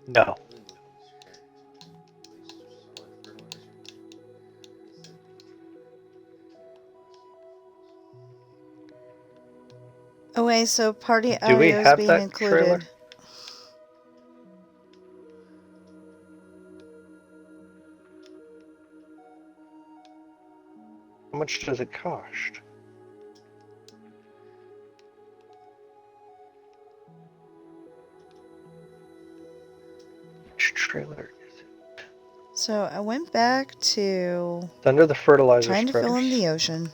No. Oh wait, so party Do we audio is have being that trailer? included. How much does it cost? Which trailer is it? So I went back to It's under the fertilizer trying to fill in spreaders. the ocean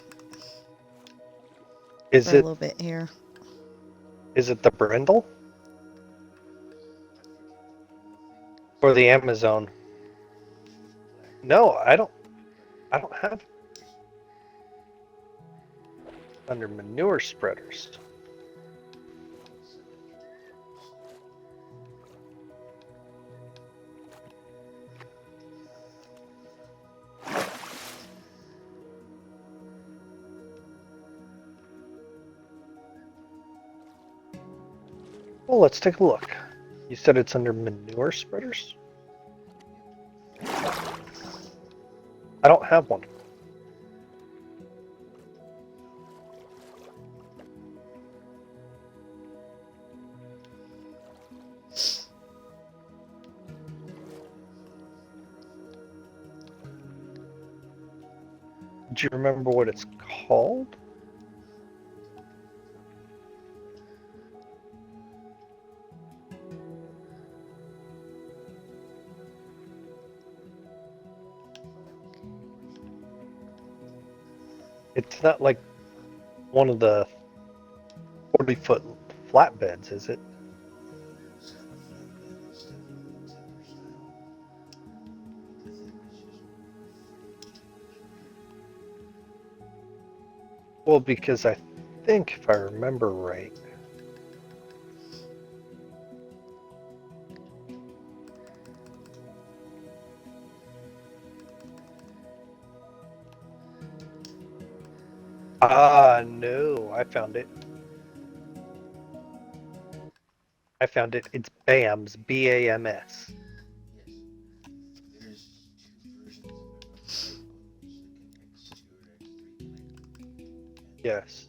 Is for a it little bit here. the Brindle? Or the Amazon? No, I don't have it. Under manure spreaders. Well, let's take a look. You said it's under manure spreaders? I don't have one. Do you remember what it's called? It's not like one of the 40-foot flatbeds, is it? Well, because I think, if I remember right, no, I found it. I found it. It's BAMS, BAMS. Yes.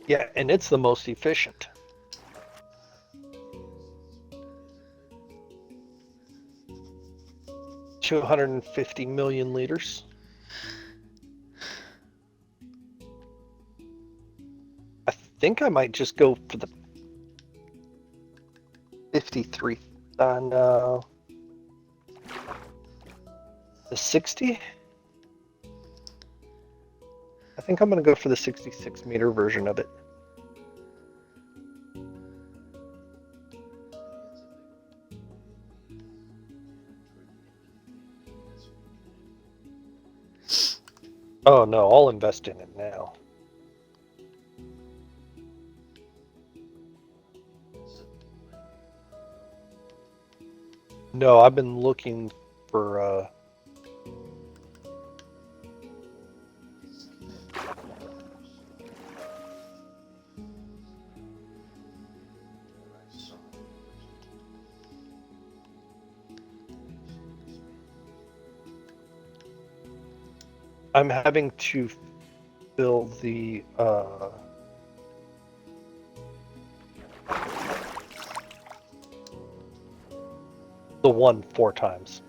Yeah, and it's the most efficient. 250 million liters. I think I might just go for the 53. No. The 60? I think I'm going to go for the 66 meter version of it. Oh no, I'll invest in it now. No, I've been looking for I'm having to fill the one 4 times.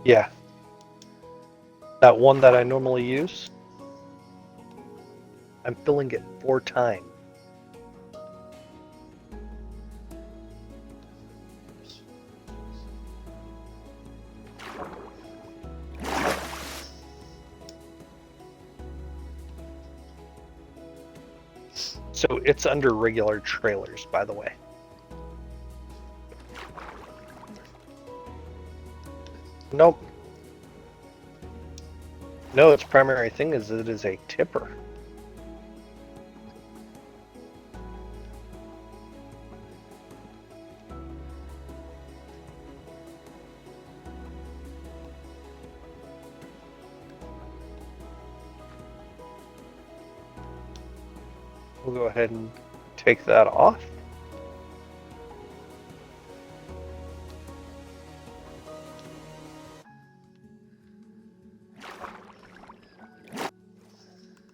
Yeah, that one that I normally use, I'm filling it 4 times. So it's under regular trailers, by the way. Nope. No, its primary thing is it is a tipper. We'll go ahead and take that off.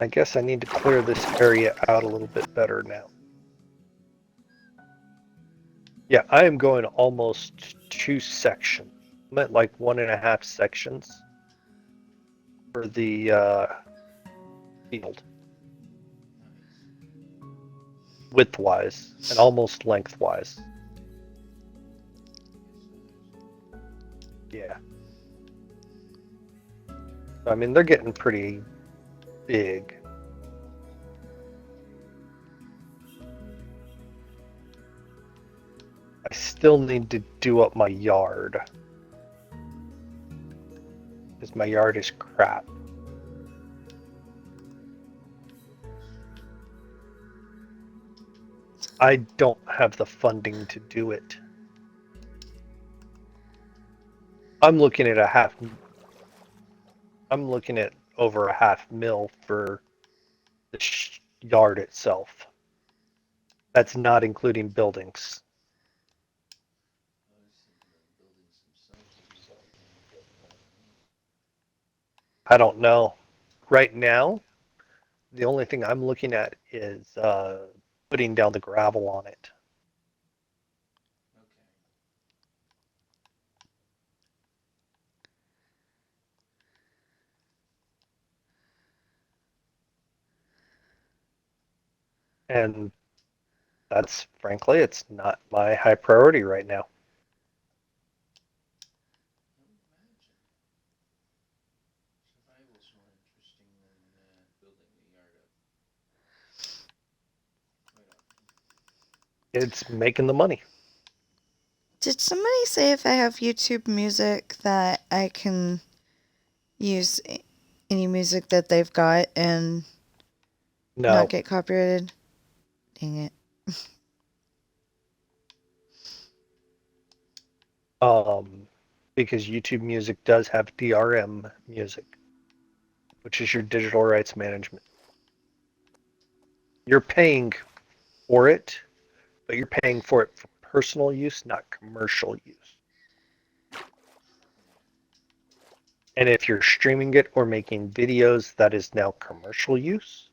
I guess I need to clear this area out a little bit better now. Yeah, I am going almost 2 sections. I'm at like 1.5 sections for the field, widthwise and almost lengthwise. Yeah. I mean, they're getting pretty big. I still need to do up my yard. Because my yard is crap. I don't have the funding to do it. I'm looking at I'm looking at over a $500,000 for the yard itself. That's not including buildings. I don't know. Right now, the only thing I'm looking at is putting down the gravel on it. And that's, frankly, it's not my high priority right now. It's making the money. Did somebody say if I have YouTube music that I can use any music that they've got and No, not get copyrighted? Dang it. because YouTube Music does have DRM music, which is your digital rights management. You're paying for it, but you're paying for it for personal use, not commercial use. And if you're streaming it or making videos, that is now commercial use.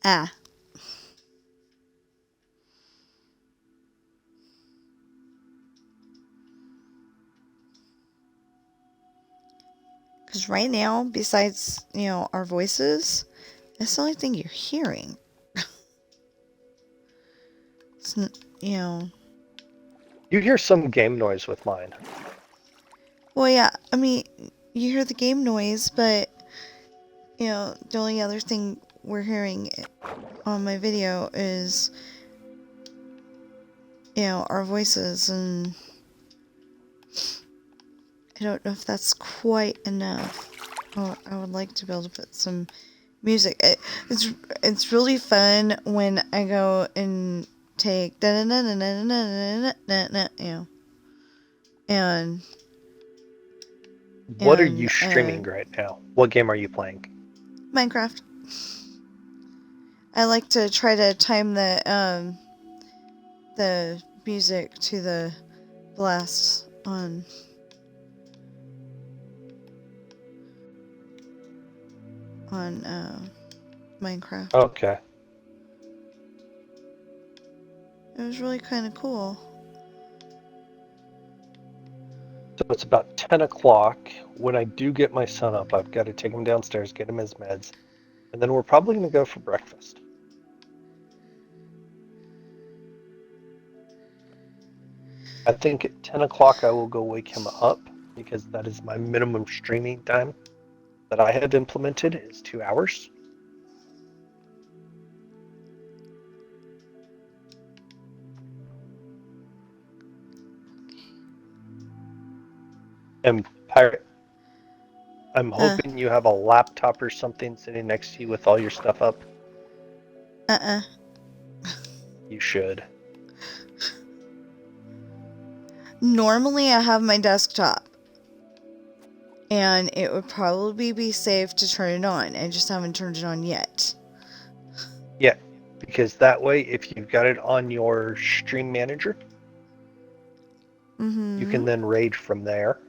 Ah. Because right now, besides, our voices, that's the only thing you're hearing. It's, You hear some game noise with mine. Well, yeah, I mean, you hear the game noise, but, the only other thing we're hearing on my video is, our voices, and I don't know if that's quite enough. Oh, I would like to be able to put some music. It's really fun when I go and take and What are you streaming right now? What game are you playing? Minecraft. I like to try to time the music to the blast on Minecraft. Okay. It was really kind of cool. So it's about 10 o'clock. When I do get my son up, I've got to take him downstairs, get him his meds, and then we're probably going to go for breakfast. I think at 10 o'clock I will go wake him up because that is my minimum streaming time that I have implemented is 2 hours. And Pirate, I'm hoping you have a laptop or something sitting next to you with all your stuff up. Uh-uh. You should. Normally I have my desktop. And it would probably be safe to turn it on. I just haven't turned it on yet. Yeah, because that way, if you've got it on your stream manager, you can then raid from there.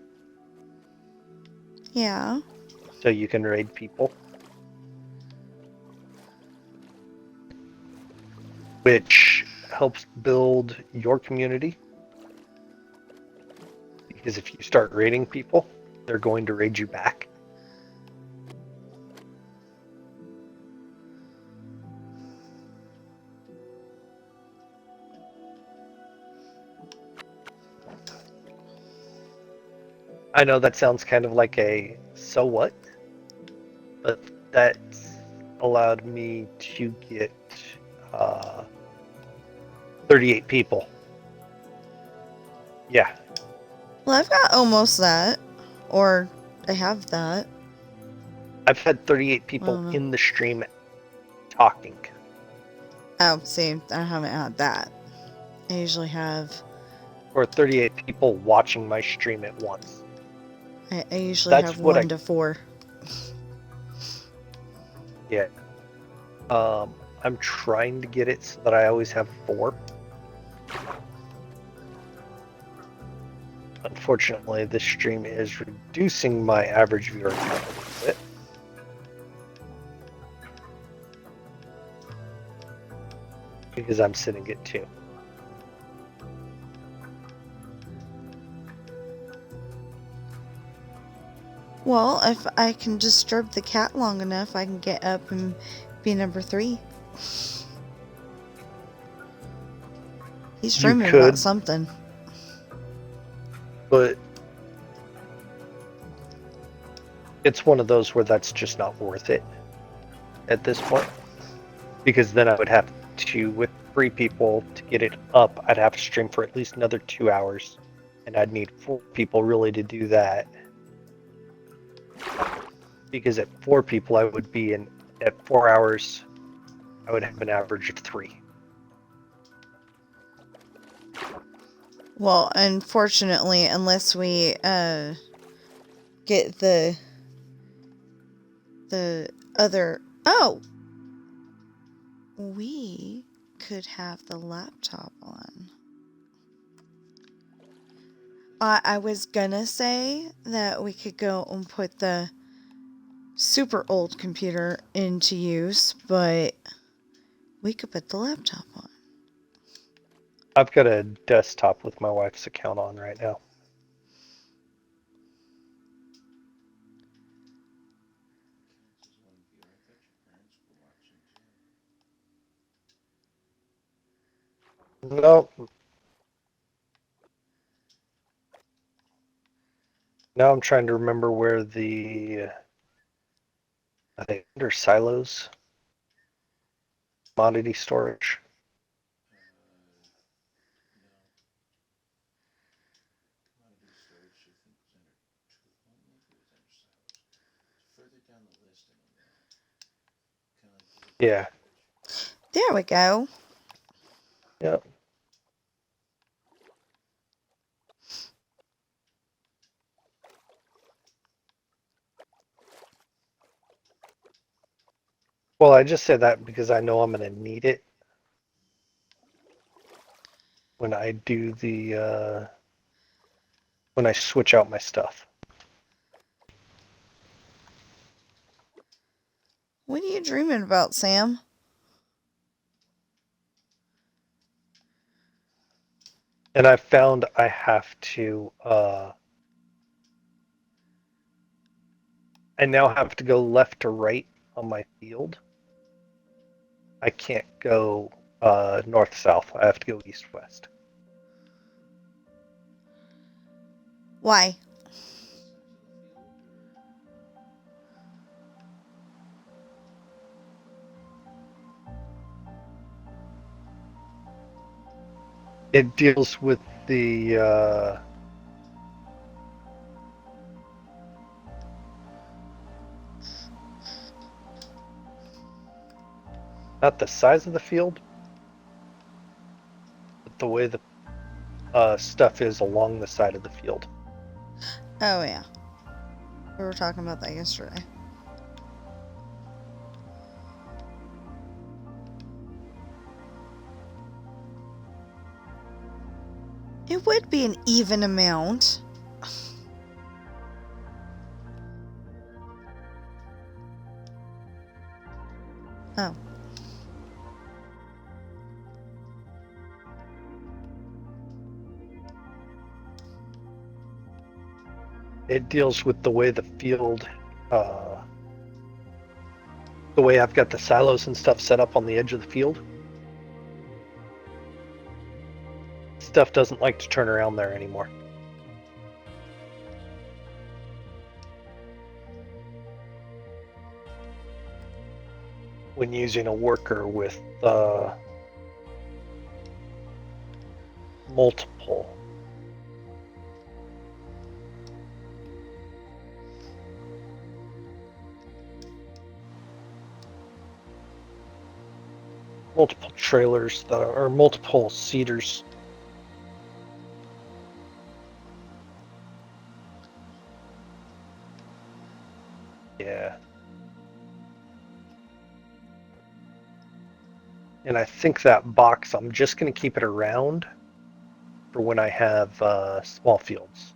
Yeah. So you can raid people. Which helps build your community. Because if you start raiding people, they're going to raid you back. I know that sounds kind of like a so what, but that's allowed me to get 38 people. Yeah. Well, I've got almost that. Or I have that. I've had 38 people in the stream talking. Oh, see, I haven't had that. I usually have... Or 38 people watching my stream at once. I usually have 1 to 4. Yeah. I'm trying to get it so that I always have 4. Unfortunately, this stream is reducing my average viewer count a little bit. Because I'm sitting at 2. Well, if I can disturb the cat long enough, I can get up and be number 3. He's dreaming about something. But it's one of those where that's just not worth it at this point. Because then I would have to, with 3 people, to get it up, I'd have to stream for at least another 2 hours. And I'd need 4 people really to do that. Because at 4 people, I would be in, at 4 hours, I would have an average of 3. Well, unfortunately, unless we get the other... Oh! We could have the laptop on. I was gonna say that we could go and put the super old computer into use, but we could put the laptop on. I've got a desktop with my wife's account on right now. Nope. Now I'm trying to remember where the, I think under silos, commodity storage. Yeah. There we go. Yep. Well, I just say that because I know I'm going to need it when I do the, when I switch out my stuff. What are you dreaming about, Sam? And I found I have to, I now have to go left to right on my field. I can't go north-south. I have to go east-west. Why? It deals with the Not the size of the field, but the way the stuff is along the side of the field. Oh, yeah. We were talking about that yesterday. It would be an even amount. Oh. It deals with the way the field, the way I've got the silos and stuff set up on the edge of the field. Stuff doesn't like to turn around there anymore. When using a worker with multiple. Multiple trailers that are multiple seeders. Yeah. And I think that box, I'm just going to keep it around for when I have small fields.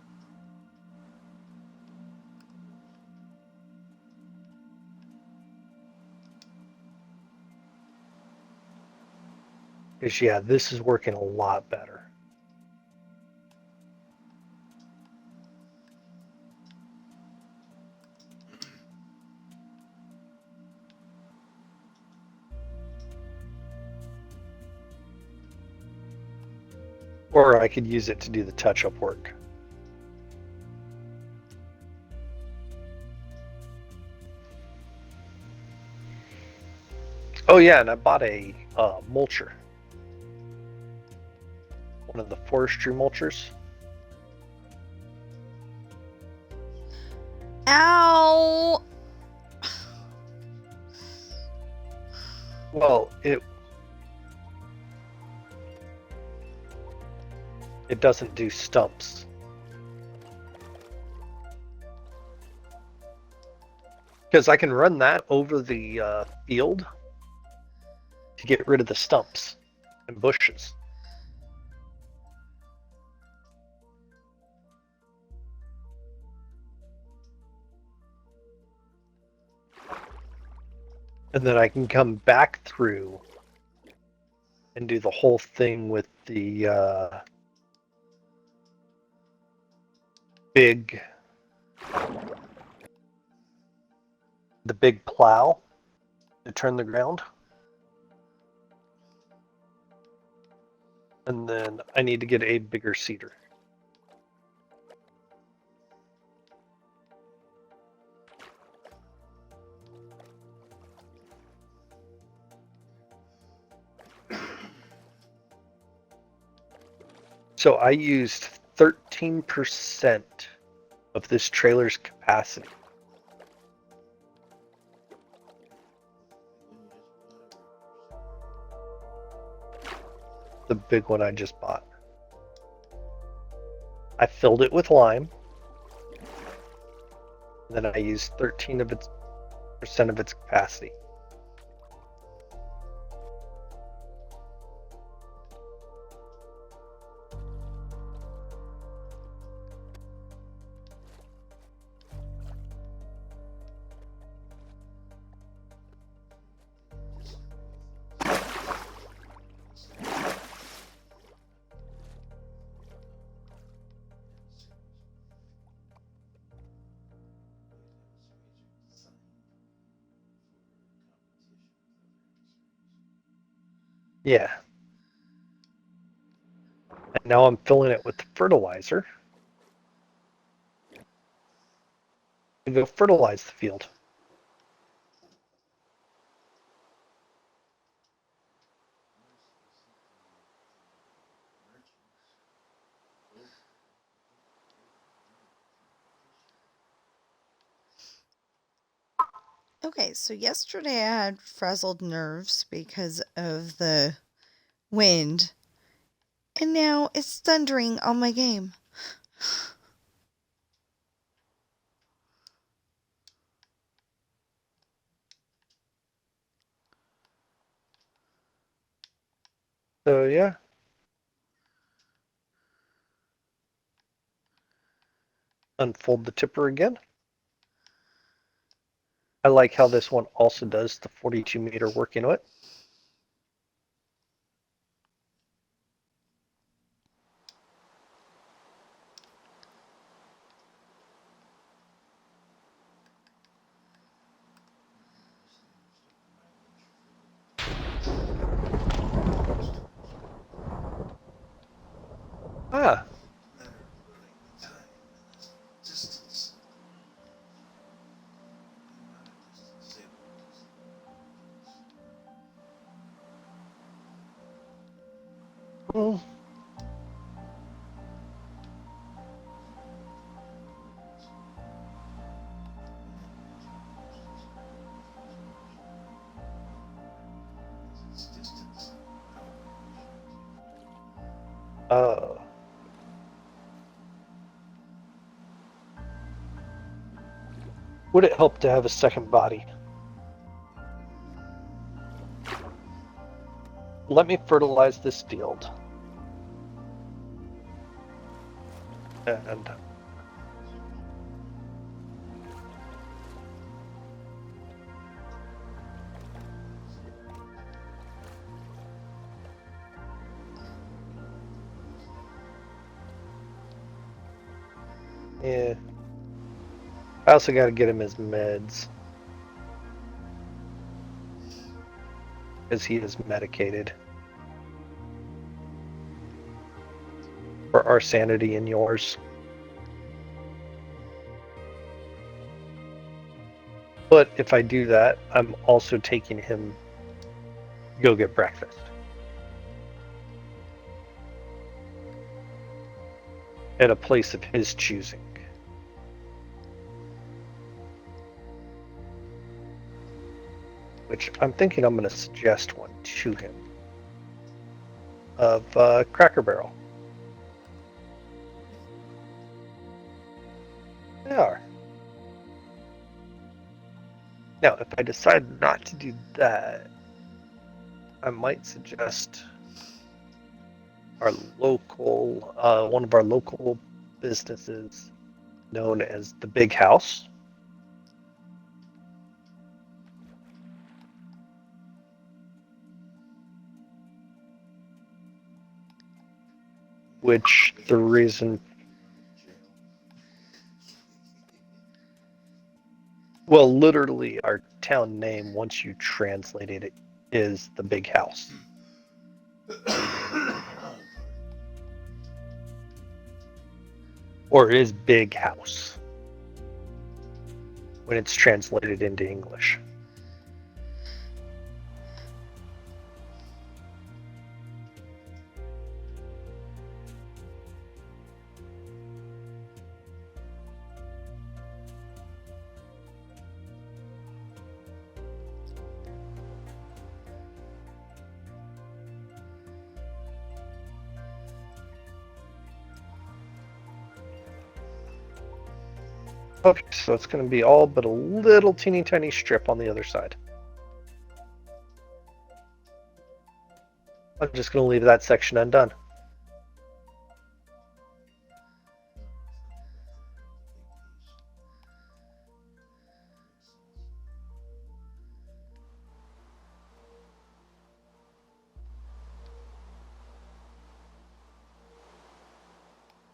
Because, yeah, this is working a lot better. Or I could use it to do the touch-up work. Oh yeah, and I bought a mulcher. One of the forestry mulchers. Ow! Well, it doesn't do stumps. Because I can run that over the field to get rid of the stumps and bushes. And then I can come back through and do the whole thing with the big plow to turn the ground. And then I need to get a bigger seeder. So I used 13% of this trailer's capacity. The big one I just bought. I filled it with lime. And then I used 13% of its capacity. Yeah. And now I'm filling it with fertilizer to go fertilize the field. Okay, so yesterday I had frazzled nerves because of the wind, and now it's thundering on my game. So yeah. Unfold the tipper again. I like how this one also does the 42-meter work into it. Ah, mm, uh, would it help to have a second body? Let me fertilize this field. And yeah, I also got to get him his meds because he is medicated for our sanity and yours. But if I do that, I'm also taking him go get breakfast at a place of his choosing. Which I'm thinking I'm going to suggest one to him of Cracker Barrel. They are. Now, if I decide not to do that, I might suggest our local, one of our local businesses known as the Big House. Which the reason, well, literally our town name, once you translated it, is the Big House. Or is Big House when it's translated into English. Okay, so it's going to be all but a little teeny tiny strip on the other side. I'm just going to leave that section undone.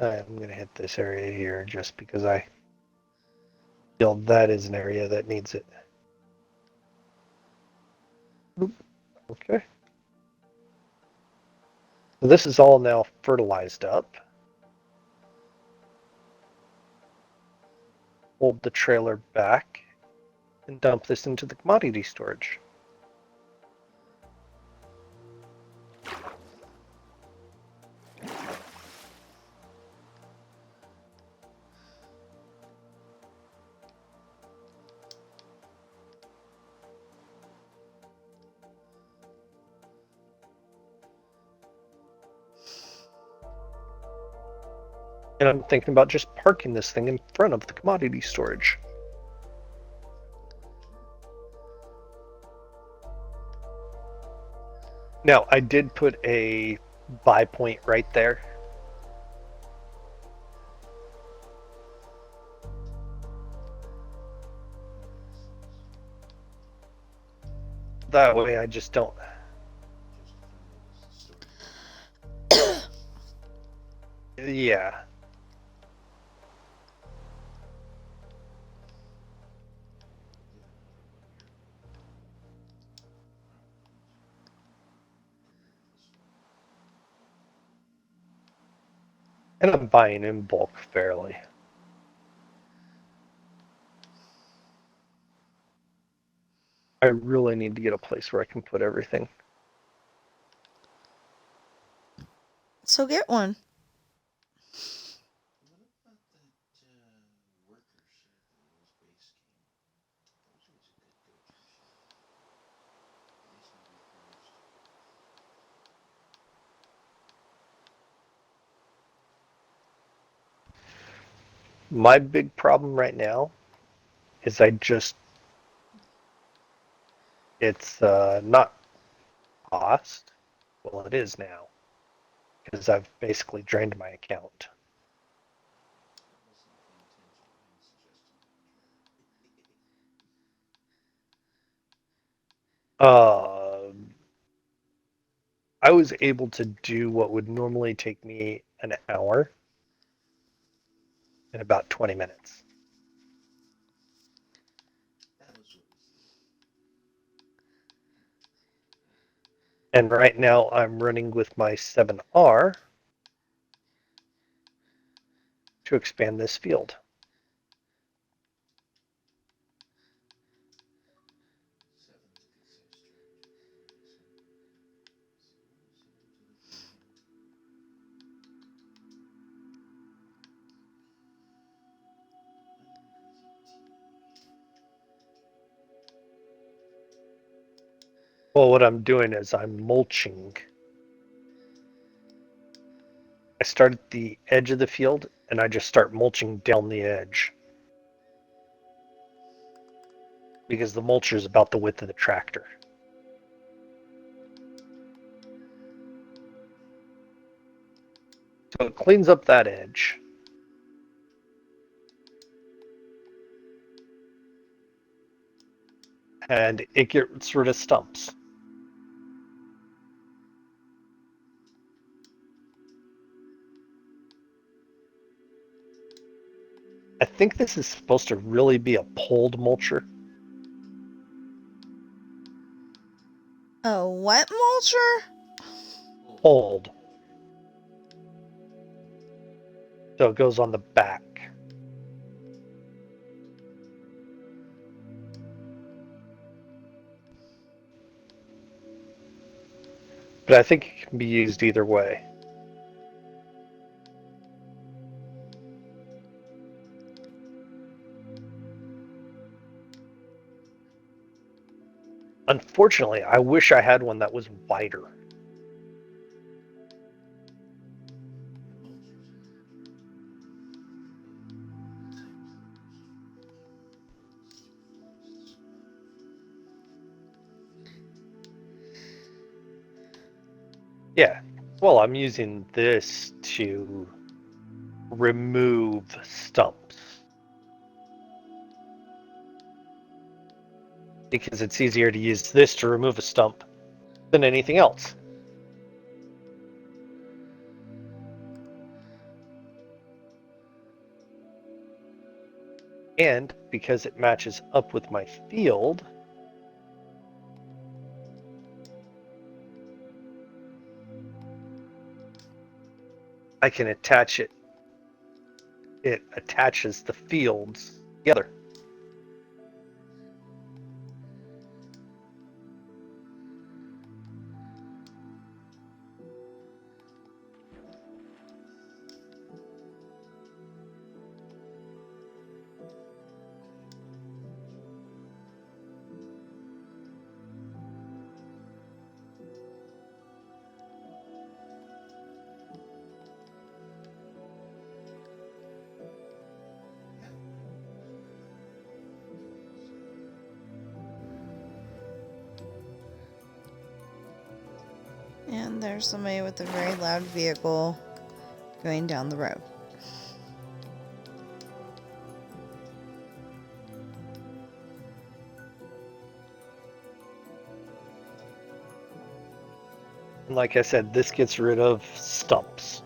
I'm going to hit this area here just because I feel that is an area that needs it. Okay. So this is all now fertilized up. Hold the trailer back and dump this into the commodity storage. And I'm thinking about just parking this thing in front of the commodity storage. Now, I did put a buy point right there. That way I just don't. Yeah. And I'm buying in bulk fairly. I really need to get a place where I can put everything. So get one. My big problem right now is it's not cost. Well, it is now because I've basically drained my account. Uh, I was able to do what would normally take me an hour in about 20 minutes. And right now I'm running with my 7R to expand this field. Well, what I'm doing is I'm mulching. I start at the edge of the field and I just start mulching down the edge because the mulcher is about the width of the tractor. So it cleans up that edge. And it gets rid of stumps. I think this is supposed to really be a pulled mulcher. A what mulcher? Pulled. So it goes on the back. But I think it can be used either way. Unfortunately, I wish I had one that was wider. Yeah. Well, I'm using this to remove stumps. Because it's easier to use this to remove a stump than anything else. And because it matches up with my field, I can attach it. It attaches the fields together. And there's somebody with a very loud vehicle going down the road. And like I said, this gets rid of stumps.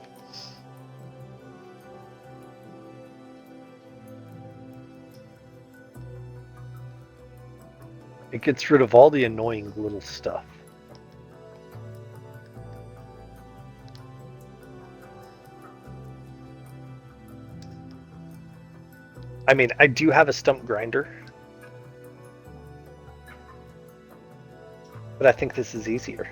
It gets rid of all the annoying little stuff. I mean, I do have a stump grinder, but I think this is easier.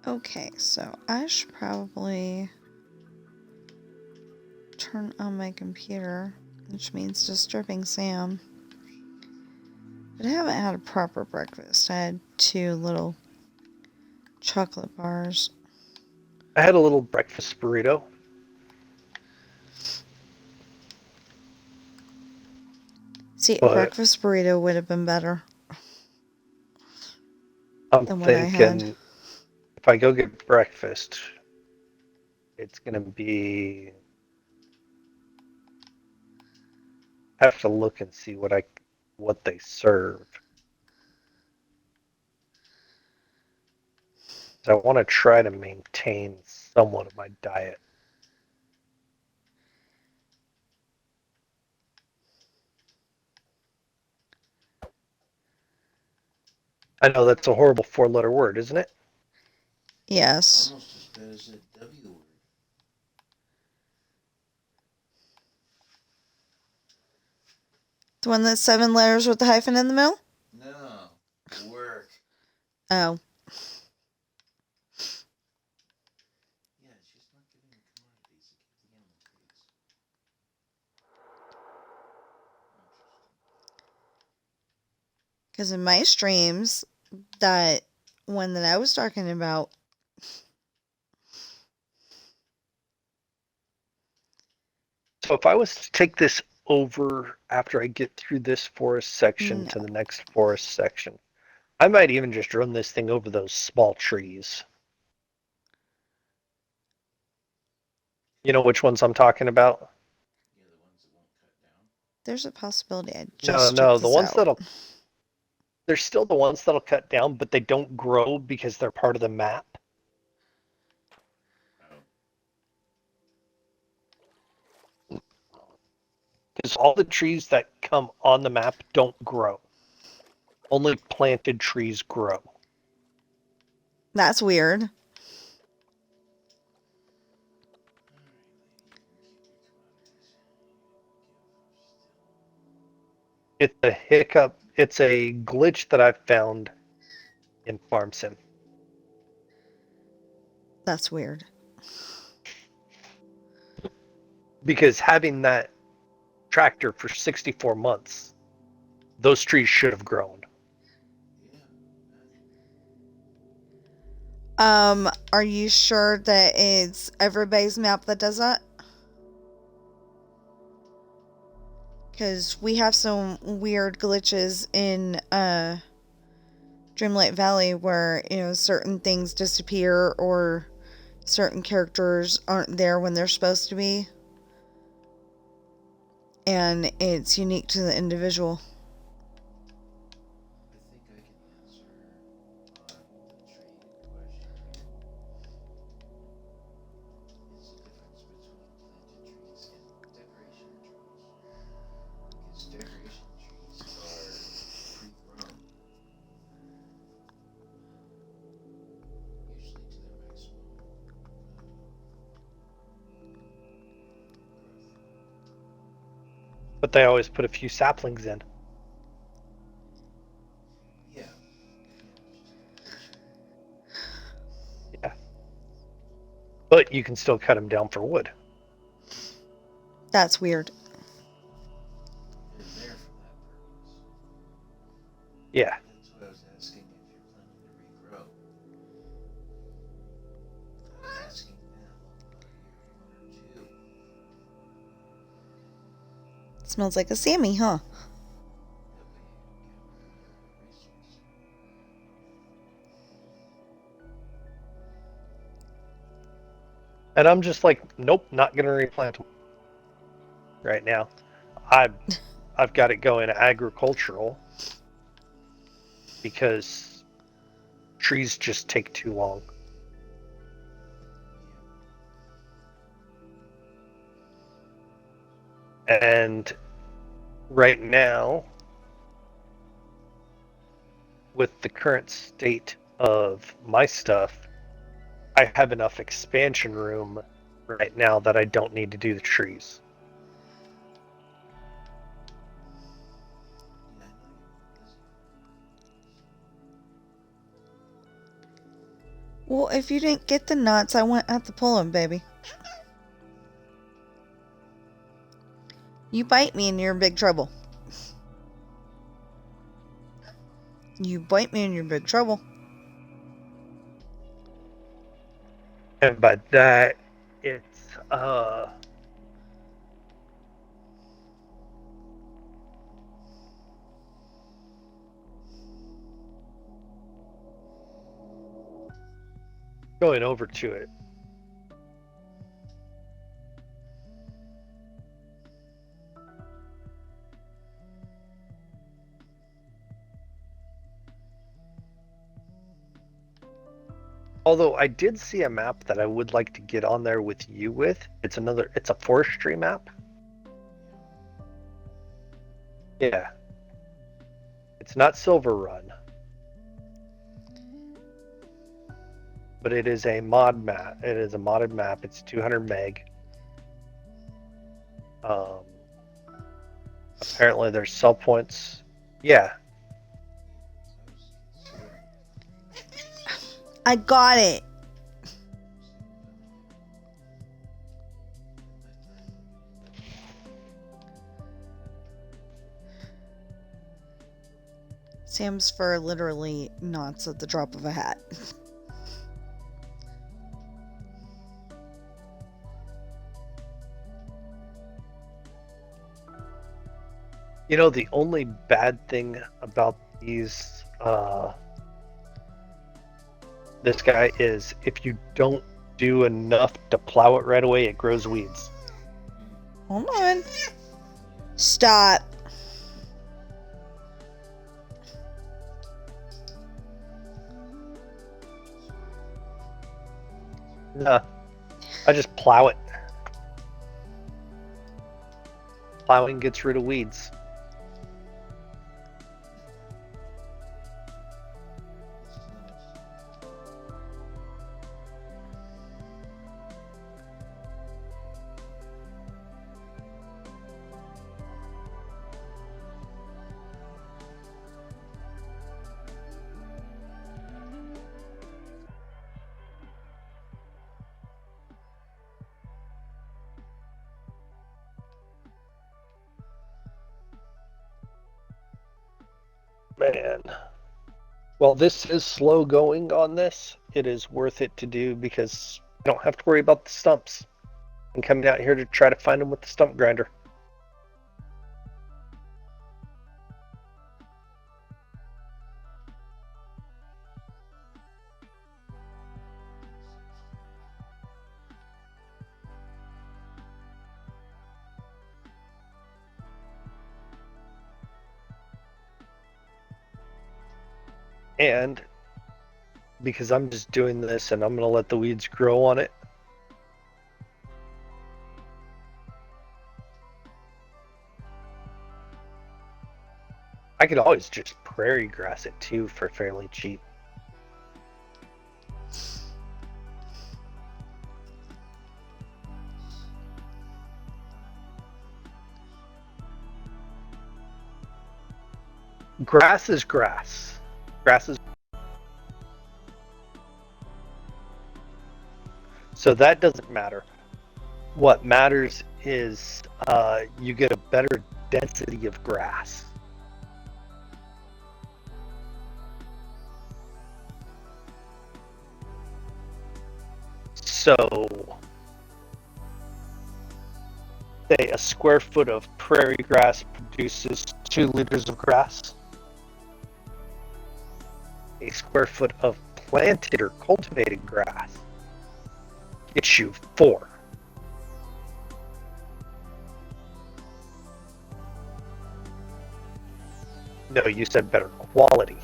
Okay, so I should probably turn on my computer, which means disturbing Sam. But I haven't had a proper breakfast. I had 2 little chocolate bars. I had a little breakfast burrito. See, a But breakfast burrito would have been better I'm than what I had. thinking if I go get breakfast, it's gonna be. Have to look and see what they serve. So I want to try to maintain somewhat of my diet. I know that's a horrible 4-letter word, isn't it? Yes. Almost as bad as that W word. The one that's 7 letters with the hyphen in the middle? No. Work. Oh. Yeah, it's just not giving the commodities. It gives the animal trades. Interesting. Because in my streams, that one that I was talking about, So if I was to take this over after I get through this forest section no. to the next forest section, I might even just run this thing over those small trees. You know which ones I'm talking about? Yeah, the ones that won't cut down. There's a possibility I No, just no, took the this ones out. that'll. They're still the ones that'll cut down, but they don't grow because they're part of the map. Oh. Because all the trees that come on the map don't grow. Only planted trees grow. That's weird. It's a hiccup. It's a glitch that I've found in Farm Sim. That's weird. Because having that tractor for 64 months, those trees should have grown. Yeah. Are you sure that it's everybody's map that does that? Because we have some weird glitches in Dreamlight Valley where, certain things disappear or certain characters aren't there when they're supposed to be. And it's unique to the individual. I think I can answer on the trade question here. It's the difference between planted trees and decoration trees. Because decoration trees are pre-grown. But they always put a few saplings in. Yeah. Yeah. But you can still cut them down for wood. That's weird. They're there for that purpose. Yeah. That's what I was asking if you're planning to regrow. I was asking them about year 1 or 2. Smells like a Sammy, huh? That way you get rid of the resource. And I'm just like, nope, not gonna replant them right now. I've got it going agricultural because trees just take too long. And right now, with the current state of my stuff, I have enough expansion room right now that I don't need to do the trees. Yeah, I know you're busy. Well, if you didn't get the nuts, I went out to pull them, baby. You bite me and you're in big trouble. You bite me and you're in big trouble. And by that, it's going over to it. Although I did see a map that I would like to get on there with you with. It's a forestry map. Yeah. It's not Silver Run. But it is a mod map. It is a modded map. It's 200 meg. Um, apparently there's sell points. Yeah. I was considering I got it. Sam's fur literally knots at the drop of a hat. You know, the only bad thing about these, this guy is if you don't do enough to plow it right away, it grows weeds. Hold on. Stop. Nah, I just plow it. Plowing gets rid of weeds. Man. Well, this is slow going on this. It is worth it to do because I don't have to worry about the stumps. I'm coming out here to try to find them with the stump grinder. And because I'm just doing this and I'm going to let the weeds grow on it, I could always just prairie grass it too for fairly cheap. Grass is grass. Grass is. So that doesn't matter. What matters is you get a better density of grass. So, say a square foot of prairie grass produces 2 liters of grass. A square foot of planted or cultivated grass gets you 4. No, you said better quality.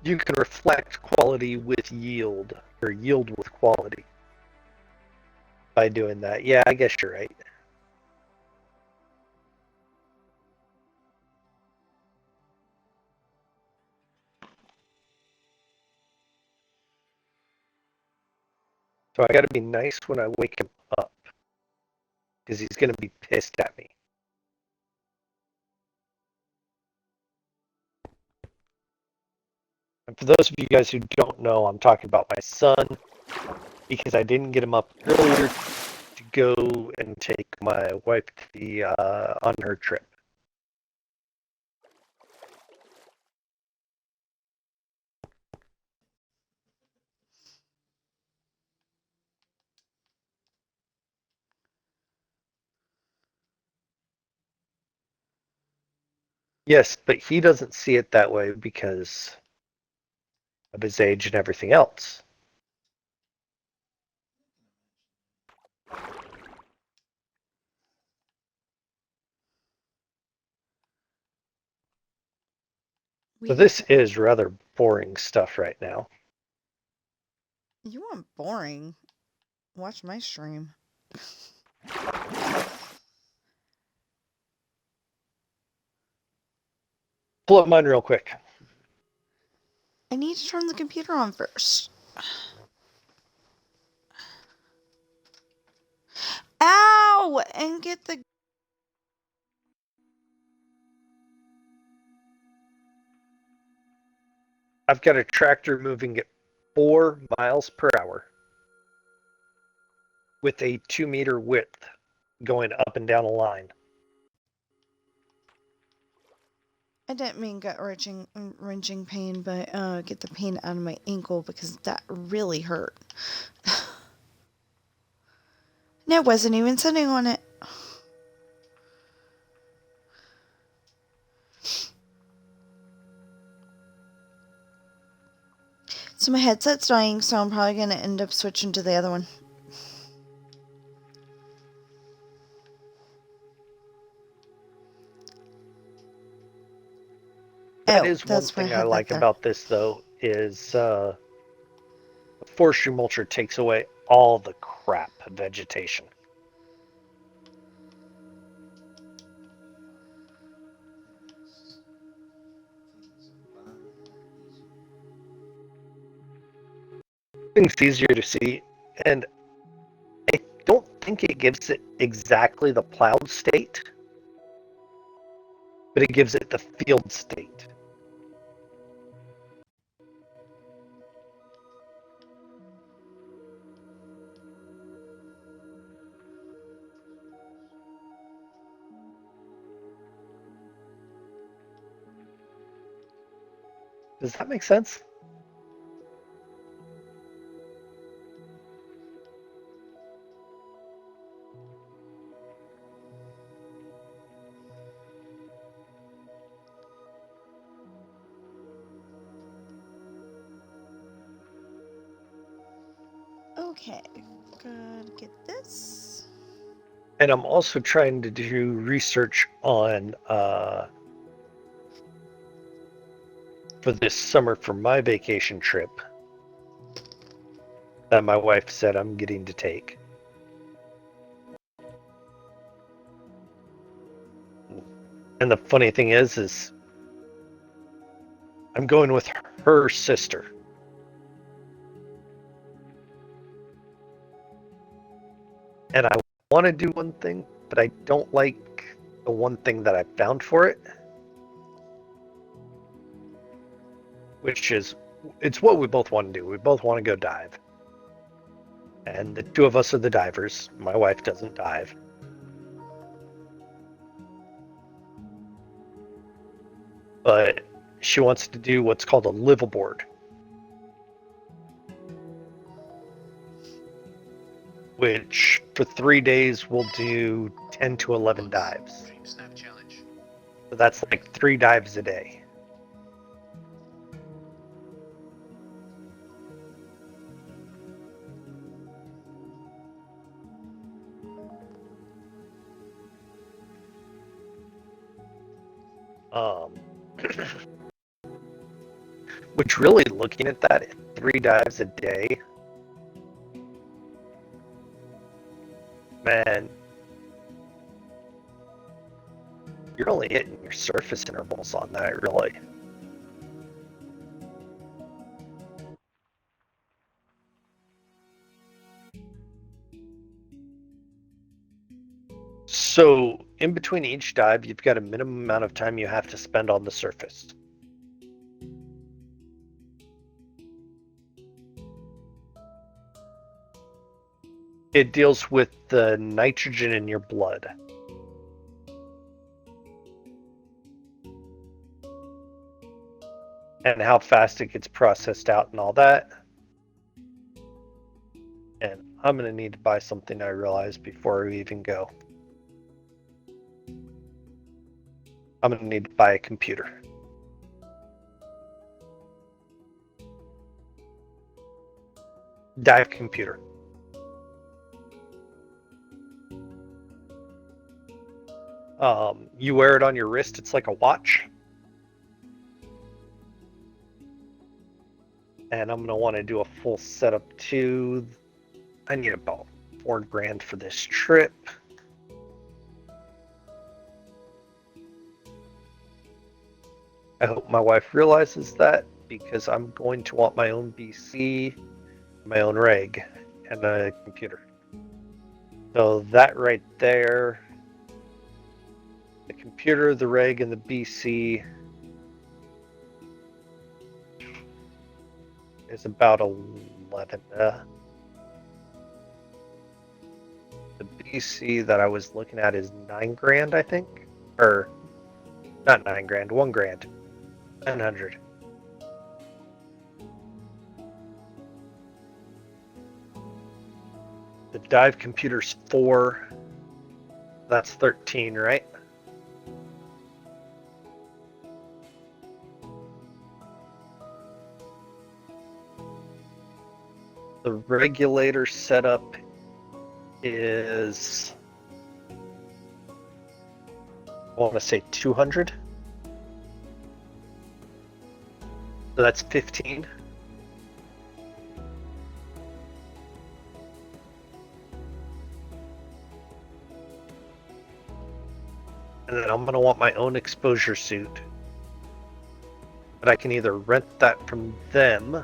You can reflect quality with yield, or yield with quality by doing that. Yeah, I guess you're right. So I gotta be nice when I wake him up, because he's gonna be pissed at me. And for those of you guys who don't know, I'm talking about my son, because I didn't get him up earlier to go and take my wife to the, on her trip. Yes, but he doesn't see it that way because of his age and everything else. So this is rather boring stuff right now. You want boring? Watch my stream. Pull up mine real quick. I need to turn the computer on first. Ow! And get the... I've got a tractor moving at 4 miles per hour with a 2-meter width going up and down a line. I didn't mean gut-wrenching pain, but get the pain out of my ankle because that really hurt. And I wasn't even sitting on it. So my headset's dying, so I'm probably going to end up switching to the other one. That is one thing I like about this, though, is forestry mulcher takes away all the crap vegetation. Things easier to see, and I don't think it gives it exactly the plowed state, but it gives it the field state. Does that make sense? Okay, gotta get this. And I'm also trying to do research on for this summer for my vacation trip that my wife said I'm getting to take. And the funny thing is I'm going with her. her sister. And I want to do one thing, but I don't like the one thing that I found for it. Which is, it's what we both want to do. We both want to go dive. And the two of us are the divers. My wife doesn't dive. But she wants to do what's called a liveaboard. Which, for 3 days, will do 10 to 11 dives. Dream Snap Challenge. So that's like 3 dives a day. Which really, looking at that, 3 dives a day, man, you're only hitting your surface intervals on that, really. So, in between each dive, you've got a minimum amount of time you have to spend on the surface. It deals with the nitrogen in your blood. And how fast it gets processed out and all that. And I'm going to need to buy something, I realize, before we even go. I'm going to need to buy a computer. Dive computer. You wear it on your wrist, it's like a watch. And I'm going to want to do a full setup too. I need about $4,000 for this trip. I hope my wife realizes that, because I'm going to want my own BC, my own rig, and a computer. So that right there, the computer, the rig, and the BC is about 11. The BC that I was looking at is $9,000, I think, or not $9,000, $1,000, 900. The dive computer's 4. That's 13, right? The regulator setup is, I want to say 200. So that's 15. And then I'm going to want my own exposure suit. But I can either rent that from them,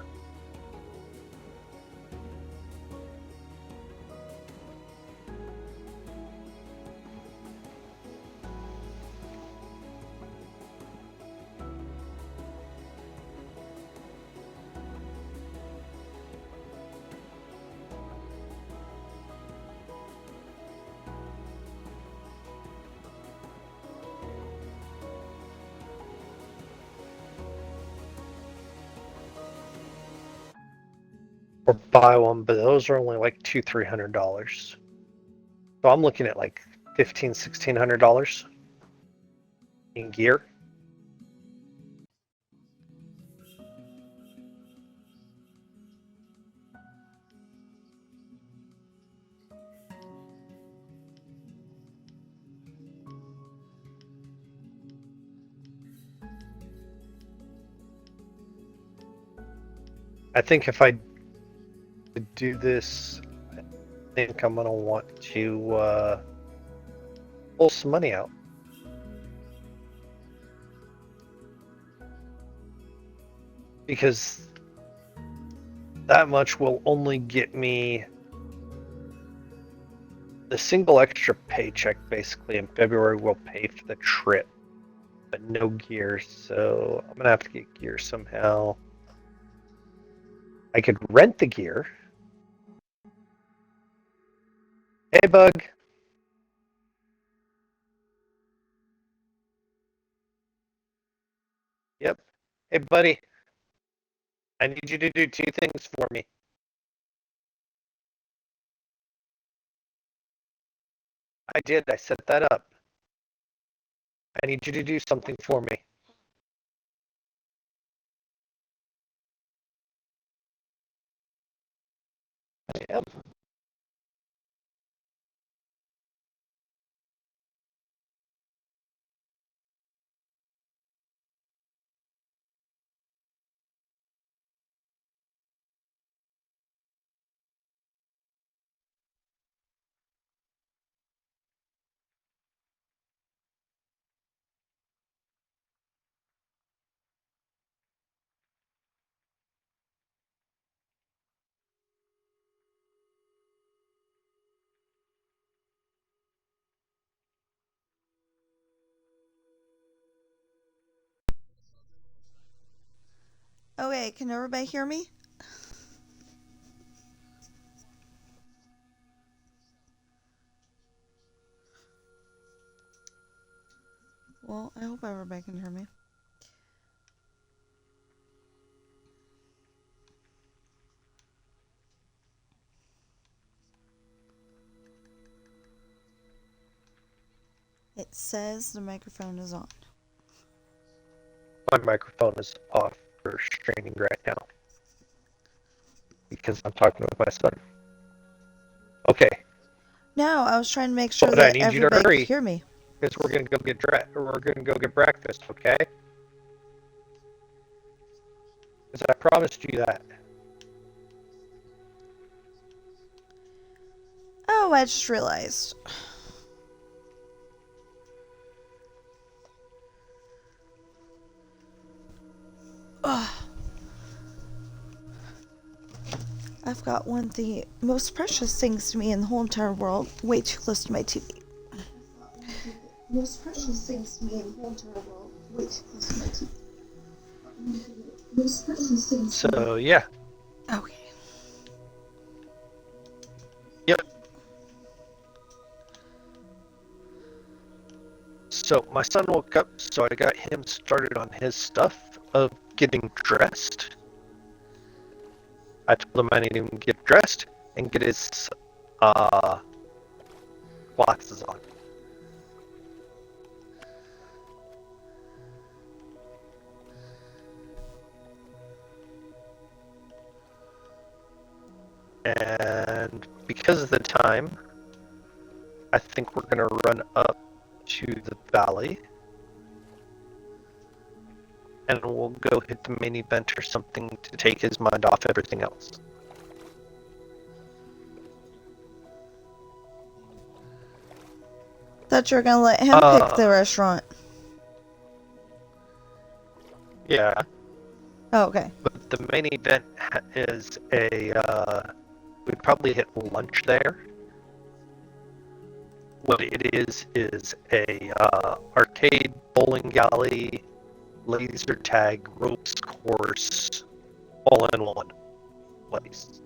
or buy one, but those are only like $200-300. So I'm looking at like $1,500-1,600 in gear. I think if I do this, I think I'm gonna want to pull some money out. because that much will only get me the single extra paycheck basically in February will pay for the trip, but no gear, so I'm gonna have to get gear somehow. I could rent the gear. Hey, Bug. Yep. Hey, buddy. I need you to do two things for me. I did. I set that up. I need you to do something for me. I am. Okay, can everybody hear me? Well, I hope everybody can hear me. It says the microphone is on. My microphone is off for streaming right now because I'm talking with my son. Okay. No, I was trying to make sure But I that need you to everybody could hurry hear me. because we're gonna go get breakfast. Okay? Because I promised you that. Oh, I just realized. Ugh. I've got one of the most precious things to me in the whole entire world way too close to my TV. Most precious things to me in the whole entire world way too close to my TV. Most precious things. So yeah. Okay. Yep. So my son woke up, so I got him started on his stuff of getting dressed. I told him I need him to get dressed and get his glasses on. And because of the time, I think we're gonna run up to the valley and we'll go hit the main event or something to take his mind off everything else. Thought you were gonna let him pick the restaurant. Yeah, Oh, okay. but the main event is we'd probably hit lunch there. What it is a arcade, bowling alley, laser tag, ropes course, all in one place.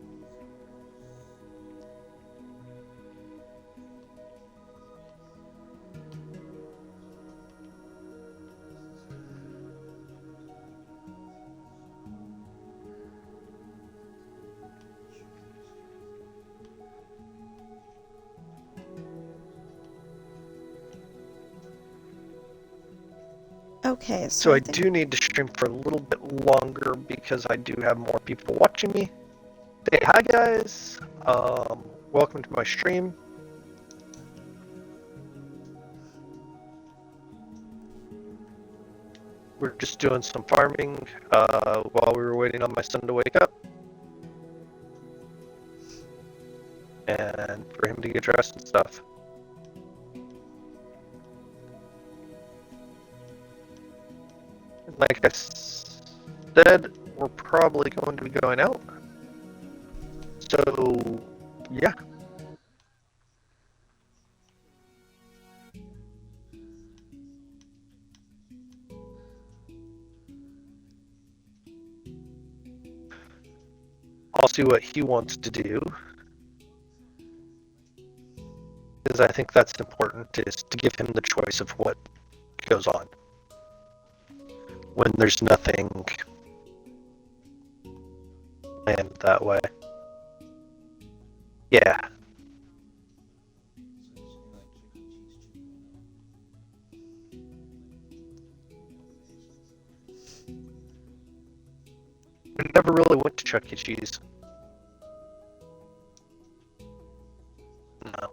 Okay, So I think... do need to stream for a little bit longer because I do have more people watching me. Say hi guys, welcome to my stream. We're just doing some farming while we were waiting on my son to wake up. And for him to get dressed and stuff. Like I said, we're probably going to be going out. So, yeah. I'll see what he wants to do. Because I think that's important, is to give him the choice of what goes on. When there's nothing planned that way. Yeah. So it's kinda like Chuck E. Cheese 2.0. We never really went to Chuck E. Cheese. No.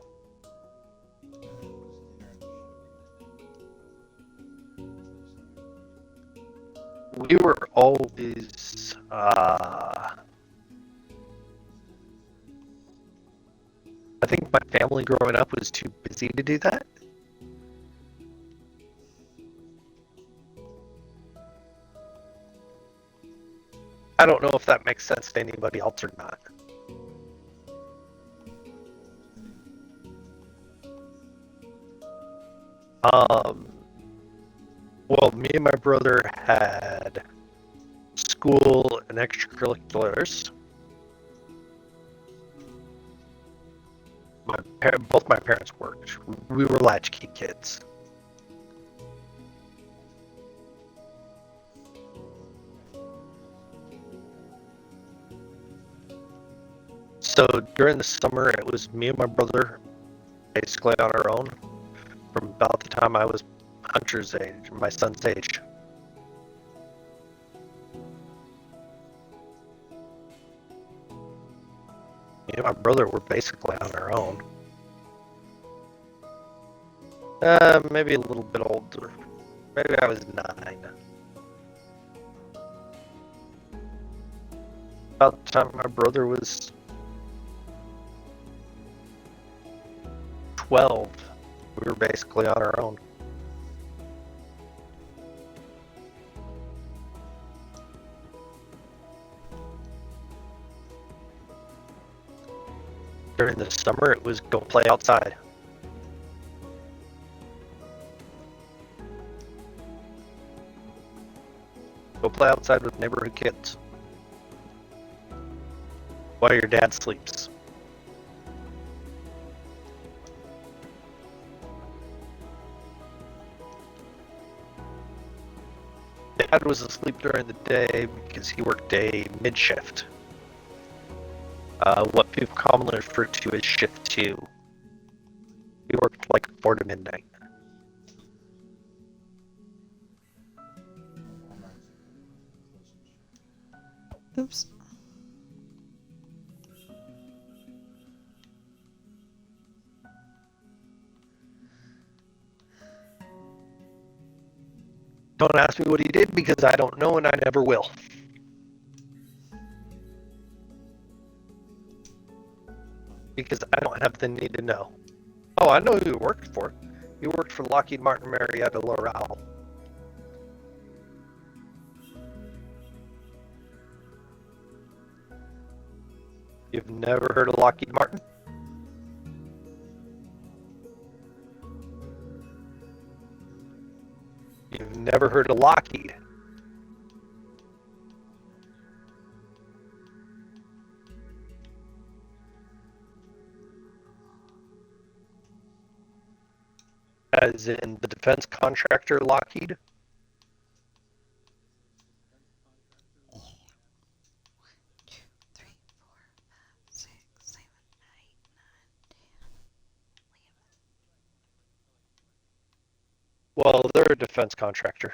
We were always, I think my family growing up was too busy to do that. I don't know if that makes sense to anybody else or not. Well, me and my brother had school and extracurriculars. Both my parents worked. We were latchkey kids. So during the summer, it was me and my brother basically on our own from about the time I was Hunter's age, my son's age. Me and my brother were basically on our own. Maybe a little bit older. Maybe I was 9. About the time my brother was 12, we were basically on our own. During the summer, it was go play outside. Go play outside with neighborhood kids while your dad sleeps. Dad was asleep during the day because he worked a mid shift. What people commonly refer to as shift 2. He worked like 4 to midnight. Oops. Don't ask me what he did because I don't know and I never will. Because I don't have the need to know. Oh, I know who he worked for. He worked for Lockheed Martin Marietta Loral. You've never heard of Lockheed Martin? You've never heard of Lockheed? As in the defense contractor Lockheed? Well, they're a defense contractor.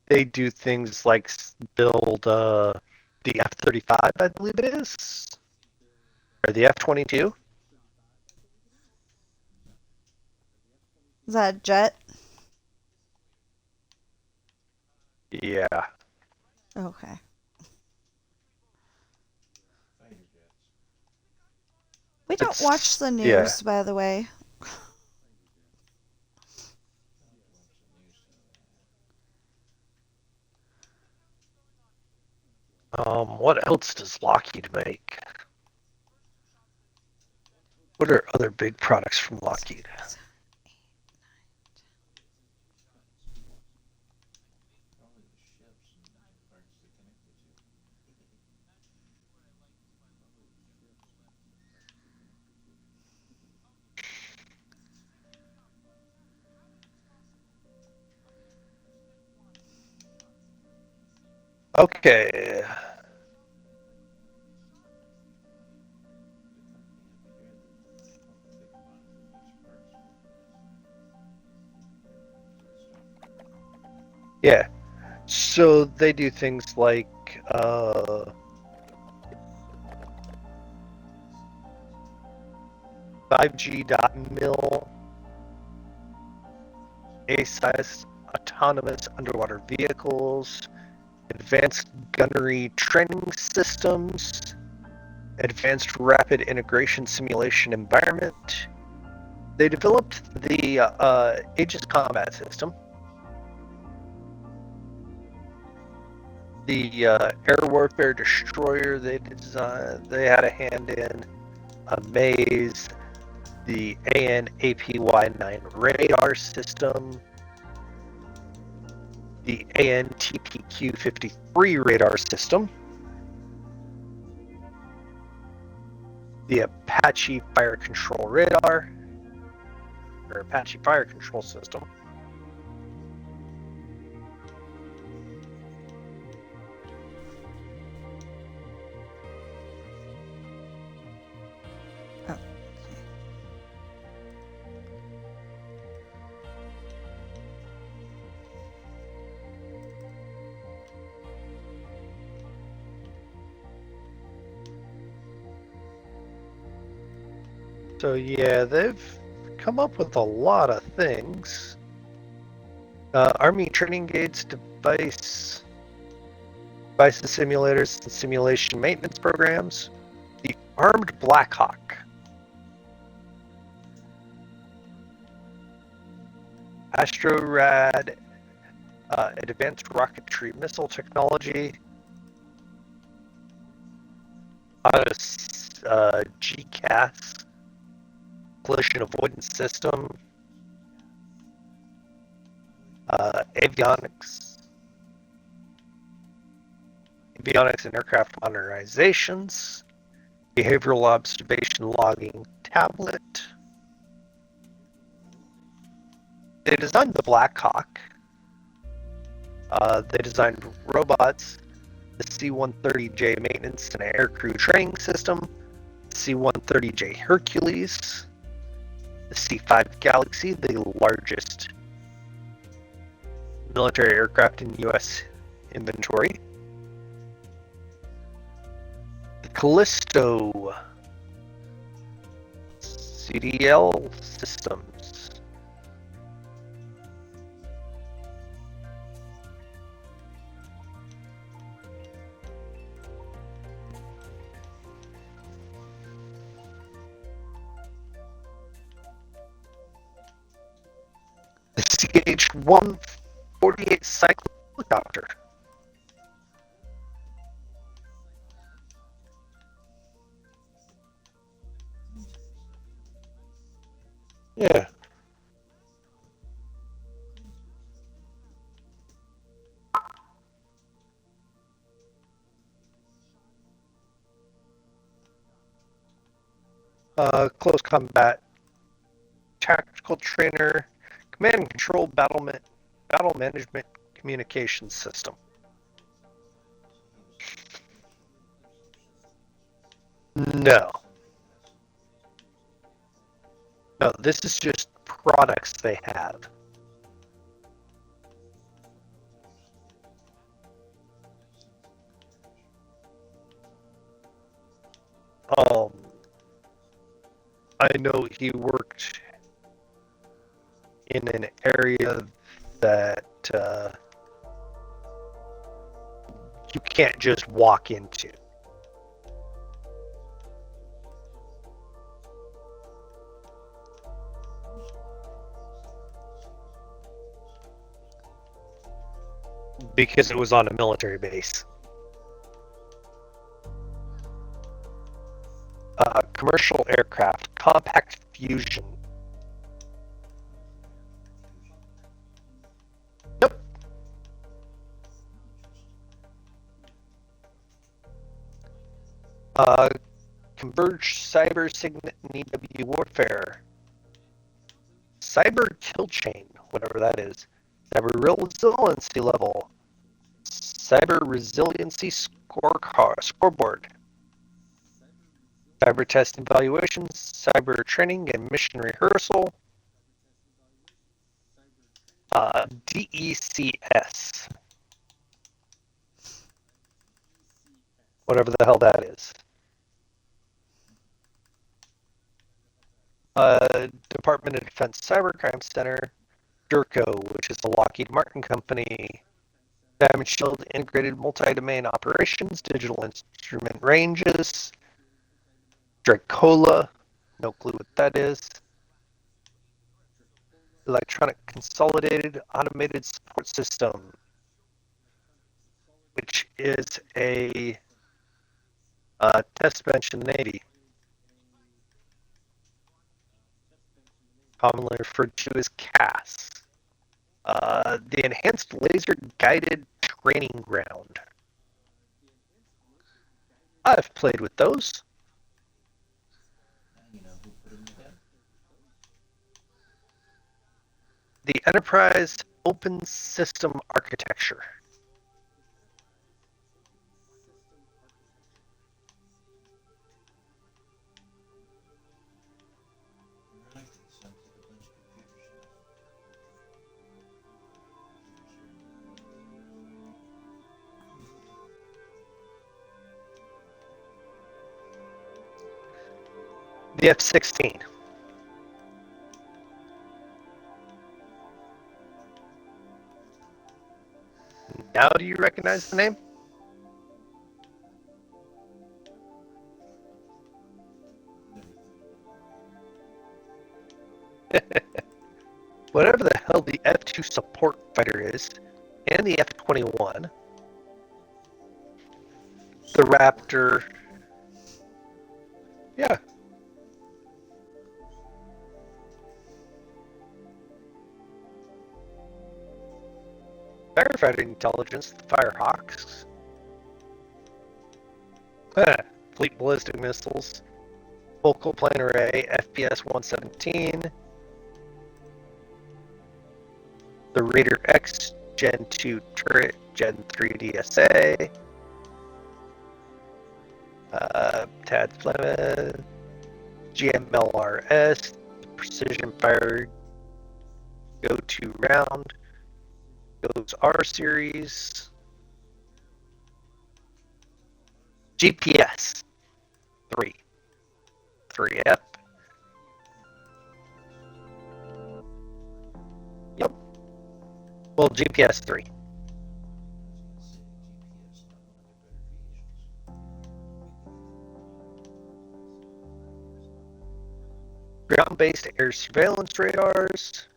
They do things like build the F-35, I believe it is, or the F-22. Is that a jet? Yeah. Okay. Fighter jets. We don't watch the Yeah. news, by the way. What else does Lockheed make? What are other big products from Lockheed? Probably the ships and the parts that connect the two. Okay. Yeah. So they do things like 5G.mil, ASIS autonomous underwater vehicles, advanced gunnery training systems, advanced rapid integration simulation environment. They developed the Aegis combat system, the air warfare destroyer they designed. They had a hand in Amaze, the AN/APY-9 radar system, the AN/TPQ-53 radar system, the Apache fire control radar, or Apache fire control system. Oh. So yeah, they've come up with a lot of things. Army training gates, devices, simulators, and simulation maintenance programs. The Armed Blackhawk. Astrorad, advanced rocketry missile technology. GCAS, collision avoidance system. Avionics and aircraft modernizations. Behavioral observation logging tablet. They designed the Blackhawk. They designed robots, the C-130J maintenance and aircrew training system, C-130J Hercules, the C-5 Galaxy, the largest military aircraft in U.S. inventory, the Callisto CDL systems, the CH-148 cyclocopter. Yeah. Close combat tactical trainer, command and control battle management communication system. No. No, this is just products they have. I know he worked in an area that you can't just walk into. because it was on a military base. Commercial aircraft, compact fusion. Nope. Converged cyber signet and EW warfare. Cyber kill chain, whatever that is. Cyber resiliency level. Cyber resiliency scoreboard. Cyber test evaluations, cyber training and mission rehearsal. DECS. Whatever the hell that is. Department of Defense Cybercrime Center. DURCO, which is the Lockheed Martin company. Diamond Shield Integrated Multi-Domain Operations, Digital Instrument Ranges. Dracola, no clue what that is. Electronic Consolidated Automated Support System, which is a test bench in the Navy, commonly referred to as CAS. The Enhanced Laser Guided Training Ground. I've played with those. Now you know who put them together. The Enterprise Open System Architecture. Right, it sounds like a bunch of computer stuff. The F-16. Now do you recognize the name? Whatever the hell the F-2 support fighter is, and the F-21, the Raptor, yeah. Firefighter intelligence, the Firehawks. Fleet ballistic missiles, focal plane array, FPS-117. The Raider X, Gen 2 turret, Gen 3 DSA. TAD Plymouth, GMLRS, Precision Fire Go-To Round, goes R Series, GPS 3F. Yep. Well, GPS 3. Ground-based air surveillance radars.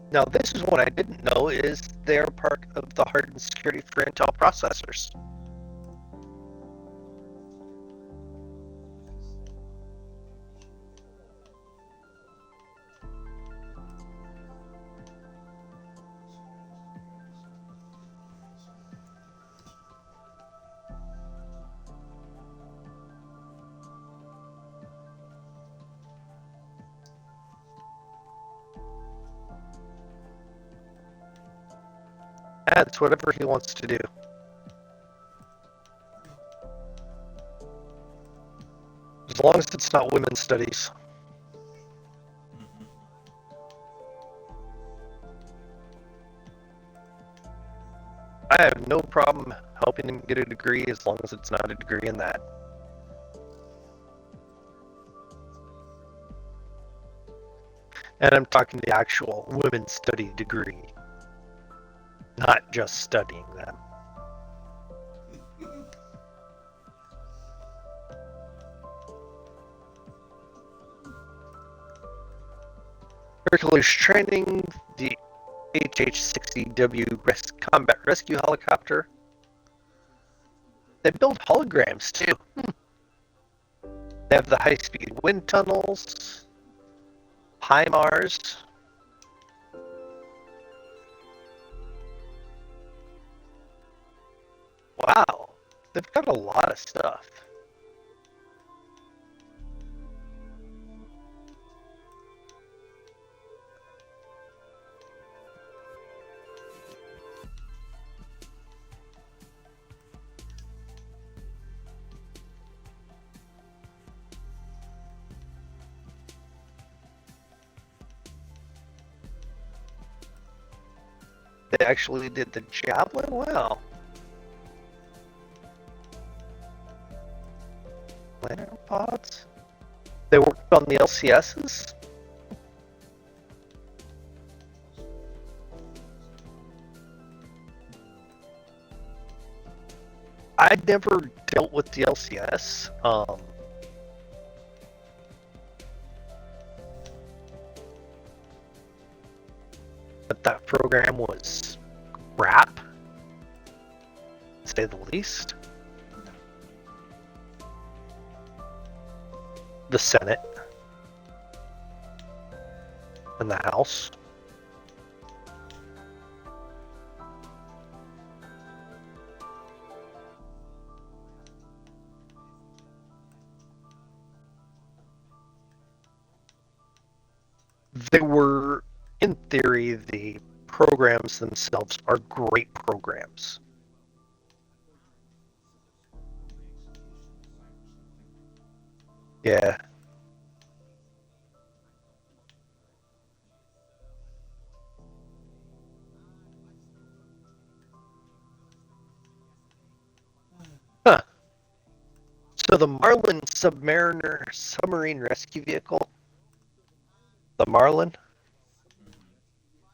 Now, this is what I didn't know is they're part of the hardened security for Intel processors. That's whatever he wants to do. As long as it's not women's studies. I have no problem helping him get a degree as long as it's not a degree in that. And I'm talking the actual women's study degree, not just studying them. Hercules training, the HH-60W combat rescue helicopter. They build holograms too. They have the high-speed wind tunnels, HIMARS. Wow, they've got a lot of stuff. They actually did the Javelin? Wow. Planner pods? They worked on the LCSs? I'd never dealt with the LCS. But that program was crap, to say the least. The Senate and the House. They were, in theory, the programs themselves are great programs. Yeah. Huh. So the Marlin Submariner submarine rescue vehicle, the Marlin,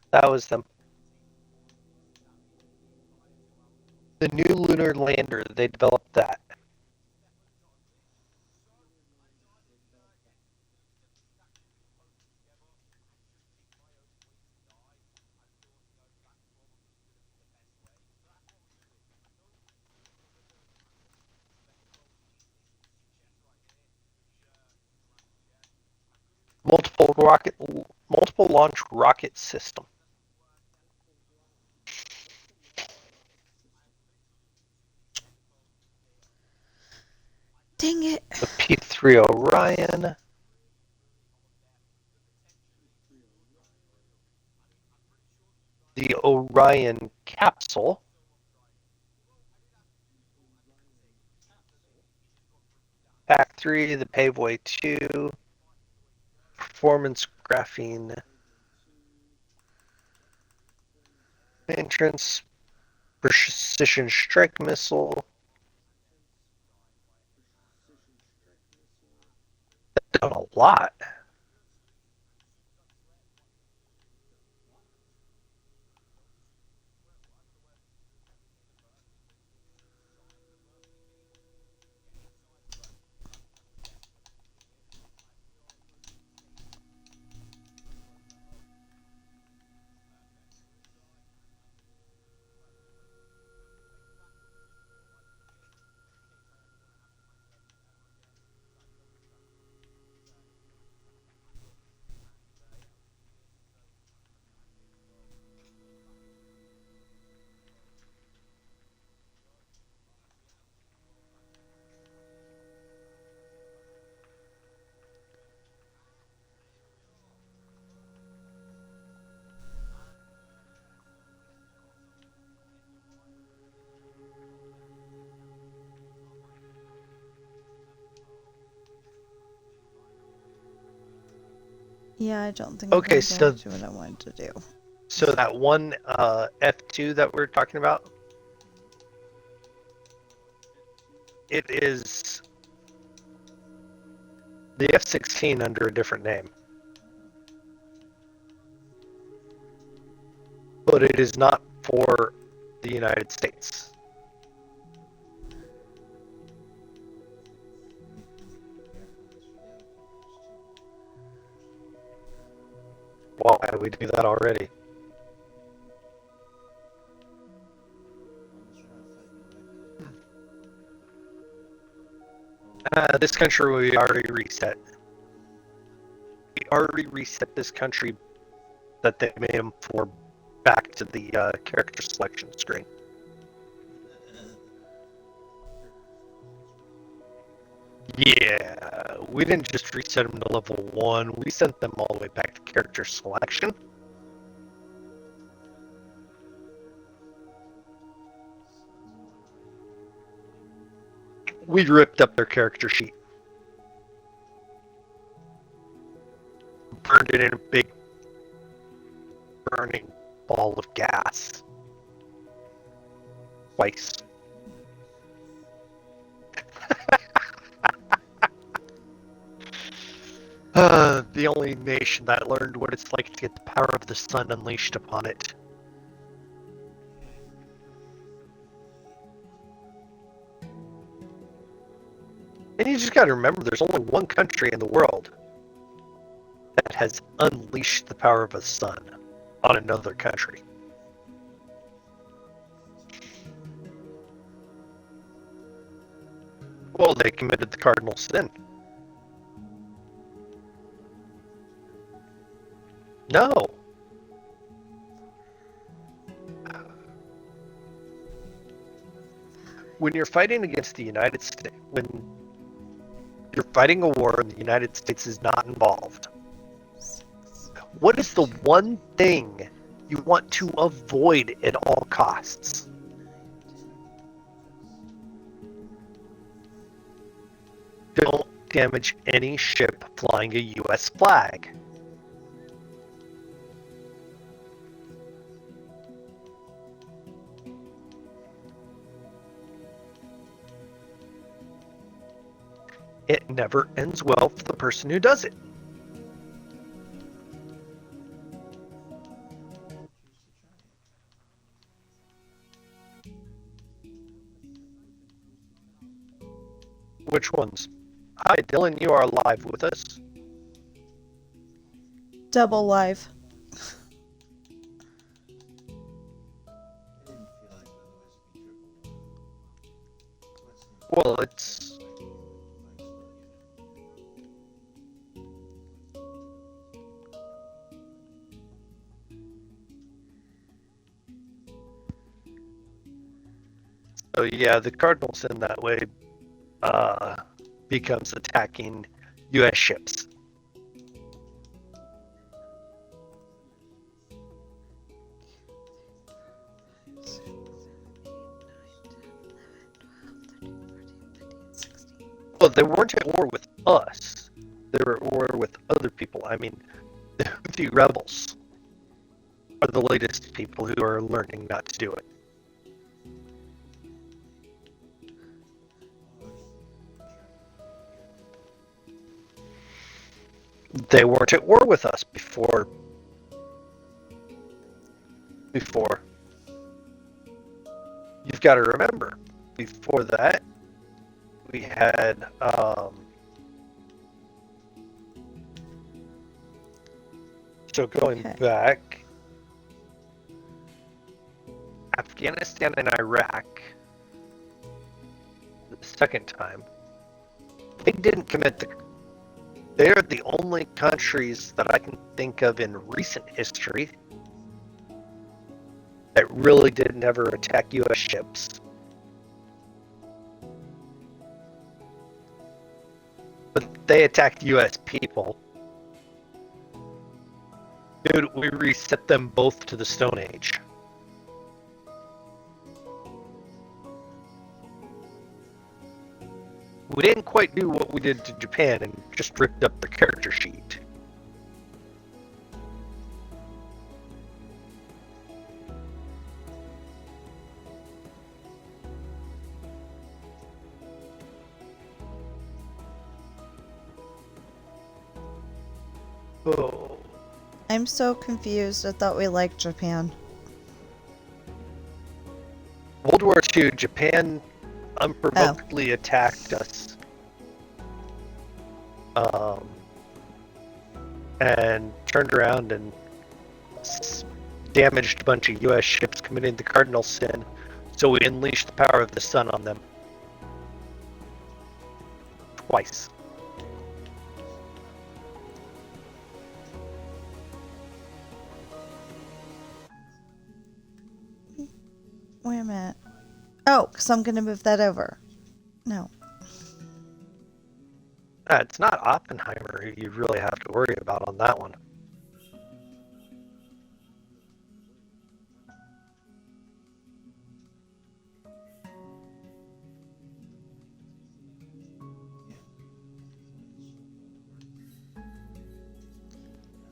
that was them. The new lunar lander, they developed that. Multiple launch rocket system. Dang it. The P3 Orion. The Orion capsule. Pack 3, the Paveway 2. Performance graphene. Entrance. Precision strike missile. They've done a lot. Yeah, I don't think Okay, I'm so going to do what I wanted to do. So that one F2 that we're talking about, it is the F-16 under a different name. But it is not for the United States. Why do we do that already? This country we already reset. We already reset this country that they made them for back to the character selection screen. Yeah, we didn't just reset them to level 1, we sent them all the way back to character selection. We ripped up their character sheet. Burned it in a big burning ball of gas. Twice. The only nation that learned what it's like to get the power of the sun unleashed upon it. And you just gotta remember, there's only one country in the world that has unleashed the power of the sun on another country. Well, they committed the cardinal sin. No. When you're fighting against the United States, when you're fighting a war and the United States is not involved, what is the one thing you want to avoid at all costs? Don't damage any ship flying a US flag. It never ends well for the person who does it. Which ones? Hi, Dylan, you are live with us. Double live. Well, it's... So yeah, the cardinal sin that way becomes attacking U.S. ships. Well, they weren't at war with us. They were at war with other people. I mean, the Houthi rebels are the latest people who are learning not to do it. They weren't at war with us before. You've got to remember, before that, we had so going back, Afghanistan and Iraq, the second time, they didn't commit the... They're the only countries that I can think of in recent history that really didn't ever attack U.S. ships. But they attacked U.S. people. Dude, we reset them both to the Stone Age. We didn't quite do what we did to Japan and just ripped up their character sheet. Oh. I'm so confused. I thought we liked Japan. World War II, Japan unprovokedly attacked us. And turned around and damaged a bunch of U.S. ships committing the cardinal sin, so we unleashed the power of the sun on them. twice. Wait a minute. Oh, because I'm going to move that over. No. It's not Oppenheimer you really have to worry about on that one.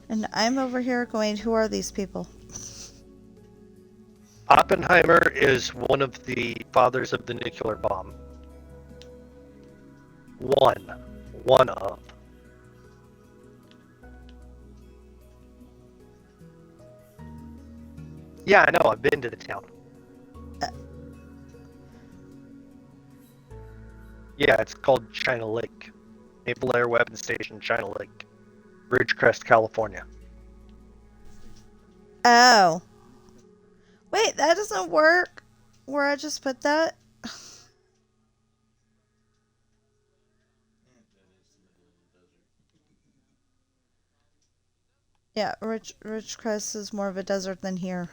And I'm over here going, who are these people? Oppenheimer is one of the fathers of the nuclear bomb. One of. Yeah, I know, I've been to the town. Yeah, it's called China Lake. Naval Air Weapons Station, China Lake. Ridgecrest, California. Oh. Wait, that doesn't work. Where I just put that? Yeah, Ridgecrest is more of a desert than here.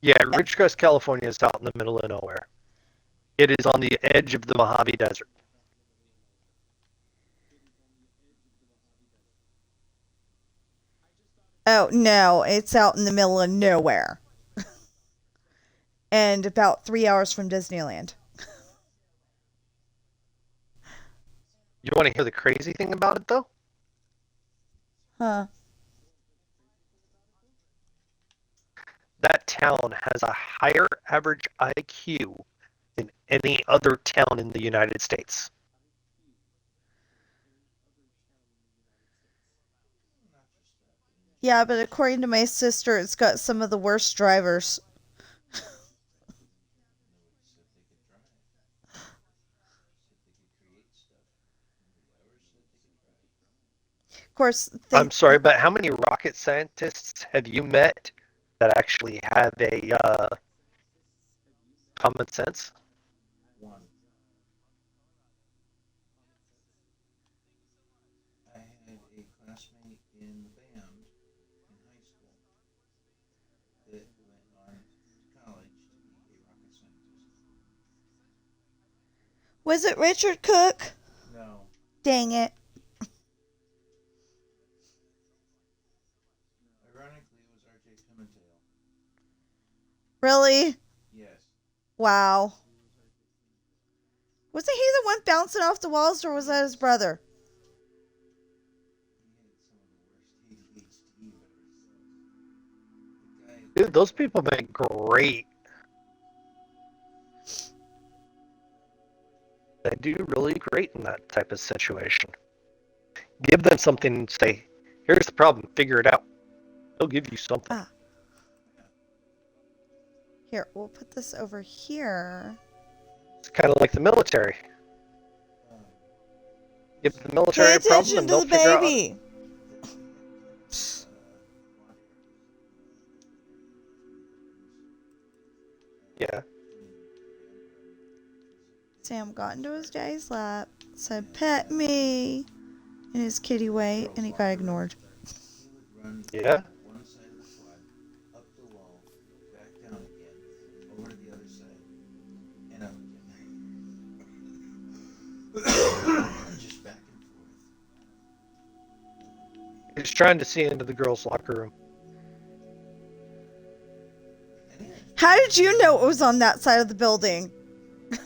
Yeah, Ridgecrest, California is out in the middle of nowhere. It is on the edge of the Mojave Desert. Oh, no, it's out in the middle of nowhere. And about 3 hours from Disneyland. You want to hear the crazy thing about it, though? Huh. That town has a higher average IQ than any other town in the United States. Yeah, but according to my sister, it's got some of the worst drivers. Of course, I'm sorry, but how many rocket scientists have you met that actually have a common sense? One. I had a classmate in the band in high school that went on to college to be a rocket scientist. was it Richard Cook? No. Dang it. Ironically, it was R.J. Pimentel. Really? Yes. Wow. Wasn't he the one bouncing off the walls, or was that his brother? He had some of the worst ADHD you've ever seen. The guy. Dude, those people make great. They do really great in that type of situation. Give them something and say, here's the problem, figure it out. They'll give you something. Ah. Here, we'll put this over here. It's kind of like the military. Give the military Pay a problem attention and to they'll the figure out. baby. Yeah. Sam got into his daddy's lap, said, "Pet me," in his kitty way, and he got ignored. He would run Yeah. one side of the quad, up the wall, back down again, over to the other side, and up again. Just back and forth. He's trying to see into the girls' locker room. How did you know it was on that side of the building? I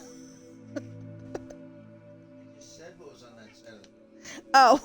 just said what was on that side of the building. Oh.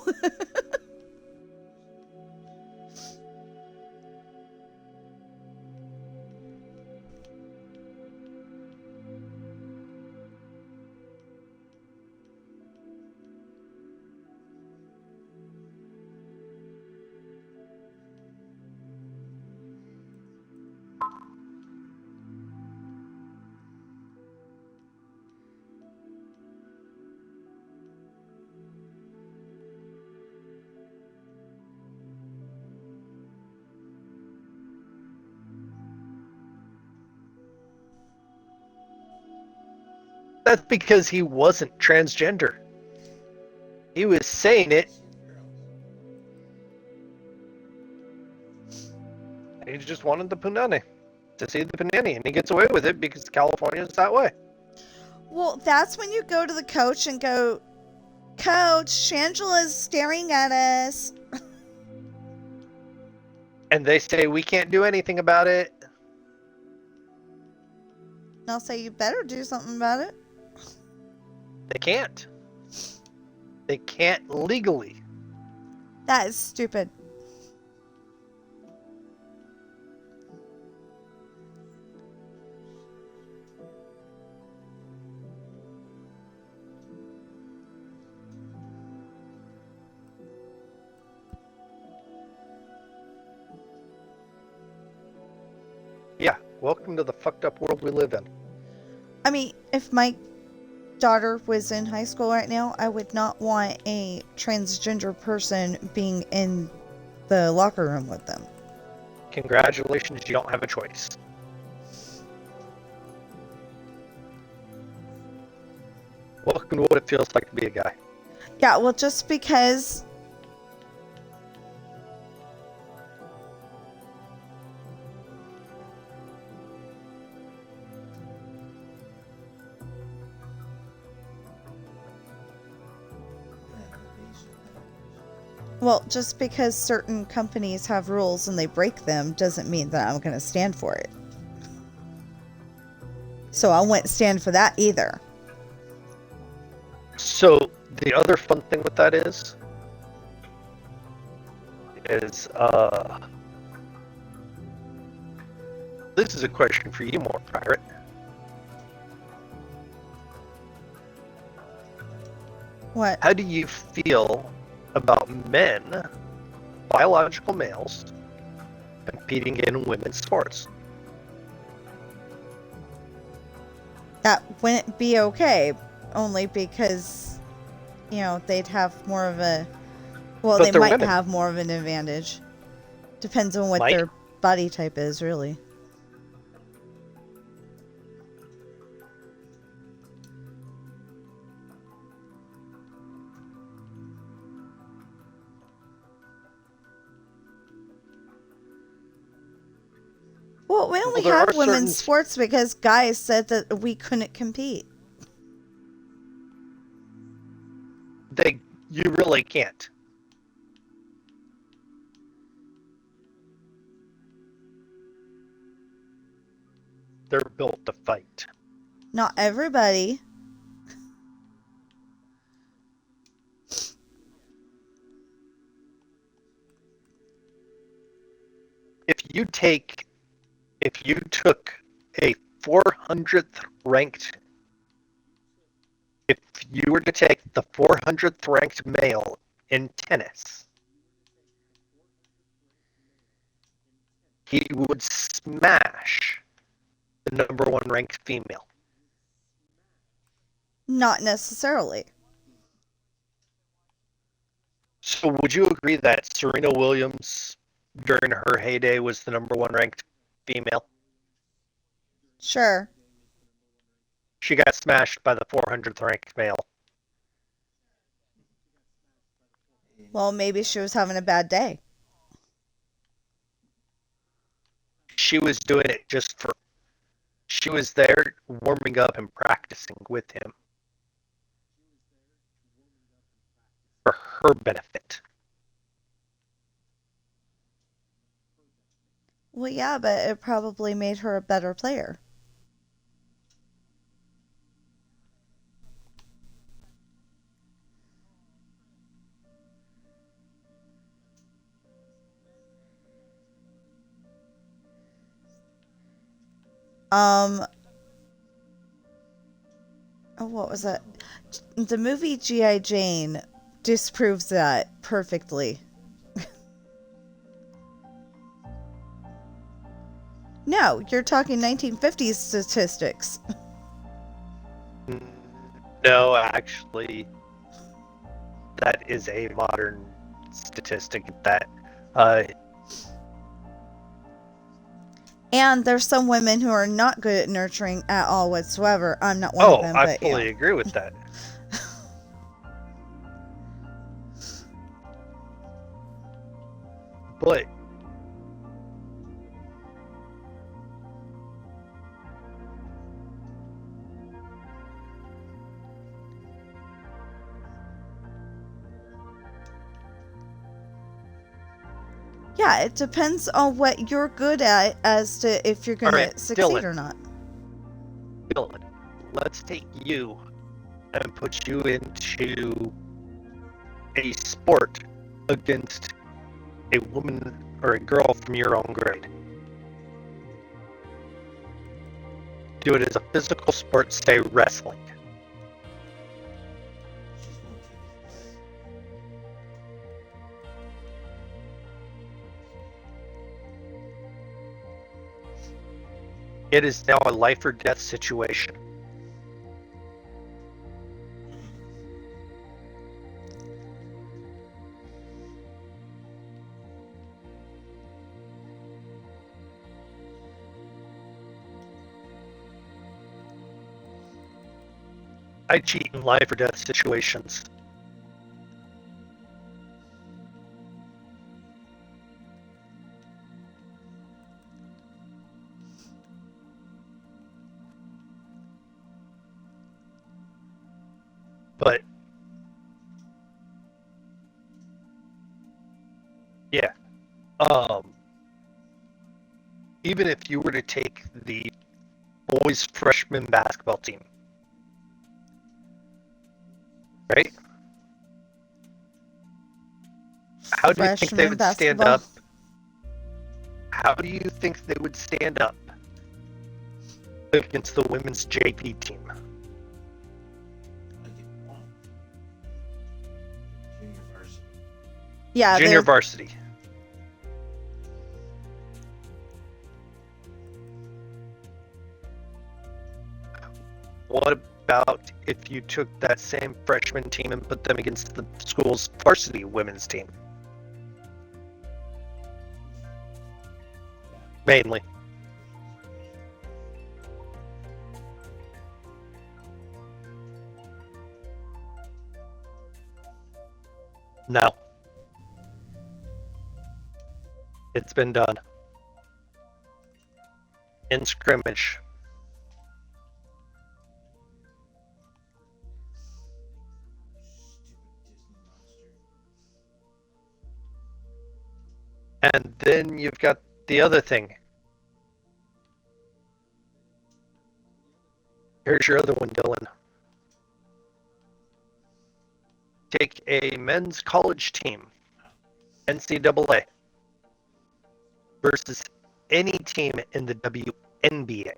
That's because he wasn't transgender. He was saying it. Seen girls. He just wanted the punani to see the punani, and he gets away with it because California is that way. Well, that's when you go to the coach and go, Coach, Shangela's staring at us. And they say we can't do anything about it. And I'll say, you better do something about it. They can't. They can't legally. That is stupid. Yeah, welcome to the fucked up world we live in. I mean, if my daughter was in high school right now, I would not want a transgender person being in the locker room with them. Congratulations, you don't have a choice. Welcome to what it feels like to be a guy. Yeah, well, just because Yeah, basically. Well, just because certain companies have rules and they break them doesn't mean that I'm going to stand for it. So I wouldn't stand for that either. So the other fun thing with that is this is a question for you more, Pirate. What? How do you feel about men, biological males, competing in women's sports? That wouldn't be okay, only because, you know, they'd have more of a... Well, But they they're might women. have more of an advantage. Depends on what Might. their body type is, really. Well, we only there are have women's certain- sports because guys said that we couldn't compete. You really can't. They're built to fight. Not everybody. If you took a 400th ranked, if you were to take the 400th ranked male in tennis, he would smash the number one ranked female. Not necessarily. So would you agree that Serena Williams, during her heyday, was the number one ranked female? Sure. She got smashed by the 400th ranked male. Well, maybe she was having a bad day. She was doing it she was there warming up and practicing with him for her benefit. Well, yeah, but it probably made her a better player. What was that? The movie G.I. Jane disproves that perfectly. No, you're talking 1950s statistics. No, actually, that is a modern statistic that And there's some women who are not good at nurturing at all whatsoever. I'm not one of Oh, them, I but fully agree with that. But yeah, it depends on what you're good at as to if you're going Alright, to succeed Dylan. or not. Dylan, let's take you and put you into a sport against a woman or a girl from your own grade. Do it as a physical sport, say wrestling. She's gonna kick his butt. It is now a life or death situation. I cheat in life or death situations. But yeah, even if you were to take the boys freshman basketball team, right? How do you think they Freshman would stand basketball. up? How do you think they would stand up against the women's JP team? I get one. Junior varsity. Yeah, Junior varsity. What about if you took that same freshman team and put them against the school's varsity women's team? Mainly. No. It's been done. In scrimmage. Stupid Disney monster. And then you've got the other thing. Here's your other one, Dylan. Take a men's college team, NCAA, versus any team in the WNBA.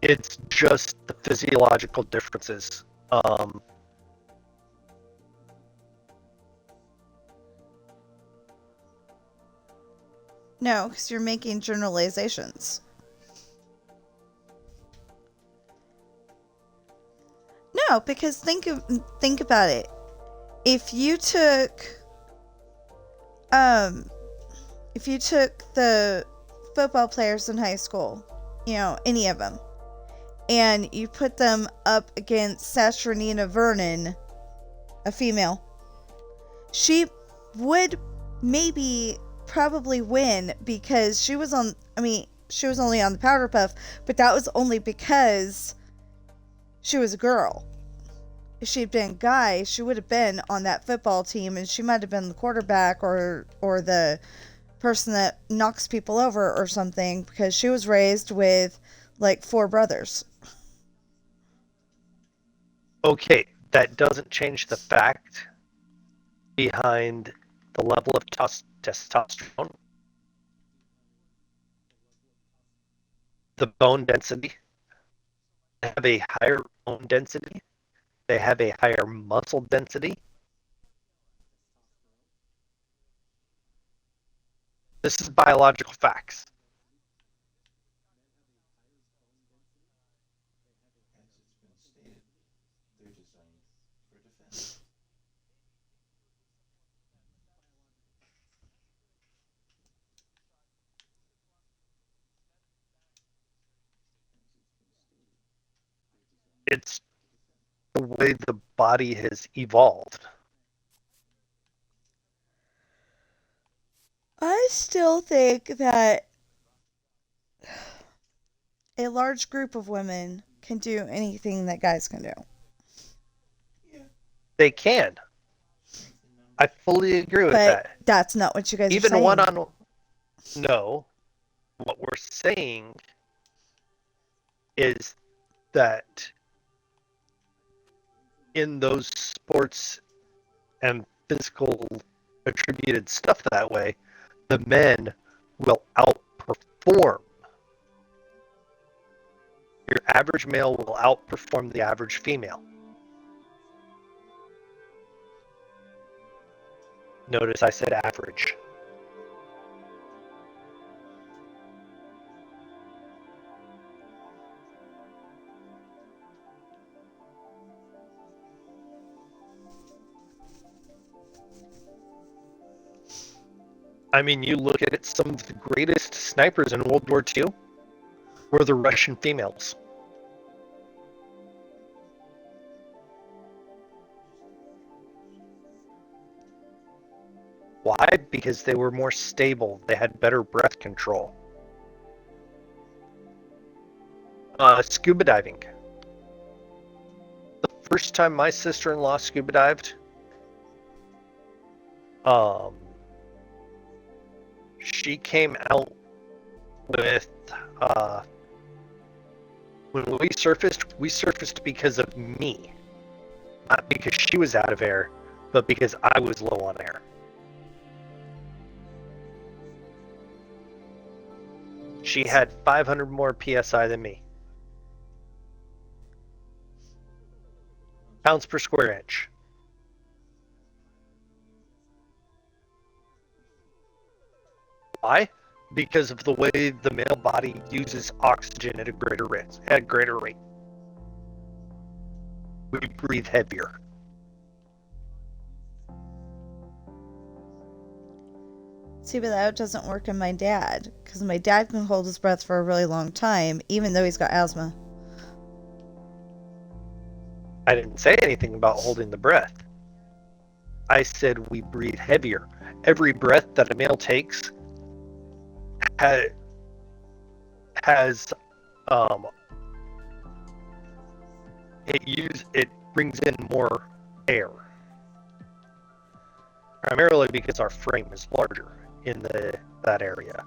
It's just the physiological differences. No, because you're making generalizations. No, because think about it. If you took the football players in high school, any of them, and you put them up against Saturnina Vernon, a female, she would probably win because she was only on the powder puff, but that was only because she was a girl. If she'd been a guy, she would have been on that football team, and she might have been the quarterback or the person that knocks people over or something, because she was raised with like 4 brothers. Okay, that doesn't change the fact behind the level of testosterone, the bone density. They have a higher bone density. They have a higher muscle density. This is biological facts. As it's been stated, they're designed for defense. way the body has evolved. I still think that a large group of women can do anything that guys can do. They can. I fully agree with But that. that's not what you guys are Even saying. one on. No. What we're saying is that in those sports and physical attributed stuff that way, the men will outperform. Your average male will outperform the average female. Notice I said average. I mean, you look at it, some of the greatest snipers in World War II were the Russian females. Why? Because they were more stable. They had better breath control. Scuba diving. The first time my sister-in-law scuba dived, she came out with, when we surfaced because of me. Not because she was out of air, but because I was low on air. She had 500 more PSI than me. Pounds per square inch. Why? Because of the way the male body uses oxygen at a greater rate. We breathe heavier. See, but that doesn't work in my dad, because my dad can hold his breath for a really long time, even though he's got asthma. I didn't say anything about holding the breath. I said we breathe heavier. Every breath that a male takes has it brings in more air. Primarily because our frame is larger in that area.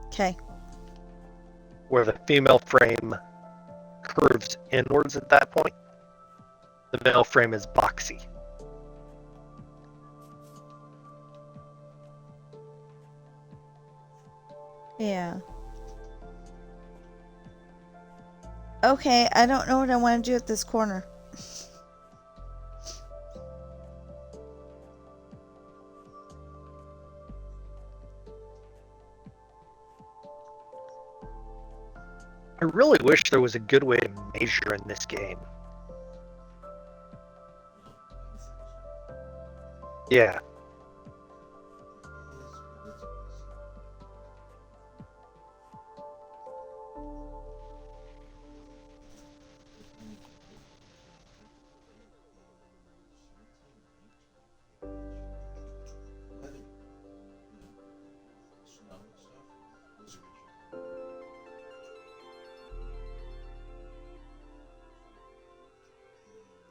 Okay. Where the female frame curves inwards at that point, the male frame is boxy. Yeah. Okay, I don't know what I want to do at this corner. I really wish there was a good way to measure in this game. Yeah.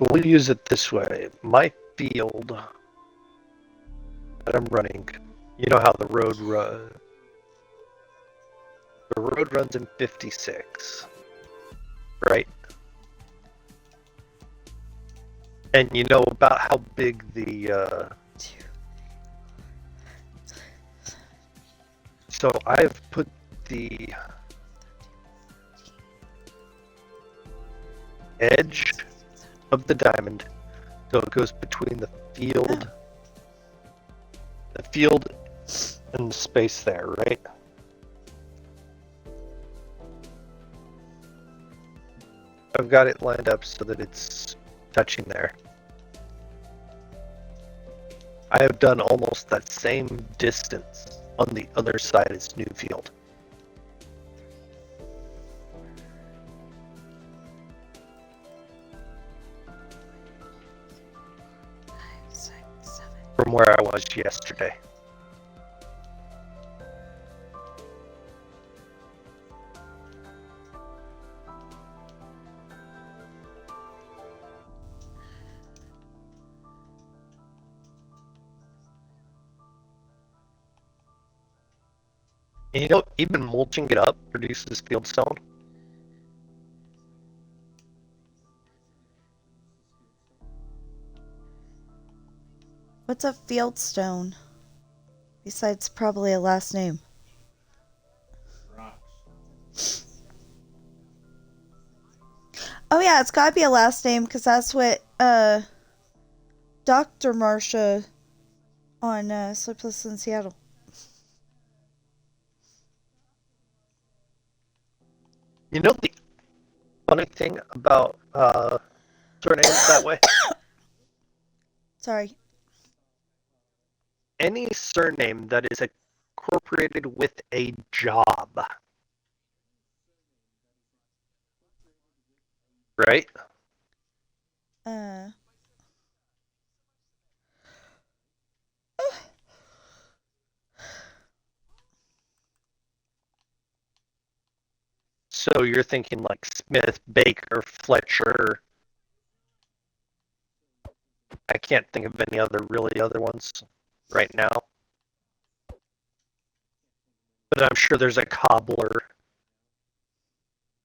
We'll use it this way. My field that I'm running, you know how the road runs in 56, right? And you know about how big the so I've put the edge of the diamond so it goes between the field and the space there, right? I've got it lined up so that it's touching there. I have done almost that same distance on the other side as Newfield. from where I was yesterday. And you know, even mulching it up produces fieldstone. What's a fieldstone? Besides probably a last name. Rocks. Oh yeah, it's gotta be a last name because that's what Dr. Marsha on Sleepless in Seattle. You know the funny thing about surnames that way? Sorry. Any surname that is incorporated with a job, right? Uh. So you're thinking like Smith, Baker, Fletcher. I can't think of any other really other ones right now. But I'm sure there's a cobbler.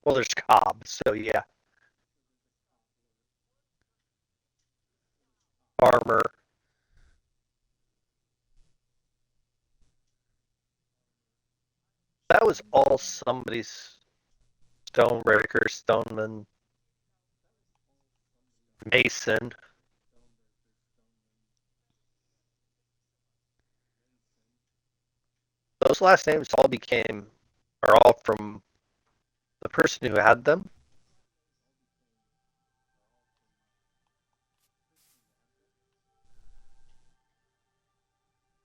Well, there's Cobb, so yeah. Farmer. That was all somebody's stonebreaker, stoneman, mason. Those last names are all from the person who had them.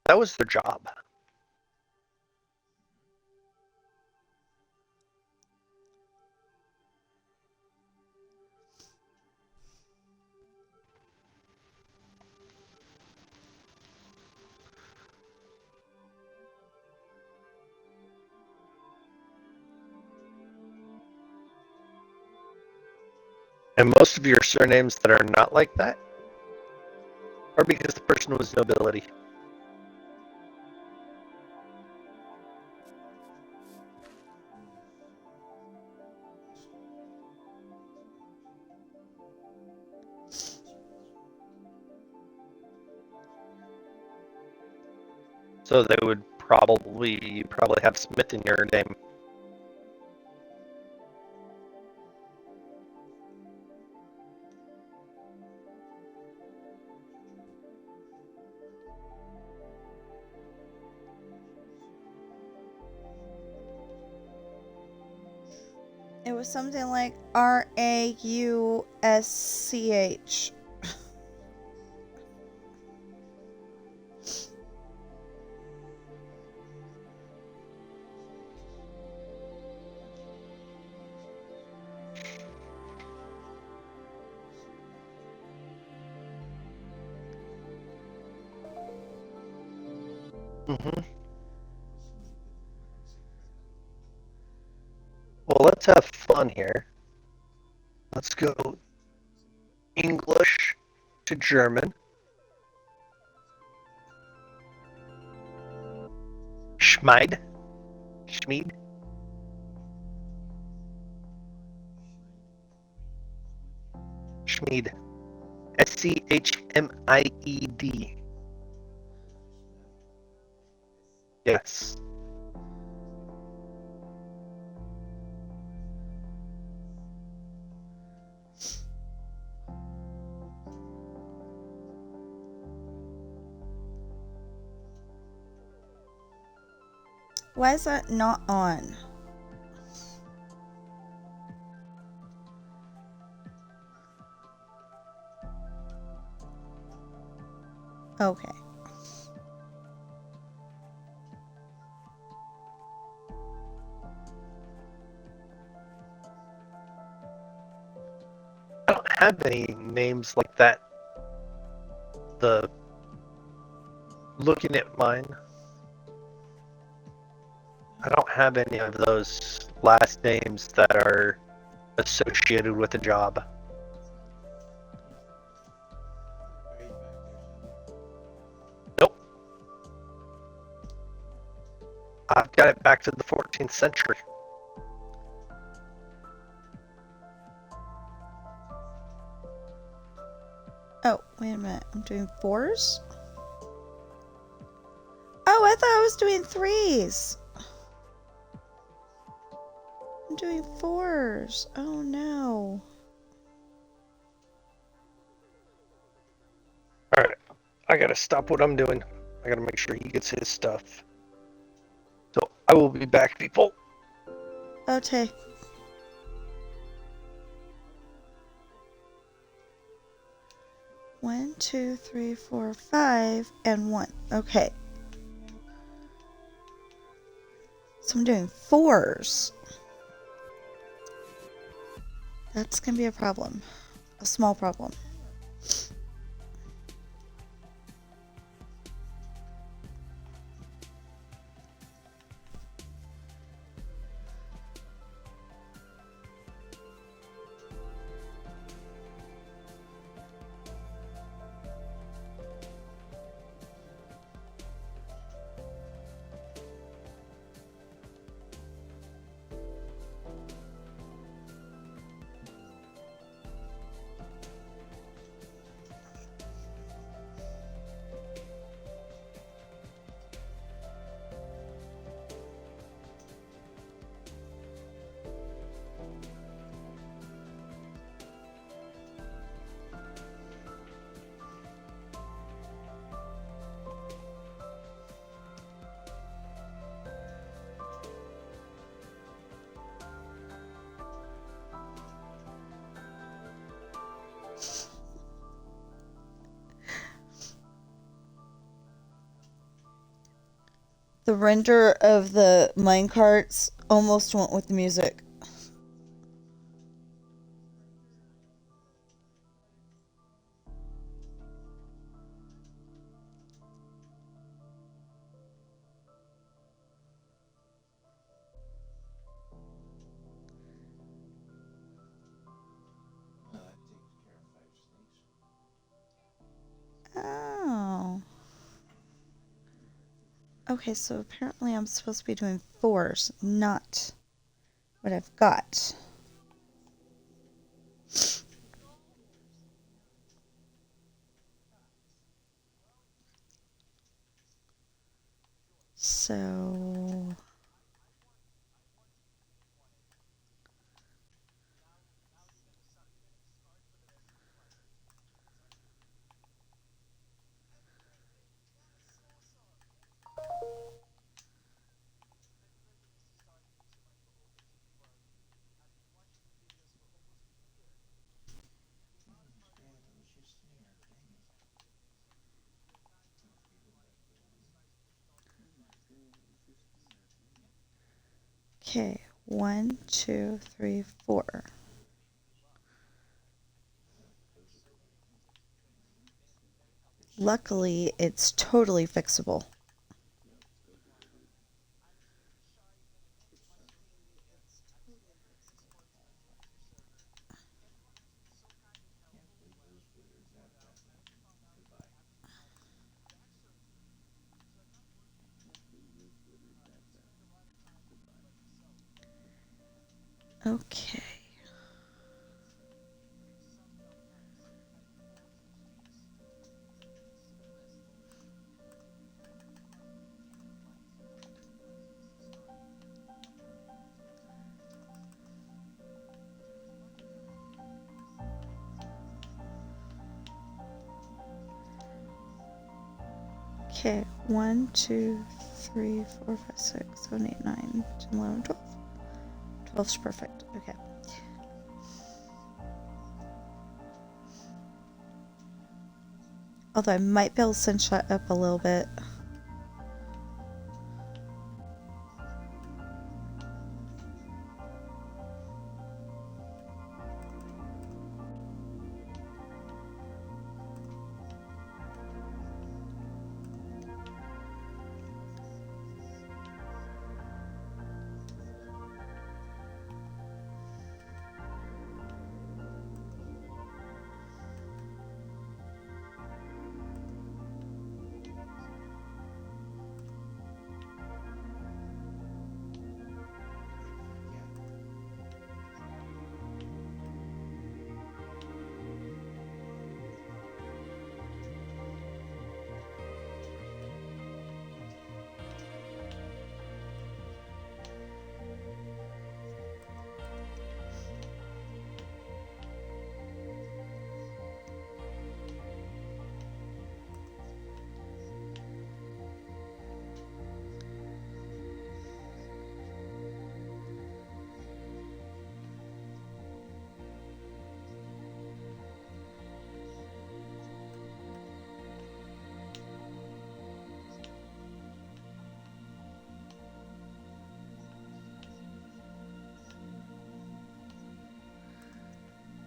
That was their job. And most of your surnames that are not like that are because the person was nobility. So they would probably have Smith in your name. It was something like Rausch. Mm-hmm. Well, let's have fun here. Let's go English to German. Schmid. Schmied. Schmied. Schmied. Yes. Why is that not on? Okay. I don't have any names like that. The Looking at mine, I don't have any of those last names that are associated with a job. Buried back there somewhere. Nope. I've got it back to the 14th century. Oh, wait a minute. I'm doing 4s? Oh, I thought I was doing 3s. I'm doing 4s. Oh no. Alright, I gotta stop what I'm doing. I gotta make sure he gets his stuff. So I will be back, people. Okay. One, two, three, four, 5, and 1. Okay. So I'm doing 4s. That's gonna be a problem. A small problem. The render of the minecarts almost went with the music. Well, that takes care of 5 snakes. Oh. Okay, so apparently I'm supposed to be doing 4s, not what I've got. So Stand, let's just stay here. Dang it. okay, 1, 2, 3, 4. Luckily, it's totally fixable. Can't believe those wizards have that many. Goodbye. Okay. Okay, 1, 2, 3, 4, 5, 6, 7, 8, 9, 10, 11, 12. 12's perfect. Okay. Although I might be able to cinch that up a little bit.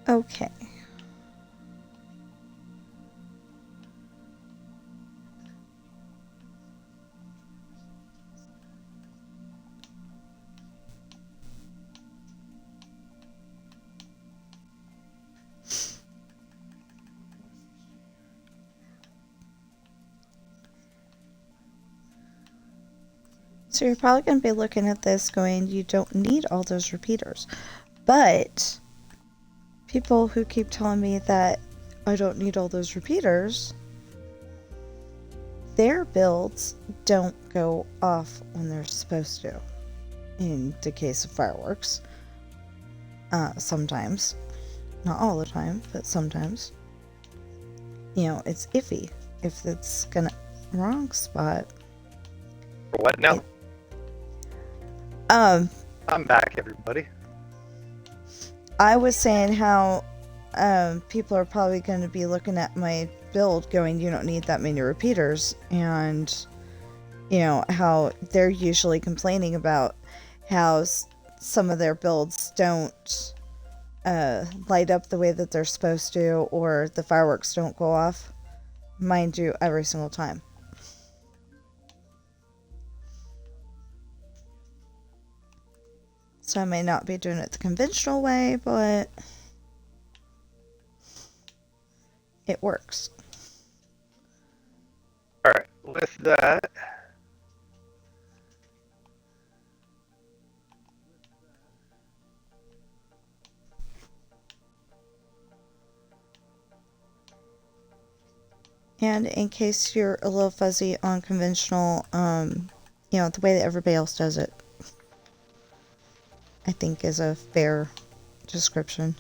Okay. So you're probably going to be looking at this going, you don't need all those repeaters. But people who keep telling me that I don't need all those repeaters, their builds don't go off when they're supposed to. In the case of fireworks, sometimes, not all the time, but sometimes, it's iffy if it's gonna wrong spot. For what now? Um, I'm back, everybody. I was saying how people are probably going to be looking at my build going, you don't need that many repeaters, and how they're usually complaining about how some of their builds don't light up the way that they're supposed to, or the fireworks don't go off. Mind you, every single time. So I may not be doing it the conventional way, but it works. Alright, with that, And in case you're a little fuzzy on conventional, the way that everybody else does it, I think is a fair description.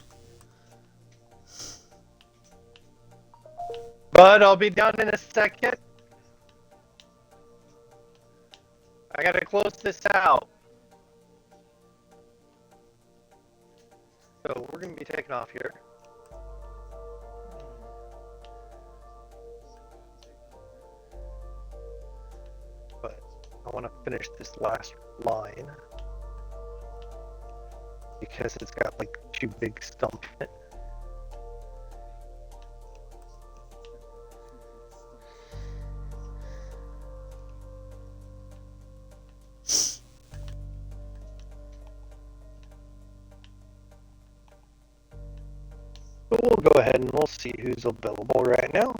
but I'll be down in a second. I gotta close this out. So we're gonna be taking off here. But I want to finish this last line because it's got like 2 big stumps in it. But we'll go ahead and we'll see who's available right now.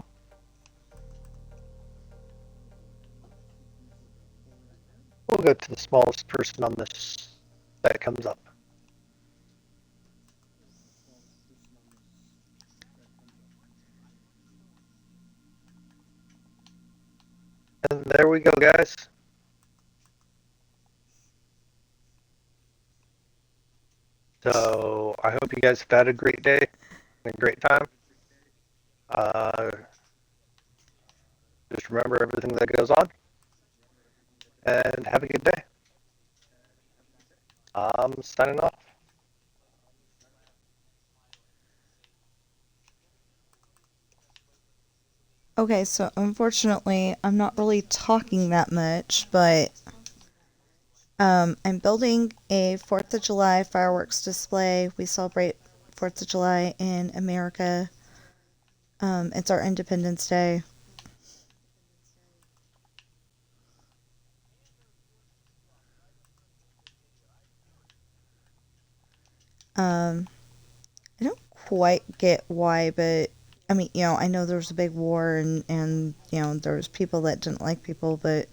We'll go to the smallest person on this that comes up. And there we go, guys. So I hope you guys have had a great day and a great time. Just remember everything that goes on. And have a good day. I'm signing off. Okay, so unfortunately, I'm not really talking that much, but I'm building a 4th of July fireworks display. We celebrate 4th of July in America. It's our Independence Day. I don't quite get why, but I mean, I know there was a big war and there was people that didn't like people, but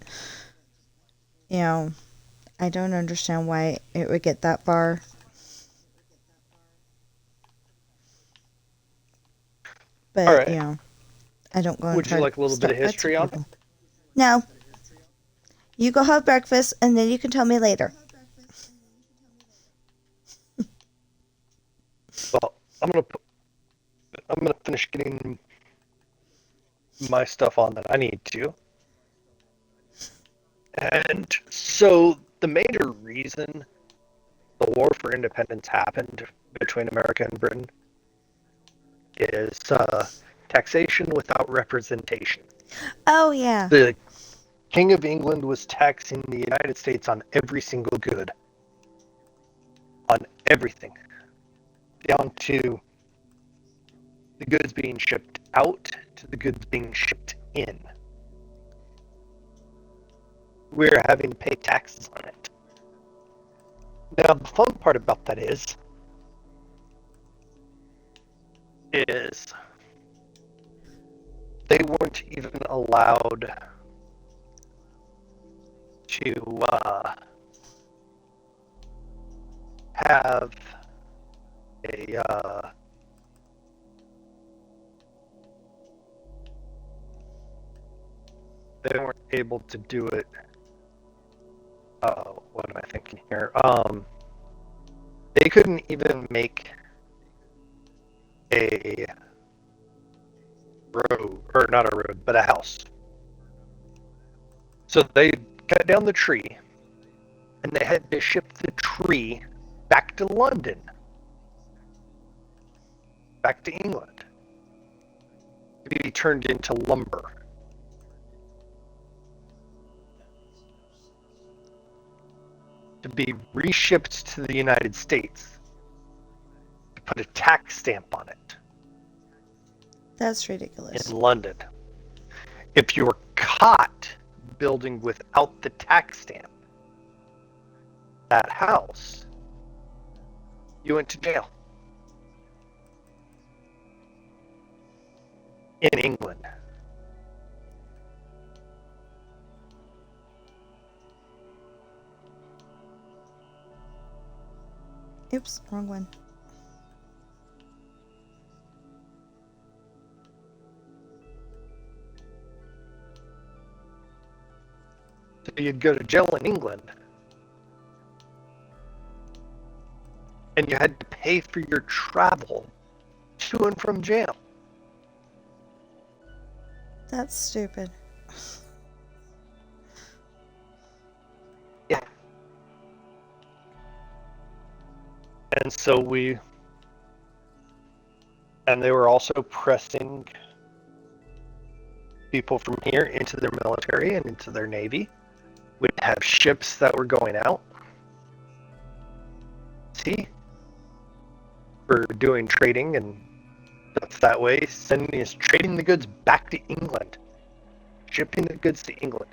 I don't understand why it would get that far. But, All right. I don't go and Would you try like a little to bit of start fights history with on people. No. You go have breakfast, and then you can tell me later. Well, I'm gonna finish getting my stuff on that I need to. And so the major reason the War for Independence happened between America and Britain is taxation without representation. Oh, yeah. The King of England was taxing the United States on every single good. On everything. Down to the goods being shipped out to the goods being shipped in. We're having to pay taxes on it. Now, the fun part about that is they weren't even allowed to have a they weren't able to do it. What am I thinking here? They couldn't even make a road, or not a road, but a house. So they cut down the tree, and they had to ship the tree back to London, back to England, to be turned into lumber. To be reshipped to the United States, to put a tax stamp on it That's ridiculous. in London. If you were caught building without the tax stamp, that house, you went to jail. In England. Oops, wrong one. So you'd go to jail in England, and you had to pay for your travel to and from jail. That's stupid. Yeah. And so they were also pressing people from here into their military and into their navy. We'd have ships that were going out. See? For doing trading and stuff that way, trading the goods back to England, shipping the goods to England.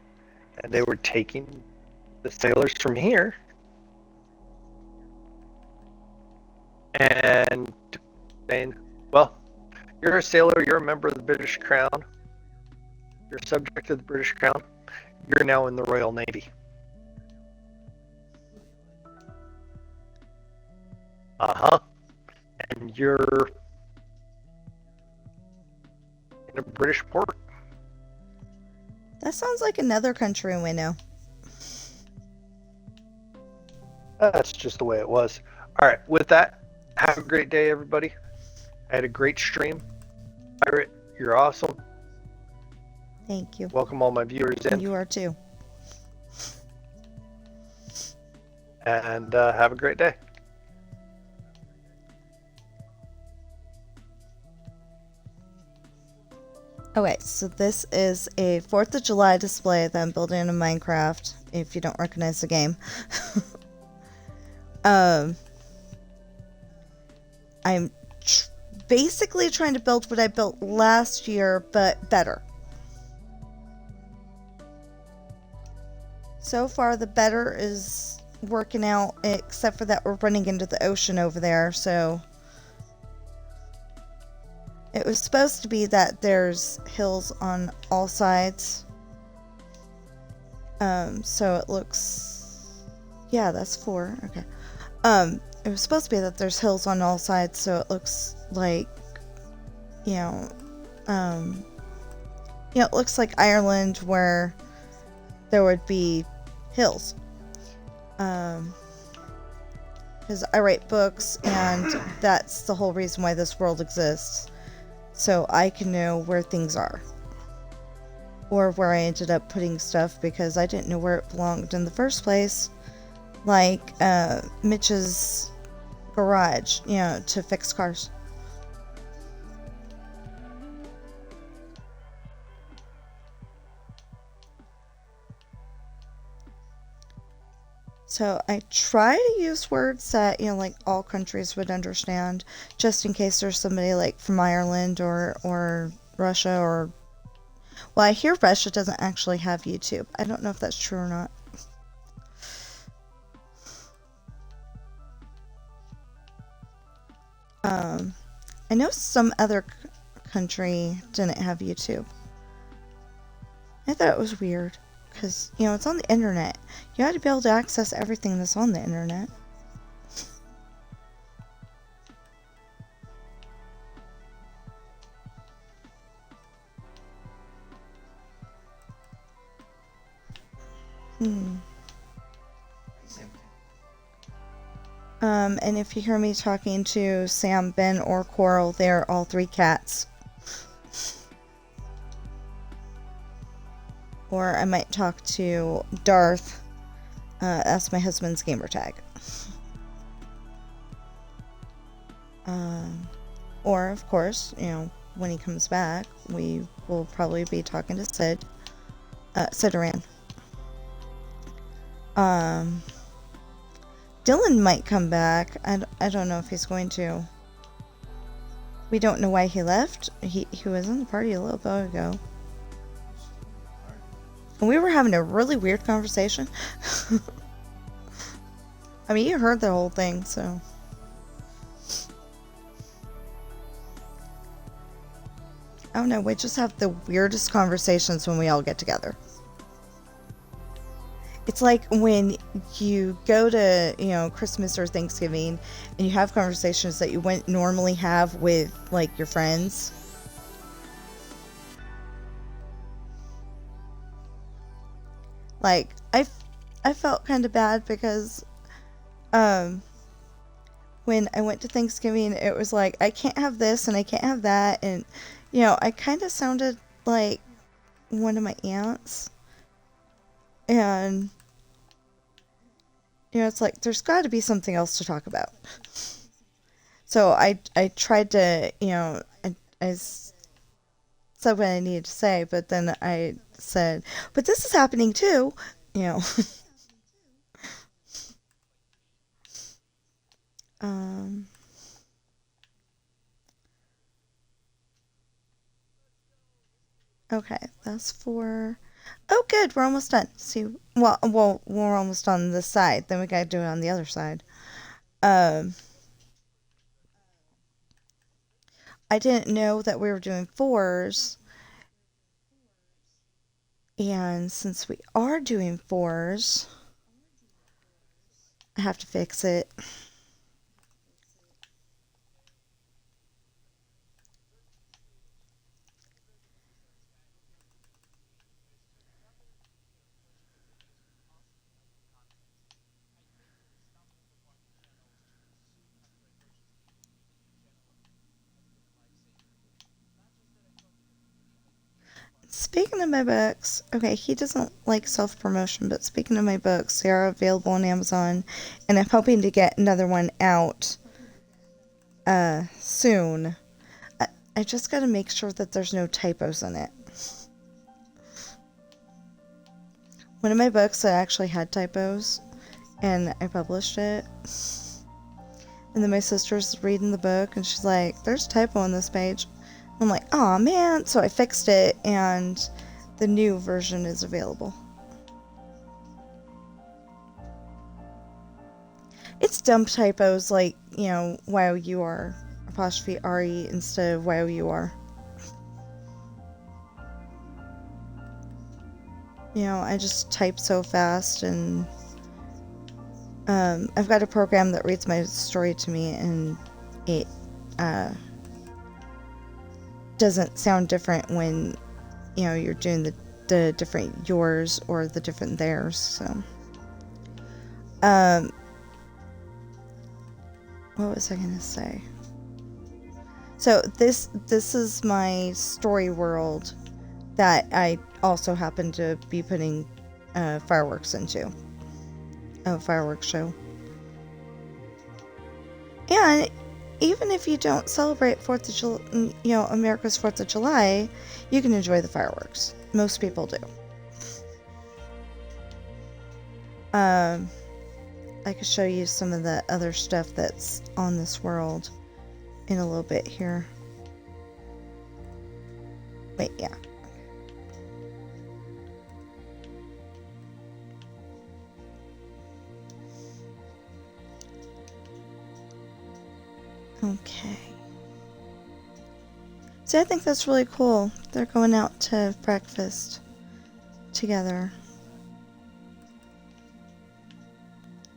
And they were taking the sailors from here and saying, well, you're a sailor, you're a member of the British Crown, you're subject to the British Crown, you're now in the Royal Navy. Uh-huh. And you're in a British port. That sounds like another country we know. That's just the way it was. All right, with that, have a great day, everybody. I had a great stream. Pirate, you're awesome. Thank you. Welcome all my viewers in. You are too. And have a great day. Okay, so this is a 4th of July display that I'm building in Minecraft, if you don't recognize the game. I'm basically trying to build what I built last year, but better. So far, the better is working out, except for that we're running into the ocean over there, so... It was supposed to be that there's hills on all sides. So it looks... Yeah, that's 4. Okay. It was supposed to be that there's hills on all sides, so it looks like, it looks like Ireland where there would be hills. Because I write books, and that's the whole reason why this world exists. So I can know where things are. Or where I ended up putting stuff because I didn't know where it belonged in the first place. Like, Mitch's garage, to fix cars. So I try to use words that, like all countries would understand, just in case there's somebody like from Ireland or Russia or, well, I hear Russia doesn't actually have YouTube. I don't know if that's true or not. I know some other country didn't have YouTube. I thought it was weird because, it's on the internet. You had to be able to access everything that's on the internet. And if you hear me talking to Sam, Ben, or Coral, they're all 3 cats. Or I might talk to Darth. That's my husband's gamer tag. Or, of course, when he comes back, we will probably be talking to Sid. Sidoran. Dylan might come back. I don't know if he's going to. We don't know why he left. He was in the party a little bit ago. And we were having a really weird conversation. I mean, you heard the whole thing, so. I don't know, we just have the weirdest conversations when we all get together. It's like when you go to, Christmas or Thanksgiving and you have conversations that you wouldn't normally have with, like, your friends. Like, I felt kind of bad because, when I went to Thanksgiving, it was like, I can't have this and I can't have that. And, I kind of sounded like one of my aunts. And, it's like, there's got to be something else to talk about. So I tried to, I said what I needed to say, but then I said, but this is happening too, Okay, that's for... Oh, good, we're almost done. See, well, we're almost on this side. Then we gotta do it on the other side. I didn't know that we were doing 4s. And since we are doing 4s, I have to fix it. Speaking of my books, okay, he doesn't like self-promotion, but speaking of my books, they are available on Amazon, and I'm hoping to get another one out soon. I just gotta make sure that there's no typos in it. One of my books that actually had typos, and I published it. And then my sister's reading the book, and she's like, there's a typo on this page. I'm like, aw, man. So I fixed it, and the new version is available. It's dumb typos like, YOUR, apostrophe RE instead of YOUR. I just type so fast, and I've got a program that reads my story to me, and it doesn't sound different when you're doing the different yours or the different theirs. So what was I gonna say? So this is my story world that I also happen to be putting fireworks into, a fireworks show. And even if you don't celebrate America's 4th of July, you can enjoy the fireworks. Most people do. I could show you some of the other stuff that's on this world in a little bit here. Wait, yeah. Okay. See, I think that's really cool. They're going out to breakfast together.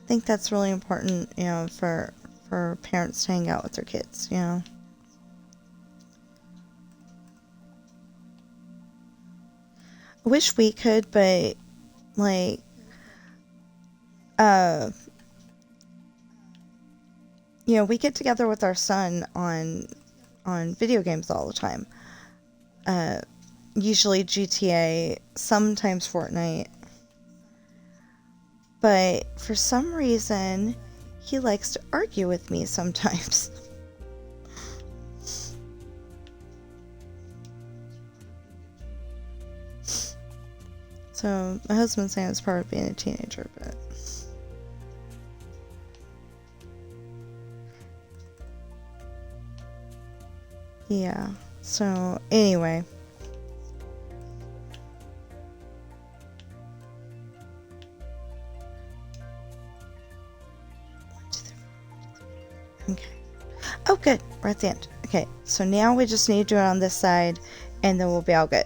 I think that's really important, you know, for parents to hang out with their kids, you know. I wish we could, but like you know, we get together with our son on video games all the time. Usually GTA, sometimes Fortnite. But for some reason, he likes to argue with me sometimes. So my husband's saying it's part of being a teenager, but yeah. So anyway. Okay. Oh, good. We're at the end. Okay, so now we just need to do it on this side, and then we'll be all good.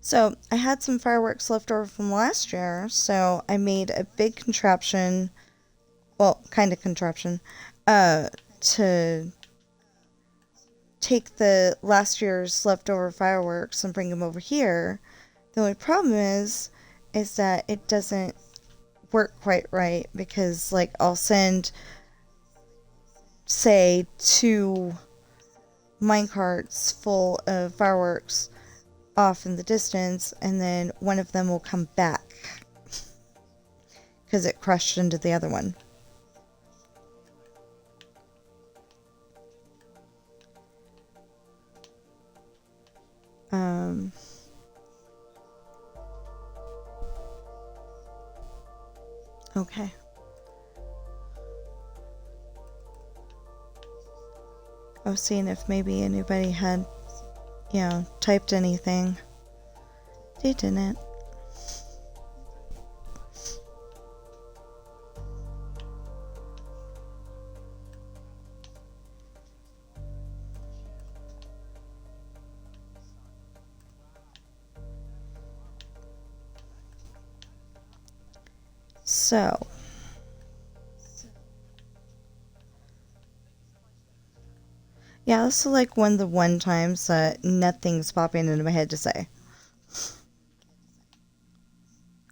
So I had some fireworks left over from last year, so I made a big contraption, well, kind of contraption, to take the last year's leftover fireworks and bring them over here. The only problem is that it doesn't work quite right because, like, I'll send, say, 2 minecarts full of fireworks off in the distance, and then one of them will come back because it crushed into the other one. Okay. I was seeing if maybe anybody had, you know, typed anything. They didn't. So, yeah, this is like one of the times that nothing's popping into my head to say.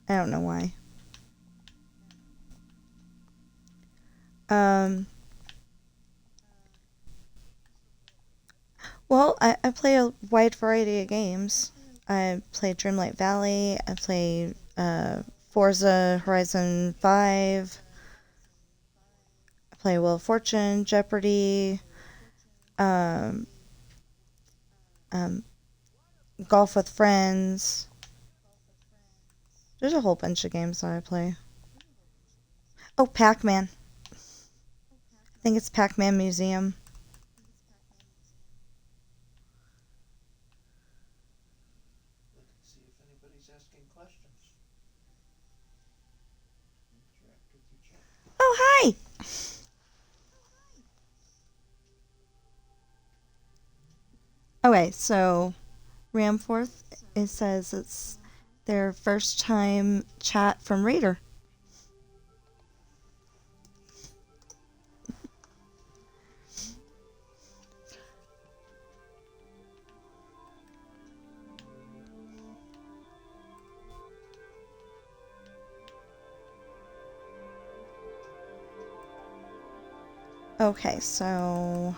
I don't know why. Well, I play a wide variety of games. I play Dreamlight Valley. I play Forza Horizon 5. I play Wheel of Fortune, Jeopardy, um, Golf with Friends. There's a whole bunch of games that I play. Oh, Pac-Man. I think it's Pac-Man Museum. Look and see if anybody's asking questions. Interact with your chat. Oh, hi! Okay, so Ramforth, it says it's their first time chat from Raider. Okay, so...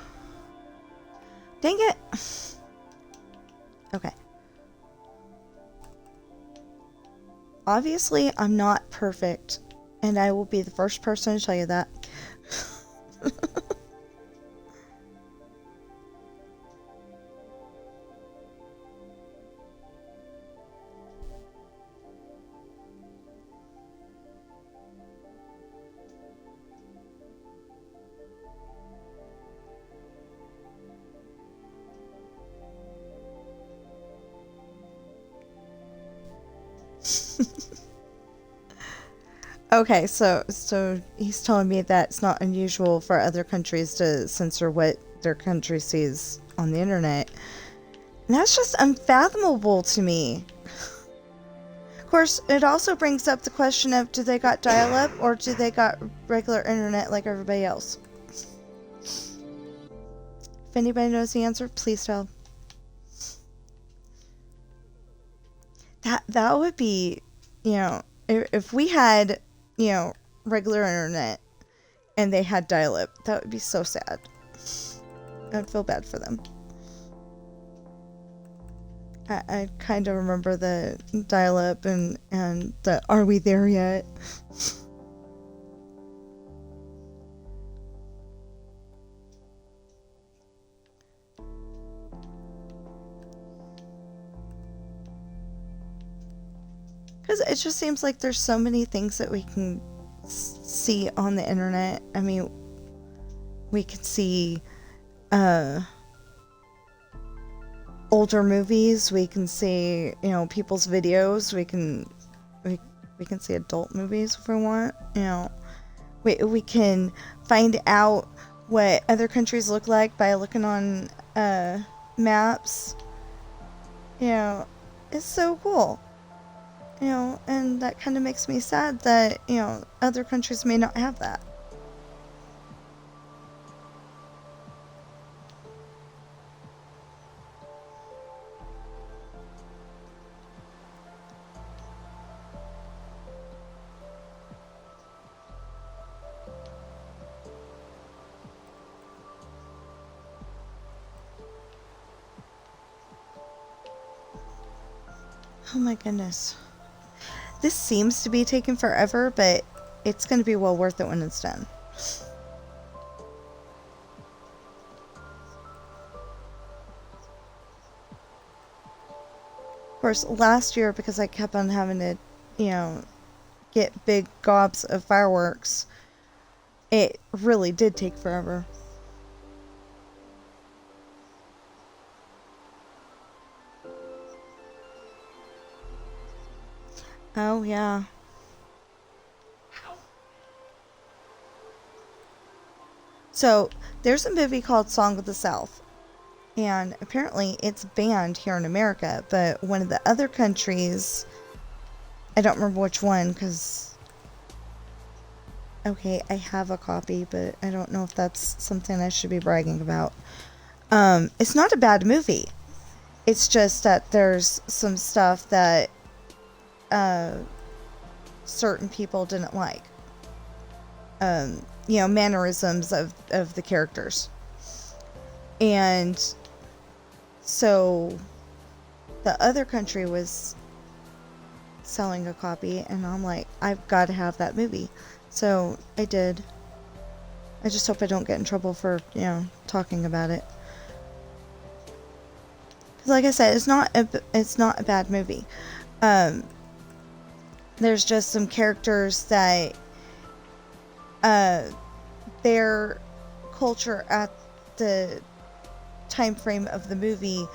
Dang it! Okay. Obviously, I'm not perfect, and I will be the first person to tell you that. Okay, so he's telling me that it's not unusual for other countries to censor what their country sees on the internet. And that's just unfathomable to me. Of course, it also brings up the question of, do they got dial-up or do they got regular internet like everybody else? If anybody knows the answer, please tell. That would be, you know, if we had, you know, regular internet and they had dial-up, that would be so sad. I would feel bad for them. I kind of remember the dial-up and the "Are we there yet?" Because it just seems like there's so many things that we can see on the internet. I mean, we could see older movies. We can see, you know, people's videos. We can see adult movies if we want. You know, we can find out what other countries look like by looking on maps. You know, it's so cool. You know, and that kind of makes me sad that, you know, other countries may not have that. Oh my goodness. This seems to be taking forever, but it's going to be well worth it when it's done. Of course, last year, because I kept on having to, you know, get big gobs of fireworks, it really did take forever. Oh, yeah. So, there's a movie called Song of the South, and apparently it's banned here in America, but one of the other countries, I don't remember which one, because, okay, I have a copy, but I don't know if that's something I should be bragging about. It's not a bad movie. It's just that there's some stuff that certain people didn't like. You know, mannerisms of the characters. And so the other country was selling a copy, and I'm like, I've got to have that movie. So I did. I just hope I don't get in trouble for, you know, talking about it. Because like I said, it's not a bad movie. There's just some characters that their culture at the time frame of the movie,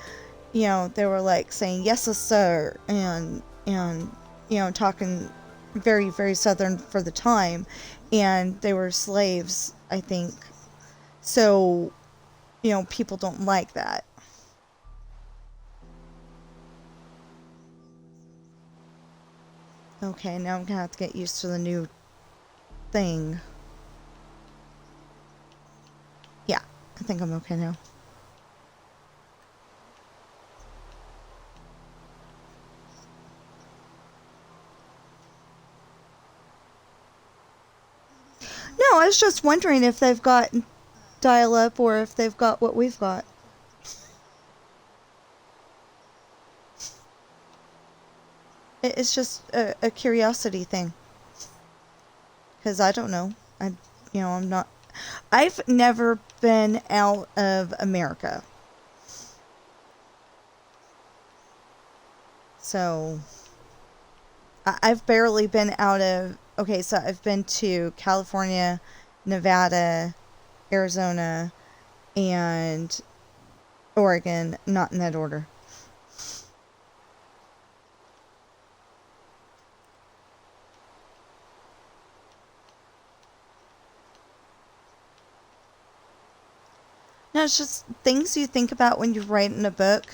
you know, they were like saying yes sir, and you know, talking very, very southern for the time, and they were slaves, I think. So, you know, people don't like that. Okay, now I'm gonna have to get used to the new thing. Yeah, I think I'm okay now. No, I was just wondering if they've got dial-up or if they've got what we've got. It's just a curiosity thing. Because I don't know. I'm not. I've never been out of America. So, I've barely been out of. Okay, so I've been to California, Nevada, Arizona, and Oregon, not in that order. No, it's just things you think about when you're writing a book.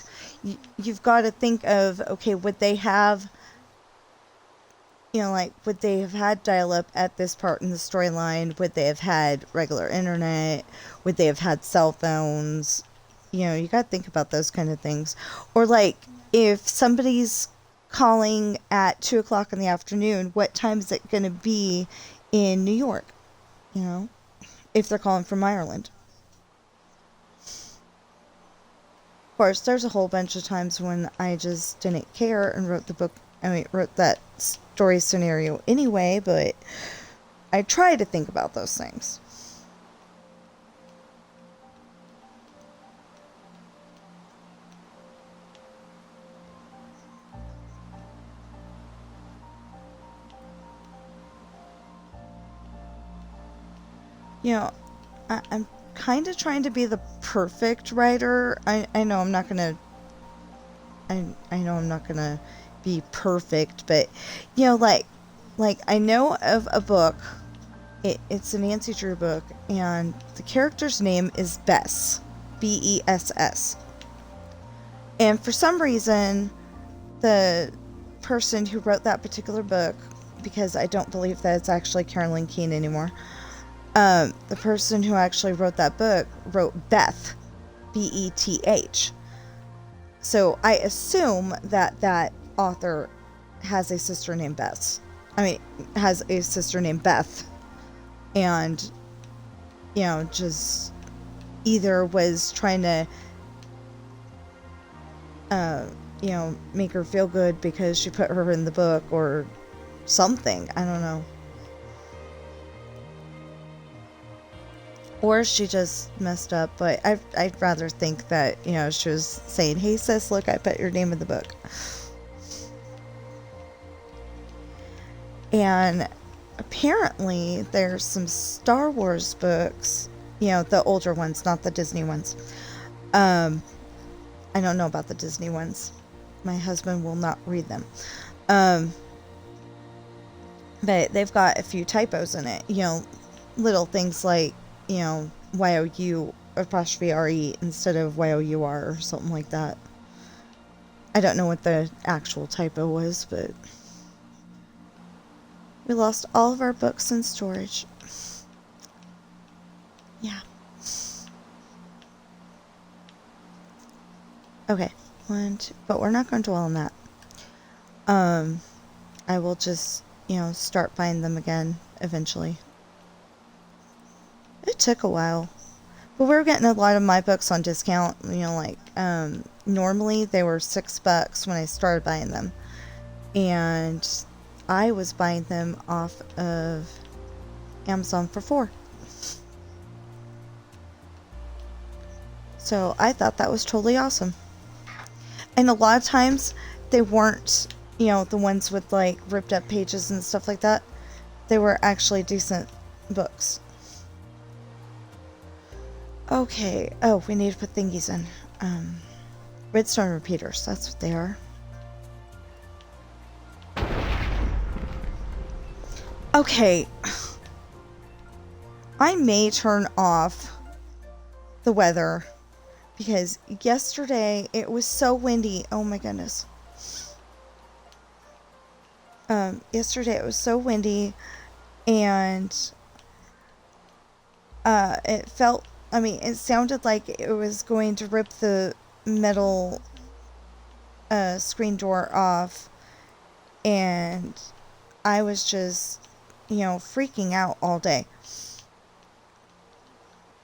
You've got to think of, okay, would they have, like, would they have had dial up at this part in the storyline? Would they have had regular internet? Would they have had cell phones? You got to think about those kind of things. Or, like, if somebody's calling at 2 o'clock in the afternoon, what time is it going to be in New York? If they're calling from Ireland. Of course, there's a whole bunch of times when I just didn't care and wrote that story scenario anyway, but I try to think about those things. I'm kind of trying to be the perfect writer. I know I'm not gonna I know I'm not gonna be perfect, but like I know of a book. It's a Nancy Drew book, and the character's name is Bess, Bess. And for some reason, the person who wrote that particular book, because I don't believe that it's actually Carolyn Keene anymore. The person who actually wrote that book wrote Beth, Beth. So I assume that author has a sister named Beth. Has a sister named Beth. And, just either was trying to, make her feel good because she put her in the book or something. I don't know. Or she just messed up, but I'd rather think that, she was saying, hey sis, look, I put your name in the book. And apparently there's some Star Wars books, the older ones, not the Disney ones. I don't know about the Disney ones. My husband will not read them. But they've got a few typos in it, little things like, YOU apostrophe RE instead of YOUR or something like that. I don't know what the actual typo was, but we lost all of our books in storage. Yeah. Okay. But we're not going to dwell on that. I will just, start buying them again eventually. It took a while. But we were getting a lot of my books on discount. Normally they were $6 when I started buying them. And I was buying them off of Amazon for $4. So I thought that was totally awesome. And a lot of times they weren't, the ones with like ripped up pages and stuff like that. They were actually decent books. Okay. Oh, we need to put thingies in. Redstone repeaters. That's what they are. Okay. I may turn off the weather because yesterday it was so windy. Oh my goodness. Yesterday it was so windy and it sounded like it was going to rip the metal screen door off, and I was just, freaking out all day.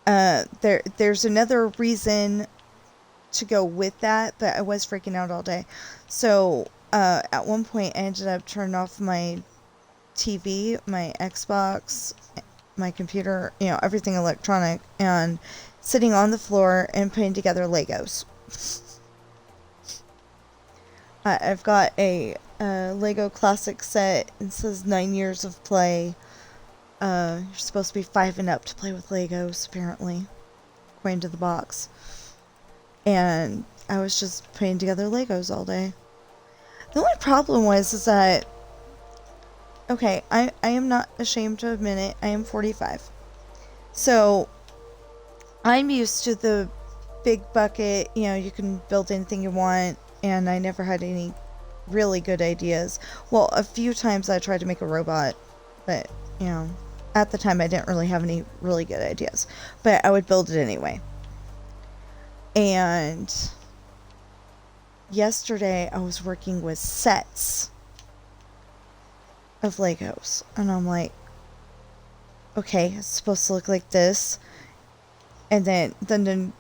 There's another reason to go with that, but I was freaking out all day. So, at one point I ended up turning off my TV, my Xbox, my computer, everything electronic, and sitting on the floor and putting together Legos. I've got a Lego Classic set. It says 9 years of play. You're supposed to be 5 and up to play with Legos, apparently, according to the box. And I was just putting together Legos all day. The only problem is that, okay, I am not ashamed to admit it, I am 45. So, I'm used to the big bucket, you can build anything you want, and I never had any really good ideas. Well, a few times I tried to make a robot, but, at the time I didn't really have any really good ideas. But I would build it anyway. And yesterday I was working with sets of Legos, and I'm like, okay, it's supposed to look like this, and then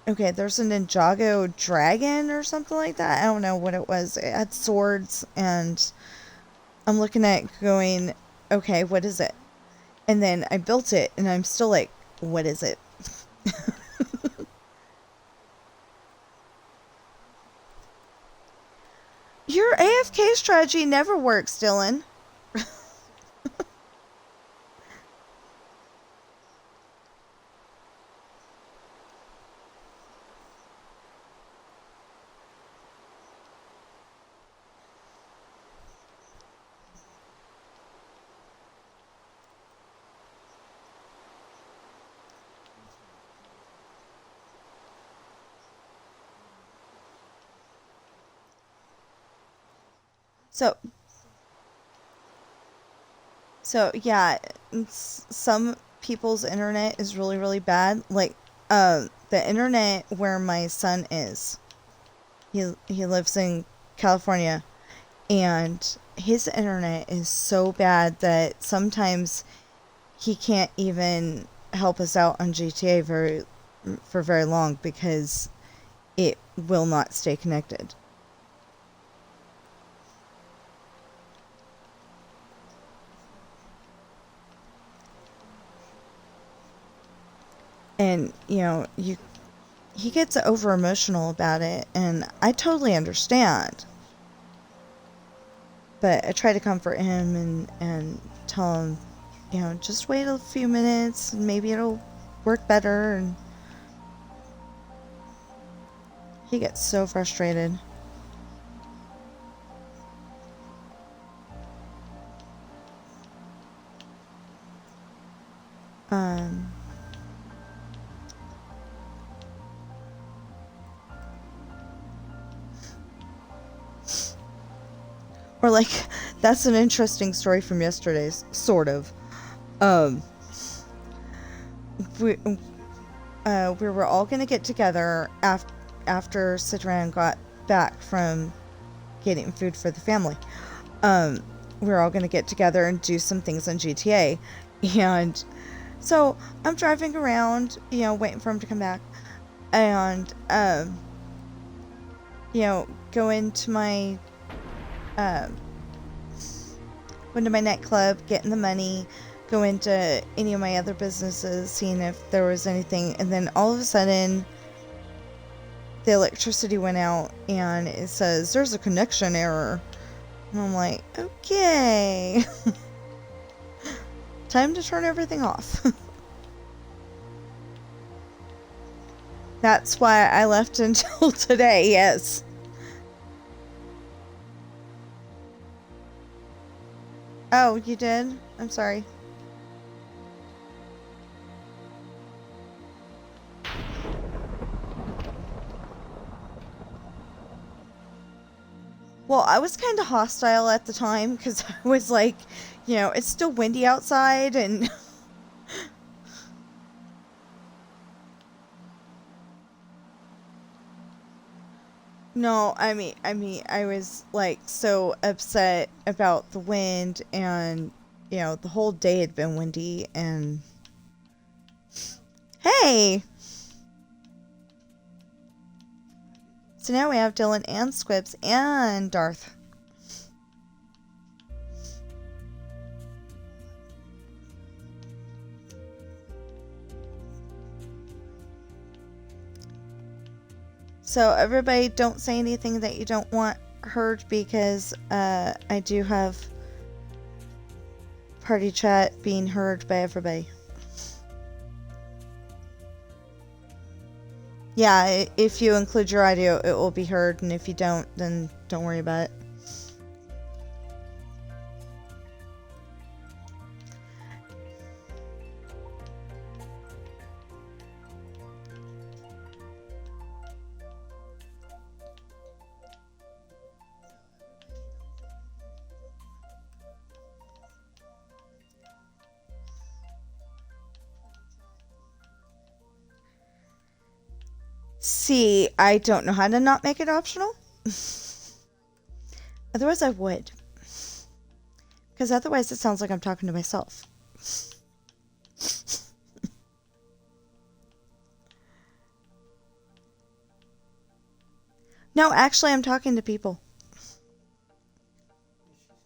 okay, there's a Ninjago dragon or something like that. I don't know what it was. It had swords, and I'm looking at it going, okay, what is it? And then I built it, and I'm still like, what is it? Your AFK strategy never works, Dylan. So yeah, some people's internet is really, really bad. Like, the internet where my son is, he lives in California, and his internet is so bad that sometimes he can't even help us out on GTA for very long because it will not stay connected. And, he gets over emotional about it, and I totally understand. But I try to comfort him and tell him, just wait a few minutes, and maybe it'll work better. And he gets so frustrated. Or like, that's an interesting story from yesterday's, sort of. We were all gonna get together after Citran got back from getting food for the family. We were all gonna get together and do some things on GTA, and so I'm driving around, waiting for him to come back, and go into my nightclub, getting the money, go into any of my other businesses, seeing if there was anything, and then all of a sudden the electricity went out and it says there's a connection error, and I'm like, okay. Time to turn everything off. That's why I left until today, yes. Oh, you did? I'm sorry. Well, I was kind of hostile at the time because I was like, it's still windy outside, and no, I mean, I was like so upset about the wind, and the whole day had been windy, and hey! So now we have Dylan and Squibs and Darth. So everybody, don't say anything that you don't want heard, because I do have party chat being heard by everybody. Yeah, if you include your audio, it will be heard, and if you don't, then don't worry about it. See, I don't know how to not make it optional. Otherwise, I would. Because otherwise, it sounds like I'm talking to myself. No, actually, I'm talking to people. She's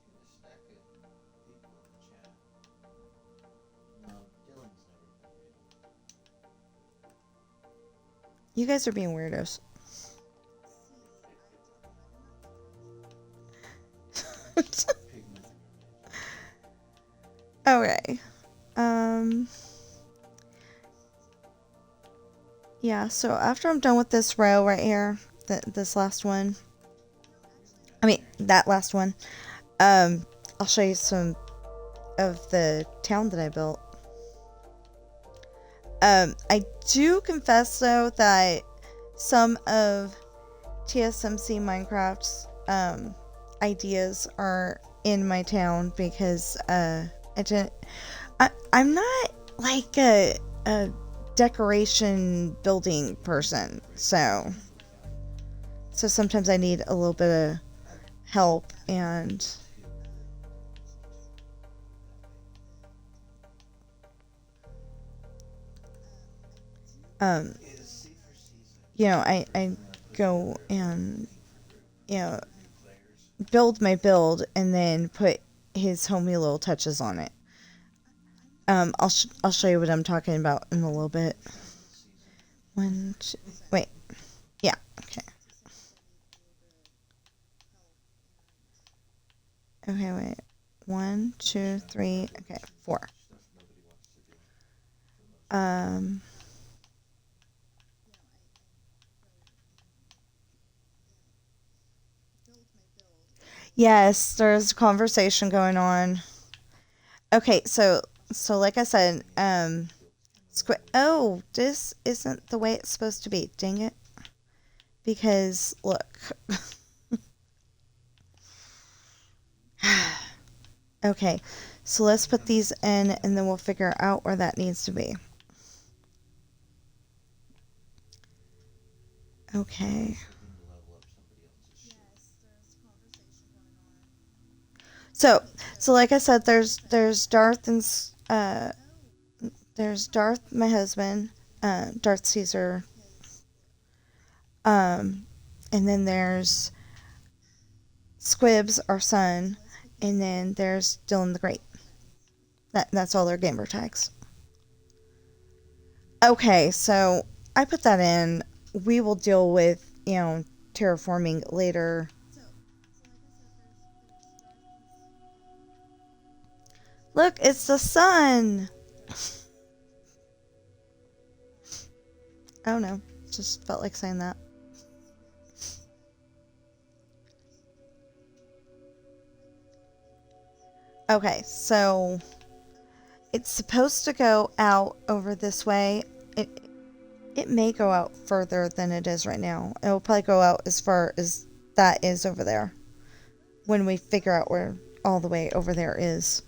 got a stack of people in the chat. No, Dylan's never been real. You guys are being weirdos. Pigment. Okay. Yeah, so after I'm done with this row right here, this last one, I mean, that last one, I'll show you some of the town that I built. I do confess, though, that some of TSMC Minecraft's ideas are in my town, because I'm not like a decoration building person, so sometimes I need a little bit of help, and you know, I go and, you know, build my build and then put his homey little touches on it. I'll show you what I'm talking about in a little bit. Wait. Yeah, okay. Okay, wait. 1, 2, 3, okay, 4. Yes, there's a conversation going on. Okay, so like I said, oh, this isn't the way it's supposed to be. Dang it. Because, look. Okay, so let's put these in, and then we'll figure out where that needs to be. Okay. So like I said, there's Darth and there's Darth, my husband, Darth Caesar, and then there's Squibs, our son, and then there's Dylan the Great. That's all their gamer tags. Okay, so I put that in. We will deal with, you know, terraforming later. Look, it's the sun. I don't know. Just felt like saying that. Okay, so it's supposed to go out over this way. It may go out further than it is right now. It will probably go out as far as that is over there, when we figure out where all the way over there is.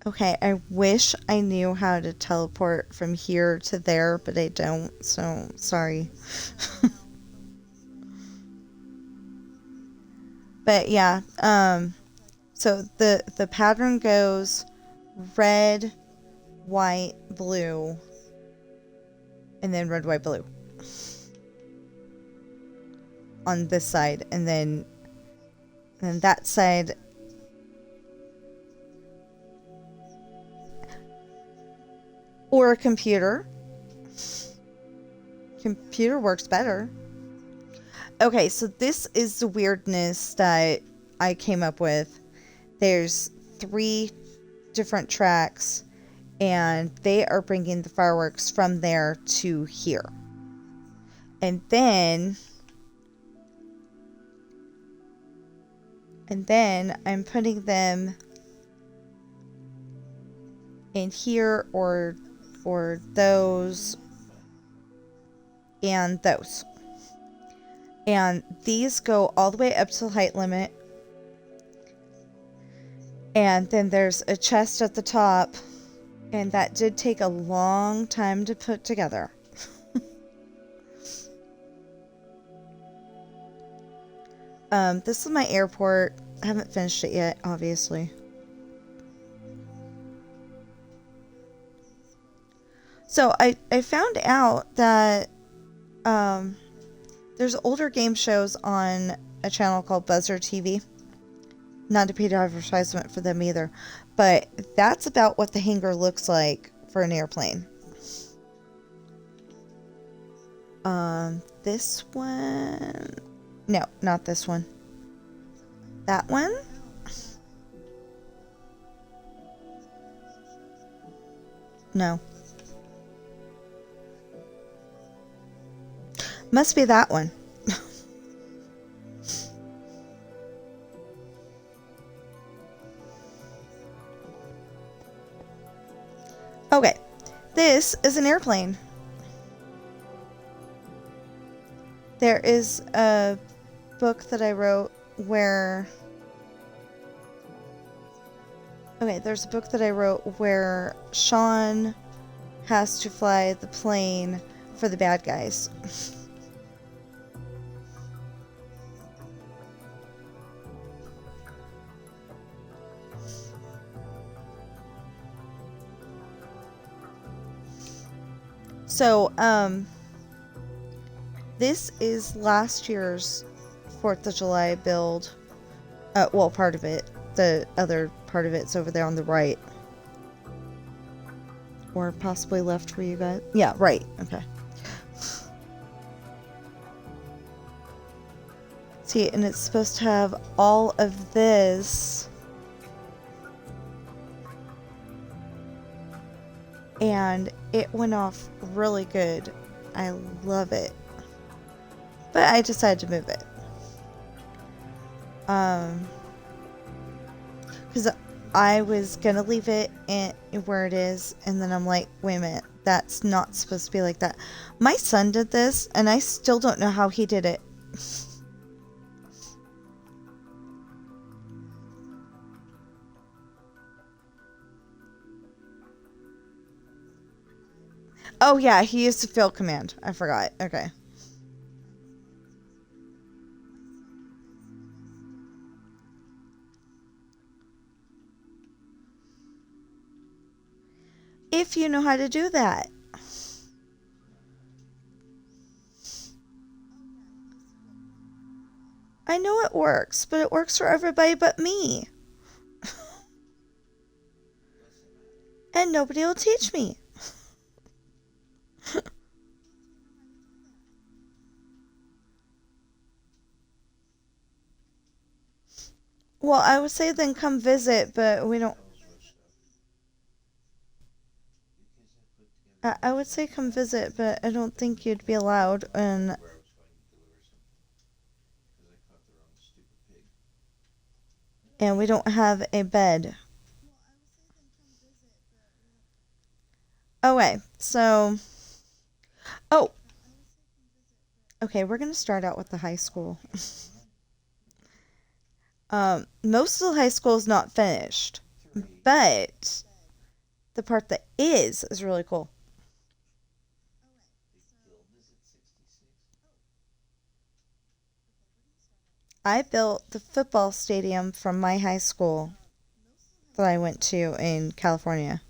Okay, I wish I knew how to teleport from here to there, but I don't, so sorry. But yeah, so the pattern goes red, white, blue, and then red, white, blue on this side, and then that side. Or a computer. Computer works better. Okay, so this is the weirdness that I came up with. There's 3 different tracks, and they are bringing the fireworks from there to here. And then I'm putting them in here or those and those. And these go all the way up to the height limit. And then there's a chest at the top, and that did take a long time to put together. This is my airport. I haven't finished it yet, obviously. So I found out that there's older game shows on a channel called Buzzer TV. Not a paid advertisement for them either, but that's about what the hangar looks like for an airplane. This one... No, not this one. That one? No. Must be that one. Okay. This is an airplane. There is a book that I wrote where... Okay, there's a book that I wrote where Sean has to fly the plane for the bad guys. So, this is last year's 4th of July build. Well, part of it. The other part of it's over there on the right. Or possibly left for you guys. Yeah, right. Okay. See, and it's supposed to have all of this. And it went off really good. I love it. But I decided to move it. Because I was gonna leave it where it is, and then I'm like, wait a minute, that's not supposed to be like that. My son did this, and I still don't know how he did it. Oh yeah, he used the field command. I forgot. Okay. If you know how to do that. I know it works, but it works for everybody but me. And nobody will teach me. Well, I would say then come visit, but we don't... I would say come visit, but I don't think you'd be allowed, and... And we don't have a bed. Okay, so... Oh! Okay, we're gonna start out with the high school. Most of the high school is not finished, but the part that is really cool. I built the football stadium from my high school that I went to in California.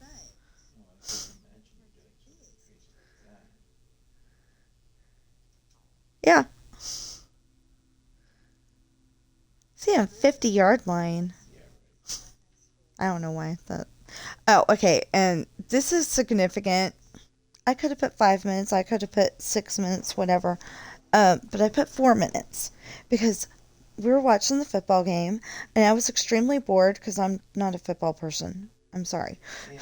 Yeah. See, a 50-yard line. I don't know why that Oh, okay. And this is significant. I could have put 5 minutes. I could have put 6 minutes, whatever. But I put 4 minutes because we were watching the football game, and I was extremely bored because I'm not a football person. I'm sorry, Yeah,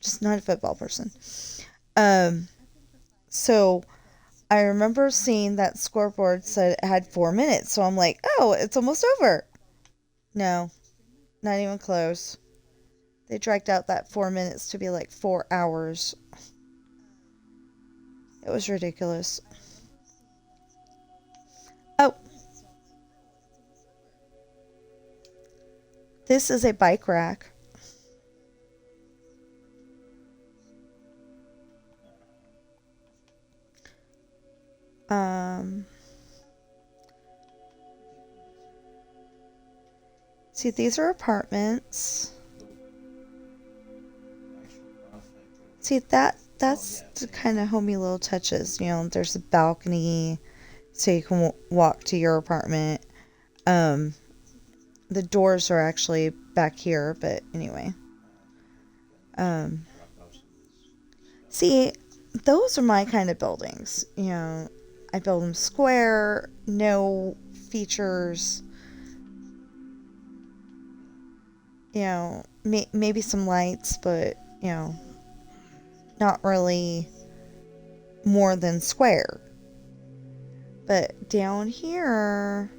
just not a football person. Um, so I remember seeing that scoreboard said it had 4 minutes, so I'm like, oh, it's almost over. No, not even close. They dragged out that 4 minutes to be like 4 hours. It was ridiculous. Oh, this is a bike rack. Um, See, these are apartments. actual prospect of See, that's the kind of homey little touches. You know, there's a balcony so you can walk to your apartment. Um, the doors are actually back here, but anyway. Um, drop off some of this. See, those are my kind of buildings. You know, I build them square, no features. You know, maybe some lights, but, you know, not really more than square. But down here,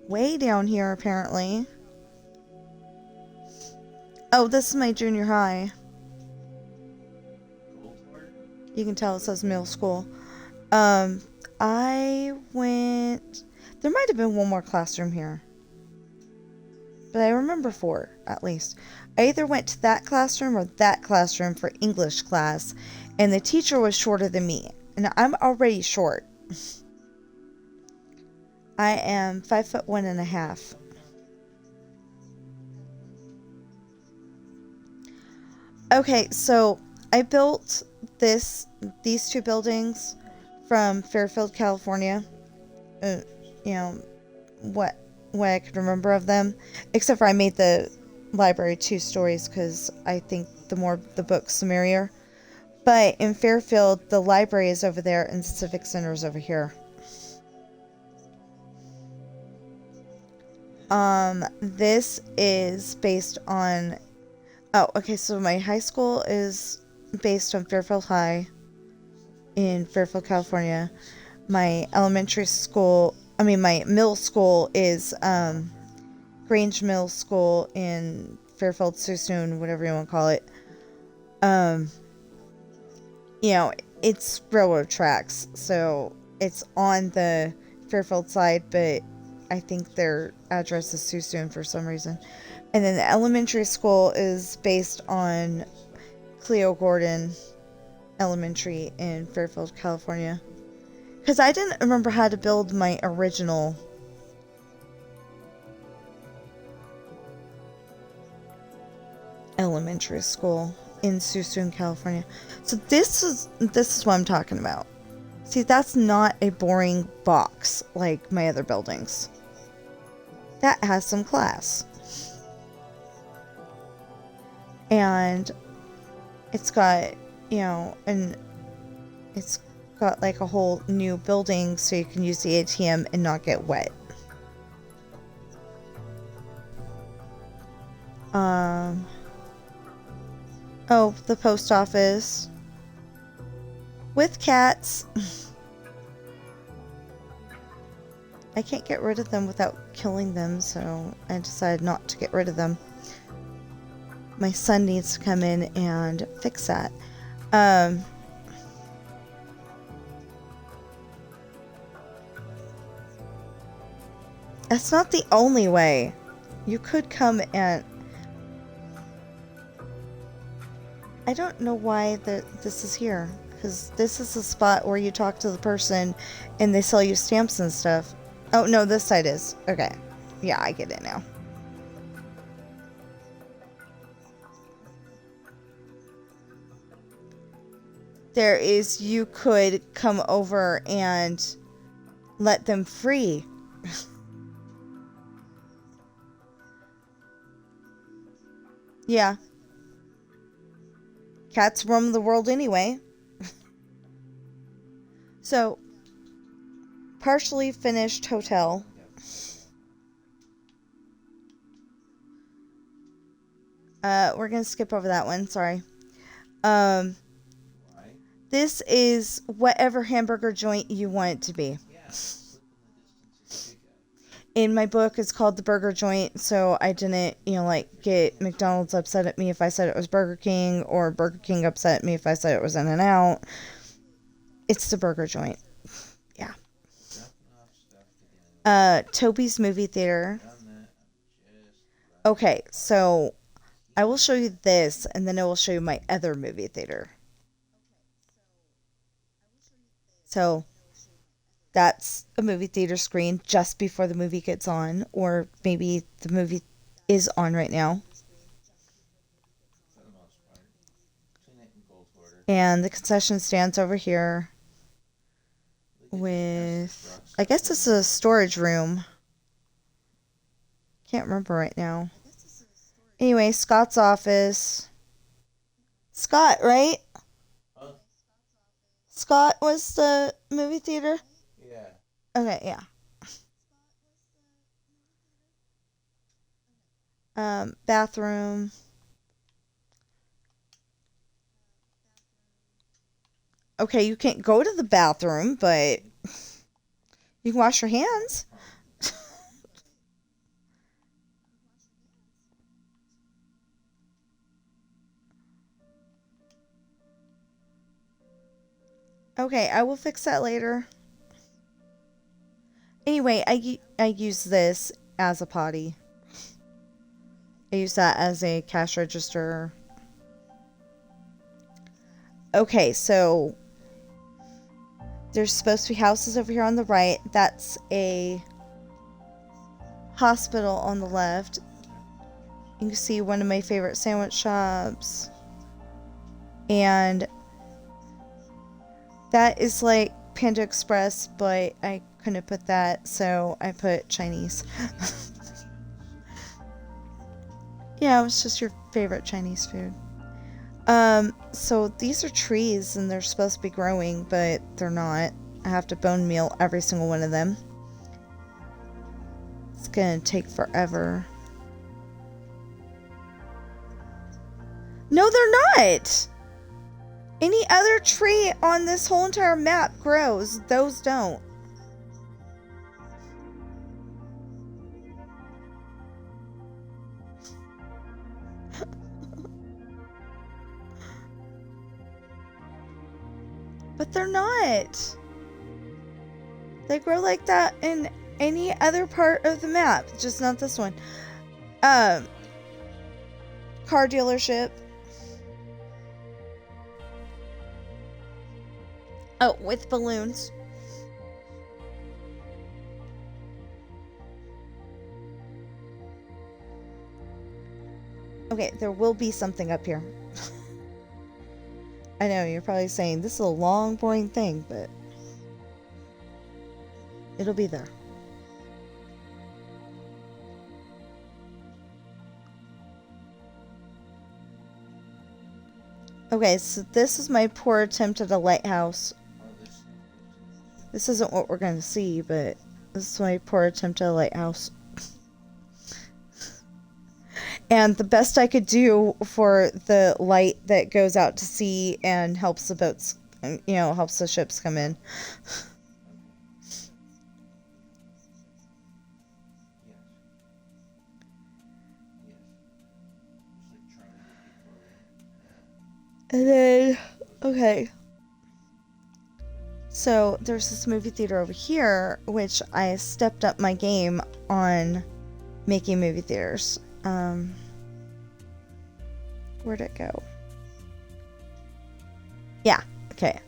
way down here apparently. Oh, this is my junior high. Goldwater? You can tell it says middle school. I went. There might have been one more classroom here, but I remember 4 at least. I either went to that classroom or that classroom for English class, and the teacher was shorter than me, and I'm already short. I am 5'1.5". Okay, so I built these 2 buildings from Fairfield, California. You know what I could remember of them, except for I made the library 2 stories because I think the more the books, the merrier. But in Fairfield, the library is over there and Civic Center is over here. This is based on. Oh, okay. So my high school is based on Fairfield High in Fairfield, California. My elementary school, my middle school is Grange Middle School in Fairfield, Suisun, whatever you want to call it. You know, it's railroad tracks, so it's on the Fairfield side, but I think their address is Suisun for some reason. And then the elementary school is based on Cleo Gordon Elementary in Fairfield, California. Because I didn't remember how to build my original elementary school in Suisun, California. So this is what I'm talking about. See, that's not a boring box like my other buildings. That has some class. And it's got, you know, it's got like a whole new building so you can use the ATM and not get wet. Oh, the post office with cats. I can't get rid of them without killing them, so I decided not to get rid of them. My son needs to come in and fix that. That's not the only way. You could come and... I don't know why this is here. Because this is the spot where you talk to the person and they sell you stamps and stuff. Oh, no, this side is. Okay. Yeah, I get it now. There is, you could come over and let them free. Yeah. Cats roam the world anyway. So, partially finished hotel. We're gonna skip over that one. Sorry. Why? This is whatever hamburger joint you want it to be. Yeah, slip in the distance is big guy. In my book, it's called the Burger Joint, so I didn't, like get McDonald's upset at me if I said it was Burger King, or Burger King upset at me if I said it was In-N-Out. It's the Burger Joint. Yeah. Dropping off stuff again. Toby's Movie Theater. Done that. I'm just about Okay, so I will show you this, and then I will show you my other movie theater. So that's a movie theater screen just before the movie gets on, or maybe the movie is on right now. for the most part. Between it and Gold Hoarder. And the concession stands over here with, I guess this is a storage room. Can't remember right now. Anyway, Scott's office. Scott, right? Huh? Scott was the movie theater? Yeah. Okay, yeah. Bathroom. Okay, you can't go to the bathroom, but you can wash your hands. Okay, I will fix that later. Anyway, I use this as a potty. I use that as a cash register. Okay, so there's supposed to be houses over here on the right. That's a hospital on the left. You can see one of my favorite sandwich shops. And that is like Panda Express, but I couldn't put that, so I put Chinese. Yeah, it was just your favorite Chinese food. So these are trees and they're supposed to be growing, but they're not. I have to bone meal every single one of them. It's gonna take forever. No, they're not! Any other tree on this whole entire map grows. Those don't. But they're not. They grow like that in any other part of the map, just not this one. Car dealership. Oh, with balloons. Okay, there will be something up here. I know, you're probably saying, this is a long, boring thing, but it'll be there. Okay, so this is my poor attempt at a lighthouse. This isn't what we're going to see, but this is my poor attempt at a lighthouse. And the best I could do for the light that goes out to sea and helps the boats, helps the ships come in. And then, okay. So there's this movie theater over here, which I stepped up my game on making movie theaters. Where'd it go? Yeah, okay.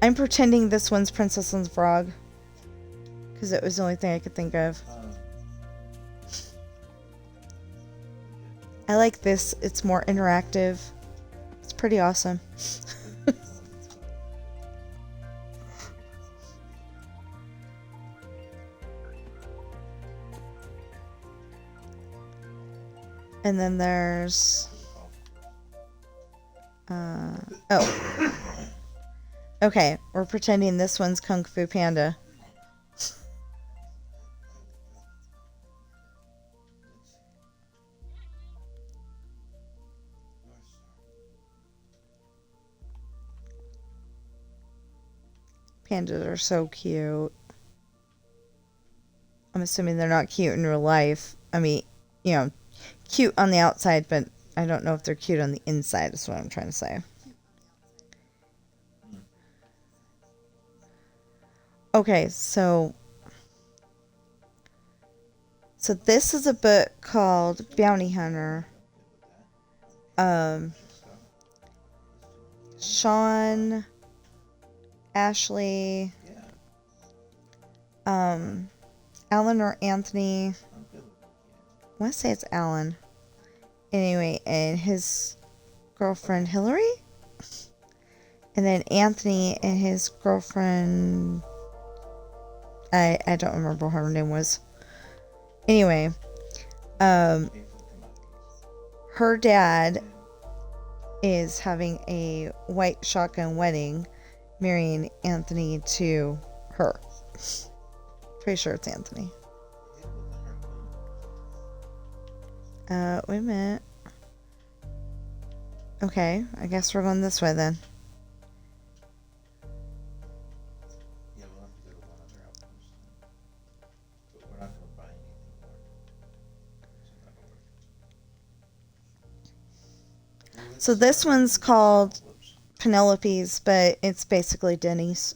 I'm pretending this one's Princess and the Frog, because it was the only thing I could think of. I like this. It's more interactive. It's pretty awesome. And then there's Oh. Okay, we're pretending this one's Kung Fu Panda. North Star. Pandas are so cute. I'm assuming they're not cute in real life. I mean, cute on the outside, but I don't know if they're cute on the inside, is what I'm trying to say. Okay, so this is a book called Bounty Hunter. Sean, Ashley, Alan or Anthony. I want to say it's Alan. Anyway, and his girlfriend Hillary, and then Anthony and his girlfriend. I don't remember what her name was. Anyway, her dad is having a white shotgun wedding, marrying Anthony to her. Pretty sure it's Anthony. Wait a minute. Okay, I guess we're going this way then. Yeah, we'll have to go to one other outpost. But we're not gonna buy anything more. So that'll work. So this one's called Penelope's, but it's basically Denny's.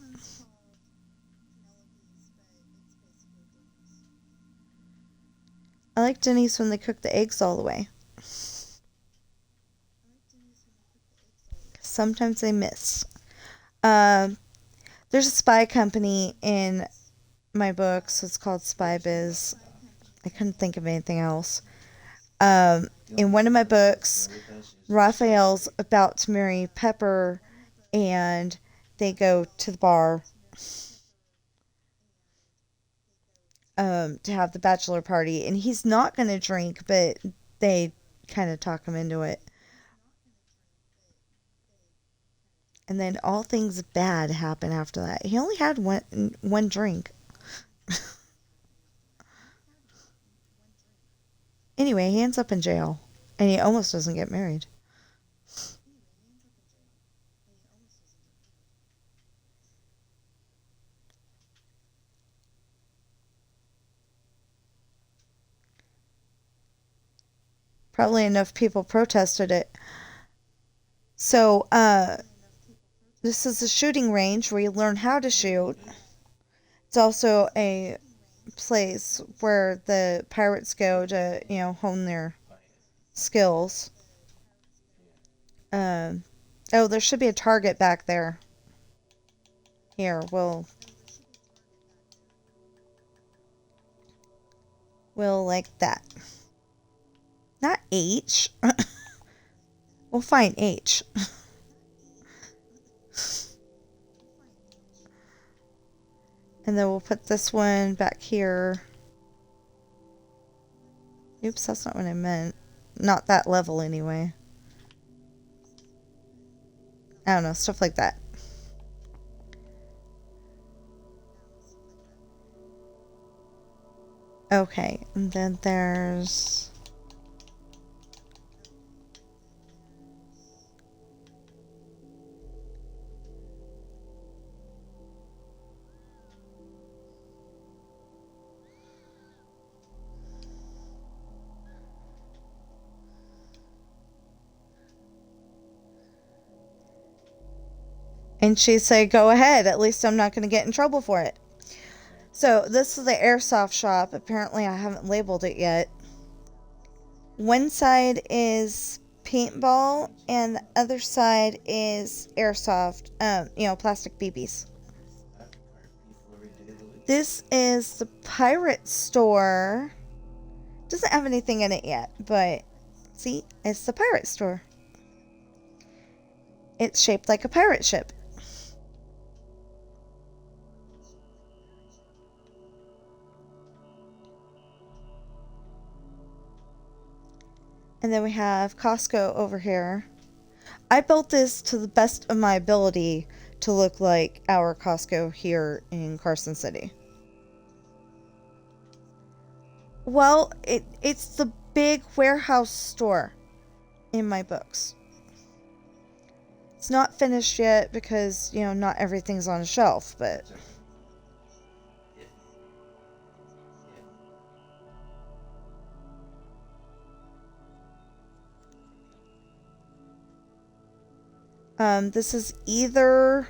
I like Denny's when they cook the eggs all the way. Sometimes they miss. There's a spy company in my books. It's called Spy Biz. I couldn't think of anything else. In one of my books, Raphael's about to marry Pepper, and they go to the bar to have the bachelor party, and he's not going to drink, but they kind of talk him into it. And then all things bad happen after that. He only had one drink. Anyway, he ends up in jail, and he almost doesn't get married. Probably enough people protested it. So, this is a shooting range where you learn how to shoot. It's also a place where the pirates go to, hone their skills. Oh, there should be a target back there. Here, we'll like that. Not H. We'll find H. And then we'll put this one back here. Oops, that's not what I meant. Not that level anyway. I don't know, stuff like that. Okay, and then there's... And she said, go ahead. At least I'm not going to get in trouble for it. So this is the airsoft shop. Apparently I haven't labeled it yet. One side is paintball and the other side is airsoft, plastic BBs. This is the pirate store. Doesn't have anything in it yet, but see, it's the pirate store. It's shaped like a pirate ship. And then we have Costco over here. I built this to the best of my ability to look like our Costco here in Carson City. Well, it's the big warehouse store in my books. It's not finished yet because, you know, not everything's on a shelf, but Exactly. this is either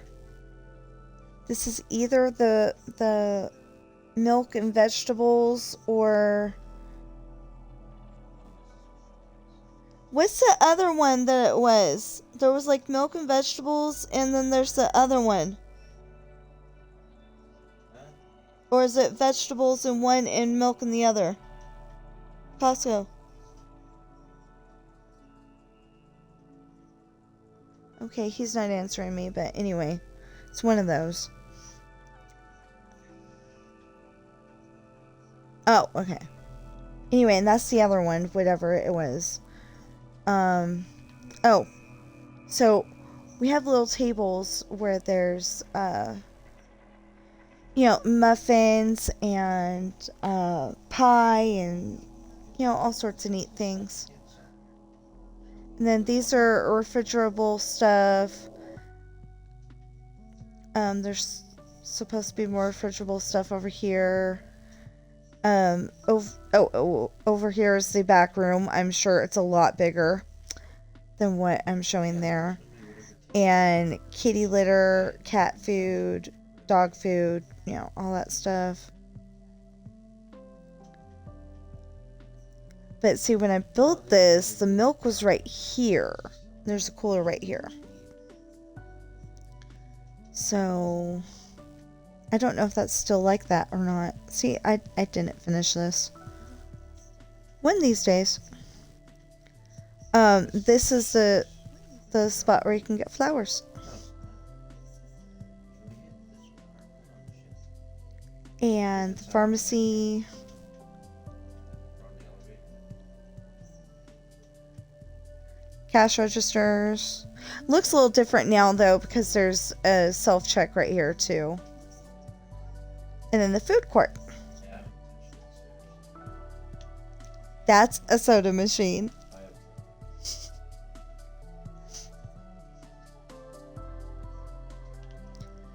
the milk and vegetables, or what's the other one that it was? There was like milk and vegetables, and then there's the other one. Huh? Or is it vegetables in one and milk in the other? Costco. Okay, he's not answering me, but anyway, it's one of those. Oh, okay. Anyway, and that's the other one, whatever it was. Oh, so we have little tables where there's, you know, muffins and, pie and, you know, all sorts of neat things. And then these are refrigerable stuff. There's supposed to be more refrigerable stuff over here. Over here is the back room. I'm sure it's a lot bigger than what I'm showing there. And kitty litter, cat food, dog food, you know, all that stuff. But see, when I built this, the milk was right here. There's a cooler right here. So I don't know if that's still like that or not. See, I didn't finish this. One of these days. This is the spot where you can get flowers. And the pharmacy. Cash registers. Looks a little different now though, because there's a self-check right here too. And then the food court. That's a soda machine.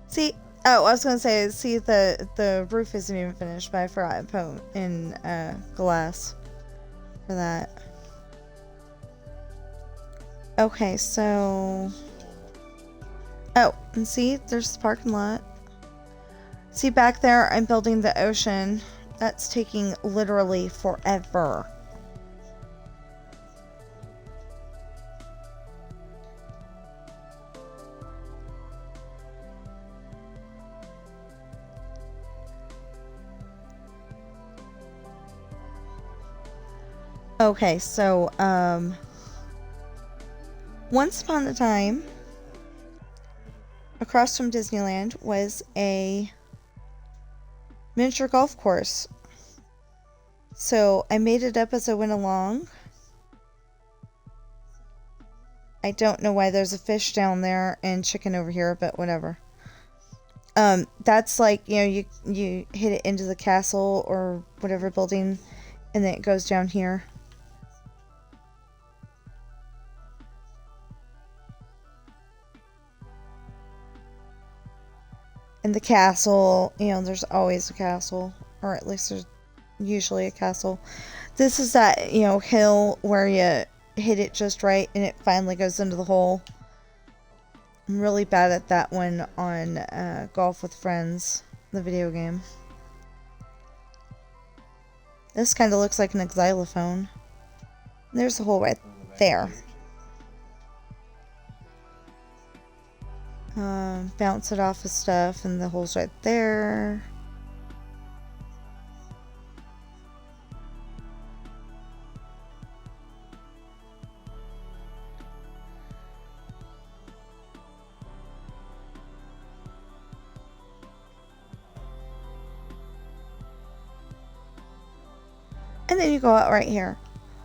See, oh, I was gonna say, see, the roof isn't even finished, but I forgot to put in glass for that. Okay, so, oh, and see, there's the parking lot. See, back there, I'm building the ocean. That's taking literally forever. Okay, so, once upon a time, across from Disneyland was a miniature golf course. So I made it up as I went along. I don't know why there's a fish down there and chicken over here, but whatever. That's like, you know, you hit it into the castle or whatever building, and then it goes down here. And the castle, you know, there's always a castle, or at least there's usually a castle. This is that, you know, hill where you hit it just right and it finally goes into the hole. I'm really bad at that one on Golf with Friends, the video game. This kind of looks like an xylophone. There's a hole right there. Bounce it off of stuff, and the hole's right there. And then you go out right here.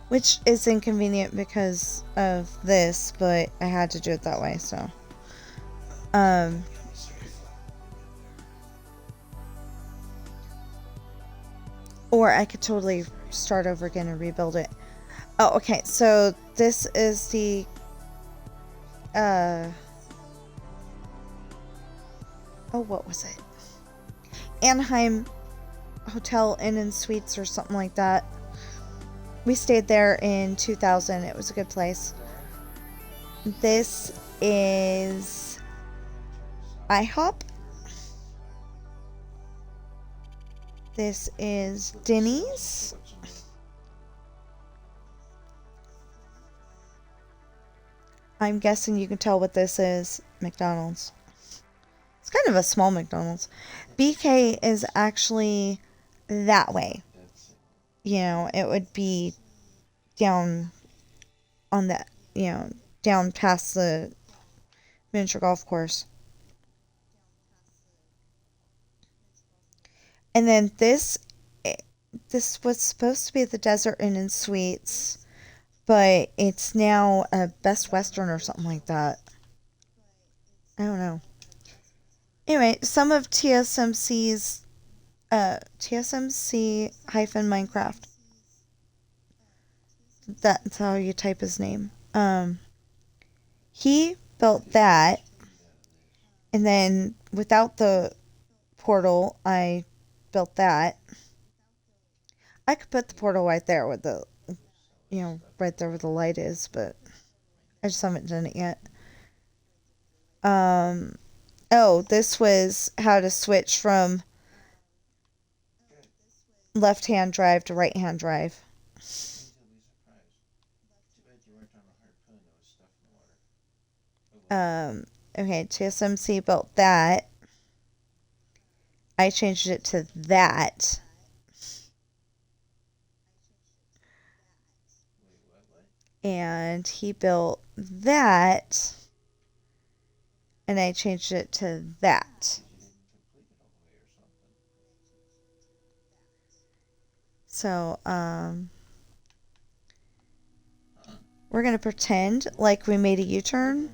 which is inconvenient because of this, but I had to do it that way, so. Or I could totally start over again and rebuild it. Oh, okay, so this is the, oh, what was it? Anaheim Hotel Inn and Suites or something like that. We stayed there in 2000. It was a good place. This is IHOP. This is Denny's. I'm guessing you can tell what this is. McDonald's. It's kind of a small McDonald's. BK is actually that way. You know, it would be down on that, you know, down past the miniature golf course. And then this was supposed to be the Desert Inn and Suites, but it's now a Best Western or something like that. I don't know. Anyway, some of TSMC's TSMC-Minecraft. That's how you type his name. He built that, and then without the portal, I built that. I could put the portal right there with the, you know, right there where the light is, but I just haven't done it yet. Oh, this was how to switch from left-hand drive to right-hand drive. Okay, TSMC built that. I changed it to that. And he built that. And I changed it to that. So, we're going to pretend like we made a U-turn.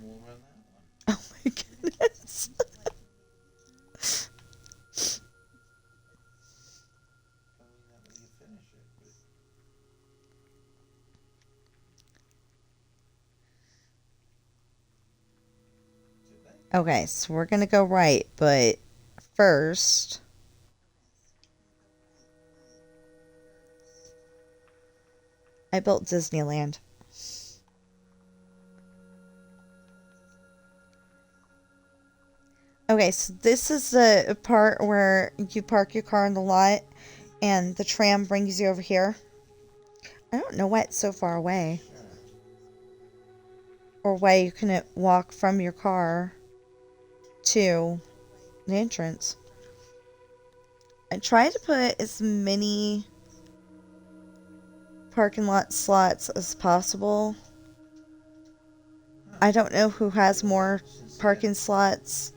Oh my goodness. Okay, so we're going to go right, but first, I built Disneyland. Okay, so this is the part where you park your car in the lot and the tram brings you over here. I don't know why it's so far away. Or why you couldn't walk from your car to the entrance. I tried to put as many parking lot slots as possible. I don't know who has more parking slots,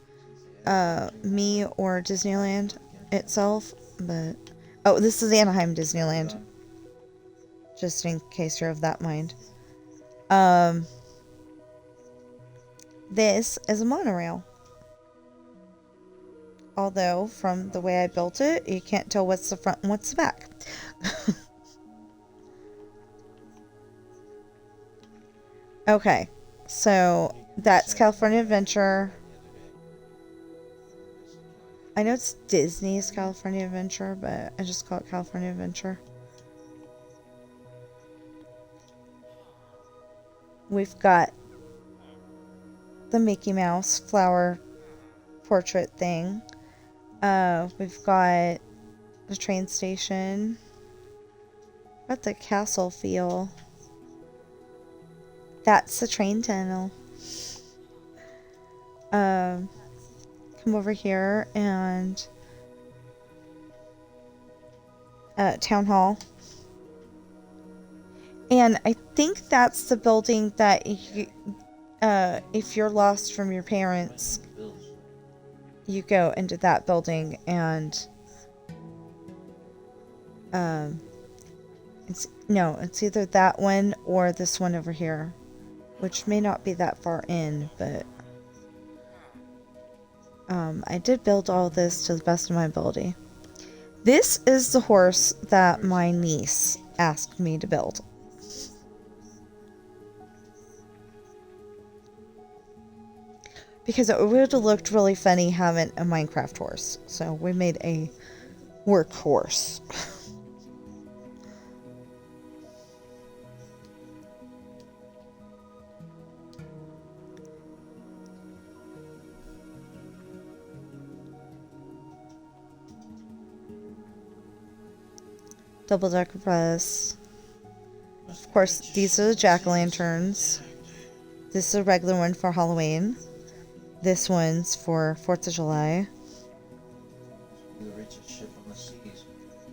me or Disneyland itself, but oh, this is Anaheim Disneyland, just in case you're of that mind. This is a monorail, although from the way I built it, you can't tell what's the front and what's the back. Okay, so that's California Adventure. I know it's Disney's California Adventure, but I just call it California Adventure. We've got the Mickey Mouse flower portrait thing. We've got the train station. Got the castle feel. That's the train tunnel. Come over here and town hall. And I think that's the building that you, if you're lost from your parents, you go into that building and It's either that one or this one over here, which may not be that far in, but I did build all this to the best of my ability. This is the horse that my niece asked me to build. Because it would have looked really funny having a Minecraft horse. So we made a work horse. Double decker bus. Of course, these are the jack-o'-lanterns. This is a regular one for Halloween. This one's for 4th of July. The richest ship on the seas.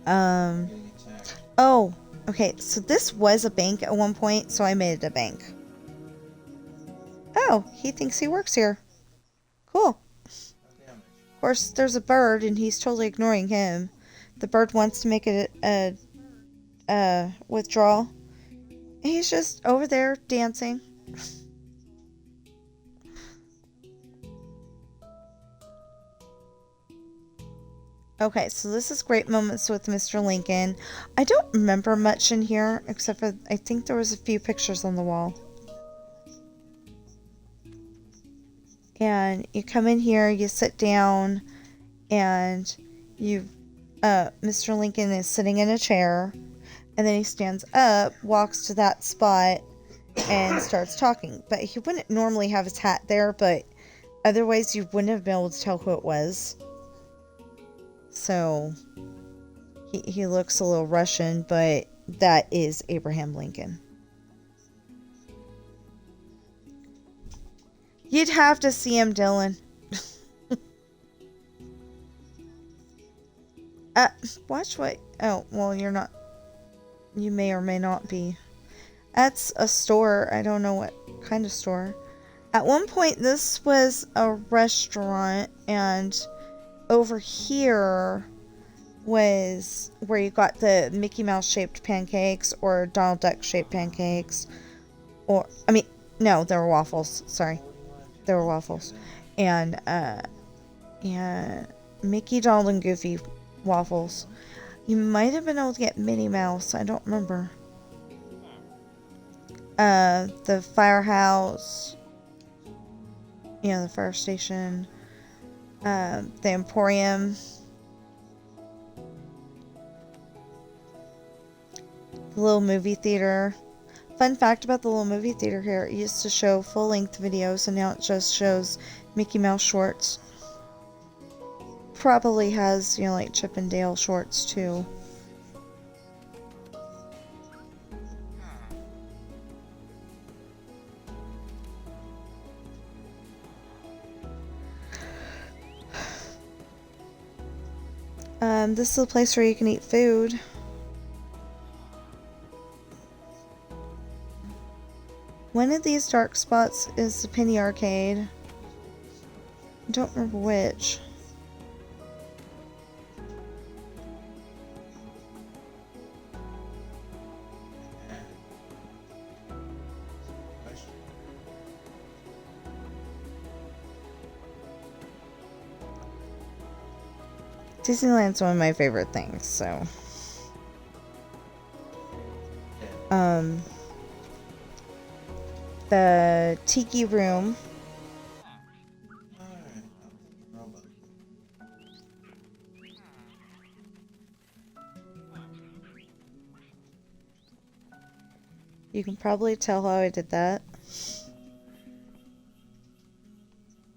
Um, Getting attacked. oh, okay, so this was a bank at one point, so I made it a bank. Oh, he thinks he works here. Cool. No damage. Of course, there's a bird, and he's totally ignoring him. The bird wants to make it a withdrawal. And he's just over there dancing. Okay, so this is Great Moments with Mr. Lincoln. I don't remember much in here, except for I think there was a few pictures on the wall. And you come in here, you sit down, and Mr. Lincoln is sitting in a chair, and then he stands up, walks to that spot, and starts talking. But he wouldn't normally have his hat there, but otherwise you wouldn't have been able to tell who it was. So he looks a little Russian, but that is Abraham Lincoln. You'd have to see him, Dylan. Watch what... Oh, well, you're not... You may or may not be. That's a store. I don't know what kind of store. At one point, this was a restaurant, and over here was where you got the Mickey Mouse shaped pancakes or Donald Duck shaped pancakes. Or, I mean, no, they were waffles. Sorry. They were waffles. And, Mickey, Donald, and Goofy waffles. You might have been able to get Minnie Mouse. I don't remember. The firehouse. The fire station. The Emporium. The little movie theater. Fun fact about the little movie theater here, it used to show full-length videos, and now it just shows Mickey Mouse shorts. Probably has, like Chip and Dale shorts, too. This is a place where you can eat food. One of these dark spots is the Penny Arcade. I don't remember which. Disneyland's one of my favorite things, so. The Tiki Room. You can probably tell how I did that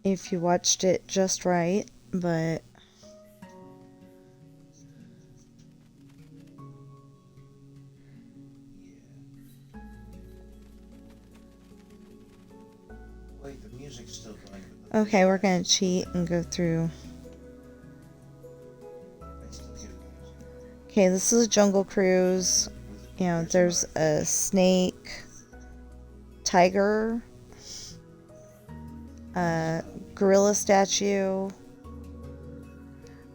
if you watched it just right, but Wait, the music's still going. But the okay, we're gonna cheat and go through. I still hear the music. Okay, this is a Jungle Cruise. There's a snake, tiger, gorilla statue.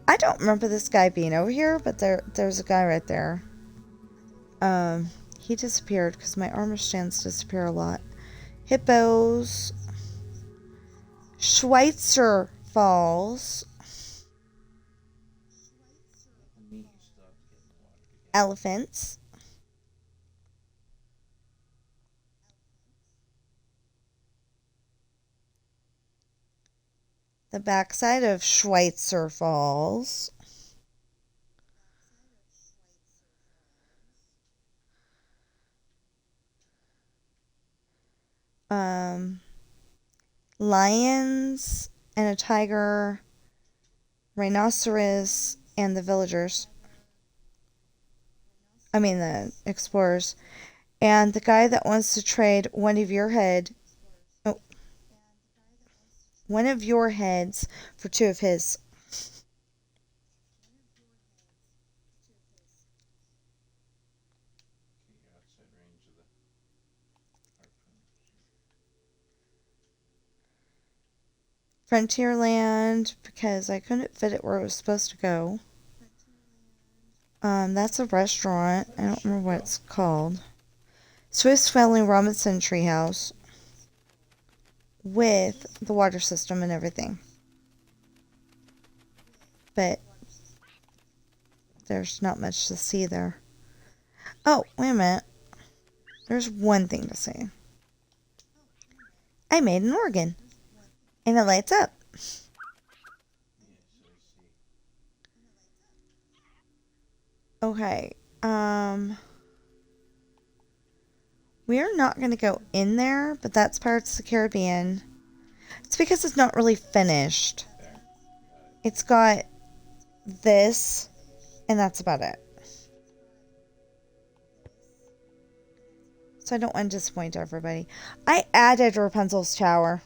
I don't remember this guy being over here, but there's a guy right there. He disappeared because my armor stands disappear a lot. Hippos. Schweitzer Falls. The meat you stopped getting the water together. Elephants. The backside of Schweitzer Falls. Lions and a tiger, rhinoceros, and the villagers. I mean, the explorers. And the guy that wants to trade one of your heads for two of his. Okay, you're outside range of the harpoon. Frontierland, because I couldn't fit it where it was supposed to go. That's a restaurant. I don't remember what it's called. Swiss Family Robinson Treehouse. With the water system and everything. But there's not much to see there. Oh, wait a minute. There's one thing to say. I made an organ. And it lights up. Yes, I see. Okay. We're not going to go in there, but that's Pirates of the Caribbean. It's because it's not really finished. Okay, got it. It's got this, and that's about it. So I don't want to disappoint everybody. I added Rapunzel's tower.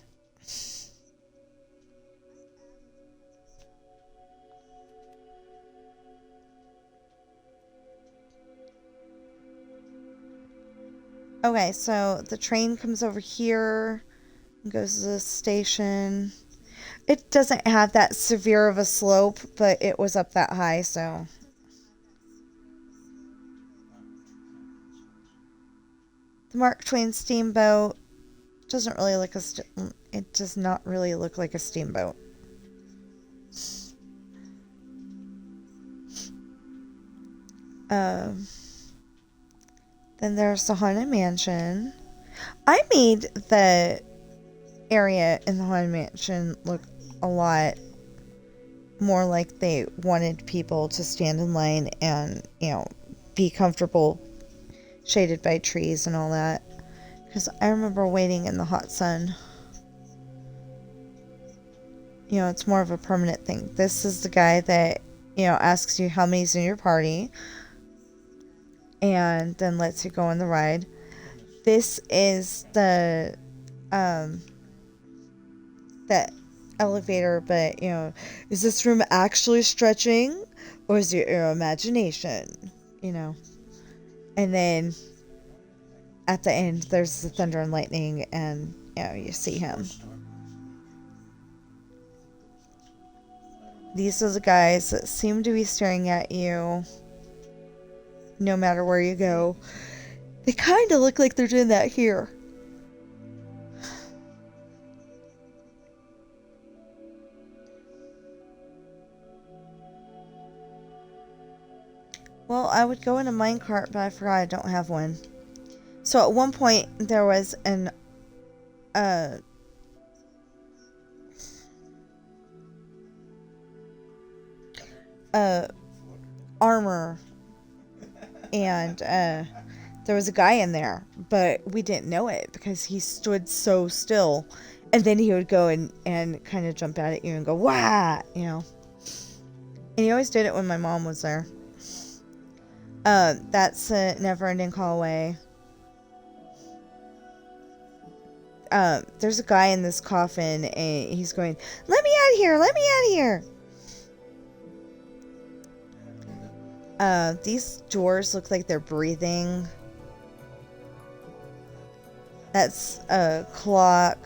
Okay, so the train comes over here and goes to the station. It doesn't have that severe of a slope, but it was up that high, so. The Mark Twain steamboat doesn't really look it does not really look like a steamboat. Then there's the Haunted Mansion. I made the area in the Haunted Mansion look a lot more like they wanted people to stand in line and, be comfortable, shaded by trees and all that. Because I remember waiting in the hot sun. It's more of a permanent thing. This is the guy that, asks you how many's in your party. And then lets you go on the ride. This is the elevator, but is this room actually stretching, or is it your imagination? And then at the end, there's the thunder and lightning, and you see him. These are the guys that seem to be staring at you no matter where you go. They kind of look like they're doing that here. Well, I would go in a minecart, but I forgot I don't have one. So at one point, there was an armor, and there was a guy in there, but we didn't know it because he stood so still, and then he would go and kind of jump out at you and go, "Wah!" And he always did it when my mom was there. That's a never-ending hallway. There's a guy in this coffin, and he's going, "Let me out of here! Let me out of here!" These doors look like they're breathing. That's a clock.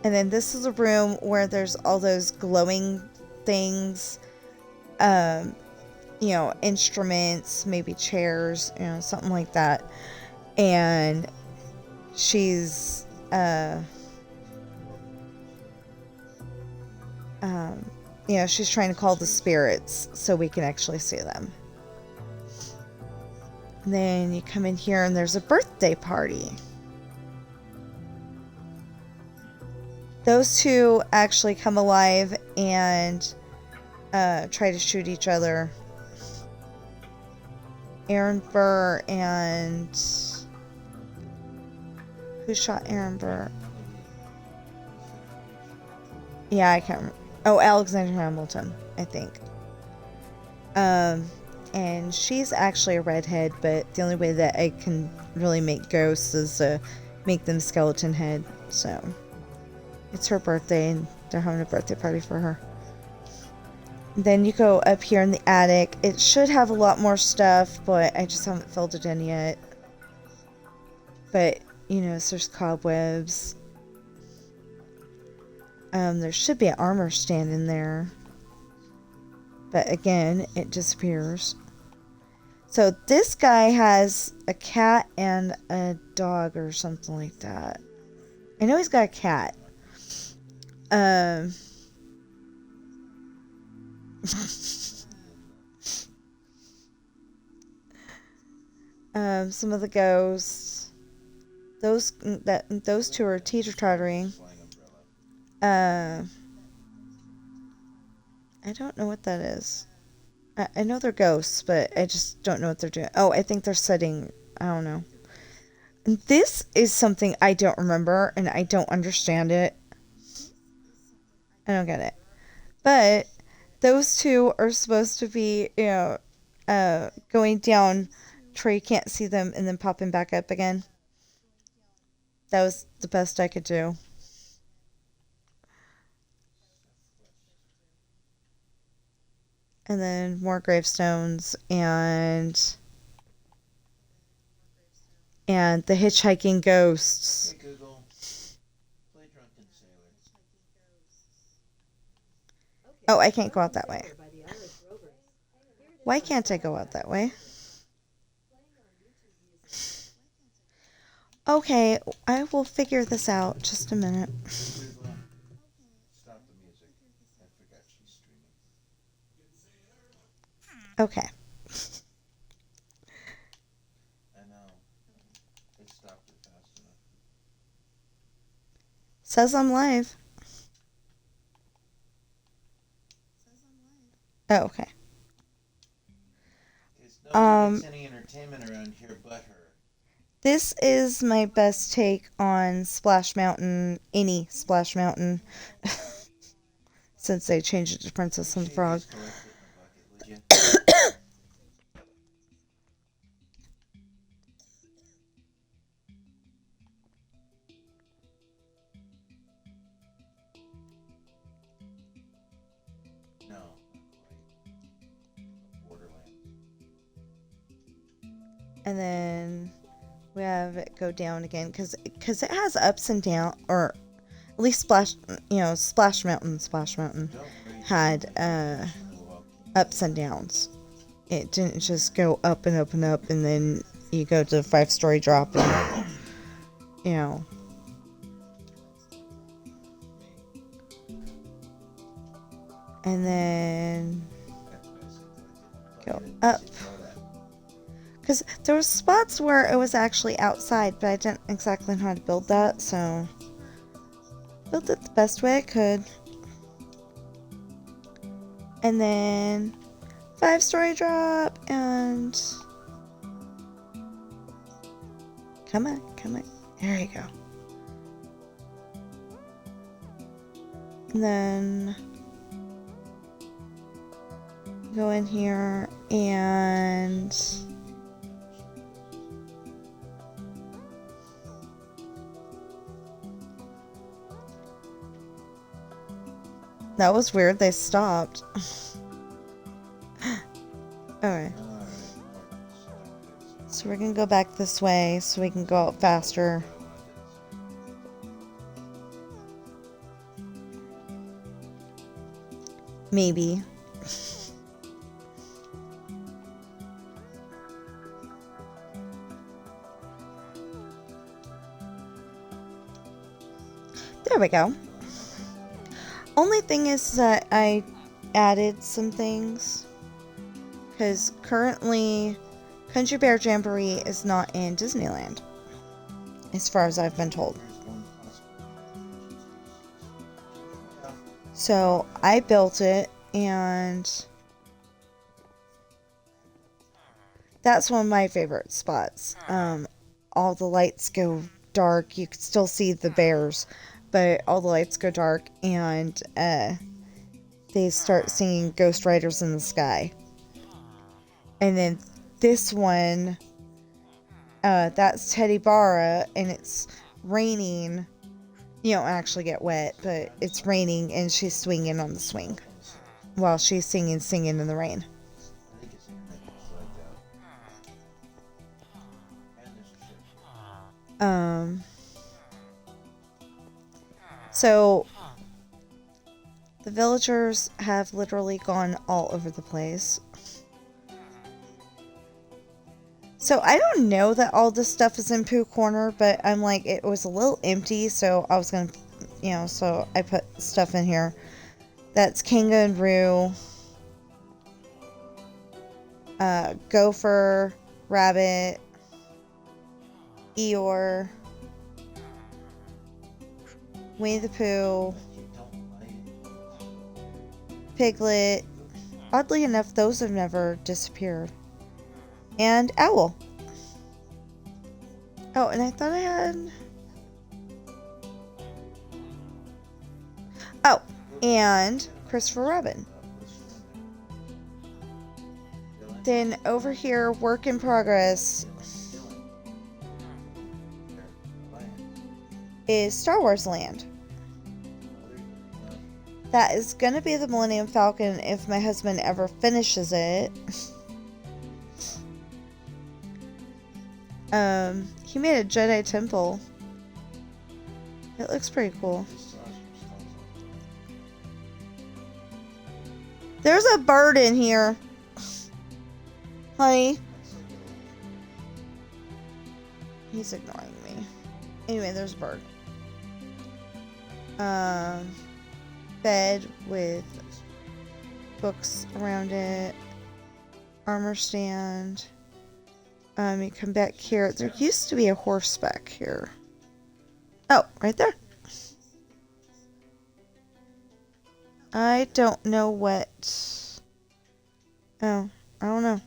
And then this is a room where there's all those glowing things. instruments, maybe chairs, something like that. And she's she's trying to call the spirits so we can actually see them. And then you come in here and there's a birthday party. Those two actually come alive and try to shoot each other. Aaron Burr and... Who shot Aaron Burr? Yeah, I can't remember. Oh, Alexander Hamilton, I think. And she's actually a redhead, but the only way that I can really make ghosts is to make them skeleton head. So it's her birthday and they're having a birthday party for her. Then you go up here in the attic. It should have a lot more stuff, but I just haven't filled it in yet. But, so there's cobwebs. There should be an armor stand in there. But again, it disappears. So this guy has a cat and a dog or something like that. I know he's got a cat. Some of the ghosts. Those two are teeter-tottering. I don't know what that is. I know they're ghosts, but I just don't know what they're doing. Oh, I think they're sitting. I don't know. And this is something I don't remember, and I don't understand it. I don't get it. But those two are supposed to be, going down to where you can't see them and then popping back up again. That was the best I could do. And then more gravestones and the hitchhiking ghosts. Hey Google, play Drunken Sailor. Oh, I can't go out that way. Why can't I go out that way? Okay, I will figure this out. Just a minute. Google, stop the music. I forgot she's streaming. Okay. I know. It stopped it fast enough. Says I'm live. Oh, okay. Because nobody gets any entertainment around here but her. This is my best take on Splash Mountain, any Splash Mountain, since they changed it to Princess and the Frog. Just collect it in a bucket, would you? No, not quite. Borderlands. And then we have it go down again because it has ups and down, or at least Splash Mountain Don't raise had your ups and downs. It didn't just go up and up and up and then you go to the 5-story drop and and then go up. Because there was spots where it was actually outside, but I didn't exactly know how to build that, so built it the best way I could. And then 5-story drop, and come on. There you go. And then go in here and that was weird. They stopped. Alright. So we're gonna go back this way so we can go out faster. Maybe. There we go. Only thing is that I added some things. Because currently, Country Bear Jamboree is not in Disneyland. As far as I've been told. Here's one possible. Yeah. So I built it, and that's one of my favorite spots. All the lights go dark. You can still see the bears, but all the lights go dark, and they start singing Ghost Riders in the Sky. And then this one, that's Teddy Barra, and it's raining. You don't actually get wet, but it's raining, and she's swinging on the swing while she's singing in the rain. I think it's internet that slides out. And there's a ship. So the villagers have literally gone all over the place. So I don't know that all this stuff is in Pooh Corner, but I'm like, it was a little empty, so I was gonna, so I put stuff in here. That's Kanga and Roo, Gopher, Rabbit, Eeyore, Winnie the Pooh, You don't like it. Piglet. Oddly enough, those have never disappeared. And Owl. Oh, and I thought I had... Oh, and Christopher Robin. Dylan? Then over here, work in progress, Dylan. There. Lion. is Star Wars Land. That is gonna be the Millennium Falcon if my husband ever finishes it. He made a Jedi temple. It looks pretty cool. There's a bird in here. Honey. He's ignoring me. Anyway, there's a bird. Bed with books around it. Armor stand. You come back here. There used to be a horse back here. Oh, right there. I don't know what... Oh, I don't know.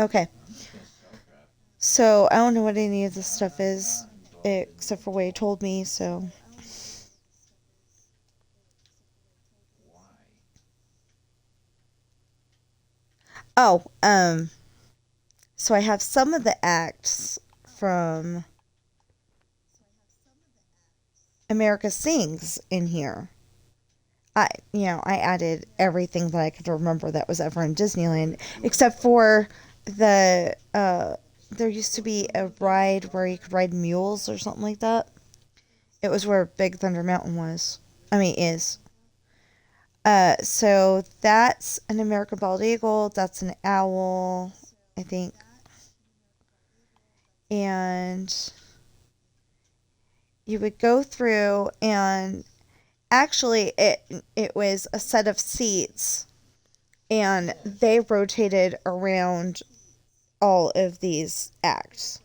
Okay. So, I don't know what any of this stuff is, except for what he told me, so... Oh, so I have some of the acts from America Sings in here. I added everything that I could remember that was ever in Disneyland, except for the, there used to be a ride where you could ride mules or something like that. It was where Big Thunder Mountain was. Is. So that's an American bald eagle. That's an owl, I think. And you would go through, and actually it was a set of seats, and they rotated around all of these acts.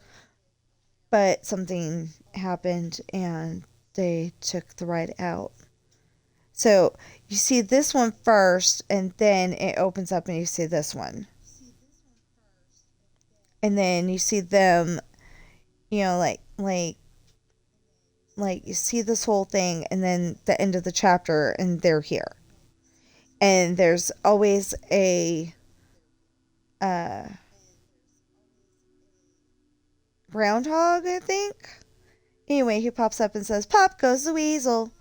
But something happened, and they took the ride out. So you see this one first, and then it opens up and you see this one. And then you see them, like you see this whole thing, and then the end of the chapter, and they're here. And there's always a groundhog, I think. Anyway, he pops up and says, "Pop goes the weasel."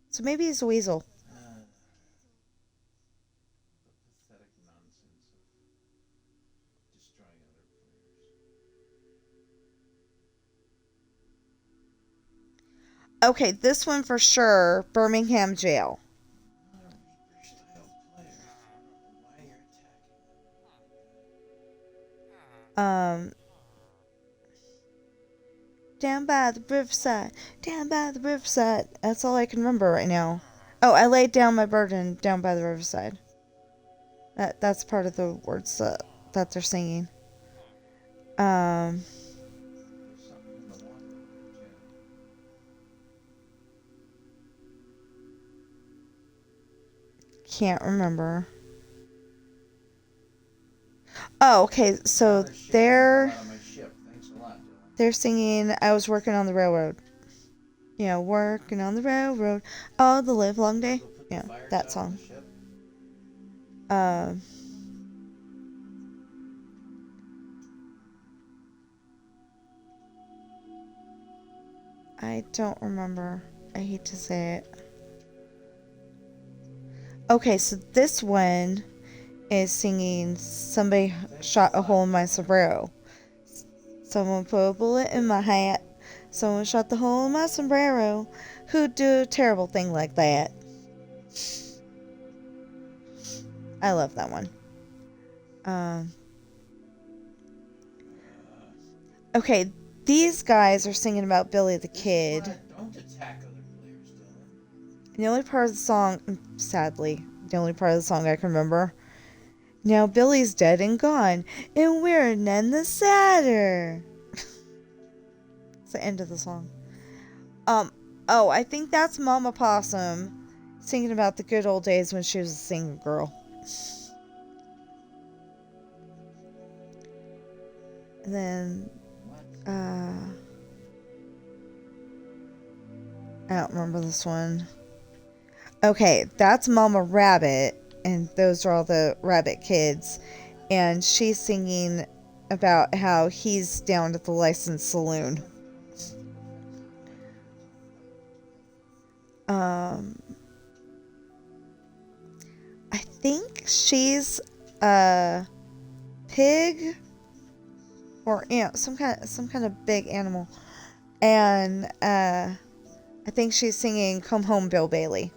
So maybe he's a weasel. The pathetic nonsense of destroying other players. Okay, this one for sure, Birmingham Jail. Not a Reaper style player. I don't know why you're attacking them. Down by the riverside, down by the riverside. That's all I can remember right now. Oh, I laid down my burden down by the riverside. That's part of the words that they're singing. There's something in the water over there, too. Can't remember. Oh, okay. So Another ship they're out of my ship. Thanks a lot, Dylan. they're singing "I was working on the railroad." You know, working on the railroad all the live long day. Go put the Yeah, fires that out song. on the ship. Um. I don't remember. I hate to say it. Okay, so this one is singing "Somebody Shot a Hole in My Sombrero." Someone put a bullet in my hat. Someone shot the hole in my sombrero. Who'd do a terrible thing like that? I love that one. Okay, these guys are singing about Billy the Kid. Don't attack other players, Dylan. And the only part of the song, sadly, the only part of the song I can remember. Now Billy's dead and gone, and we're none the sadder. It's the end of the song. Oh, I think that's Mama Possum singing about the good old days when she was a single girl. And then, What? I don't remember this one. Okay, that's Mama Rabbit, and those are all the rabbit kids. And she's singing about how he's down at the licensed saloon. I think she's a pig or some kind of big animal. And I think she's singing "Come Home, Bill Bailey."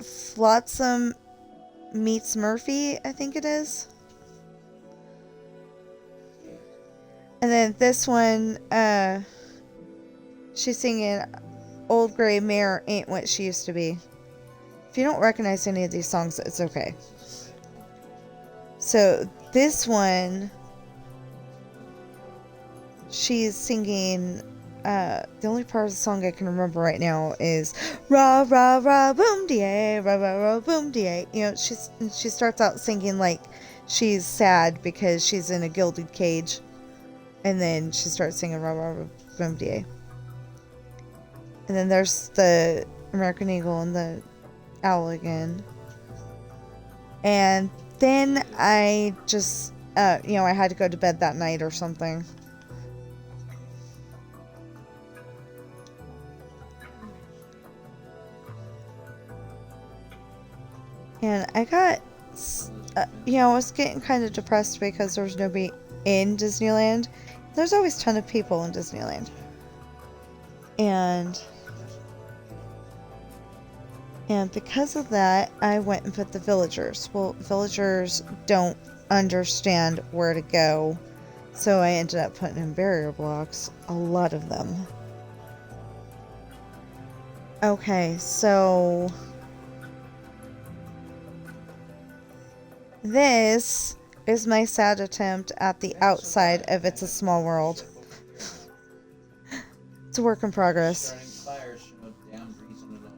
Flotsam Meets Murphy, I think it is. And then this one, she's singing "Old Gray Mare Ain't What She Used to Be." If you don't recognize any of these songs, it's okay. So this one, she's singing, the only part of the song I can remember right now is "Rah rah rah boom da, rah rah rah boom da." You know, she starts out singing like she's sad because she's in a gilded cage, and then she starts singing "Rah rah rah boom da." And then there's the American Eagle and the owl again. And then I just, I had to go to bed that night or something. And I got, I was getting kind of depressed because there was nobody in Disneyland. There's always a ton of people in Disneyland. And because of that, I went and put the villagers. Well, villagers don't understand where to go. So I ended up putting in barrier blocks. A lot of them. Okay, so this is my sad attempt at the outside of It's a Small World. It's a work in progress. Starting fires for no damn reason at all.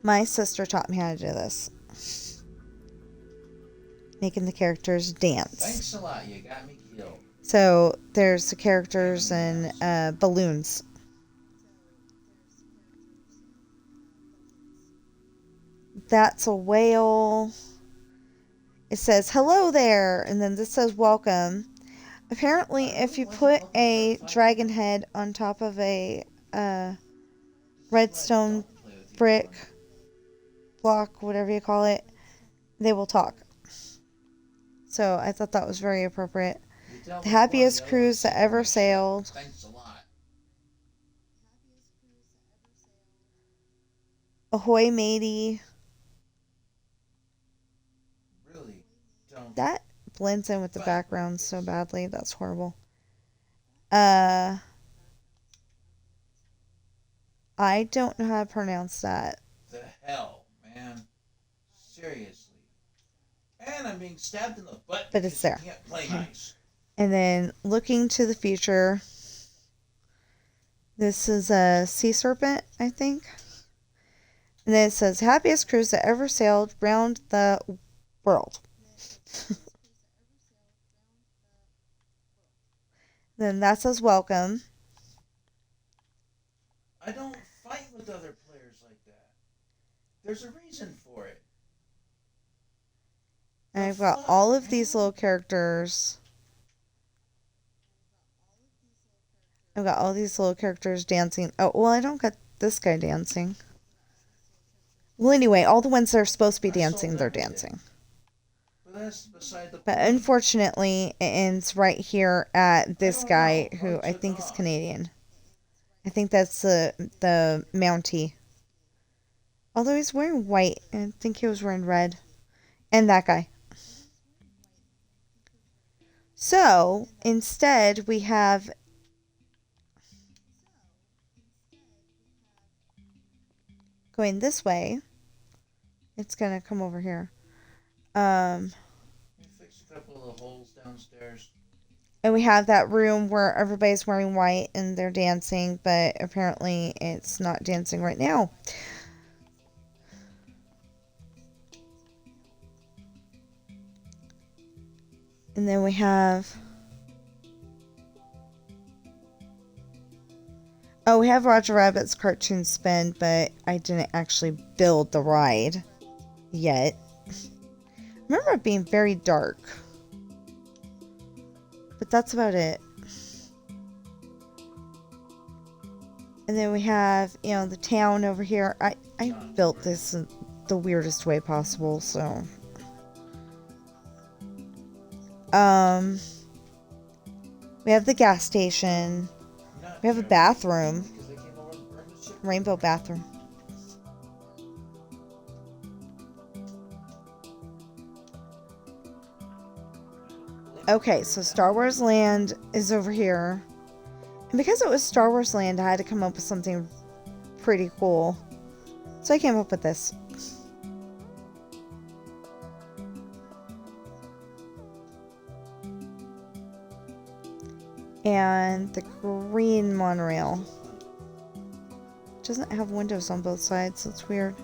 My sister taught me how to do this. Making the characters dance. Thanks a lot, you got me killed. So there's the characters and balloons. That's a whale. It says hello there, and then this says welcome. Apparently, if you put a dragon head on top of a redstone brick block, whatever you call it, they will talk. So I thought that was very appropriate. The happiest cruise that ever sailed. Thanks a lot. Ahoy matey. Really don't. That blends in with the Fuck background with so this. badly. That's horrible. I don't know how to pronounce that. The hell, man. Seriously. And I'm being stabbed in the butt But because it's you there. can't play Okay. nice. And then looking to the future. This is a sea serpent, I think. And then it says, happiest cruise that ever sailed round the world. Then that says welcome. I don't fight with other players like that. There's a reason for it. And The I've got fuck, all of man? these little characters. I've got all these little characters dancing. Oh, well, I don't got this guy dancing. Well, anyway, all the ones that are supposed to be I sold dancing, they're everything. dancing. But that's beside the But point. unfortunately, it ends right here at this don't guy know. who Mine I took think is off. Canadian. I think that's the Mountie. Although he's wearing white, and I think he was wearing red. And that guy. So, instead, we have going this way. It's gonna come over here. Let me fix a couple of the holes downstairs. And we have that room where everybody's wearing white and they're dancing, but apparently it's not dancing right now. And then we have... Oh, we have Roger Rabbit's cartoon spin, but I didn't actually build the ride yet. I remember it being very dark. But that's about it. And then we have, you know, the town over here. I built this in the weirdest way possible, so... We have the gas station. Not We have a very bathroom. because they came over and burned the shit. Rainbow bathroom. Okay, so Star Wars Land is over here. And because it was Star Wars Land, I had to come up with something pretty cool. So I came up with this. And the green monorail. Doesn't have windows on both sides, so it's weird.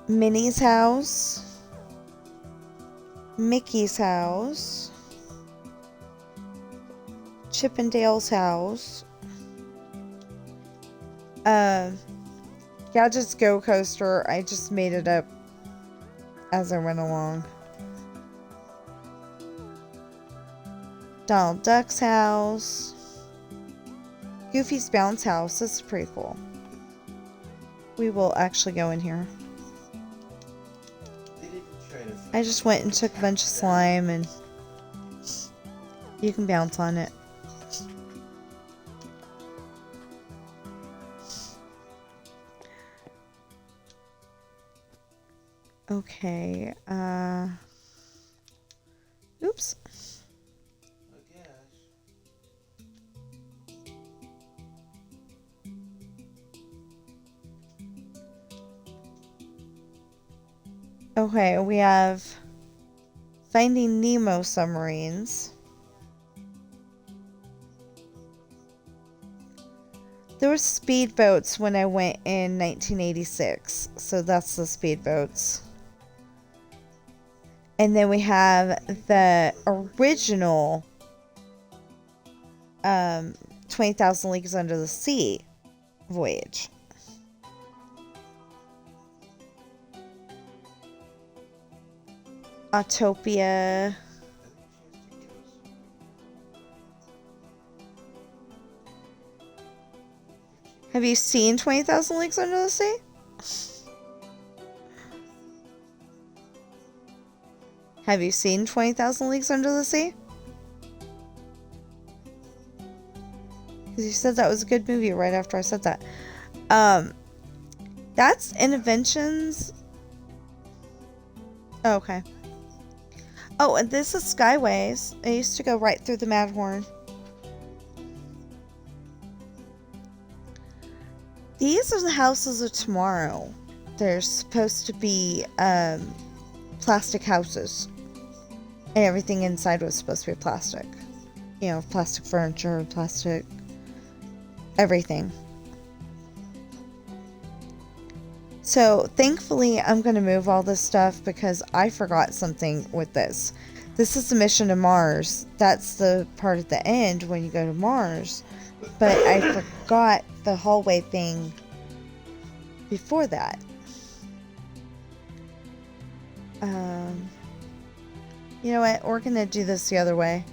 Minnie's house. Mickey's house. Chip and Dale's house. Gadget's Go Coaster. I just made it up as I went along. Donald Duck's house. Goofy's bounce house. This is pretty cool. We will actually go in here. They didn't try to I just went and took a bunch of slime and you can bounce on it. Okay, oops. I guess. Okay, we have Finding Nemo submarines. There were speedboats when I went in 1986, so that's the speedboats. And then we have the original 20,000 Leagues Under the Sea voyage. Autopia. Have you seen 20,000 Leagues Under the Sea? Have you seen 20,000 Leagues Under the Sea? Because you said that was a good movie right after I said that. That's Interventions. Oh, okay. Oh, and this is Skyways. I used to go right through the Matterhorn. These are the houses of tomorrow. They're supposed to be plastic houses. And everything inside was supposed to be plastic. You know, plastic furniture, plastic everything. So thankfully I'm going to move all this stuff because I forgot something with this. This is the mission to Mars. That's the part at the end when you go to Mars. But I forgot the hallway thing before that. You know what? We're going to do this the other way.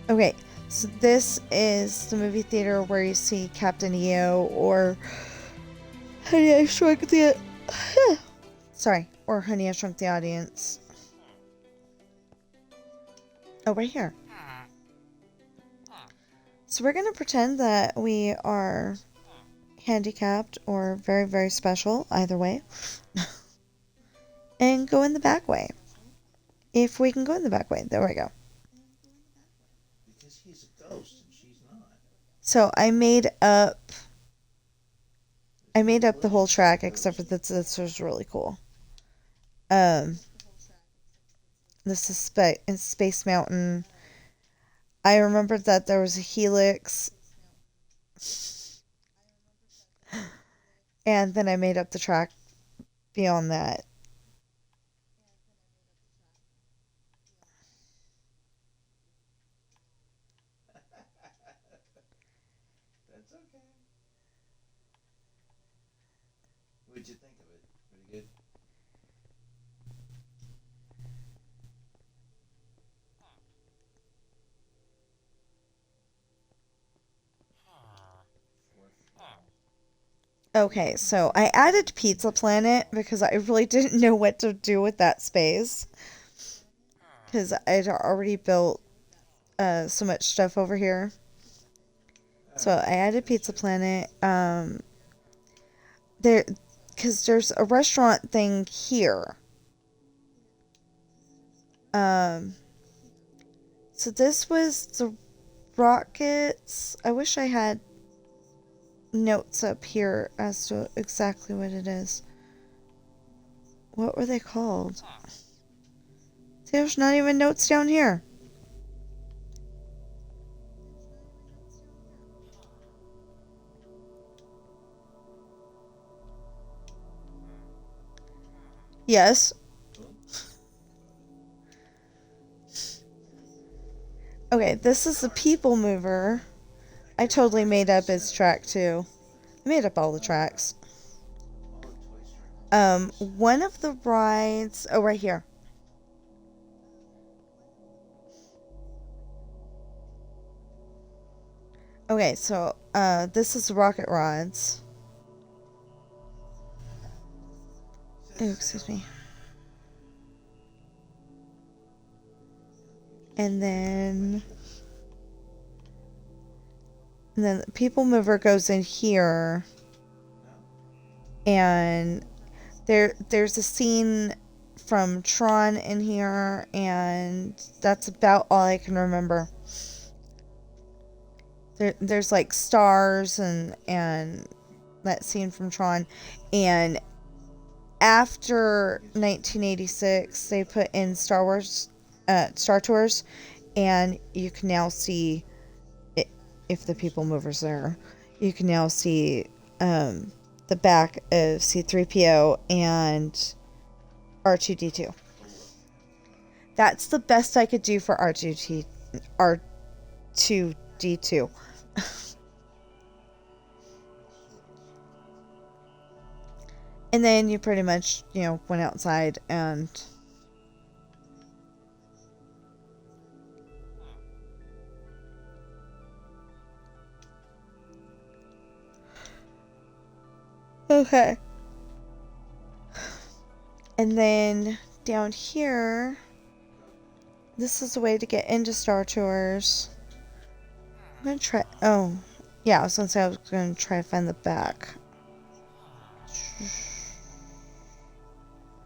Okay, so this is the movie theater where you see Captain EO or Honey, I Shrunk the... Sorry, or Honey, I Shrunk the Audience. Oh, right here. So we're going to pretend that we are handicapped or very, very special, either way. And go in the back way. If we can go in the back way. There we go. Because he's a ghost and she's not. So I made up the whole track except for this. This was really cool. This is Space Mountain. I remembered that there was a helix. And then I made up the track beyond that. That's okay. What'd you think of it? Pretty good? Okay, so I added Pizza Planet because I really didn't know what to do with that space. Because I'd already built so much stuff over here. So I added Pizza Planet. Because there's a restaurant thing here. So this was the Rockets. I wish I had notes up here as to exactly what it is. What were they called? There's not even notes down here. Yes. Okay, this is the People Mover. I totally made up its track too. I made up all the tracks. One of the rides... Oh, right here. Okay, so, this is Rocket Rods. Oh, excuse me. And then the People Mover goes in here. And there's a scene from Tron in here, and that's about all I can remember. There's like stars and that scene from Tron, and after 1986 they put in Star Wars Star Tours, and you can now see it, if the People Mover's there, you can now see the back of C-3PO and R2-D2. That's the best I could do for R2-D2. And then you pretty much, went outside and okay. And then down here, this is the way to get into Star Tours. I'm gonna try. Oh, Yeah, I was gonna say I was gonna try to find the back.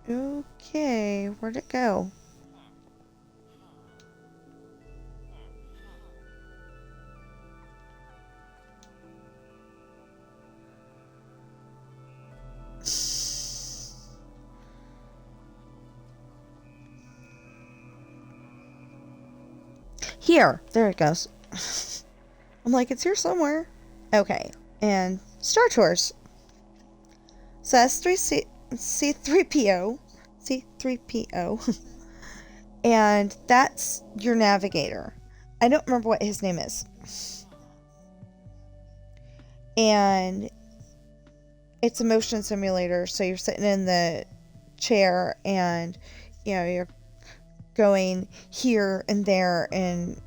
Okay, where'd it go? Here, there it goes. I'm like, it's here somewhere. Okay, and Star Tours. So that's C3PO. C3PO. And that's your navigator. I don't remember what his name is. And it's a motion simulator, so you're sitting in the chair and you're going here and there, and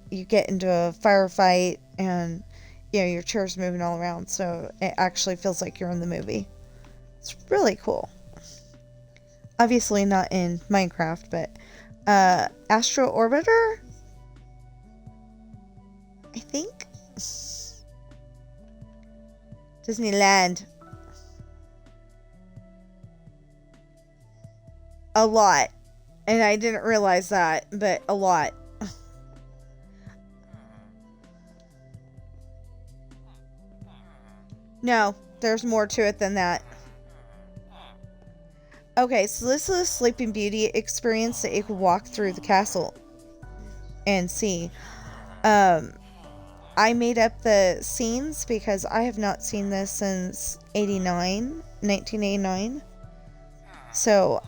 you get into a firefight, and your chair's moving all around, so it actually feels like you're in the movie. It's really cool. Obviously not in Minecraft, but Astro Orbiter, I think. Disneyland. A lot. And I didn't realize that, but a lot. No, there's more to it than that. Okay, so this is a Sleeping Beauty experience that you can walk through the castle and see. I made up the scenes because I have not seen this since 1989. So,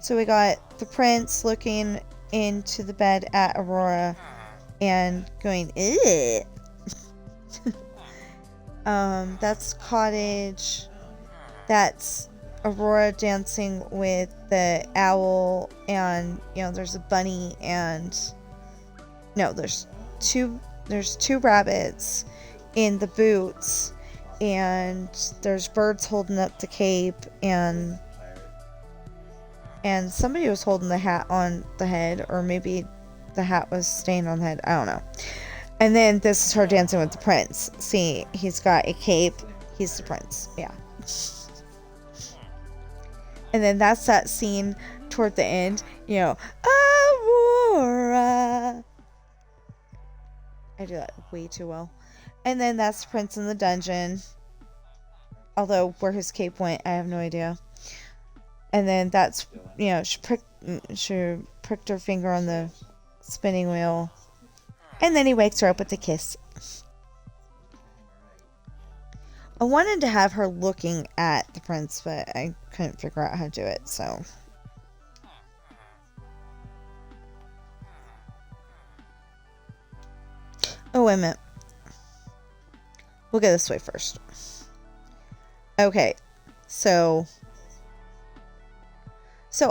so we got the prince looking into the bed at Aurora and going, ew. That's Cottage. That's Aurora dancing with the owl, and there's a bunny, and no, there's two rabbits in the boots, and there's birds holding up the cape, and somebody was holding the hat on the head, or maybe the hat was staying on the head. I don't know. And then this is her dancing with the prince. See, he's got a cape. He's the prince. Yeah. And then that's that scene toward the end. Aurora. I do that way too well. And then that's the prince in the dungeon. Although where his cape went, I have no idea. And then that's, she pricked her finger on the spinning wheel. And then he wakes her up with a kiss. I wanted to have her looking at the prince, but I couldn't figure out how to do it, so. Oh, wait a minute. We'll go this way first. Okay, so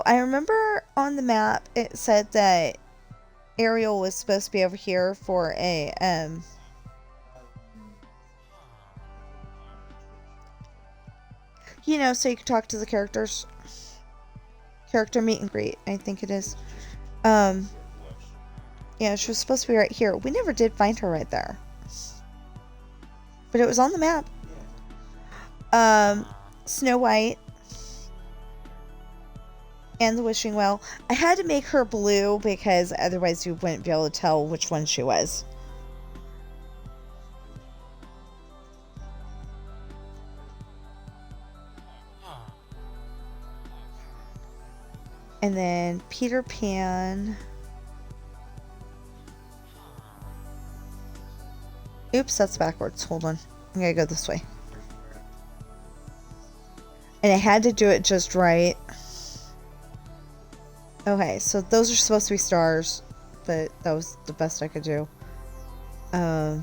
I remember on the map it said that Ariel was supposed to be over here for a so you can talk to the characters. Character meet and greet, I think it is. Yeah, she was supposed to be right here. We never did find her right there. But it was on the map. Snow White and the Wishing Well. I had to make her blue because otherwise you wouldn't be able to tell which one she was. And then Peter Pan. Oops, that's backwards. Hold on. I'm gonna go this way. And I had to do it just right. Okay, so those are supposed to be stars, but that was the best I could do. Yeah,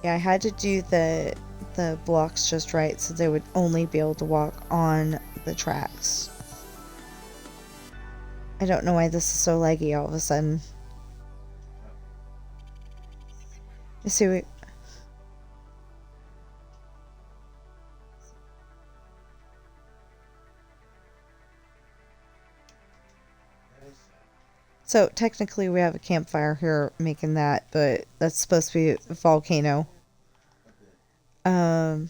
I had to do the blocks just right so they would only be able to walk on the tracks. I don't know why this is so laggy all of a sudden. Let's see what... So technically we have a campfire here making that, but that's supposed to be a volcano. Um,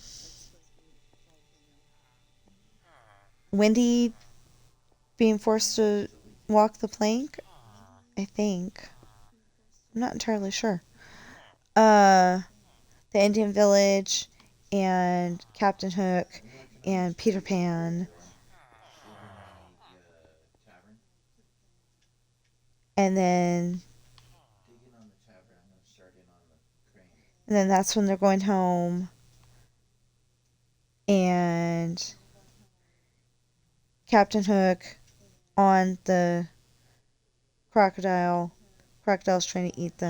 Wendy being forced to walk the plank, I think. I'm not entirely sure. The Indian Village and Captain Hook and Peter Pan. Tavern. And then Dig in on the tavern. I'm gonna start in on the crane. that's when they're going home. And Captain Hook on the crocodile. Crocodile's trying to eat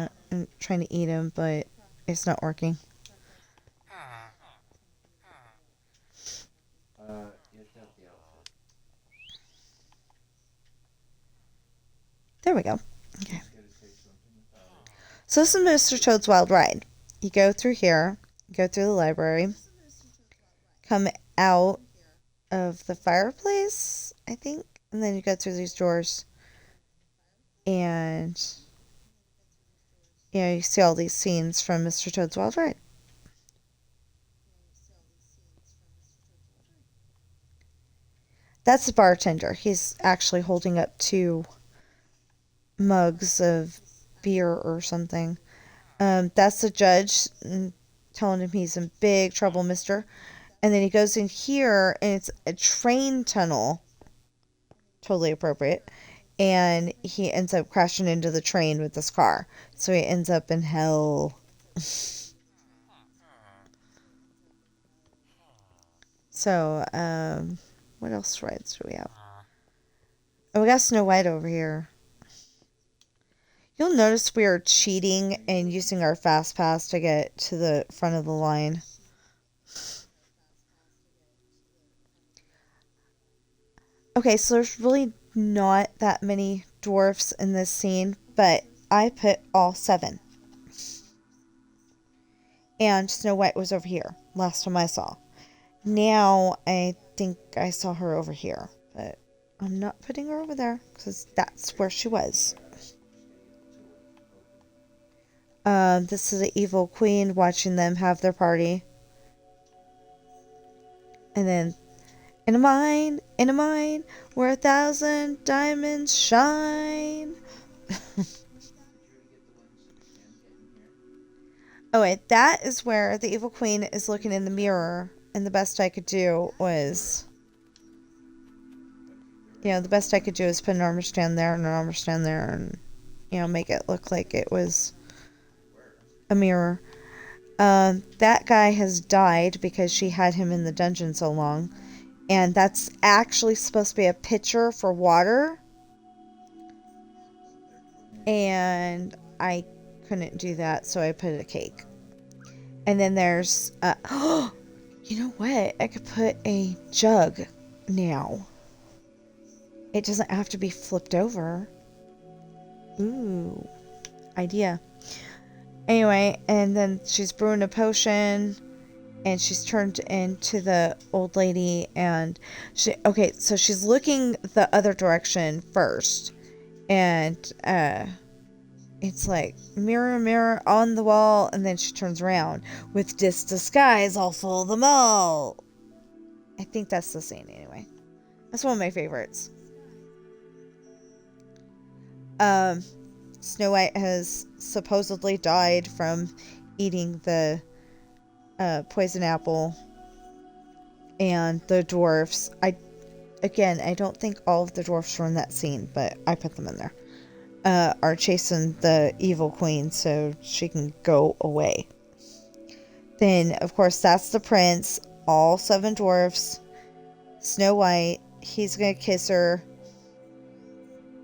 him, but it's not working. Get out the outfit. There we go. Okay. Just gotta say something about it. So this is Mr. Toad's Wild Ride. You go through here, go through the library, come out of the fireplace, I think, and then you go through these doors, and you see all these scenes from Mr. Toad's Wild Ride. That's the bartender. He's actually holding up 2 mugs of beer or something. That's the judge telling him he's in big trouble, mister. And then he goes in here, and it's a train tunnel. Totally appropriate. And he ends up crashing into the train with this car. So he ends up in hell. So, what else rides do we have? Oh, we got Snow White over here. You'll notice we are cheating and using our fast pass to get to the front of the line. Okay, so there's really not that many dwarfs in this scene, but I put all 7. And Snow White was over here last time I saw. Now I think I saw her over here, but I'm not putting her over there because that's where she was. This is the evil queen watching them have their party. And then, in a mine, where 1,000 diamonds shine. Oh wait, that is where the evil queen is looking in the mirror, and the best I could do was, the best I could do is put an armor stand there and an armor stand there, and make it look like it was a mirror. That guy has died because she had him in the dungeon so long, and that's actually supposed to be a pitcher for water, and I couldn't do that, so I put a cake. And then there's you know what? I could put a jug now. It doesn't have to be flipped over. Ooh, idea. Anyway, and then she's brewing a potion, and she's turned into the old lady, and so she's looking the other direction first, and it's like, mirror, mirror on the wall, and then she turns around. With this disguise, I'll fool them all. I think that's the scene anyway. That's one of my favorites. Snow White has supposedly died from eating the poison apple. And the dwarfs, I don't think all of the dwarfs were in that scene, but I put them in there. Are chasing the evil queen so she can go away. Then, of course, that's the prince, all 7 dwarfs, Snow White, he's gonna kiss her,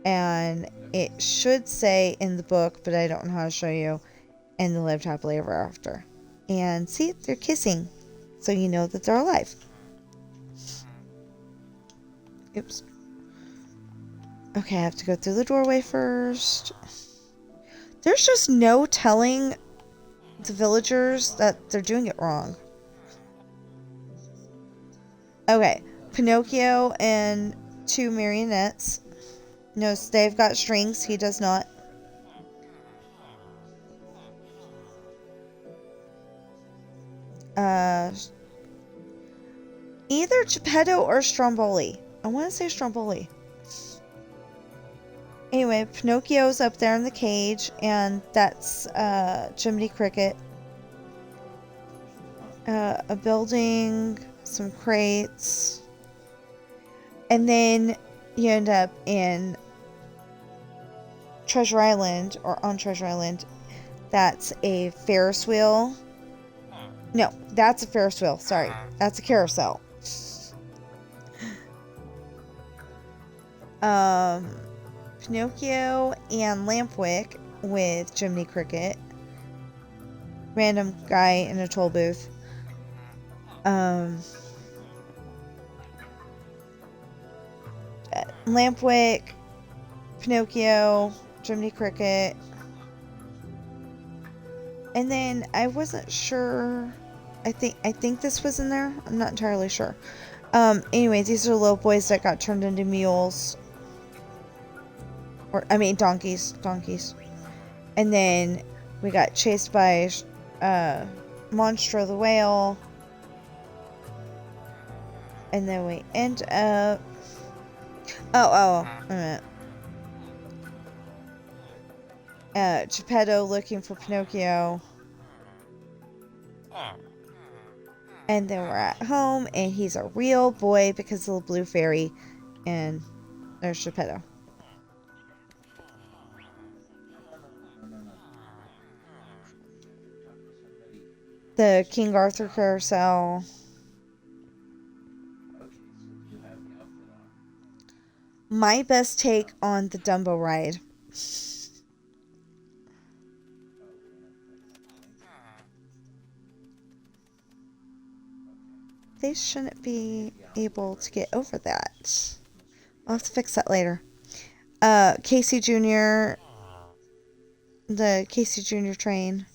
and it should say in the book, but I don't know how to show you, and they lived happily ever after. And see, they're kissing, so you know that they're alive. Oops. Okay, I have to go through the doorway first. There's just no telling the villagers that they're doing it wrong. Okay, Pinocchio and 2 marionettes. No, they've got strings. He does not. Either Geppetto or Stromboli. I want to say Stromboli. Anyway, Pinocchio's up there in the cage, and that's Jiminy Cricket. A building, some crates, and then you end up in Treasure Island, or on Treasure Island. That's a Ferris wheel. No, that's a Ferris wheel. Sorry, that's a carousel. Pinocchio and Lampwick with Jiminy Cricket. Random guy in a toll booth. Lampwick, Pinocchio, Jiminy Cricket. And then I wasn't sure. I think this was in there. I'm not entirely sure. Anyway, these are little boys that got turned into mules. Or, I mean, donkeys. And then we got chased by Monstro the Whale. And then we end up... Oh, wait a minute. Geppetto looking for Pinocchio. And then we're at home, and he's a real boy because of the blue fairy. And there's Geppetto. The King Arthur carousel. Okay, so you have the outfit on. My best take on the Dumbo ride. They shouldn't be able to get over that. I'll have to fix that later. Casey Jr. The Casey Jr. train.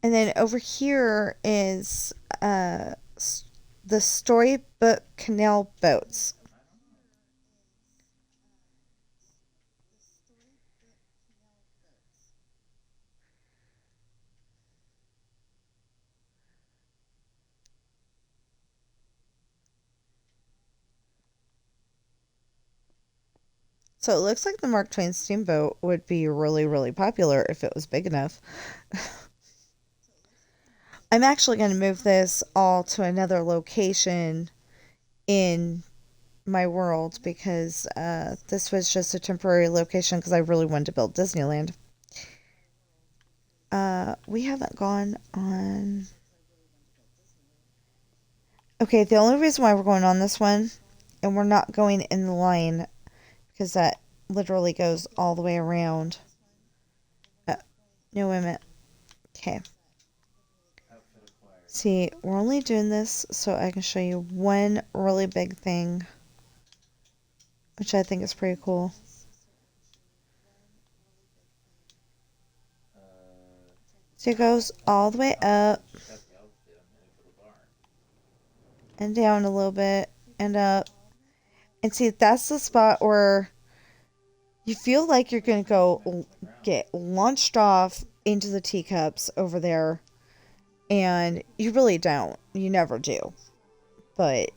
And then over here is the Storybook Canal boats. So it looks like the Mark Twain steamboat would be really, really popular if it was big enough. I'm actually going to move this all to another location in my world because this was just a temporary location because I really wanted to build Disneyland. We haven't gone on... Okay, the only reason why we're going on this one, and we're not going in the line, because that literally goes all the way around. No, wait a minute. Okay. See, we're only doing this so I can show you one really big thing, which I think is pretty cool. So it goes all the way up and down a little bit and up. And see, that's the spot where you feel like you're going to go get launched off into the teacups over there. And you really don't. You never do. But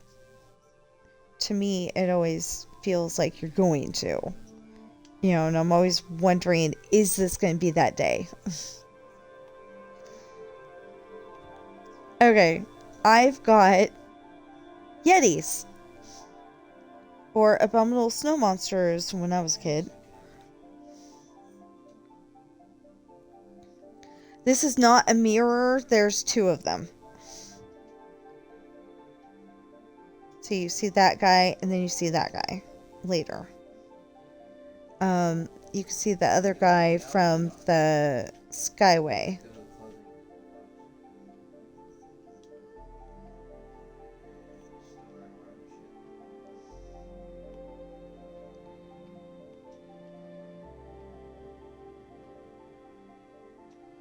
to me, it always feels like you're going to. You know, and I'm always wondering, is this going to be that day? Okay, I've got Yetis. Or abominable snow monsters when I was a kid. This is not a mirror. There's two of them. So you see that guy, and then you see that guy later. You can see the other guy from the Skyway.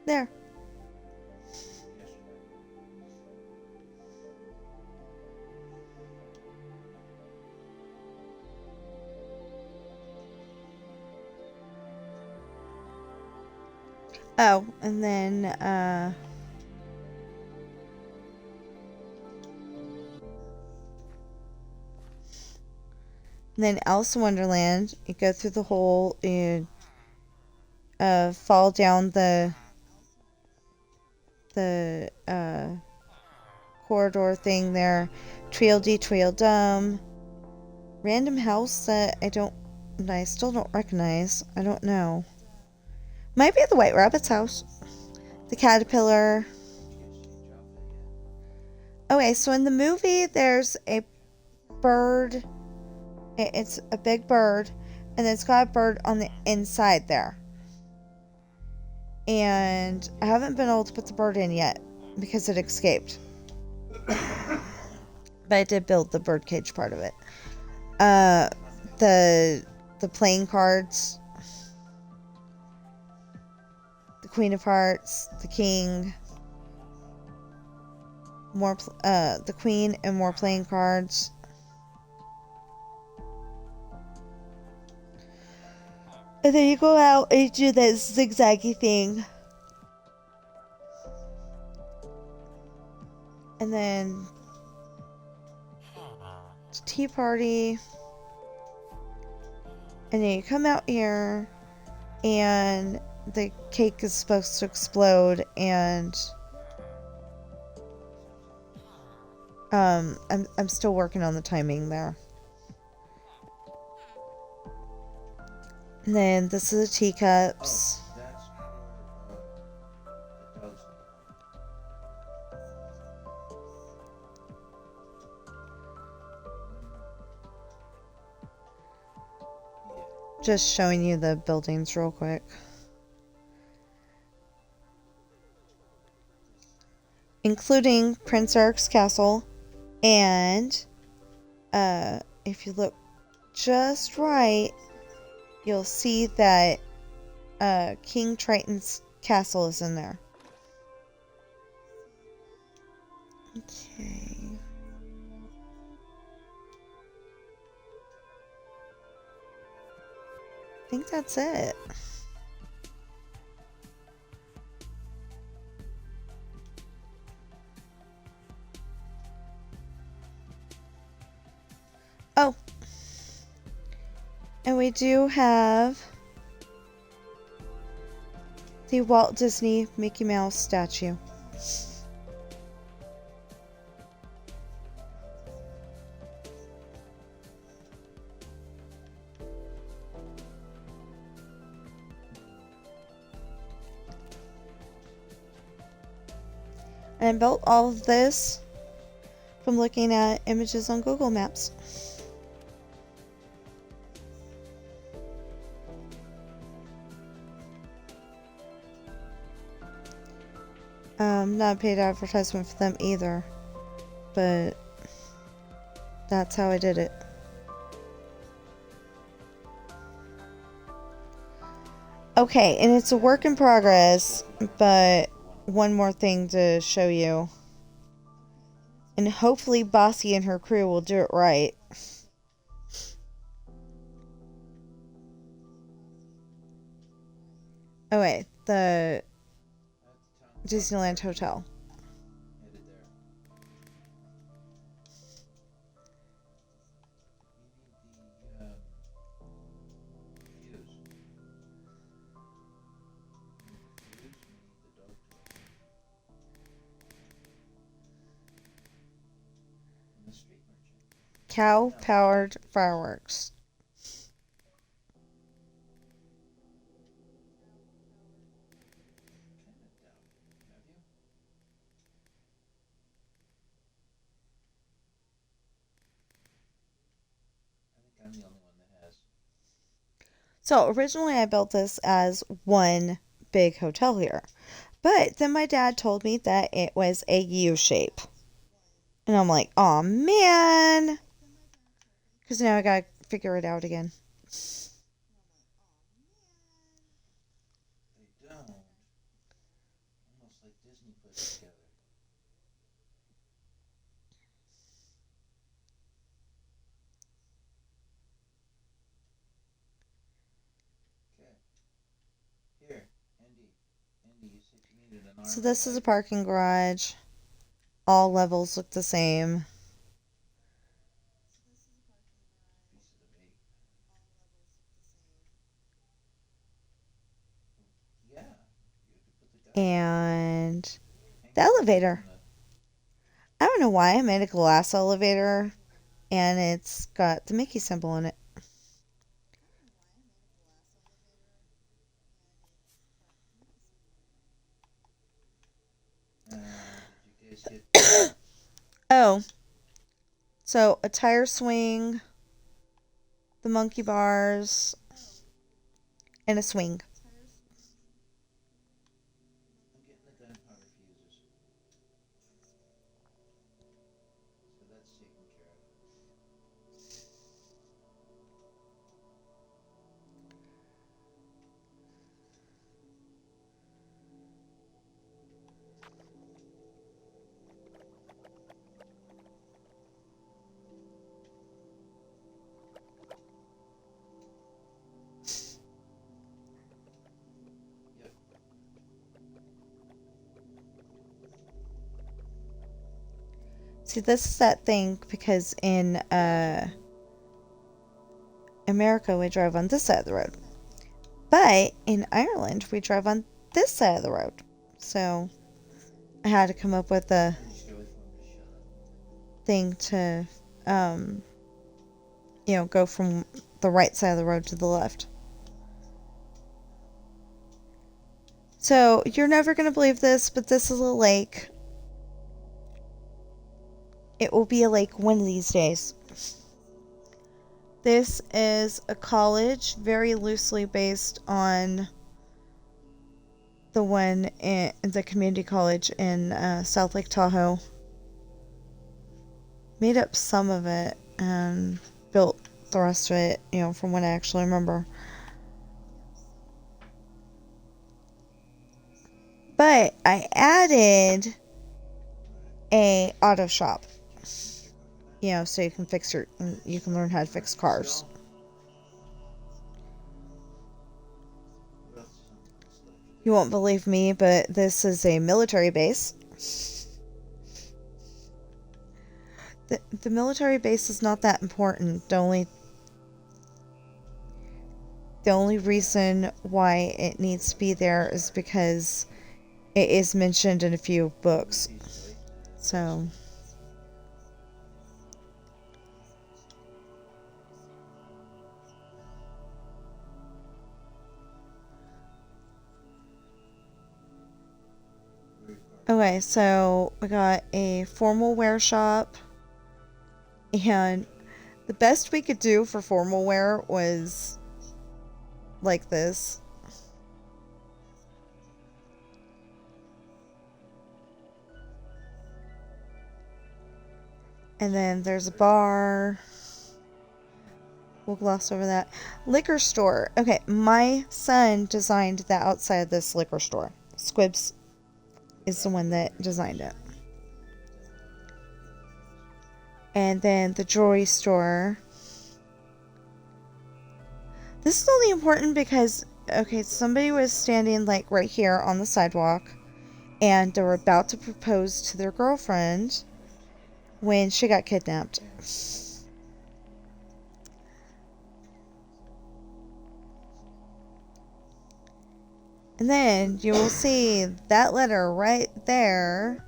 There. Oh, and then Alice in Wonderland, you go through the hole and fall down the corridor thing there. Tweedledee Tweedledum. Random house that I still don't recognize. I don't know. Might be the White Rabbit's house. The caterpillar. Okay, so in the movie, there's a bird. It's a big bird, and it's got a bird on the inside there. And I haven't been able to put the bird in yet because it escaped. But I did build the birdcage part of it. The playing cards, the Queen of Hearts, the King, the Queen and more playing cards. And then you go out and do that zigzaggy thing. And then tea party. And then you come out here and the cake is supposed to explode, and I'm still working on the timing there. And then this is the teacups. Oh, that's for the dogs. Yeah. Just showing you the buildings real quick. Including Prince Eric's castle. And if you look just right, you'll see that King Triton's castle is in there. Okay. I think that's it. Oh. And we do have the Walt Disney Mickey Mouse statue. And I built all of this from looking at images on Google Maps. Not a paid advertisement for them either, but that's how I did it. Okay, and it's a work in progress, but one more thing to show you. And hopefully Bossy and her crew will do it right. Oh wait, the Disneyland Hotel. Headed there. We need the views. We need the dog toy. And the street merchant. Cow-powered fireworks. Kinda doubt it. Have you? I think I'm the only one that has. So originally I built this as one big hotel here. But then my dad told me that it was a U shape. And I'm like, oh man. Because now I gotta figure it out again. They don't. Almost like Disney put it together. Okay. Here, Andy. So this is a parking garage. All levels look the same. Pieces of 8. Yeah, you could put the guy And hanging the elevator. on I don't know why I made a glass elevator and it's got the Mickey symbol in it. did you guys get Oh, so a tire swing, the monkey bars, and a swing. I'm getting the gunpowder fuses. So that's taken care of. Yep. See, this is that thing because in America we drive on this side of the road. But in Ireland we drive on this side of the road. So I had to come up with a Pretty sure we told him to shut up. thing to go from the right side of the road to the left. So you're never going to believe this, but this is a lake. It will be a lake one of these days. This is a college very loosely based on the one in the community college in South Lake Tahoe. Made up some of it and built the rest of it, from what I actually remember. But I added a auto shop, so you can learn how to fix cars. What else is on the list after You won't believe me, but this is a military base. The military base is not that important. The only reason why it needs to be there is because it is mentioned in a few books. this? So okay, so we got a formal wear shop, and the best we could do for formal wear was like this. And then there's a bar. We'll gloss over that. Liquor store. Okay, my son designed the outside of this liquor store. Squibs is the one that designed it. And then the jewelry store. This is only important because, okay, somebody was standing like right here on the sidewalk and they were about to propose to their girlfriend when she got kidnapped. And then you will see that letter right there,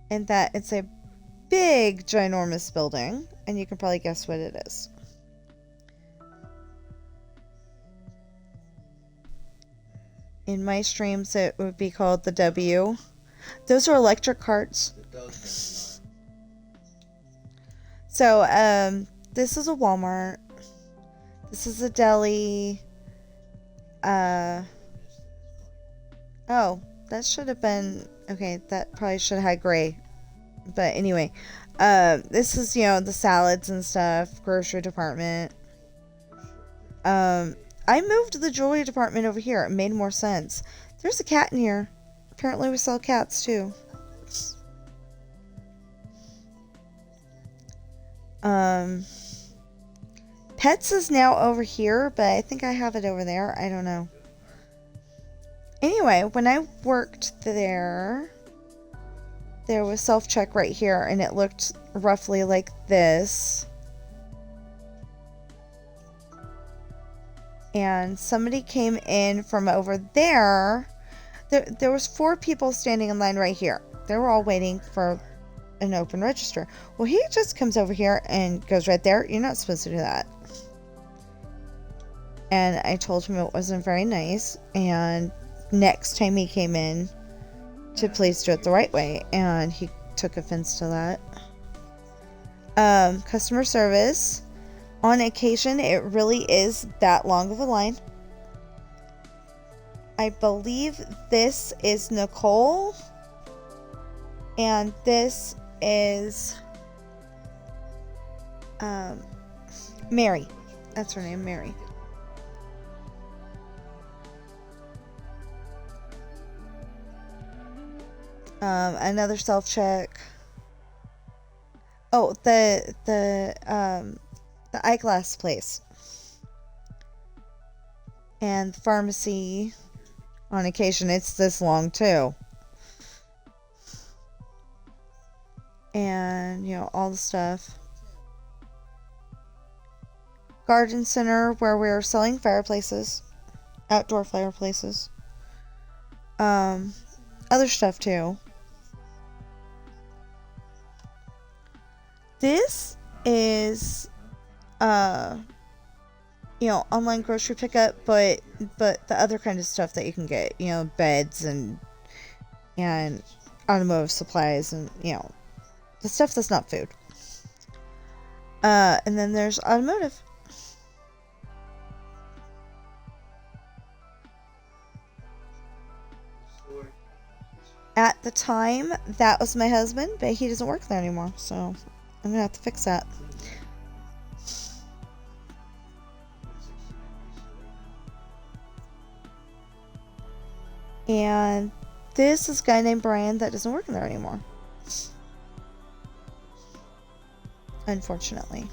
and that it's a big, ginormous building, and you can probably guess what it is. In my streams, it would be called the W. Those are electric carts. The dog's So, this is a Walmart. This is a deli. Oh, that should have been... Okay, that probably should have had gray. But anyway, this is, the salads and stuff. Grocery department. I moved the jewelry department over here. It made more sense. There's a cat in here. Apparently we sell cats, too. Pets is now over here, but I think I have it over there. I don't know. Anyway, when I worked there was self-check right here, and it looked roughly like this. And somebody came in from over there. There was 4 people standing in line right here. They were all waiting for an open register. Well, he just comes over here and goes right there. You're not supposed to do that. And I told him it wasn't very nice. And next time he came in, to please do it the right way. And he took offense to that. Customer service. On occasion, it really is that long of a line. I believe this is Nicole. And this is Mary. That's her name, Mary. Another self-check. Oh, the eyeglass place. And the pharmacy. On occasion, it's this long too. And, you know, all the stuff. Garden center where we're selling fireplaces. Outdoor fireplaces. Other stuff too. This is you know, online grocery pickup, but the other kind of stuff that you can get, you know, beds and automotive supplies, and, you know, the stuff that's not food. And then there's automotive. At the time, that was my husband, but he doesn't work there anymore, so I'm gonna have to fix that. And this is a guy named Brian that doesn't work there anymore. Unfortunately.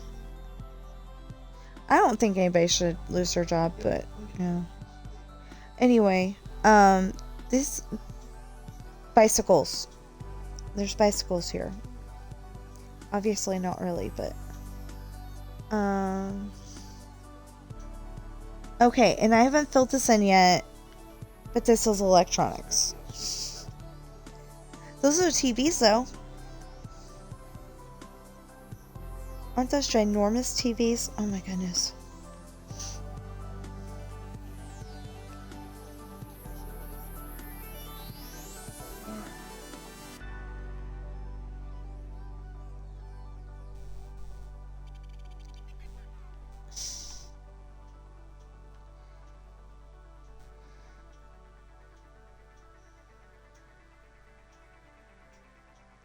I don't think anybody should lose their job, but, yeah. Anyway, these bicycles. There's bicycles here. Obviously not really, but... Okay, and I haven't filled this in yet, but this is electronics. Those are TVs, though. Aren't those ginormous TVs? Oh my goodness.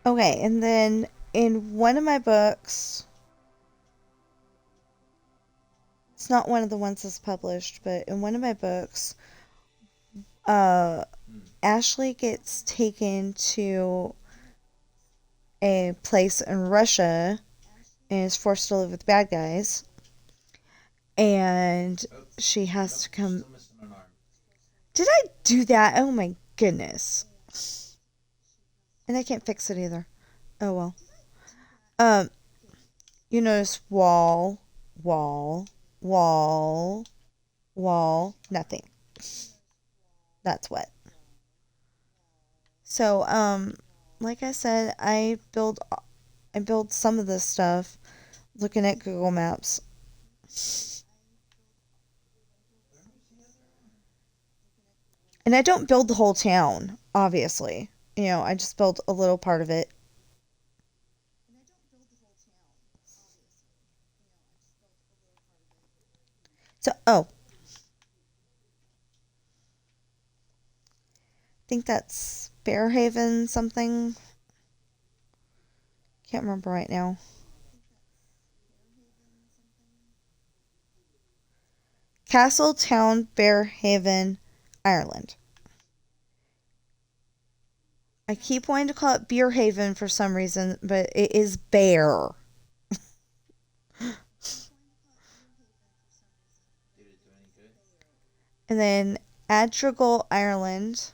Okay, and then in one of my books, it's not one of the ones that's published, but in one of my books, Ashley gets taken to a place in Russia and is forced to live with bad guys. And she has to come... Did I do that? Oh my goodness. And I can't fix it either. Oh well. You notice wall, nothing. That's what. So, like I said, I build some of this stuff looking at Google Maps. And I don't build the whole town, obviously. You know, I just build a little part of it. So, oh. I think that's Bearhaven something. Can't remember right now. Castletown, Bearhaven, Ireland. I keep wanting to call it Beerhaven for some reason, but it is Bear. And then Adrigal, Ireland.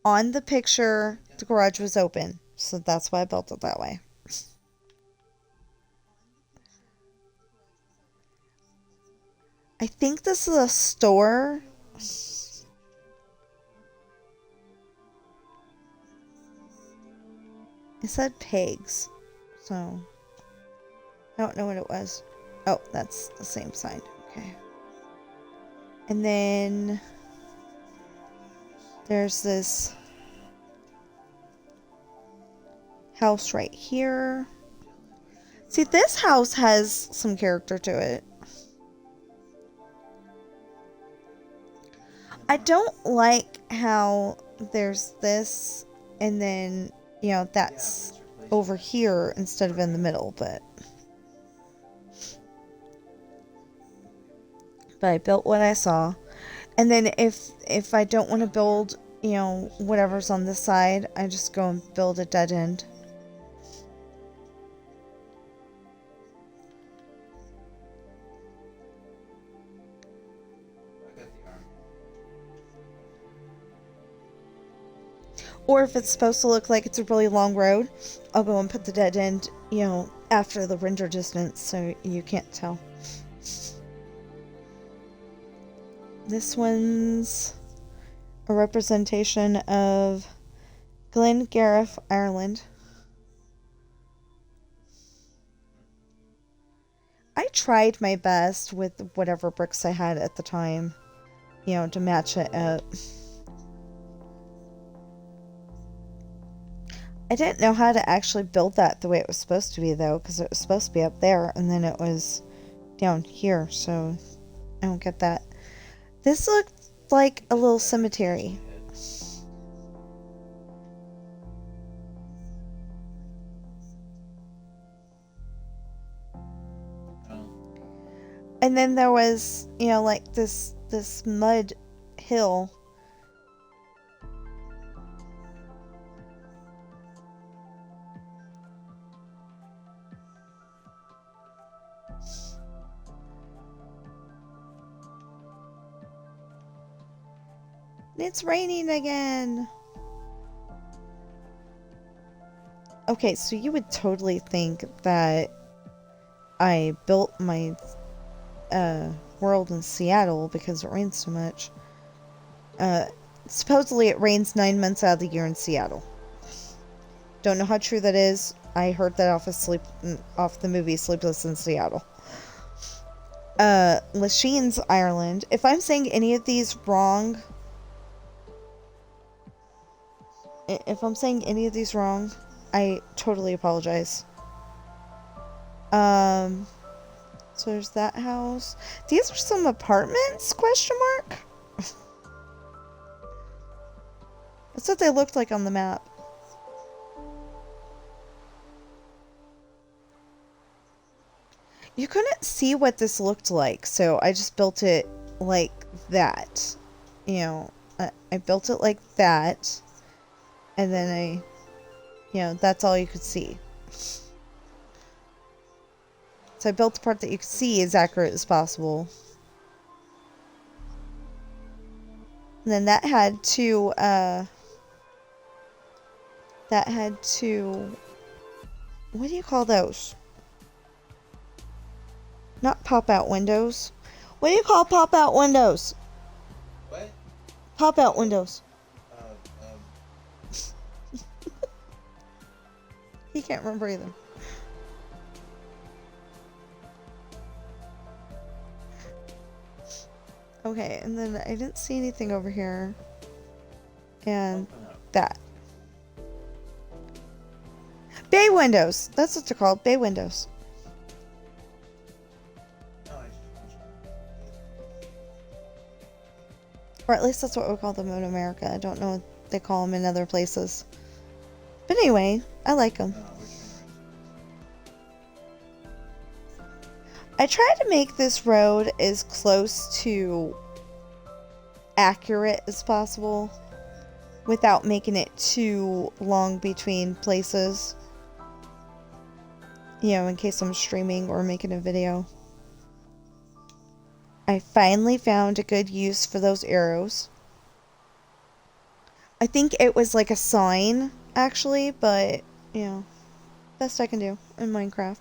On the picture, the garage was open, so that's why I built it that way. I think this is a store. It said pigs, so I don't know what it was. Oh, that's the same sign. Okay. And then there's this house right here. See, this house has some character to it. I don't like how there's this and then, you know, that's over here instead of in the middle, but I built what I saw. And then if I don't want to build, you know, whatever's on this side, I just go and build a dead end. Or if it's supposed to look like it's a really long road, I'll go and put the dead end, you know, after the render distance so you can't tell. This one's a representation of Glengarriff, Ireland. I tried my best with whatever bricks I had at the time, you know, to match it up. I didn't know how to actually build that the way it was supposed to be, though, because it was supposed to be up there, and then it was down here, so I don't get that. This looked like a little cemetery. And then there was, you know, like this mud hill. It's raining again. Okay, so you would totally think that I built my world in Seattle because it rains so much. Supposedly it rains 9 months out of the year in Seattle. Don't know how true that is. I heard that off the movie Sleepless in Seattle. Lachines, Ireland. If I'm saying any of these wrong, I totally apologize. So there's that house. These are some apartments? Question mark? That's what they looked like on the map. You couldn't see what this looked like, so I just built it like that. You know, I built it like that, and then that's all you could see. So I built the part that you could see as accurate as possible. And then that had two, what do you call those? Not pop-out windows. What do you call pop-out windows? What? Pop-out windows. He can't remember either. Okay, and then I didn't see anything over here. And that. Bay windows! That's what they're called, bay windows. Or at least that's what we call them in America. I don't know what they call them in other places. But anyway, I like them. I tried to make this road as close to accurate as possible without making it too long between places. You know, in case I'm streaming or making a video. I finally found a good use for those arrows. I think it was like a sign, actually, but, you know, best I can do in Minecraft.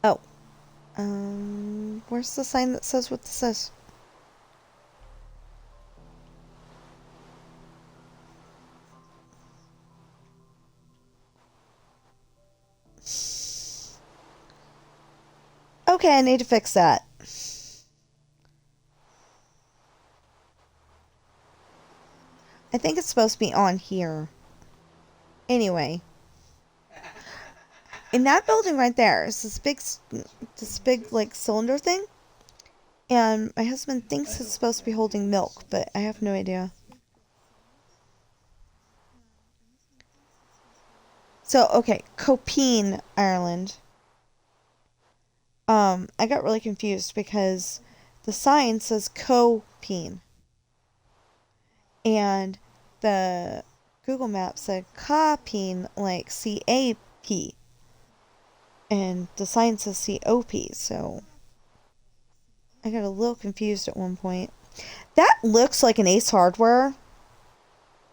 Oh. Where's the sign that says what this is? Okay, I need to fix that. I think it's supposed to be on here. Anyway. In that building right there is this big, like, cylinder thing. And my husband thinks it's supposed to be holding milk, but I have no idea. So, okay, Copine, Ireland. I got really confused because the sign says Copine. And the Google Maps said Copine, like C-A-P. And the sign says C-O-P, so I got a little confused at one point. That looks like an Ace Hardware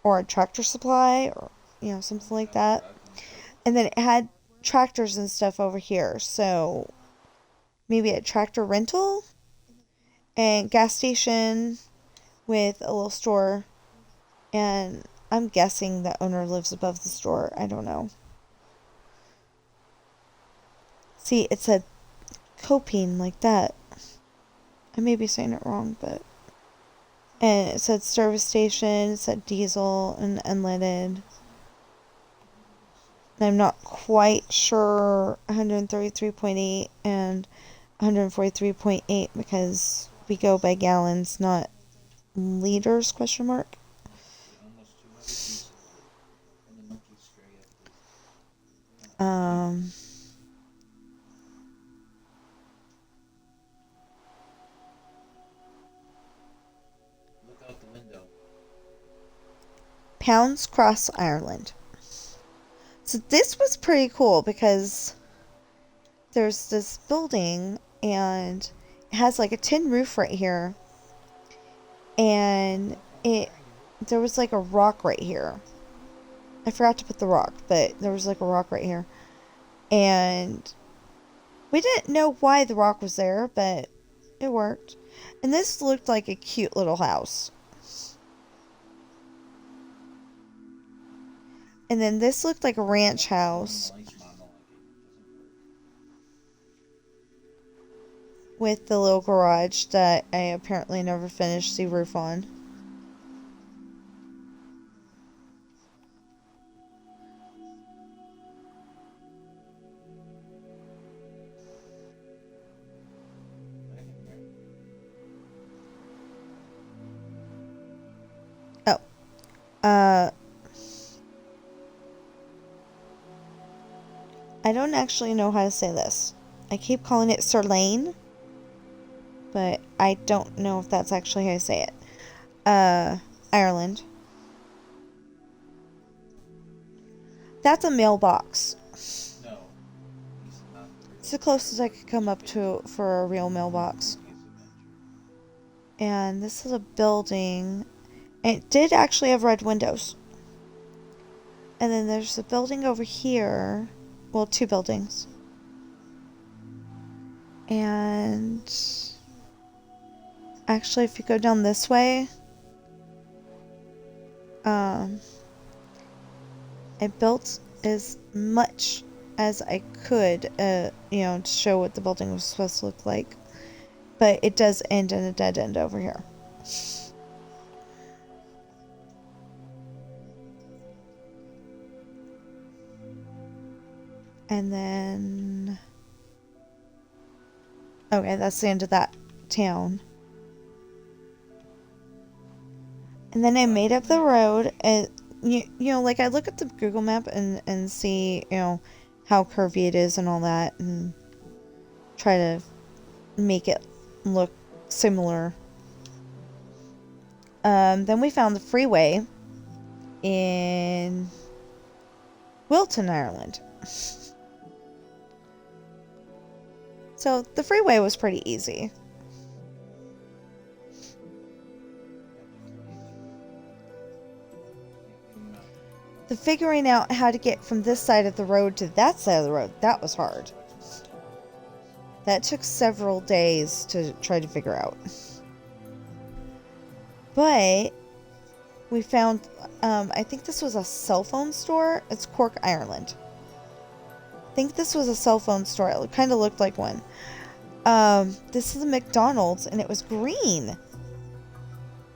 or a Tractor Supply or, you know, something like that. And then it had tractors and stuff over here, so maybe a tractor rental and gas station with a little store. And I'm guessing the owner lives above the store. I don't know. See, it said Copine like that. I may be saying it wrong, but... And it said service station, it said diesel and unleaded. And I'm not quite sure 133.8 and 143.8 because we go by gallons, not liters, question mark. Almost 200 pieces and the monkey stray up Look out the window. Pounds Cross, Ireland. So this was pretty cool because there's this building and it has like a tin roof right here. And there was like a rock right here. I forgot to put the rock, but there was like a rock right here. And we didn't know why the rock was there, but it worked. And this looked like a cute little house. And then this looked like a ranch house with the little garage that I apparently never finished the roof on. Oh. I don't actually know how to say this. I keep calling it Sirlane, but I don't know if that's actually how you say it. Ireland. That's a mailbox. No. It's the closest I could come up to for a real mailbox. And this is a building. And it did actually have red windows. And then there's a building over here. Well, two buildings. And actually, if you go down this way, I built as much as I could, you know, to show what the building was supposed to look like. But it does end in a dead end over here. And then... Okay, that's the end of that town. And then I made up the road. And, you know, like I look at the Google map and see, you know, how curvy it is and all that. And try to make it look similar. Then we found the freeway in Wilton, Ireland. So the freeway was pretty easy. The figuring out how to get from this side of the road to that side of the road, that was hard. That took several days to try to figure out. But we found, I think this was a cell phone store. It's Cork, Ireland. I think this was a cell phone store. It kind of looked like one. This is a McDonald's, and it was green.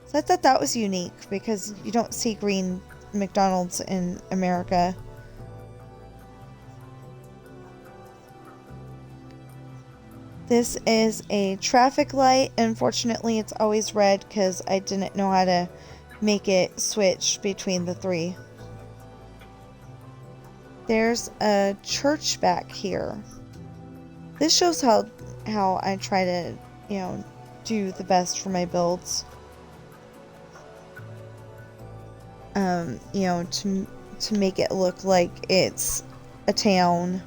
So I thought that was unique because you don't see green McDonald's in America. This is a traffic light. Unfortunately, it's always red because I didn't know how to make it switch between the three. There's a church back here. This shows how I try to, do the best for my builds. To make it look like it's a town.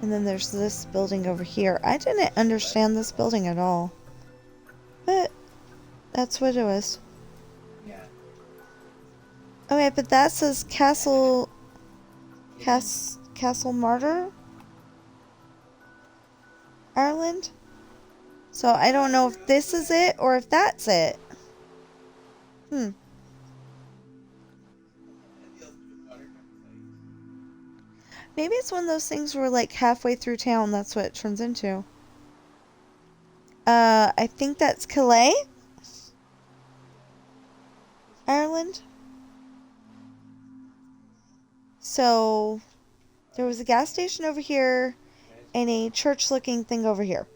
And then there's this building over here. I didn't understand this building at all. But that's what it was. Yeah. Okay, but that says Castle Martyr, Ireland. So I don't know if this is it or if that's it. Maybe it's one of those things where like halfway through town, that's what it turns into. I think that's Calais, Ireland. So there was a gas station over here and a church looking thing over here.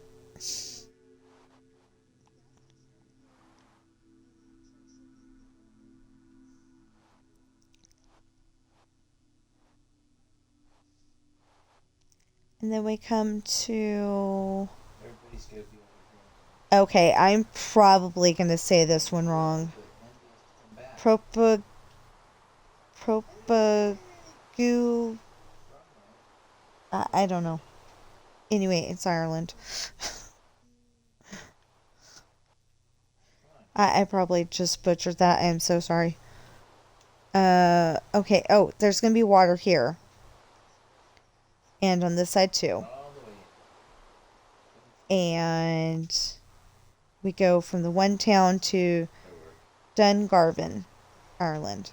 And then we come to... Everybody's got to be over Okay, I'm probably going to say this one wrong. here. Propagu... I don't know. Anyway, it's Ireland. I probably just butchered that. I am so sorry. Okay. Oh, there's going to be water here. And on this side too. All the way. And we go from the one town to Dungarvan, Ireland,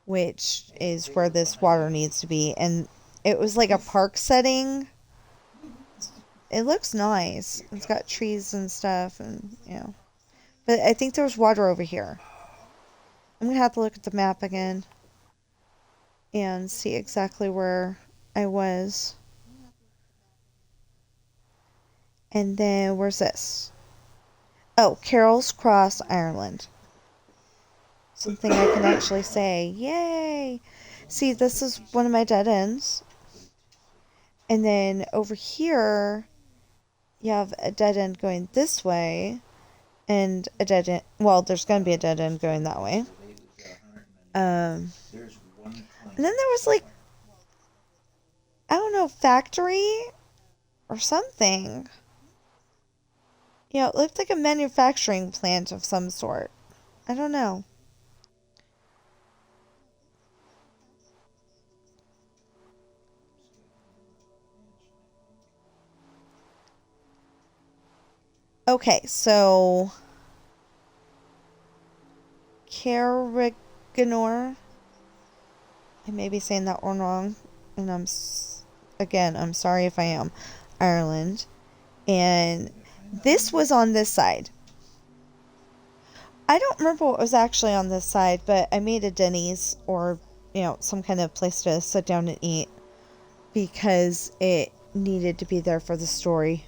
which is where this water needs to be. And it was like a park setting. It looks nice. It's got trees and stuff, and but I think there's water over here. I'm gonna have to look at the map again and see exactly where I was. And then where's this? Oh, Carol's Cross, Ireland. Something I can actually say. Yay! See, this is one of my dead ends. And then over here, you have a dead end going this way. And a dead end. Well, there's going to be a dead end going that way. And then there was like, I don't know, factory or something. It looked like a manufacturing plant of some sort. I don't know. Okay, so Carriganor. I may be saying that one wrong, and I'm sorry if I am. Ireland, and this was on this side. I don't remember what was actually on this side, but I made a Denny's or some kind of place to sit down and eat because it needed to be there for the story.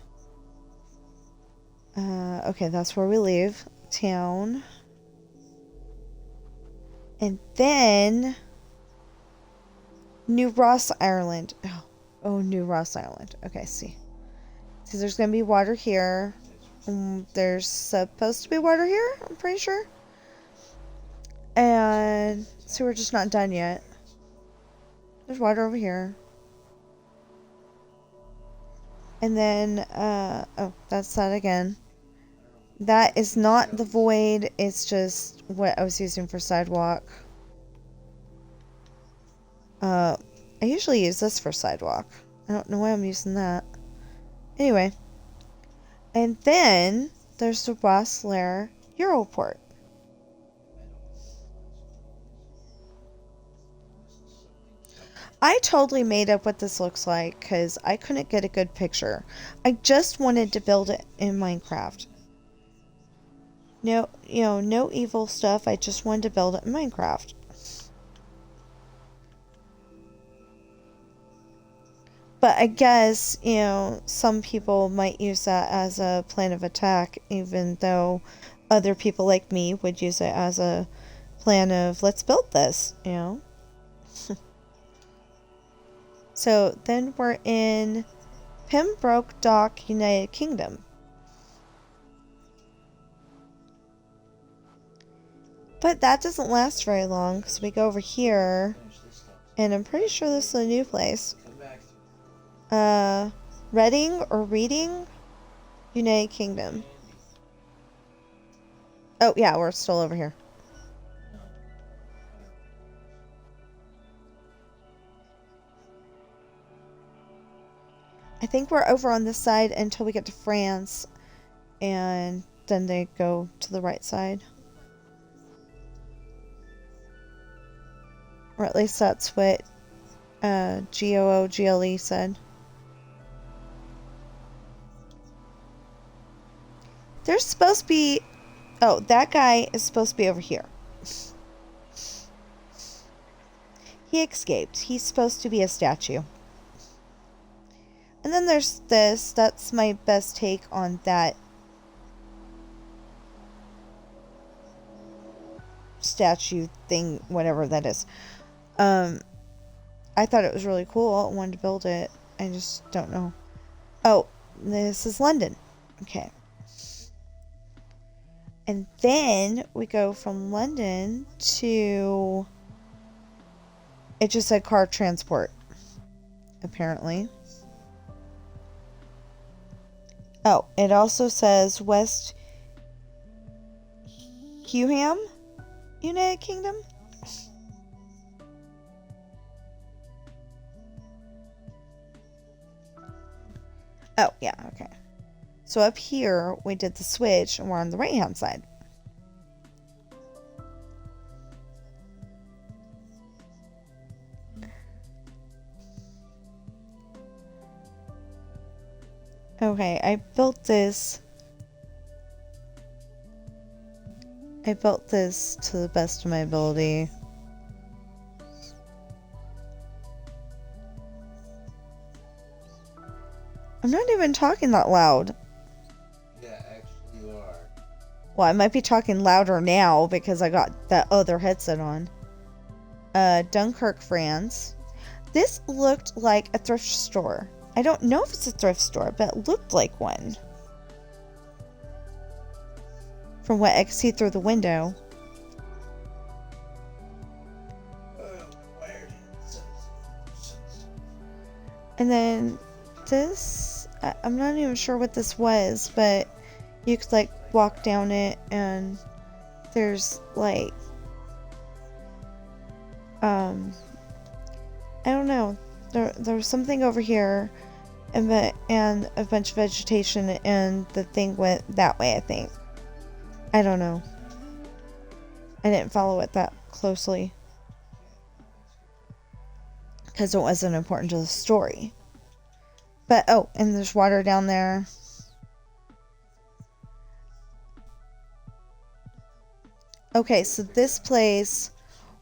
Okay, that's where we leave town. And then New Ross, Ireland. Oh, New Ross Island. Okay, see. So there's going to be water here. There's supposed to be water here, I'm pretty sure. And so we're just not done yet. There's water over here. And then, oh, that's that again. That is not the void, it's just what I was using for sidewalk. I usually use this for sidewalk. I don't know why I'm using that. Anyway. And then, there's the Ross Lair Europort. I totally made up what this looks like because I couldn't get a good picture. I just wanted to build it in Minecraft. No, no evil stuff. I just wanted to build it in Minecraft. But I guess, some people might use that as a plan of attack, even though other people like me would use it as a plan of, let's build this, So then we're in Pembroke Dock, United Kingdom. But that doesn't last very long because we go over here, and I'm pretty sure this is a new place. Reading or Reading, United Kingdom. Oh yeah, we're still over here. I think we're over on this side until we get to France, and then they go to the right side. Or at least that's what GOOGLE said. There's supposed to be... Oh, that guy is supposed to be over here. He escaped. He's supposed to be a statue. And then there's this. That's my best take on that statue thing, whatever that is. I thought it was really cool. I wanted to build it. I just don't know. Oh, this is London. Okay. And then we go from London to... It just said car transport, apparently. Oh, it also says West Hewham, United Kingdom. Oh, yeah, okay. So up here, we did the switch, and we're on the right-hand side. Okay, I built this to the best of my ability. I'm not even talking that loud. Yeah, actually you are. Well, I might be talking louder now because I got that other headset on. Dunkirk, France. This looked like a thrift store. I don't know if it's a thrift store, but it looked like one. From what I could see through the window. And then this, I'm not even sure what this was, but you could like walk down it and there's like, I don't know. There's something over here and a bunch of vegetation and the thing went that way, I think. I don't know. I didn't follow it that closely. Because it wasn't important to the story. But, oh, and there's water down there. Okay, so this place,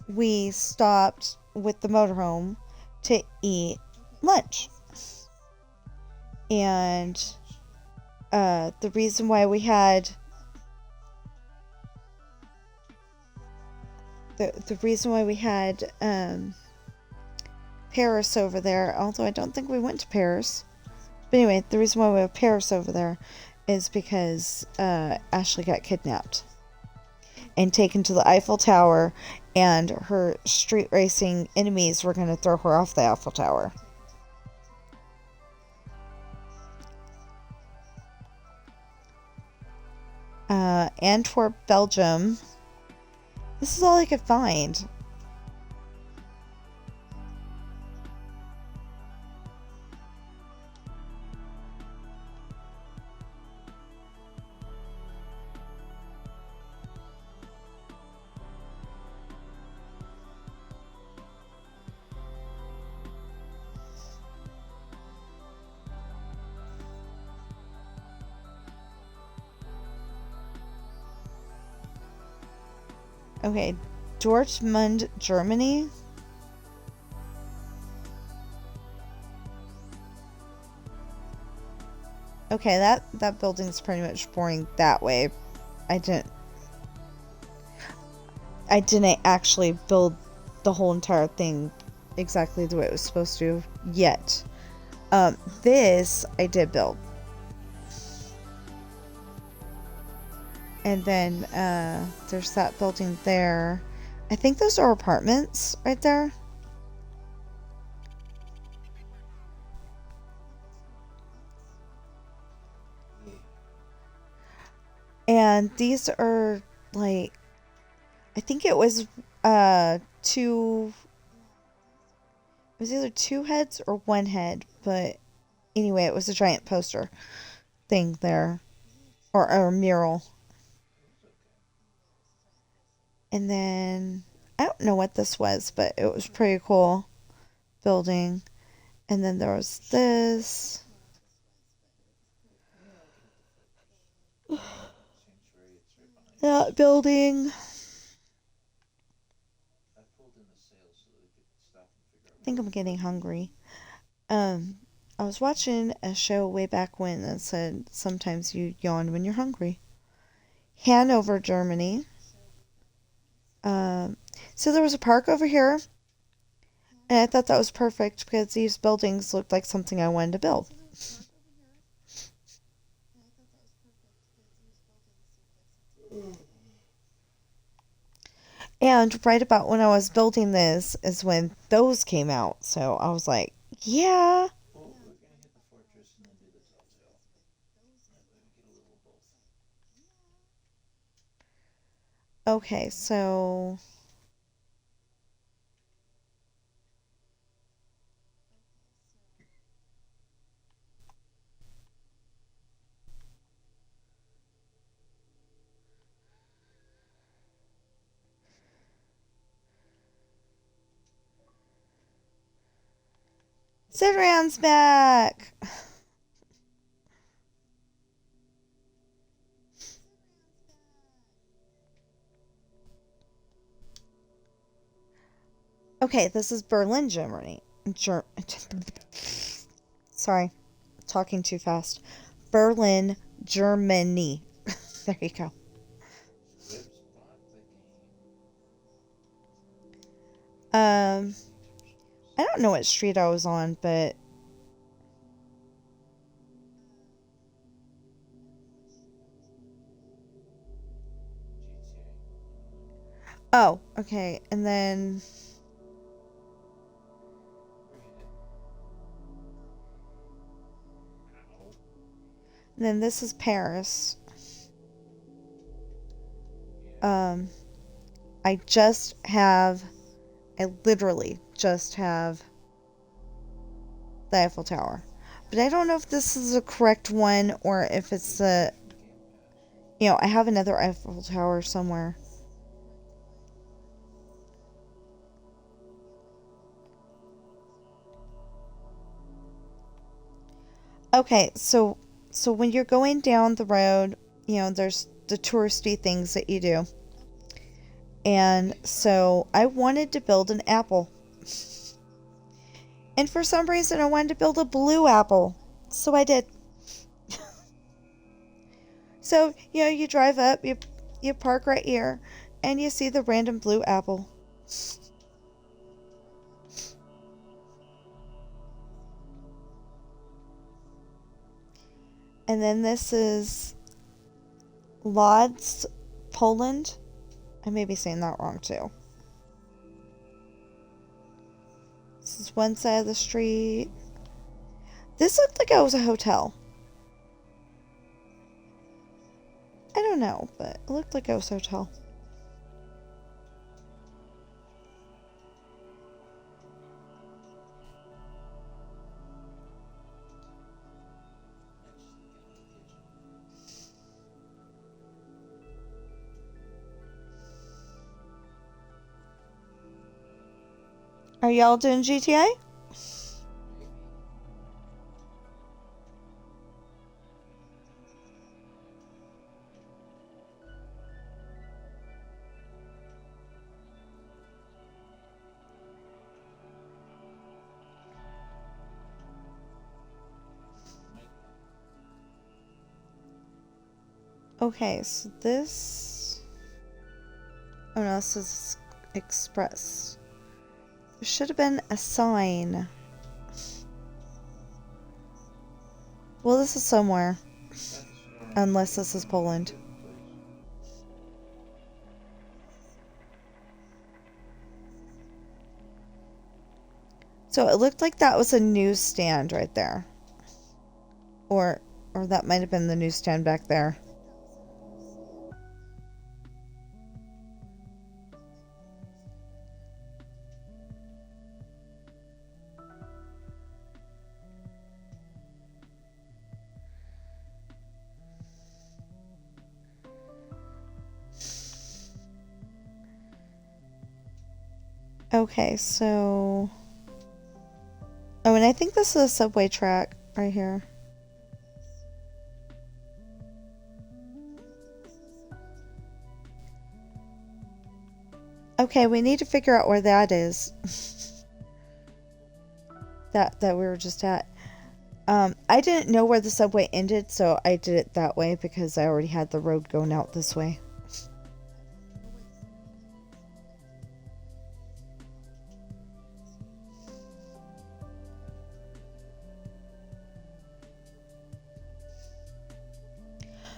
we stopped with the motorhome to eat lunch. And the reason why we had... The reason why we had Paris over there, although I don't think we went to Paris. But anyway, the reason why we have Paris over there is because Ashley got kidnapped and taken to the Eiffel Tower, and her street racing enemies were going to throw her off the Eiffel Tower. Antwerp, Belgium. This is all I could find. Okay, Dortmund, Germany. Okay, that building's pretty much boring that way. I didn't actually build the whole entire thing exactly the way it was supposed to yet. This I did build. And then there's that building there. I think those are apartments right there. And these are like, I think it was two. It was either two heads or one head, but anyway, it was a giant poster thing there, or a mural. And then I don't know what this was, but it was pretty cool building. And then there was this. That building. I think I'm getting hungry. I was watching a show way back when that said sometimes you yawn when you're hungry. Hanover, Germany. So there was a park over here, and I thought that was perfect because these buildings looked like something I wanted to build. And right about when I was building this is when those came out. So I was like, yeah. Well, we're gonna hit the fortress and then do the telltale. That way we get a little of both. Okay, so Sidran's back. Okay, this is Berlin, Germany. Sorry, talking too fast. Berlin, Germany. There you go. Good spot the game. I don't know what street I was on, but GTA. oh, okay, and then this is Paris. I literally just have the Eiffel Tower. But I don't know if this is the correct one or if it's the, I have another Eiffel Tower somewhere. Okay, so when you're going down the road, there's the touristy things that you do. And so I wanted to build an apple. And for some reason I wanted to build a blue apple. So I did. So, you drive up, you park right here, and you see the random blue apple. And then this is Lodz, Poland. I may be saying that wrong too. This is one side of the street. This looked like it was a hotel. I don't know, but it looked like it was a hotel. Are y'all doing GTA? Okay, so this... Oh no, this is Express. There should have been a sign. Well, this is somewhere. Unless this is Poland. So it looked like that was a newsstand right there. Or that might have been the newsstand back there. Okay, so... Oh, and I think this is a subway track right here. Okay, we need to figure out where that is. that we were just at. I didn't know where the subway ended, so I did it that way because I already had the road going out this way.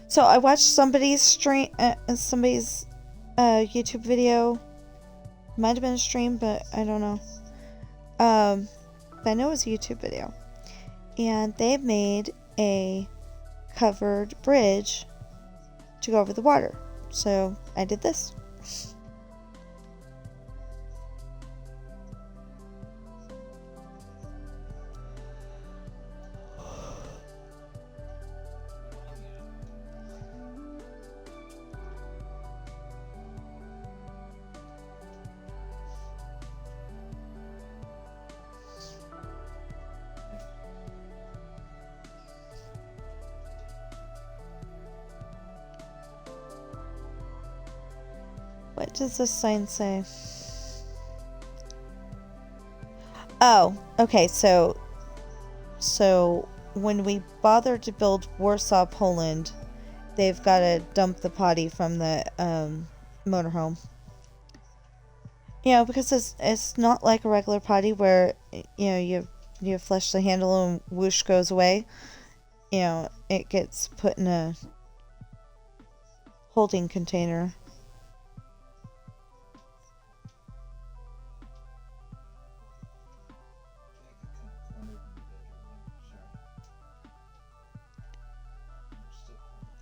So I watched somebody's stream, somebody's YouTube video. Might have been a stream, but I don't know. But I know it was a YouTube video. And they made a covered bridge to go over the water. So I did this. What does this sign say? Oh, okay, so when we bothered to build Warsaw, Poland, they've got to dump the potty from the motorhome. You know, because it's not like a regular potty where, you know, you flush the handle and whoosh goes away. You know, it gets put in a holding container.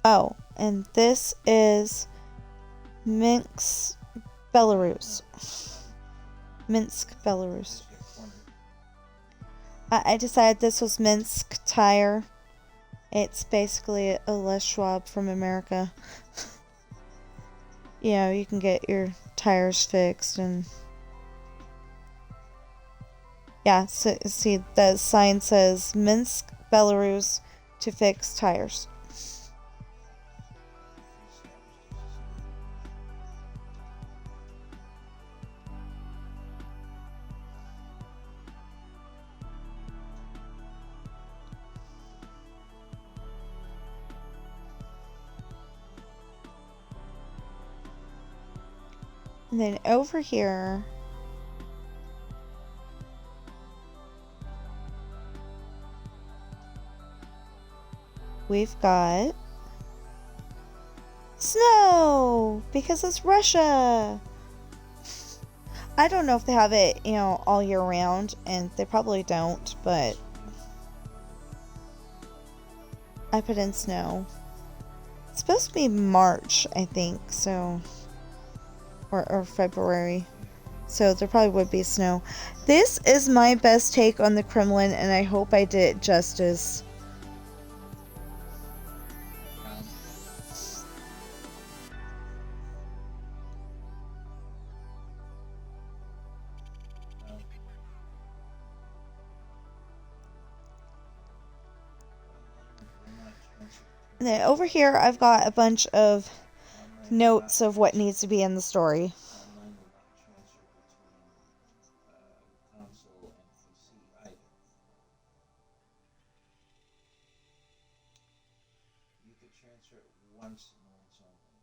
Oh, and this is Minsk, Belarus. Minsk, Belarus. I decided this was Minsk Tire. It's basically a Les Schwab from America. You know, you can get your tires fixed and... Yeah, so, see, the sign says Minsk, Belarus to fix tires. And then over here, we've got snow because it's Russia. I don't know if they have it, all year round, and they probably don't, but I put in snow. It's supposed to be March, I think, so, or February, so there probably would be snow. This is my best take on the Kremlin, and I hope I did it justice. Um, um, online will not transfer And then over here, I've got a bunch of online notes of what needs to be in the story. online will not transfer between console and PC either. You could transfer it once and once only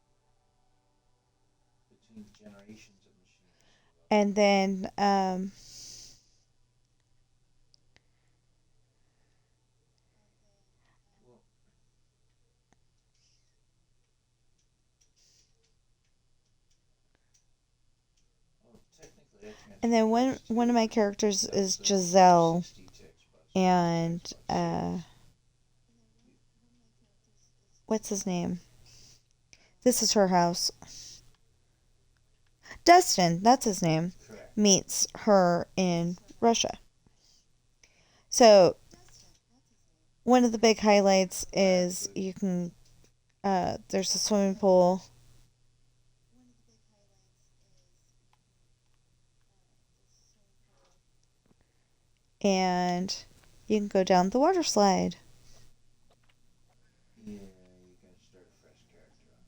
between generations of machines. And then, Well, technically, I transferred and then one of my characters is Giselle, 60 ticks, but and what's his name? This is her house. Dustin, that's his name, correct. meets her in Russia. So one of the big highlights is you can there's a swimming pool. And you can go down the water slide. Yeah, you gotta start a fresh character on that.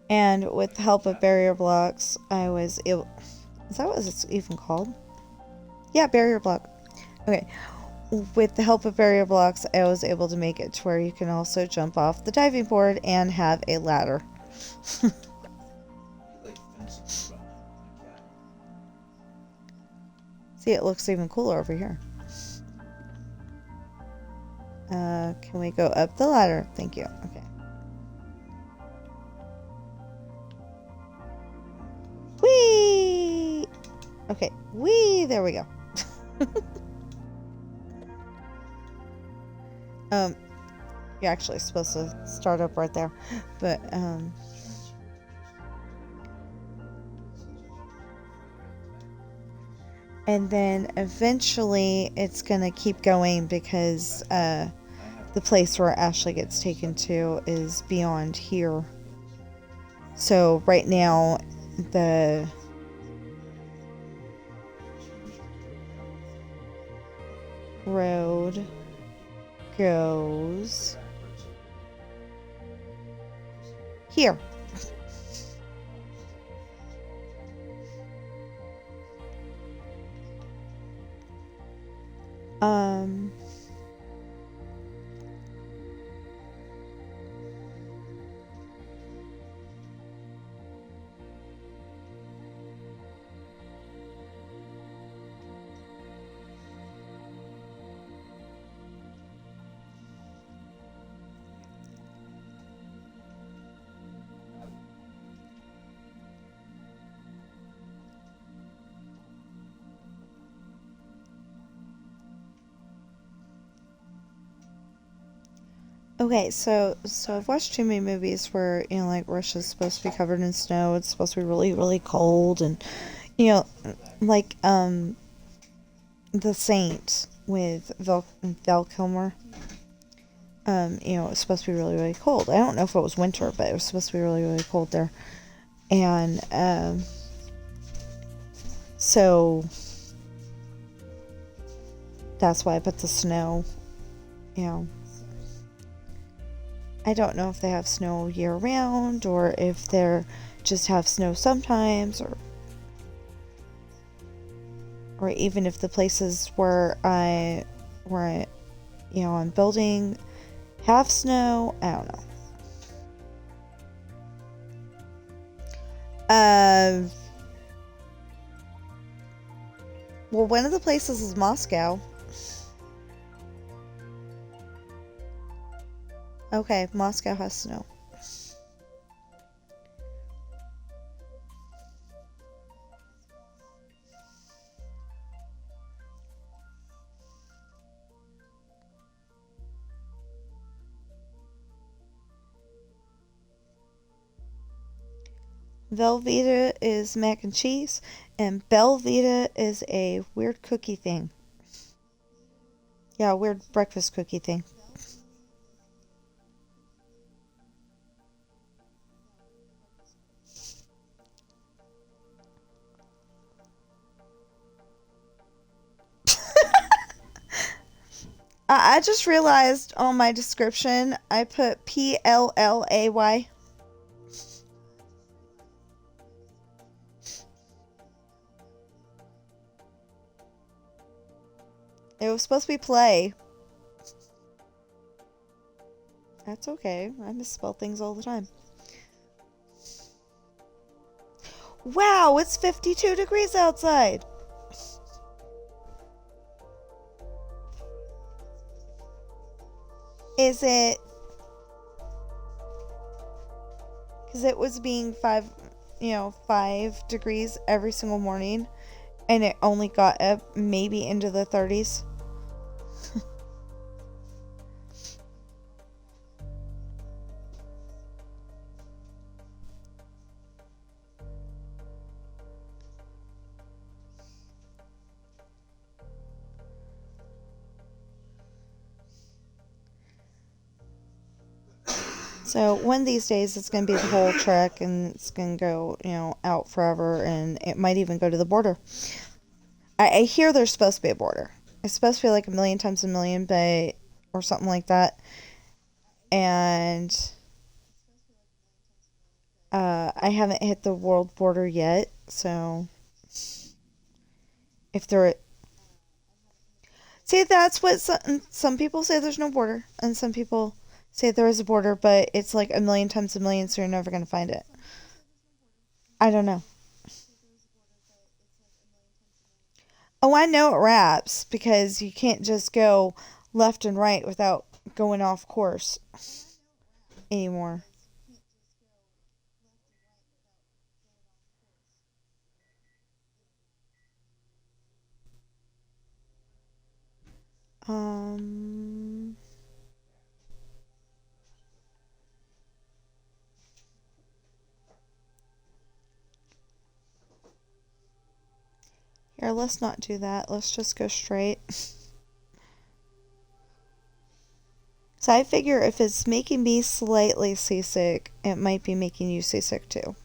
And with the help of barrier blocks, I was able... Is that what it's even called? Yeah, barrier block. Okay. With the help of barrier blocks, I was able to make it to where you can also jump off the diving board and have a ladder. You like fencing run like that. See, it looks even cooler over here. Can we go up the ladder? Thank you. Okay. Whee! Okay, whee! There we go. You're actually supposed to start up right there, but and then eventually it's gonna keep going because the place where Ashley gets taken to is beyond here. So right now the road goes here. Okay, so I've watched too many movies where, like Russia's supposed to be covered in snow, it's supposed to be really, really cold, and like The Saint with Val Kilmer. It's supposed to be really, really cold. I don't know if it was winter, but it was supposed to be really, really cold there. And so that's why I put the snow, I don't know if they have snow year round or if they're just have snow sometimes, or or even if the places where I'm building have snow. I don't know. Well, one of the places is Moscow. Okay, Moscow has snow. Velveeta is mac and cheese, and Belvita is a weird cookie thing. Yeah, a weird breakfast cookie thing. I just realized on my description I put PLLAY. It was supposed to be play. That's okay. I misspell things all the time. Wow, it's 52 degrees outside. Is it? Because it was being 5 degrees every single morning, and it only got up maybe into the 30s. So one of these days it's going to be the whole trek, and it's going to go, out forever, and it might even go to the border. I hear there's supposed to be a border. It's supposed to be like 1,000,000 times 1,000,000, but or something like that. And I haven't hit the world border yet, so if there, see, that's what some people say. There's no border, and some people say there is a border, but it's like 1,000,000 times 1,000,000, so you're never gonna find it. I don't know. Oh, I know it wraps because you can't just go left and right without going off course anymore. Um, Here, let's not do that. Let's just go straight. So I figure if it's making me slightly seasick, it might be making you seasick too.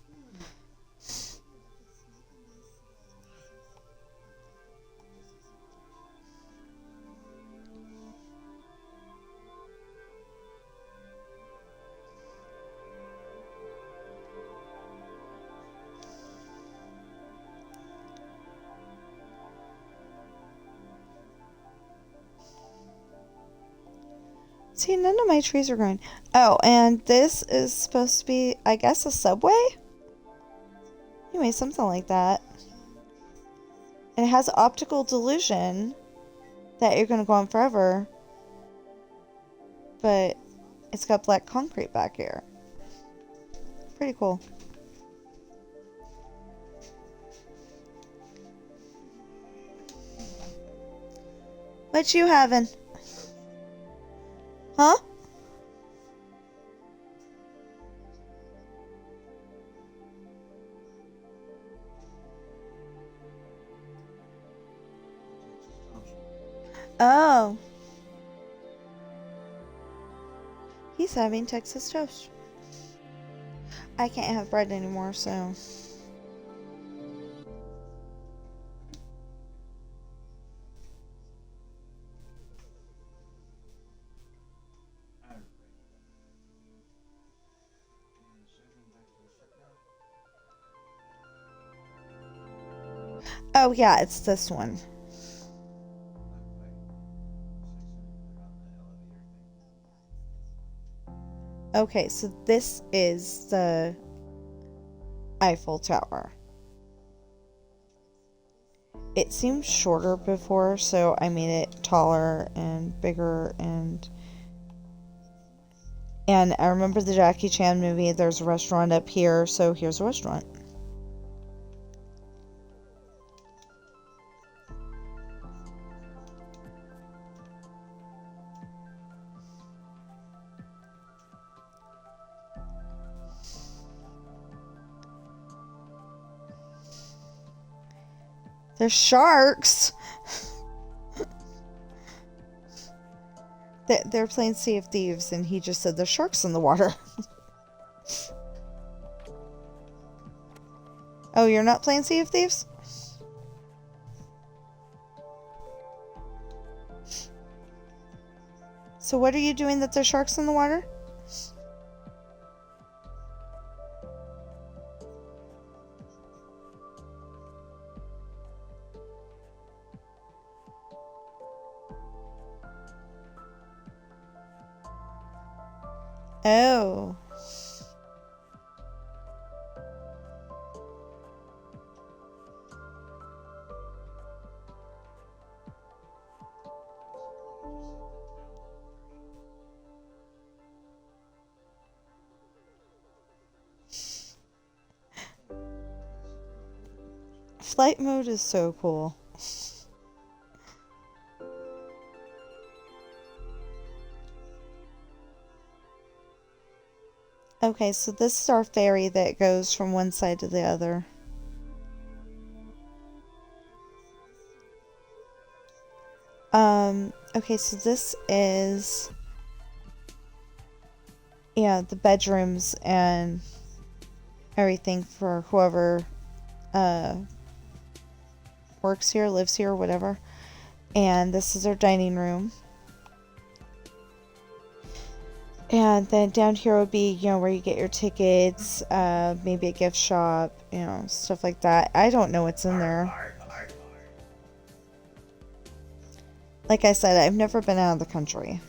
See, none of my trees are growing. Oh, and this is supposed to be, I guess, a subway? Anyway, something like that. And it has optical delusion that you're going to go on forever. But it's got black concrete back here. Pretty cool. What you having? Huh? Oh. He's having Texas toast. I can't have bread anymore, so. Oh, yeah, it's this one. Not quite. 600 on the elevator thing. Okay, so this is the Eiffel Tower. It seemed shorter before, so I made it taller and bigger and I remember the Jackie Chan movie, there's a restaurant up here, so here's a restaurant. There's sharks! They're playing Sea of Thieves, and he just said there's sharks in the water. Oh, you're not playing Sea of Thieves? So what are you doing that there's sharks in the water? Oh. Flight mode is so cool. Okay, so this is our ferry that goes from one side to the other. Okay, so this is, yeah, the bedrooms and everything for whoever works here, lives here, whatever. And this is our dining room. And then down here would be, you know, where you get your tickets, maybe a gift shop, you know, stuff like that. I don't know what's in there. Like I said, I've never been out of the country.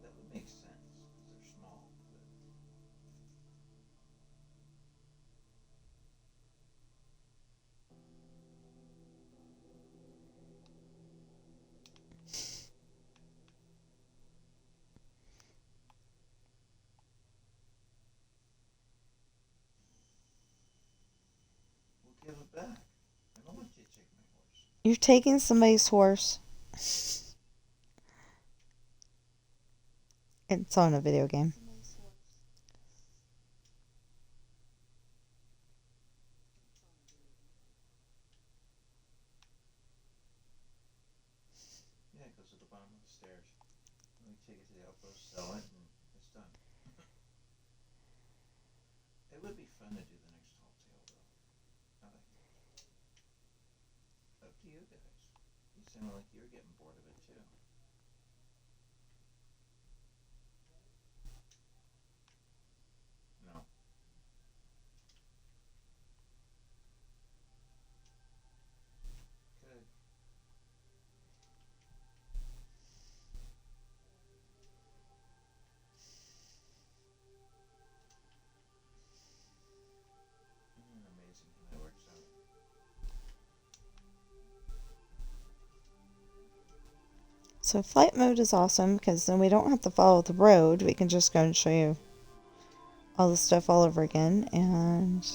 That would make sense because they're small. But we'll give it back. I don't want you to take my horse. You're taking somebody's horse. It's on a video game. Yeah, it goes to the bottom of the stairs. Let me take it to the outpost, sell it, and it's done. It would be fun to do the next tall tale, though. I like it. Up to you guys. You sound like you're getting bored of it, too. No. Good. So flight mode is awesome because then we don't have to follow the road. We can just go and show you all the stuff all over again. And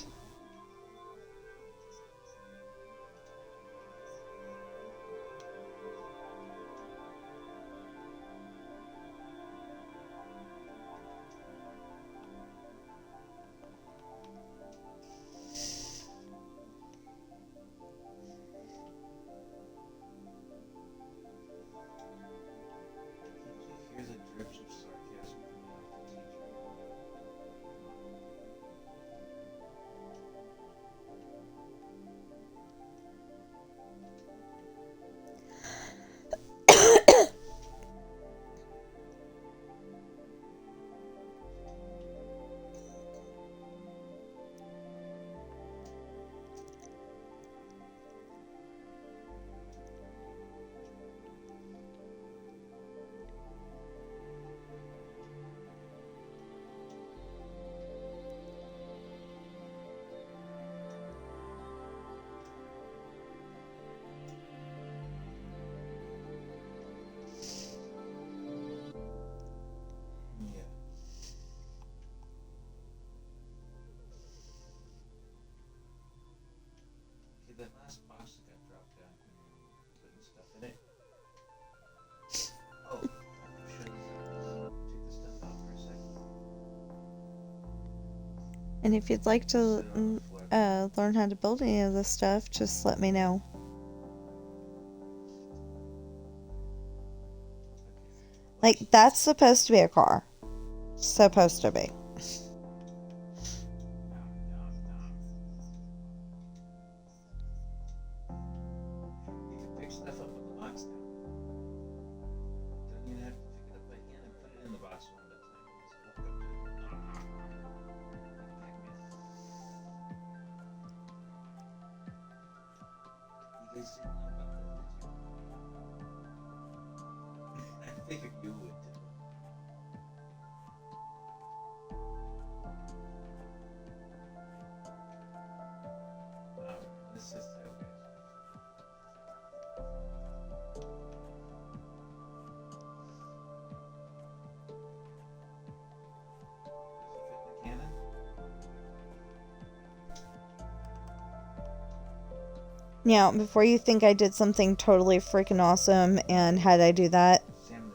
Hear the drips of sarcasm coming off the teacher. Yeah. Okay, that last box that got dropped down here, putting stuff in it. Oh, should take the stuff out for a second. and if you'd like to Sit on the floor. learn how to build any of this stuff, just let me know. Like, that's supposed to be a car. Supposed to be. You can pick stuff up in the box now. Don't even have to pick it up by hand and put it in the box one at a time. Just walk up to it. You guys didn't know about that, did you? I figured you would too. This is so good. Does it fit in the cannon? Now, before you think I did something totally freaking awesome and had I do that, Sam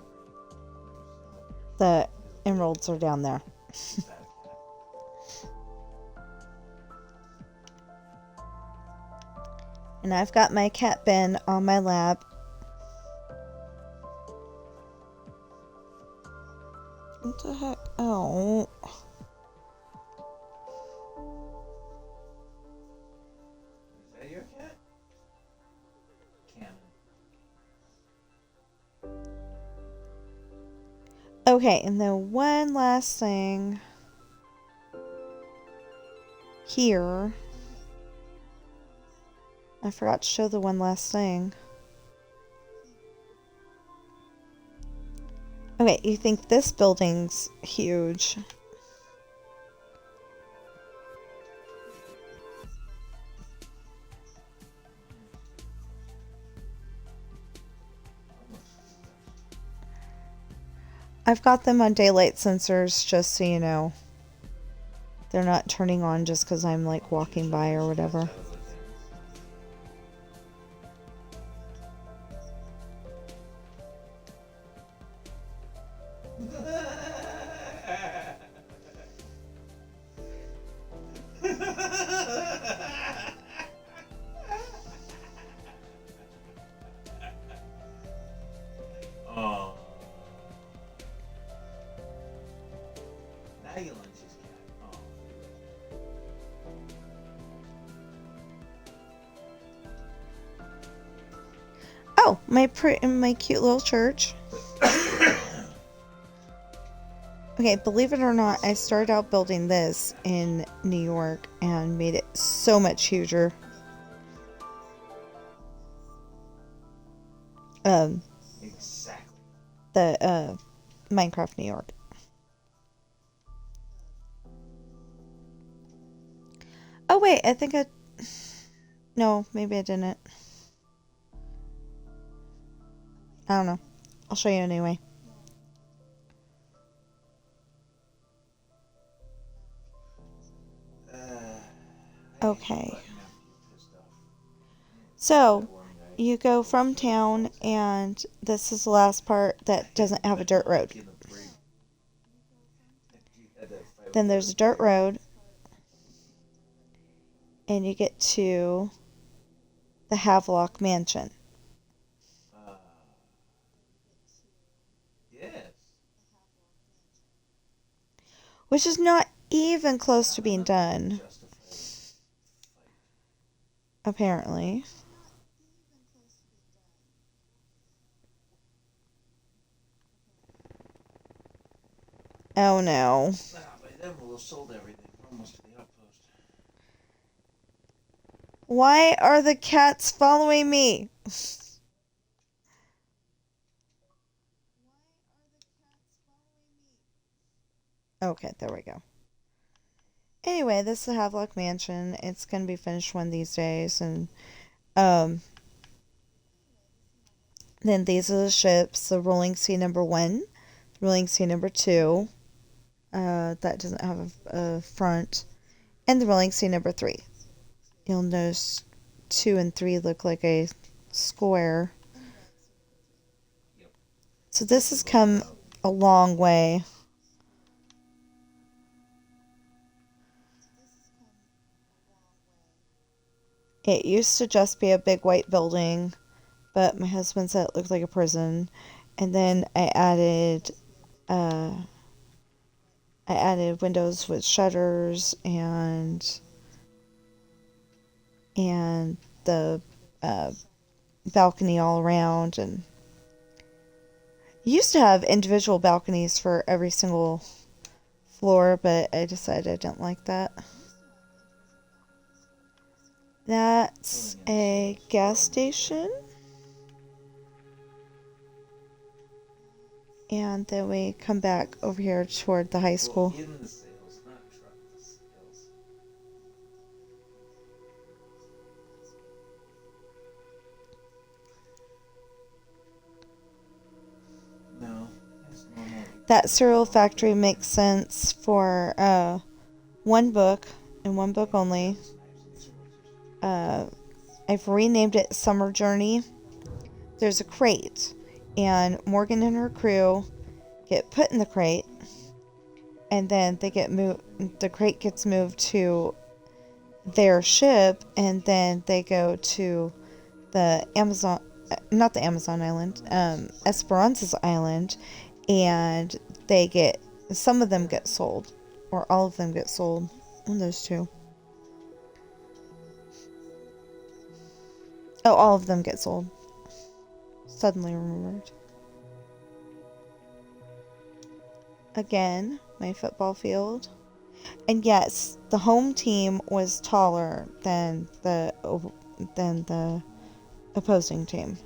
the emeralds are down there. is that a cat? And I've got my cat bin on my lap. What the heck? Oh. Is that your cat? Cannon. Okay, and then one last thing. Here. I forgot to show the one last thing. Okay, you think this building's huge. I've got them on daylight sensors just so you know. They're not turning on just because I'm like walking by or whatever. Oh. Now you lunch his cat. Oh. Oh, my cute little church. Okay, believe it or not, I started out building this in New York and made it so much huger. Exactly. The Minecraft New York. Oh wait, I think no, maybe I didn't. I don't know. I'll show you anyway. Okay. So, you go from town, and this is the last part that doesn't have a dirt road. Then there's a dirt road, and you get to the Havelock Mansion. Yes. Which is not even close to being done, apparently. Oh no. By then we'll have sold everything. We're almost to the outpost. Why are the cats following me? Okay, there we go. Anyway, this is the Havelock Mansion. It's going to be finished one of these days. And then these are the ships. The Rolling Sea #1. Rolling Sea #2. That doesn't have a front. And the Rolling Sea #3. You'll notice 2 and 3 look like a square. So this has come a long way. It used to just be a big white building, but my husband said it looked like a prison. And then I added windows with shutters and the balcony all around. And used to have individual balconies for every single floor, but I decided I didn't like that. That's a gas station. And then we come back over here toward the high school. In the sales, not truck the sales. No, it's normal. That cereal factory makes sense for one book and one book only. I've renamed it Summer Journey. There's a crate, and Morgan and her crew get put in the crate, and then they get moved. The crate gets moved to their ship, and then they go to the Amazon, not the Amazon island, Esperanza's island, and they get, some of them get sold, or all of them get sold. One of those two. Oh, all of them get sold. Suddenly remembered. Again, my football field. And yes, the home team was taller than the opposing team.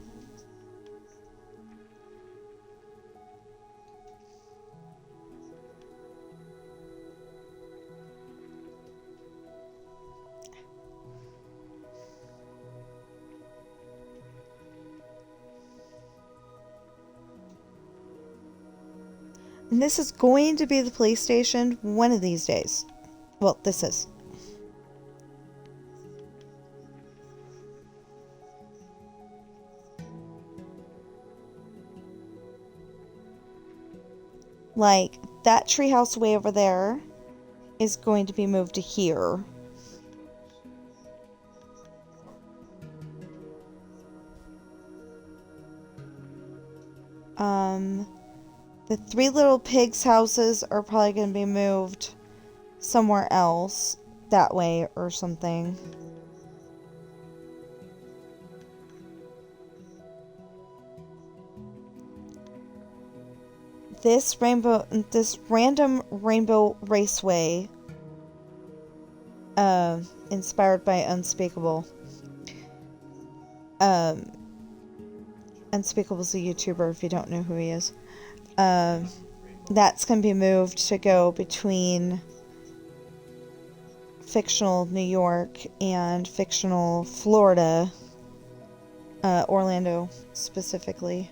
And this is going to be the police station one of these days. Well, this is. Like, that treehouse way over there is going to be moved to here. The Three Little Pigs houses are probably going to be moved somewhere else, that way or something. This random rainbow raceway, inspired by Unspeakable. Unspeakable's a YouTuber if you don't know who he is. That's going to be moved to go between fictional New York and fictional Florida, Orlando specifically.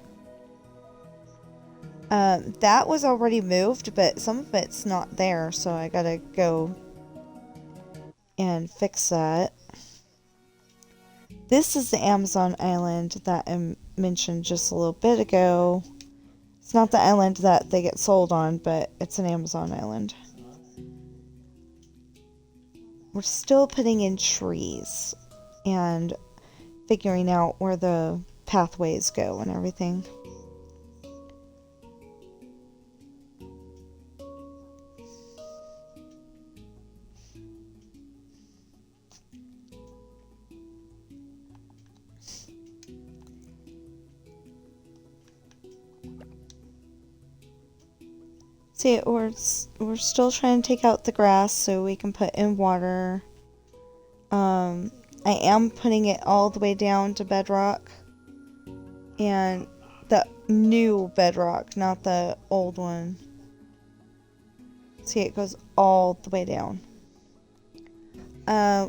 That was already moved, but some of it's not there, so I gotta go and fix that. This is the Amazon island that I mentioned just a little bit ago. It's not the island that they get sold on, but it's an Amazon island. We're still putting in trees and figuring out where the pathways go and everything. See, we're still trying to take out the grass so we can put in water. I am putting it all the way down to bedrock. And the new bedrock, not the old one. See, it goes all the way down.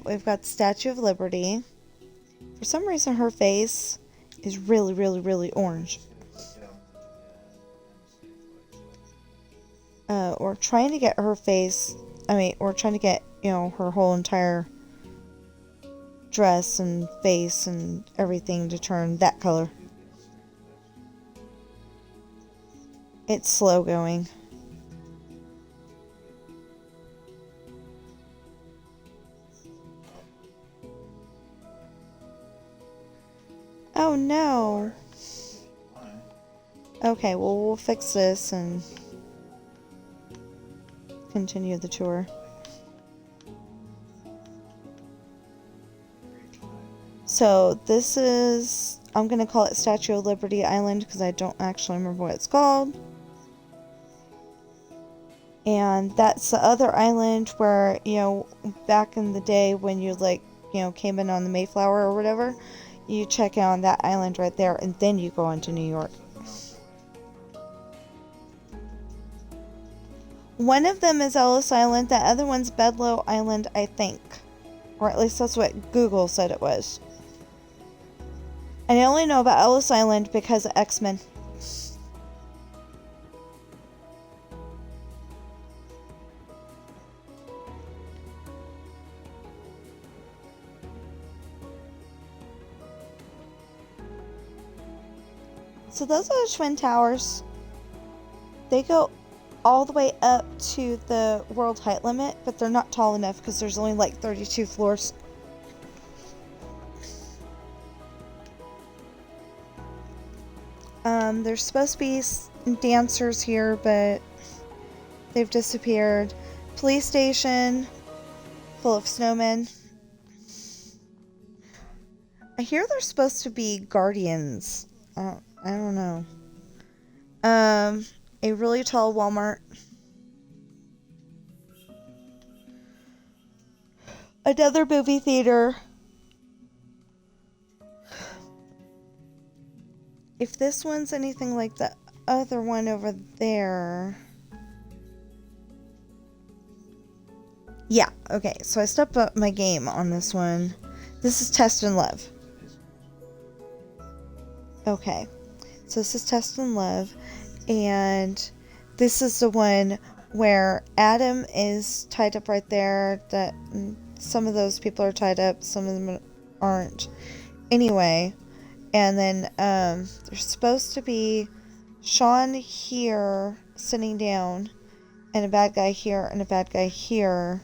We've got the Statue of Liberty. For some reason, her face is really, really, really orange. We're trying to get her face, we're trying to get, her whole entire dress and face and everything to turn that color. It's slow going. Oh no. Okay, well, we'll fix this and continue the tour. So this is, I'm going to call it Statue of Liberty Island because I don't actually remember what it's called. And that's the other island where, back in the day when you came in on the Mayflower or whatever, you check out on that island right there and then you go on to New York. One of them is Ellis Island, the other one's Bedloe Island, I think. Or at least that's what Google said it was. And I only know about Ellis Island because of X-Men. So those are the Twin Towers. They go all the way up to the world height limit, but they're not tall enough because there's only like 32 floors. There's supposed to be dancers here, but they've disappeared. Police station full of snowmen. I hear there's supposed to be guardians. I don't know. A really tall Walmart. Another movie theater. If this one's anything like the other one over there. Yeah, okay. So I stepped up my game on this one. This is Test and Love. Okay. So this is Test and Love. And this is the one where Adam is tied up right there. That some of those people are tied up, some of them aren't. Anyway, and then there's supposed to be Sean here sitting down, and a bad guy here, and a bad guy here,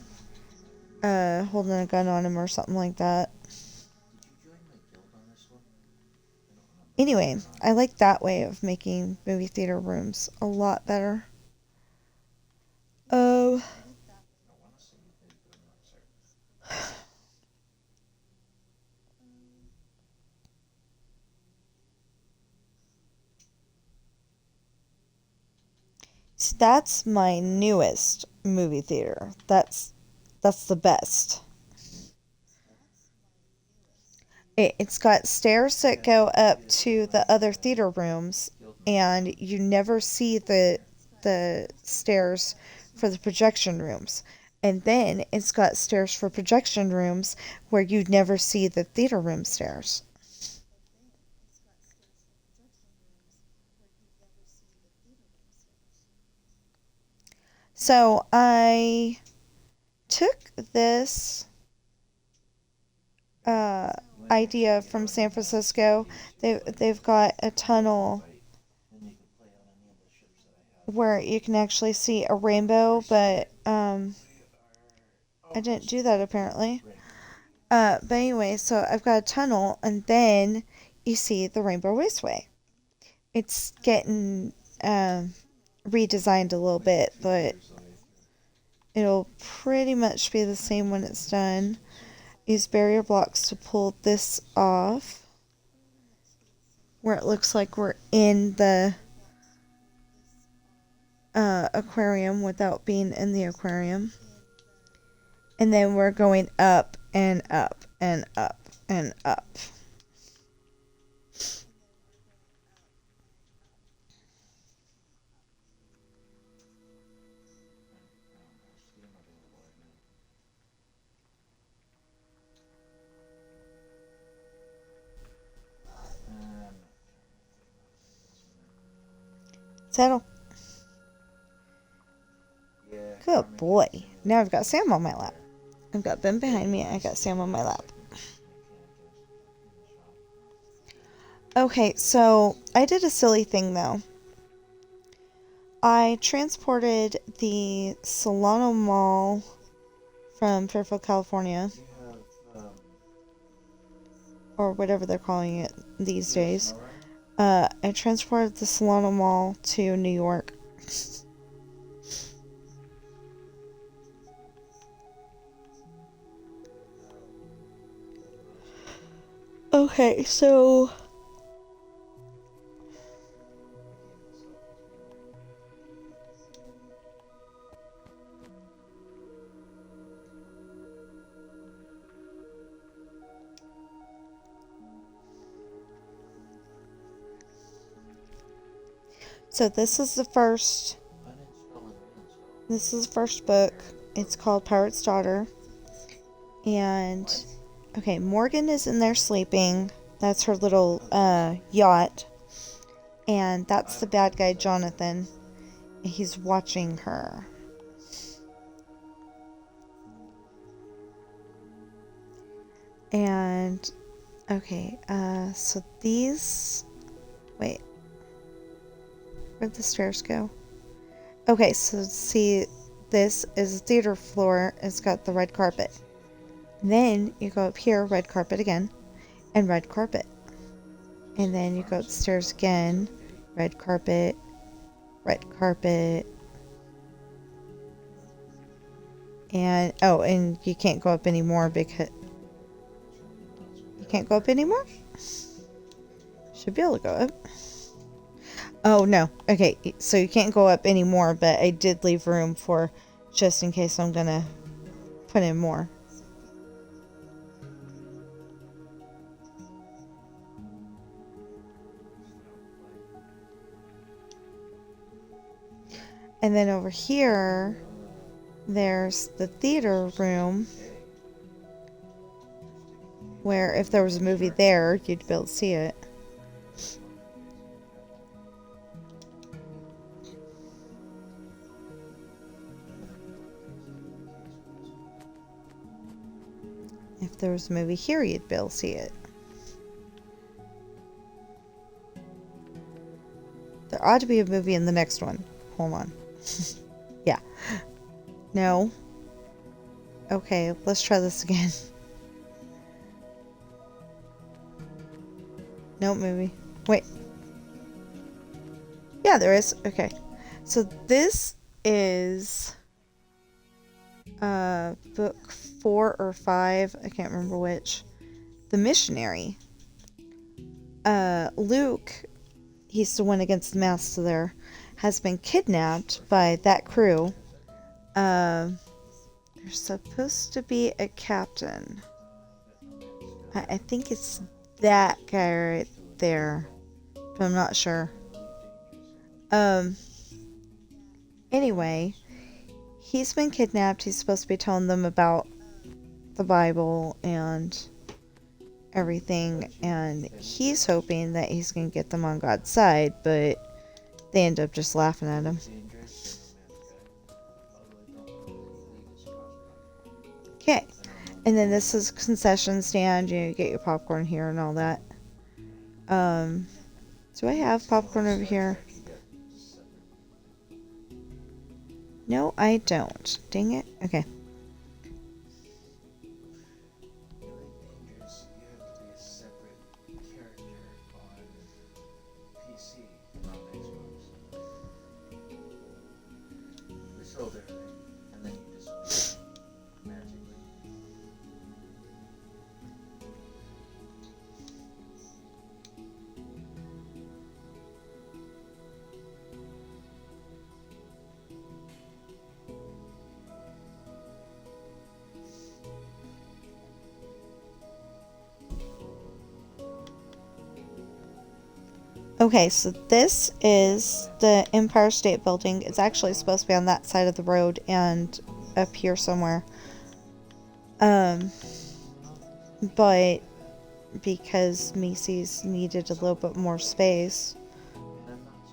holding a gun on him or something like that. Anyway, I like that way of making movie theater rooms a lot better. So that's my newest movie theater. That's the best. It's got stairs that go up to the other theater rooms, and you never see the stairs for the projection rooms. And then it's got stairs for projection rooms where you never see the theater room stairs. So I took this idea from San Francisco. They've got a tunnel Then you can play on any of the ships that I have. where you can actually see a rainbow, but I didn't do that apparently. But anyway, so I've got a tunnel, and then you see the Rainbow Raceway. It's getting redesigned a little bit, but it'll pretty much be the same when it's done. Use barrier blocks to pull this off, where it looks like we're in the aquarium without being in the aquarium. And then we're going up and up and up and up. Settle. Yeah. Good boy. Now I've got Sam on my lap. I've got Ben behind me. I got Sam on my lap. Okay, so I did a silly thing though. I transported the Solano Mall from Fairfield, California, You have, or whatever they're calling it these days. I transported the Solano Mall to New York. Okay, so this is the first. This is the first book. It's called Pirate's Daughter. And okay, Morgan is in there sleeping. That's her little yacht. And that's the bad guy, Jonathan. He's watching her. And okay, so these, wait, where'd the stairs go? Okay, so see, this is the theater floor. It's got the red carpet. Then you go up here, red carpet again, and red carpet. And then you go upstairs again, red carpet, red carpet. And, oh, and you can't go up anymore because... You can't go up anymore? Should be able to go up. Oh, no. Okay, so you can't go up anymore, but I did leave room for just in case I'm gonna put in more. And then over here, there's the theater room, where if there was a movie there, you'd be able to see it. If there was a movie here, you'd be able to see it. There ought to be a movie in the next one. Hold on. Yeah. No. Okay, let's try this again. No movie. Wait. Yeah, there is. Okay. So this is book 4 or 5. I can't remember which. The Missionary. Luke, he's the one against the master there, has been kidnapped by that crew. There's supposed to be a captain. I think it's that guy right there, but I'm not sure. Anyway, he's been kidnapped. He's supposed to be telling them about the Bible and everything, and he's hoping that he's gonna get them on God's side, but they end up just laughing at him. And then this is concession stand. You get your popcorn here and all that. Do I have popcorn over here? No, I don't. Dang it. Okay. Really dangerous. You have to be a separate character on PC from Xbox. We sold everything, and then you just magically. Okay, so this is the Empire State Building. It's actually supposed to be on that side of the road and up here somewhere. But because Macy's needed a little bit more space, And I'm not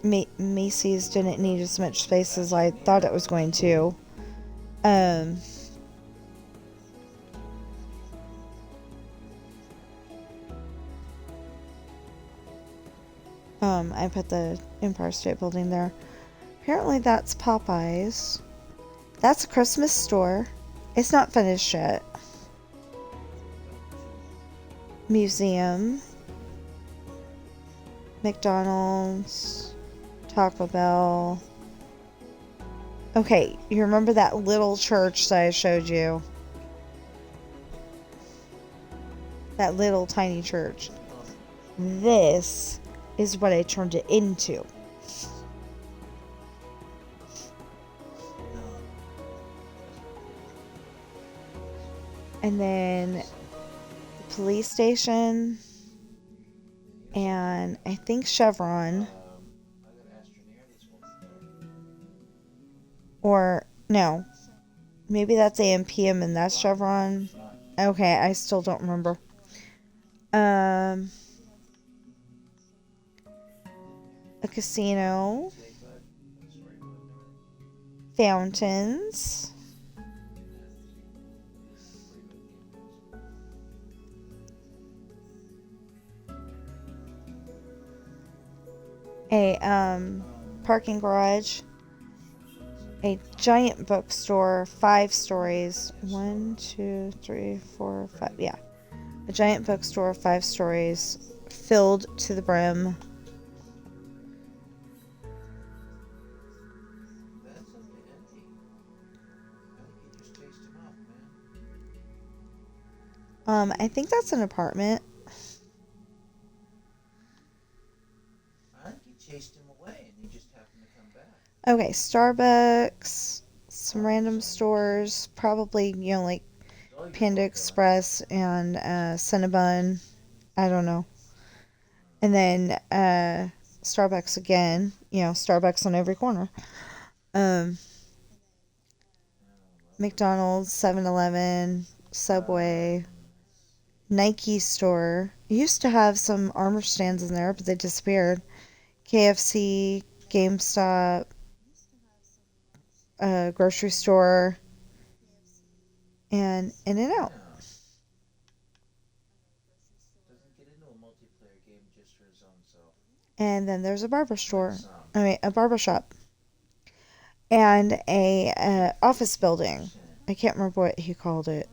suggesting Macy's didn't need as much space as I thought it was going to. I put the Empire State Building there. Apparently that's Popeyes. That's a Christmas store. It's not finished yet. Museum. McDonald's. Taco Bell. Okay, you remember that little church that I showed you? That little tiny church. This is what I turned it into. And then the police station, and I think Chevron, I got Astroneer that's multiplayer. or no, maybe that's AM PM and that's Chevron. Okay, I still don't remember. A casino, fountains, a parking garage, a giant bookstore, 5 stories. 1, 2, 3, 4, 5. Yeah, a giant bookstore, 5 stories, filled to the brim. That's something empty. I think you just chased him off, man. I think that's an apartment. I think you chased him away and he just happened to come back. Okay, Starbucks, some random stores, probably, like It's all your Panda fault, Express and Cinnabon. I don't know. And then Starbucks again. Starbucks on every corner. McDonald's, 7-Eleven, Subway, Nike store. Used to have some armor stands in there, but they disappeared. KFC, GameStop, grocery store, and In-N-Out. Doesn't get into a multiplayer game just for his own self. And then there's a barber store. Some. A barber shop. And a office building. I can't remember what he called it.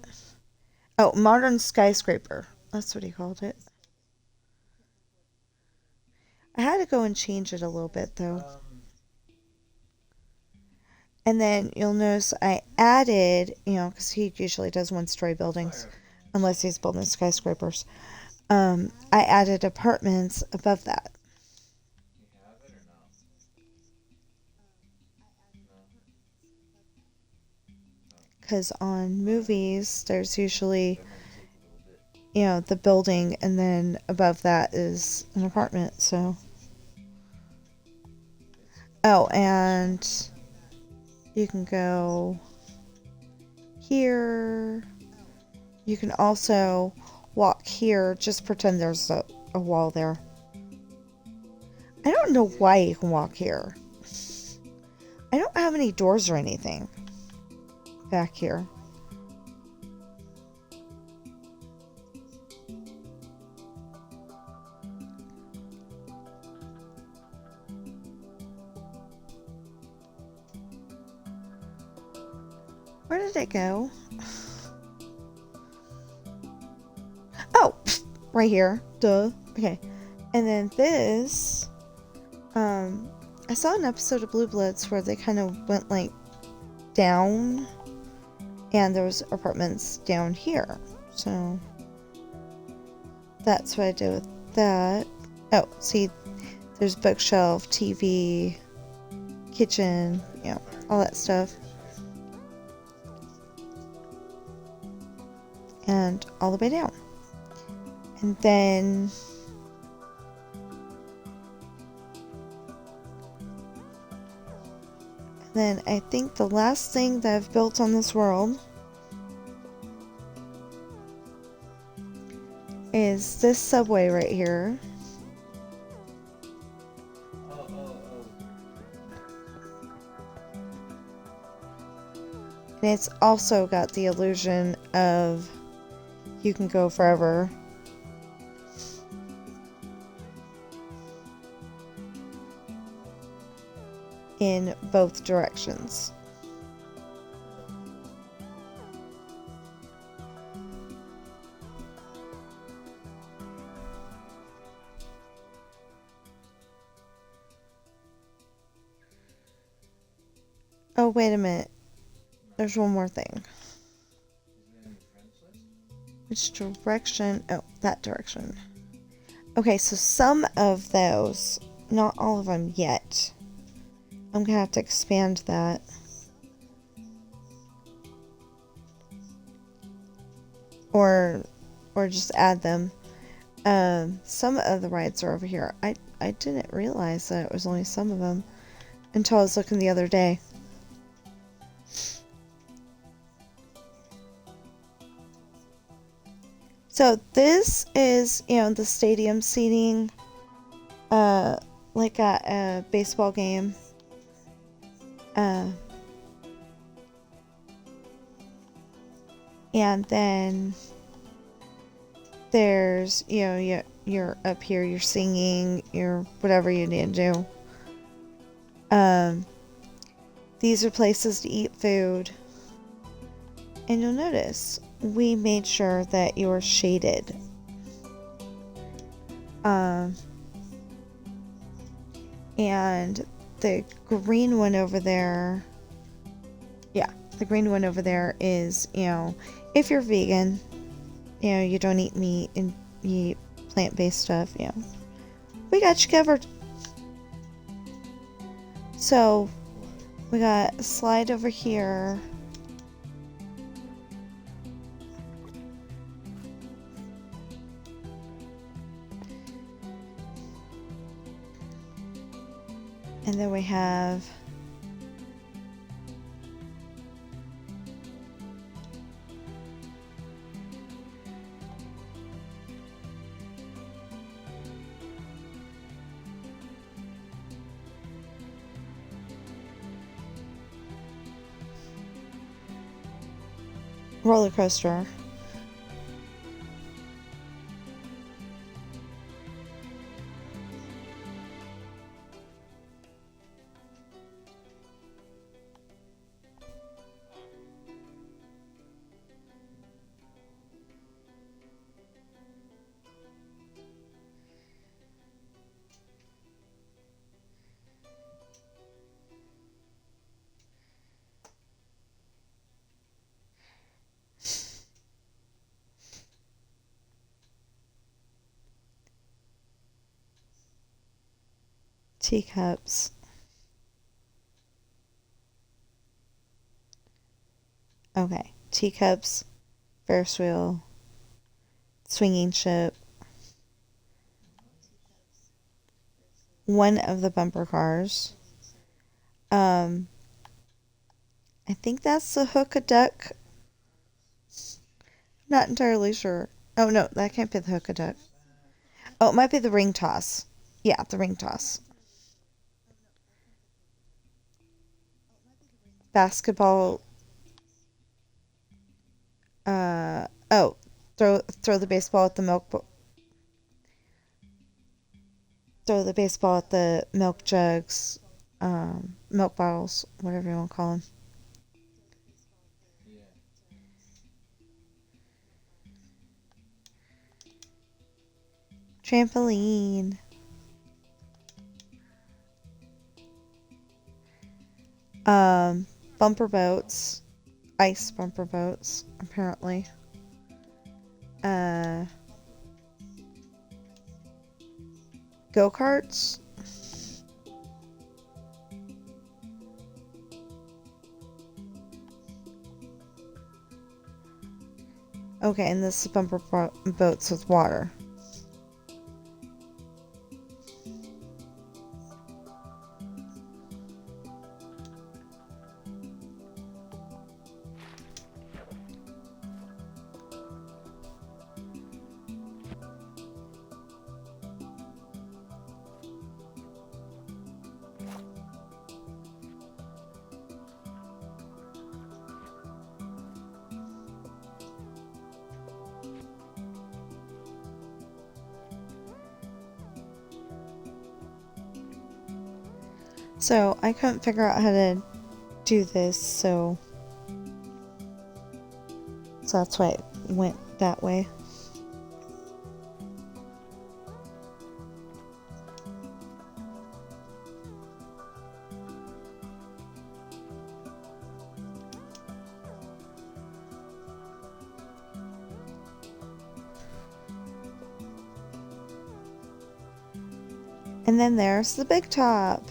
Oh, modern skyscraper. That's what he called it. I had to go and change it a little bit though. And then you'll notice I added, because he usually does 1-story buildings, unless he's building skyscrapers. I added apartments above that. You have it or no? Because on movies, there's usually, That might take a little bit. the building, and then above that is an apartment, so. Oh, and you can go here. You can also walk here. Just pretend there's a wall there. I don't know why you can walk here. I don't have any doors or anything back here. Where did it go? Oh, right here. Duh. Okay. And then this, I saw an episode of Blue Bloods where they kind of went like down, and there was apartments down here. So that's what I did with that. Oh, see, there's bookshelf, TV, kitchen, you know, all that stuff. And all the way down. And then I think the last thing that I've built on this world is this subway right here. And it's also got the illusion of you can go forever. In both directions. Oh, wait a minute. There's one more thing. Which direction? Oh, that direction. Okay, so some of those, not all of them yet. I'm gonna have to expand that. Or just add them. Some of the rides are over here. I didn't realize that it was only some of them until I was looking the other day. So this is, you know, the stadium seating, like at a baseball game. And then there's, you know, you're up here, you're singing, you're whatever you need to do. These are places to eat food. And you'll notice we made sure that you are shaded. And the green one over there, yeah, the green one over there is, you know, if you're vegan, you know, you don't eat meat and you eat plant-based stuff, you know, we got you covered. So we got a slide over here. And then we have roller coaster. Teacups. Okay, teacups, Ferris wheel, swinging ship, one of the bumper cars. I think that's the hook a duck. Not entirely sure. Oh no, that can't be the hook a duck. Oh, it might be the ring toss. Yeah, the ring toss. basketball. Oh, throw the baseball at the throw the baseball at the milk jugs, milk bottles, whatever you want to call them. Yeah. Trampoline. Bumper boats, ice bumper boats, apparently. Go-karts. Okay, and this is bumper boats with water. So I couldn't figure out how to do this, so that's why it went that way. And then there's the big top.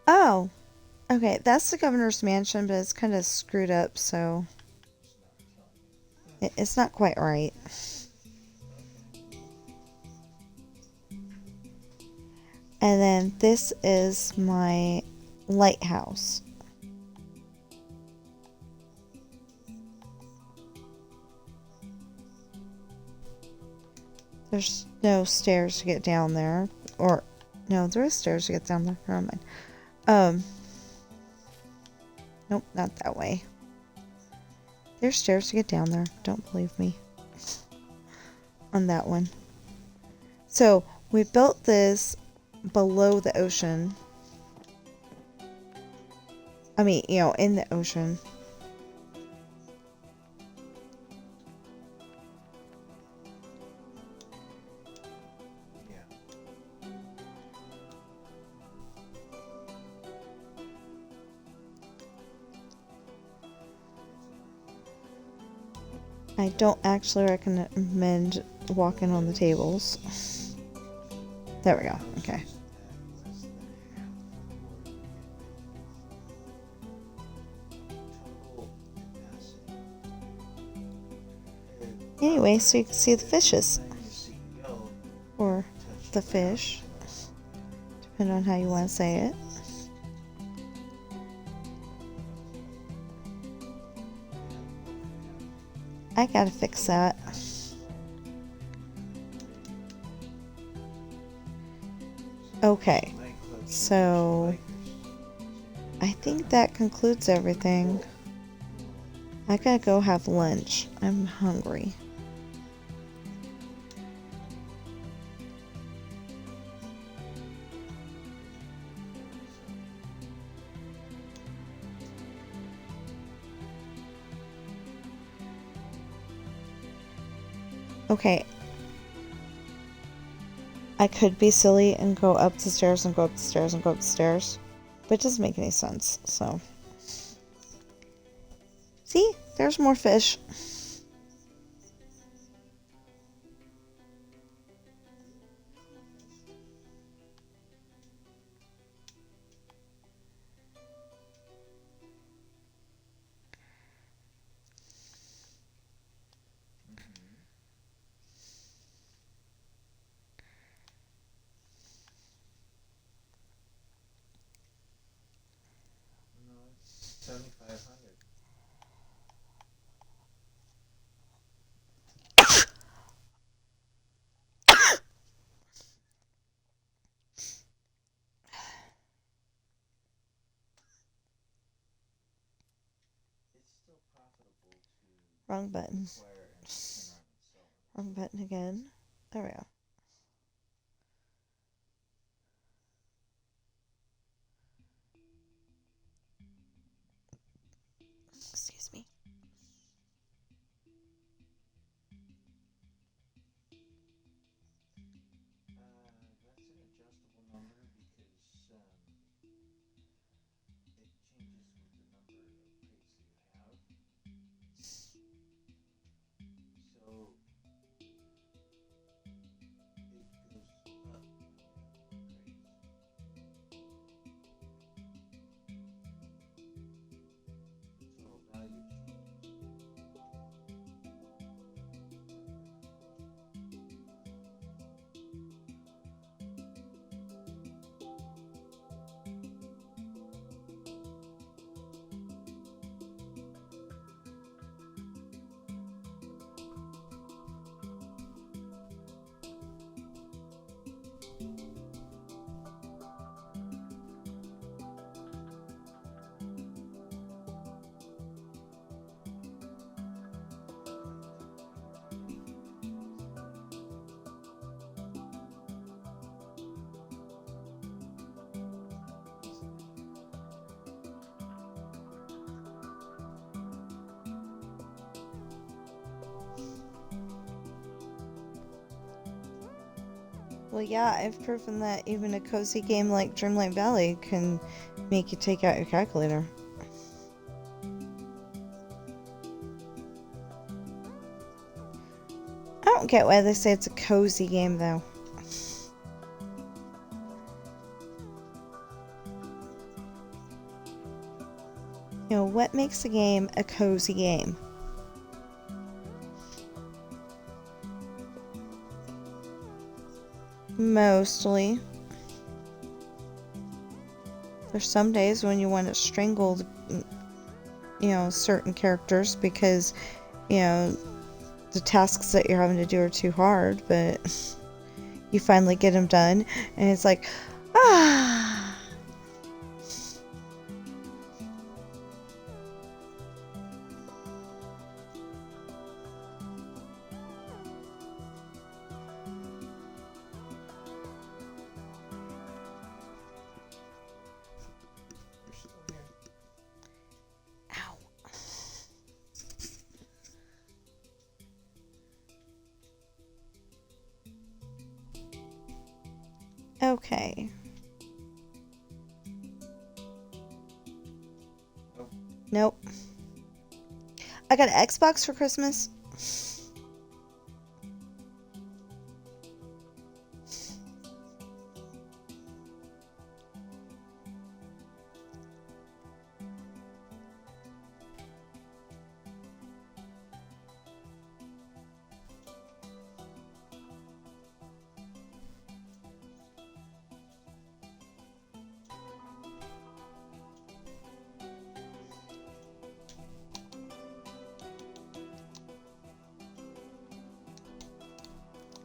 Oh, okay, that's the governor's mansion, but it's kind of screwed up, so it's not quite right. And then this is my lighthouse. There's no stairs to get down there. Or, no, there is stairs to get down there. Never mind. Nope, not that way. There's stairs to get down there. Don't believe me. On that one. So, we built this below the ocean. I mean, you know, in the ocean. Yeah. I don't actually recommend walking on the tables. There we go. Okay. Anyway, so you can see the fishes. Or the fish. Depending on how you want to say it. I gotta fix that. Okay, so I think that concludes everything. I gotta go have lunch. I'm hungry. Okay. I could be silly and go up the stairs and go up the stairs and go up the stairs. But it doesn't make any sense, so. See? There's more fish. Wrong button. Square and turn around and sell them. Wrong button again. There we go. Excuse me. That's an adjustable number because it changes with the number of crates that you have. So it goes up crates. Total value changes. Well, yeah, I've proven that even a cozy game like Dreamlight Valley can make you take out your calculator. I don't get why they say it's a cozy game, though. You know, what makes a game a cozy game? Mostly. There's some days when you want to strangle, you know, certain characters because, you know, the tasks that you're having to do are too hard, but you finally get them done, and it's like, ah. You're still here. Ow. Okay. Nope. Nope. I got an Xbox for Christmas.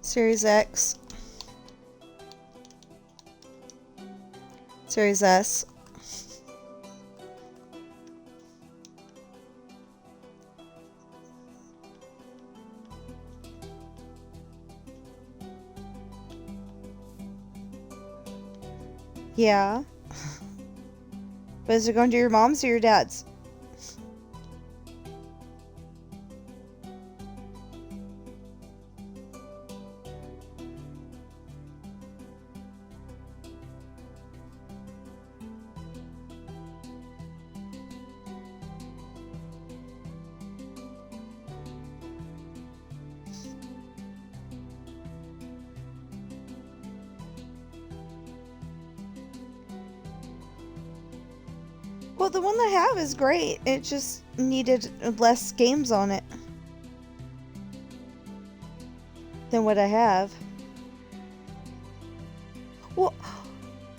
Series X. Series S. Yeah. But is it going to your mom's or your dad's? Well, the one that I have is great. It just needed less games on it than what I have. Well,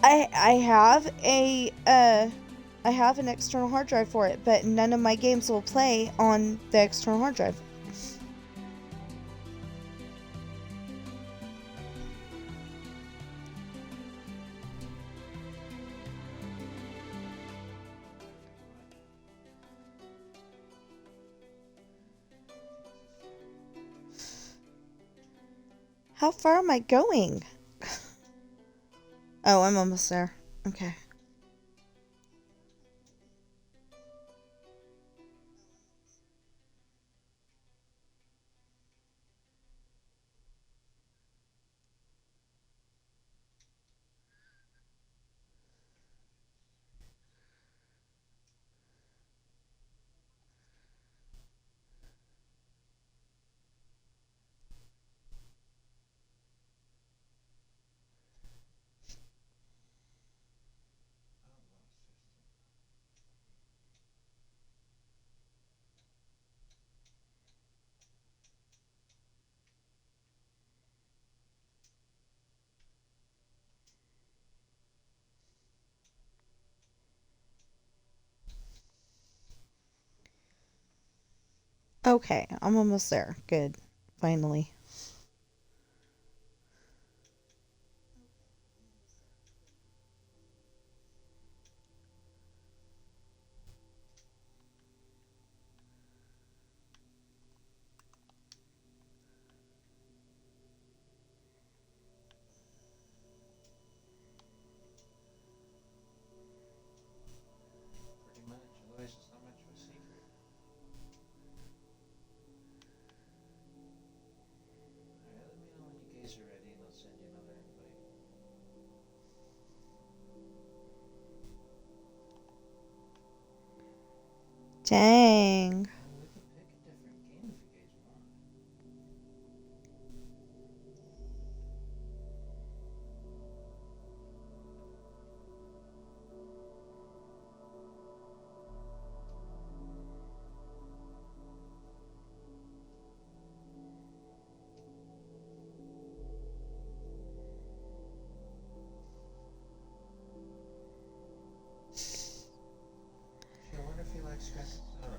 I have I have an external hard drive for it, but none of my games will play on the external hard drive. How far am I going? Oh, I'm almost there. Okay. Okay, I'm almost there. Good. Finally. Pretty much, otherwise it's not much of a secret. Alright, let me know when you guys are ready and I'll send you another invite. Dang. We can pick a different game if you guys want. Actually, I wonder if he likes Grand Theft Auto. I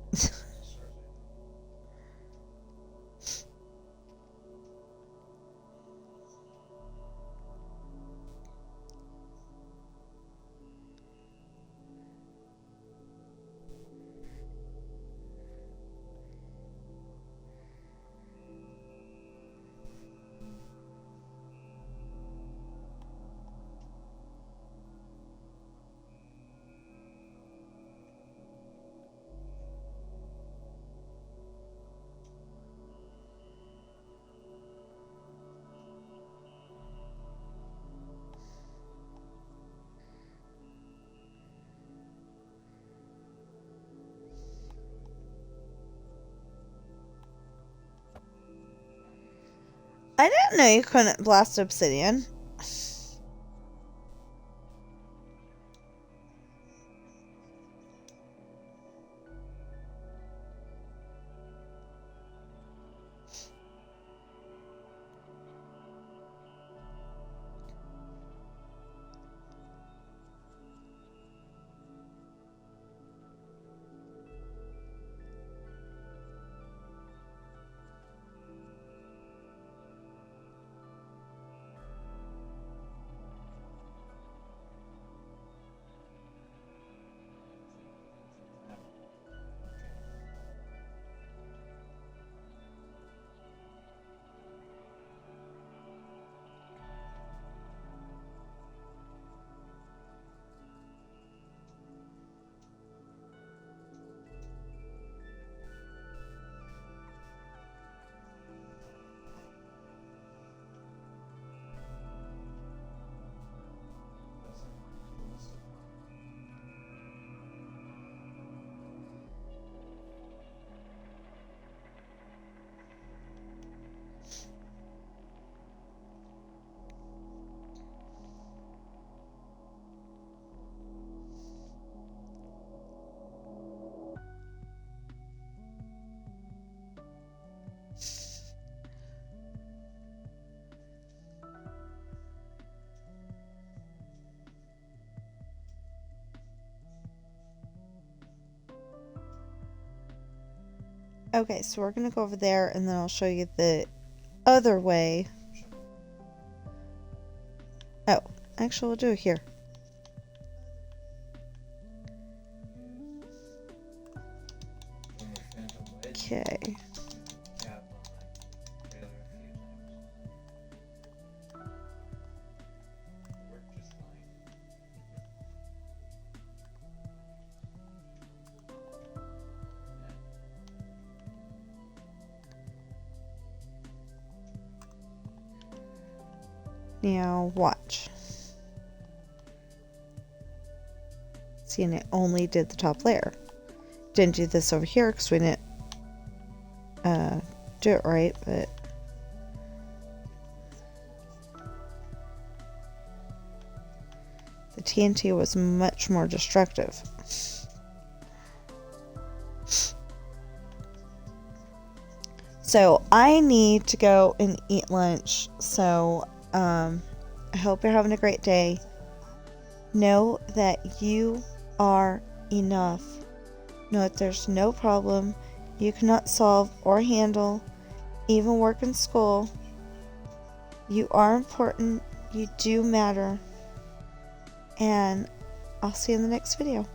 don't know if he's not multiplayer, neither is as far as I know. I didn't know you couldn't blast obsidian. Okay, so we're gonna go over there and then I'll show you the other way. Oh, actually we'll do it here. Okay. Cab on my trailer a few times. Worked just fine. Now watch. See, and it only did the top layer. Didn't do this over here because we didn't do it right, but the TNT was much more destructive. So I need to go and eat lunch. So I hope you're having a great day. Know that you are enough. Know that there's no problem you cannot solve or handle, even work in school. You are important. You do matter. And I'll see you in the next video.